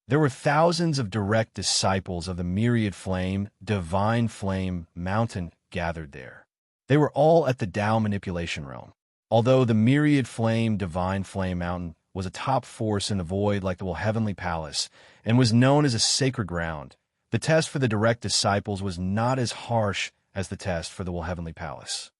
There were thousands of direct disciples of the Myriad Flame, Divine Flame Mountain gathered there. They were all at the Tao Manipulation Realm. Although the Myriad Flame, Divine Flame Mountain was a top force in the void like the Heavenly Palace and was known as a sacred ground, the test for the direct disciples was not as harsh as the test for the Heavenly Palace.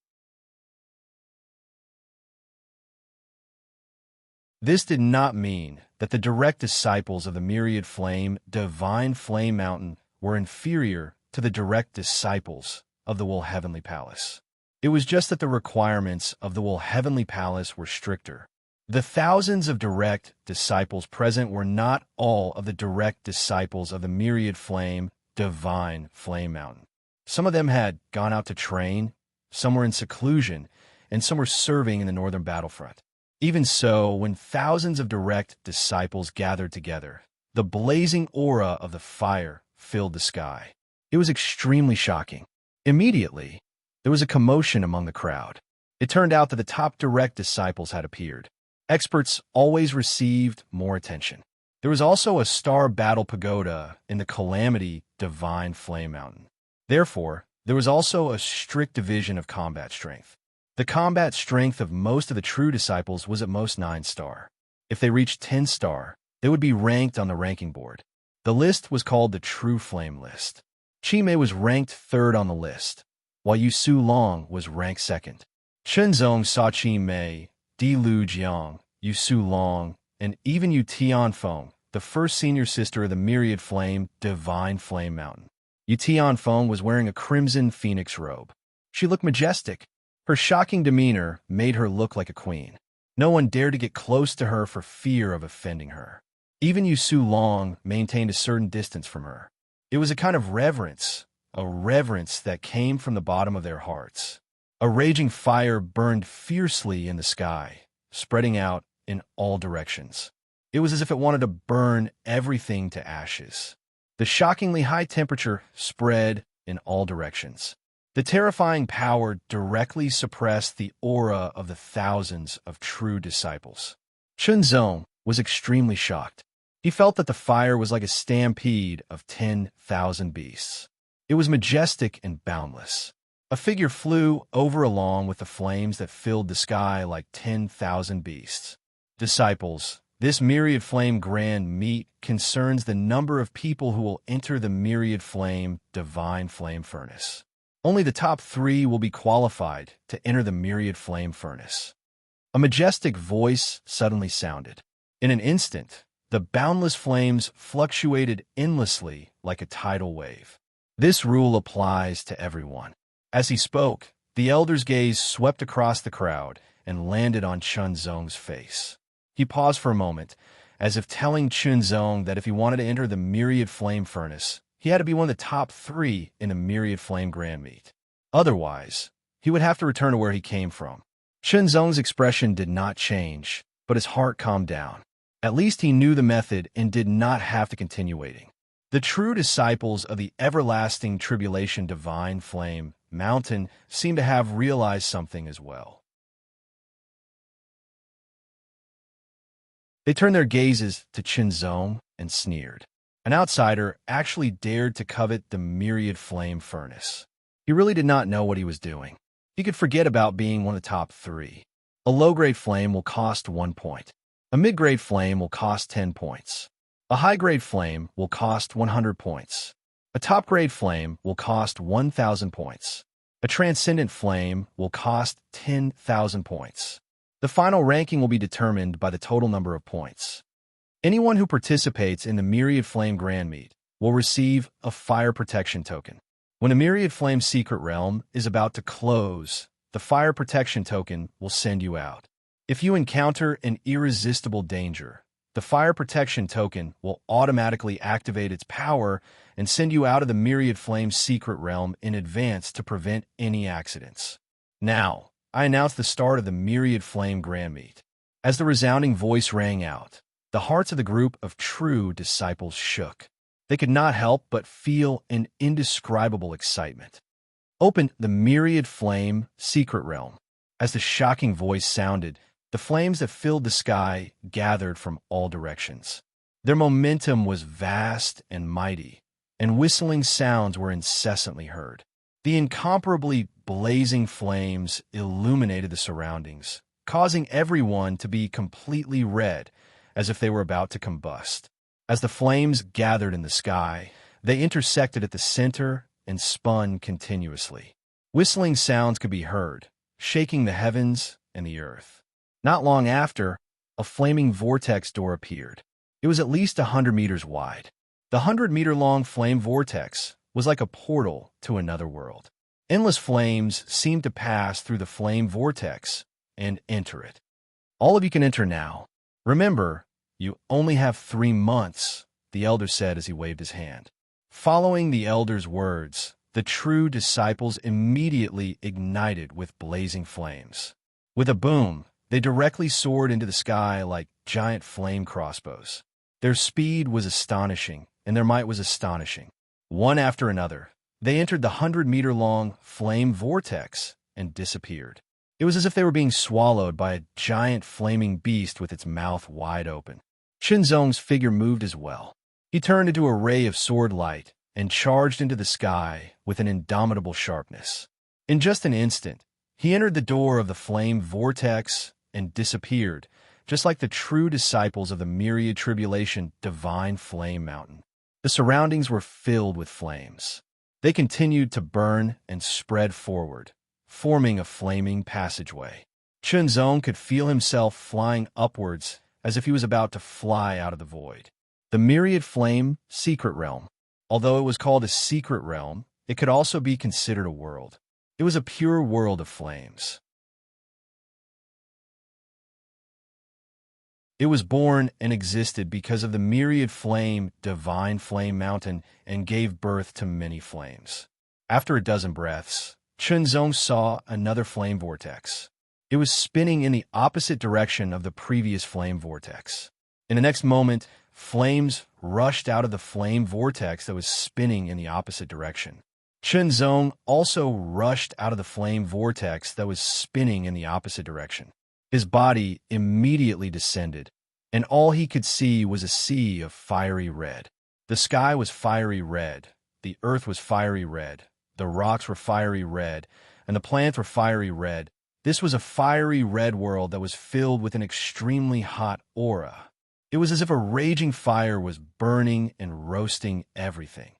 This did not mean that the direct disciples of the Myriad Flame, Divine Flame Mountain were inferior to the direct disciples of the Heavenly Palace. It was just that the requirements of the Heavenly Palace were stricter. The thousands of direct disciples present were not all of the direct disciples of the Myriad Flame, Divine Flame Mountain. Some of them had gone out to train, some were in seclusion, and some were serving in the northern battlefront. Even so, when thousands of direct disciples gathered together, the blazing aura of the fire filled the sky. It was extremely shocking. Immediately, there was a commotion among the crowd. It turned out that the top direct disciples had appeared. Experts always received more attention. There was also a star battle pagoda in the Calamity Divine Flame Mountain. Therefore, there was also a strict division of combat strength. The combat strength of most of the true disciples was at most 9 star. If they reached 10 star, they would be ranked on the ranking board. The list was called the True Flame List. Chi Mei was ranked 3rd on the list, while Yu Su Long was ranked 2nd. Shenzong saw Chi Mei, Di Lu Jiang, Yu Su Long, and even Yu Tianfeng, the first senior sister of the Myriad Flame, Divine Flame Mountain. Yu Tianfeng was wearing a crimson phoenix robe. She looked majestic. Her shocking demeanor made her look like a queen. No one dared to get close to her for fear of offending her. Even Yu Su Long maintained a certain distance from her. It was a kind of reverence, a reverence that came from the bottom of their hearts. A raging fire burned fiercely in the sky, spreading out in all directions. It was as if it wanted to burn everything to ashes. The shockingly high temperature spread in all directions. The terrifying power directly suppressed the aura of the thousands of true disciples. Chunzong was extremely shocked. He felt that the fire was like a stampede of 10,000 beasts. It was majestic and boundless. A figure flew over along with the flames that filled the sky like 10,000 beasts. Disciples, this myriad flame grand meet concerns the number of people who will enter the myriad flame divine flame furnace. Only the top 3 will be qualified to enter the myriad flame furnace. A majestic voice suddenly sounded. In an instant, the boundless flames fluctuated endlessly like a tidal wave. This rule applies to everyone. As he spoke, the elder's gaze swept across the crowd and landed on Chunzong's face. He paused for a moment, as if telling Chunzong that if he wanted to enter the myriad flame furnace, he had to be one of the top 3 in the myriad flame grand meet. Otherwise, he would have to return to where he came from. Chunzong's expression did not change, but his heart calmed down. At least he knew the method and did not have to continue waiting. The true disciples of the everlasting tribulation divine flame mountain seemed to have realized something as well. They turned their gazes to Chunzong and sneered. An outsider actually dared to covet the myriad flame furnace. He really did not know what he was doing. He could forget about being one of the top 3. A low-grade flame will cost 1 point. A mid-grade flame will cost 10 points. A high-grade flame will cost 100 points. A top-grade flame will cost 1,000 points. A transcendent flame will cost 10,000 points. The final ranking will be determined by the total number of points. Anyone who participates in the Myriad Flame Grand Meet will receive a fire protection token. When a Myriad Flame Secret Realm is about to close, the fire protection token will send you out. If you encounter an irresistible danger, the fire protection token will automatically activate its power and send you out of the Myriad Flame Secret Realm in advance to prevent any accidents. Now, I announce the start of the Myriad Flame Grand Meet. As the resounding voice rang out, the hearts of the group of true disciples shook. They could not help but feel an indescribable excitement. Open the Myriad Flame Secret Realm. As the shocking voice sounded, the flames that filled the sky gathered from all directions. Their momentum was vast and mighty, and whistling sounds were incessantly heard. The incomparably blazing flames illuminated the surroundings, causing everyone to be completely red, as if they were about to combust. As the flames gathered in the sky, they intersected at the center and spun continuously. Whistling sounds could be heard, shaking the heavens and the earth. Not long after, a flaming vortex door appeared. It was at least 100 meters wide. The 100-meter-long flame vortex was like a portal to another world. Endless flames seemed to pass through the flame vortex and enter it. All of you can enter now. Remember, you only have 3 months, the elder said as he waved his hand. Following the elder's words, the true disciples immediately ignited with blazing flames. With a boom, they directly soared into the sky like giant flame crossbows. Their speed was astonishing, and their might was astonishing. One after another, they entered the 100-meter-long flame vortex and disappeared. It was as if they were being swallowed by a giant flaming beast with its mouth wide open. Chunzong's figure moved as well. He turned into a ray of sword light and charged into the sky with an indomitable sharpness. In just an instant, he entered the door of the flame vortex and disappeared, just like the true disciples of the myriad tribulation divine flame mountain. The surroundings were filled with flames. They continued to burn and spread forward, forming a flaming passageway. Chunzong could feel himself flying upwards as if he was about to fly out of the void. The Myriad Flame Secret Realm. Although it was called a secret realm, it could also be considered a world. It was a pure world of flames. It was born and existed because of the myriad flame, divine flame mountain, and gave birth to many flames. After a dozen breaths, Chunzong saw another flame vortex. It was spinning in the opposite direction of the previous flame vortex. In the next moment, flames rushed out of the flame vortex that was spinning in the opposite direction. Chunzong also rushed out of the flame vortex that was spinning in the opposite direction. His body immediately descended, and all he could see was a sea of fiery red. The sky was fiery red, the earth was fiery red, the rocks were fiery red, and the plants were fiery red. This was a fiery red world that was filled with an extremely hot aura. It was as if a raging fire was burning and roasting everything.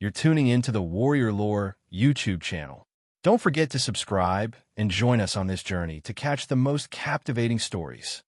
You're tuning into the Warrior Lore YouTube channel. Don't forget to subscribe and join us on this journey to catch the most captivating stories.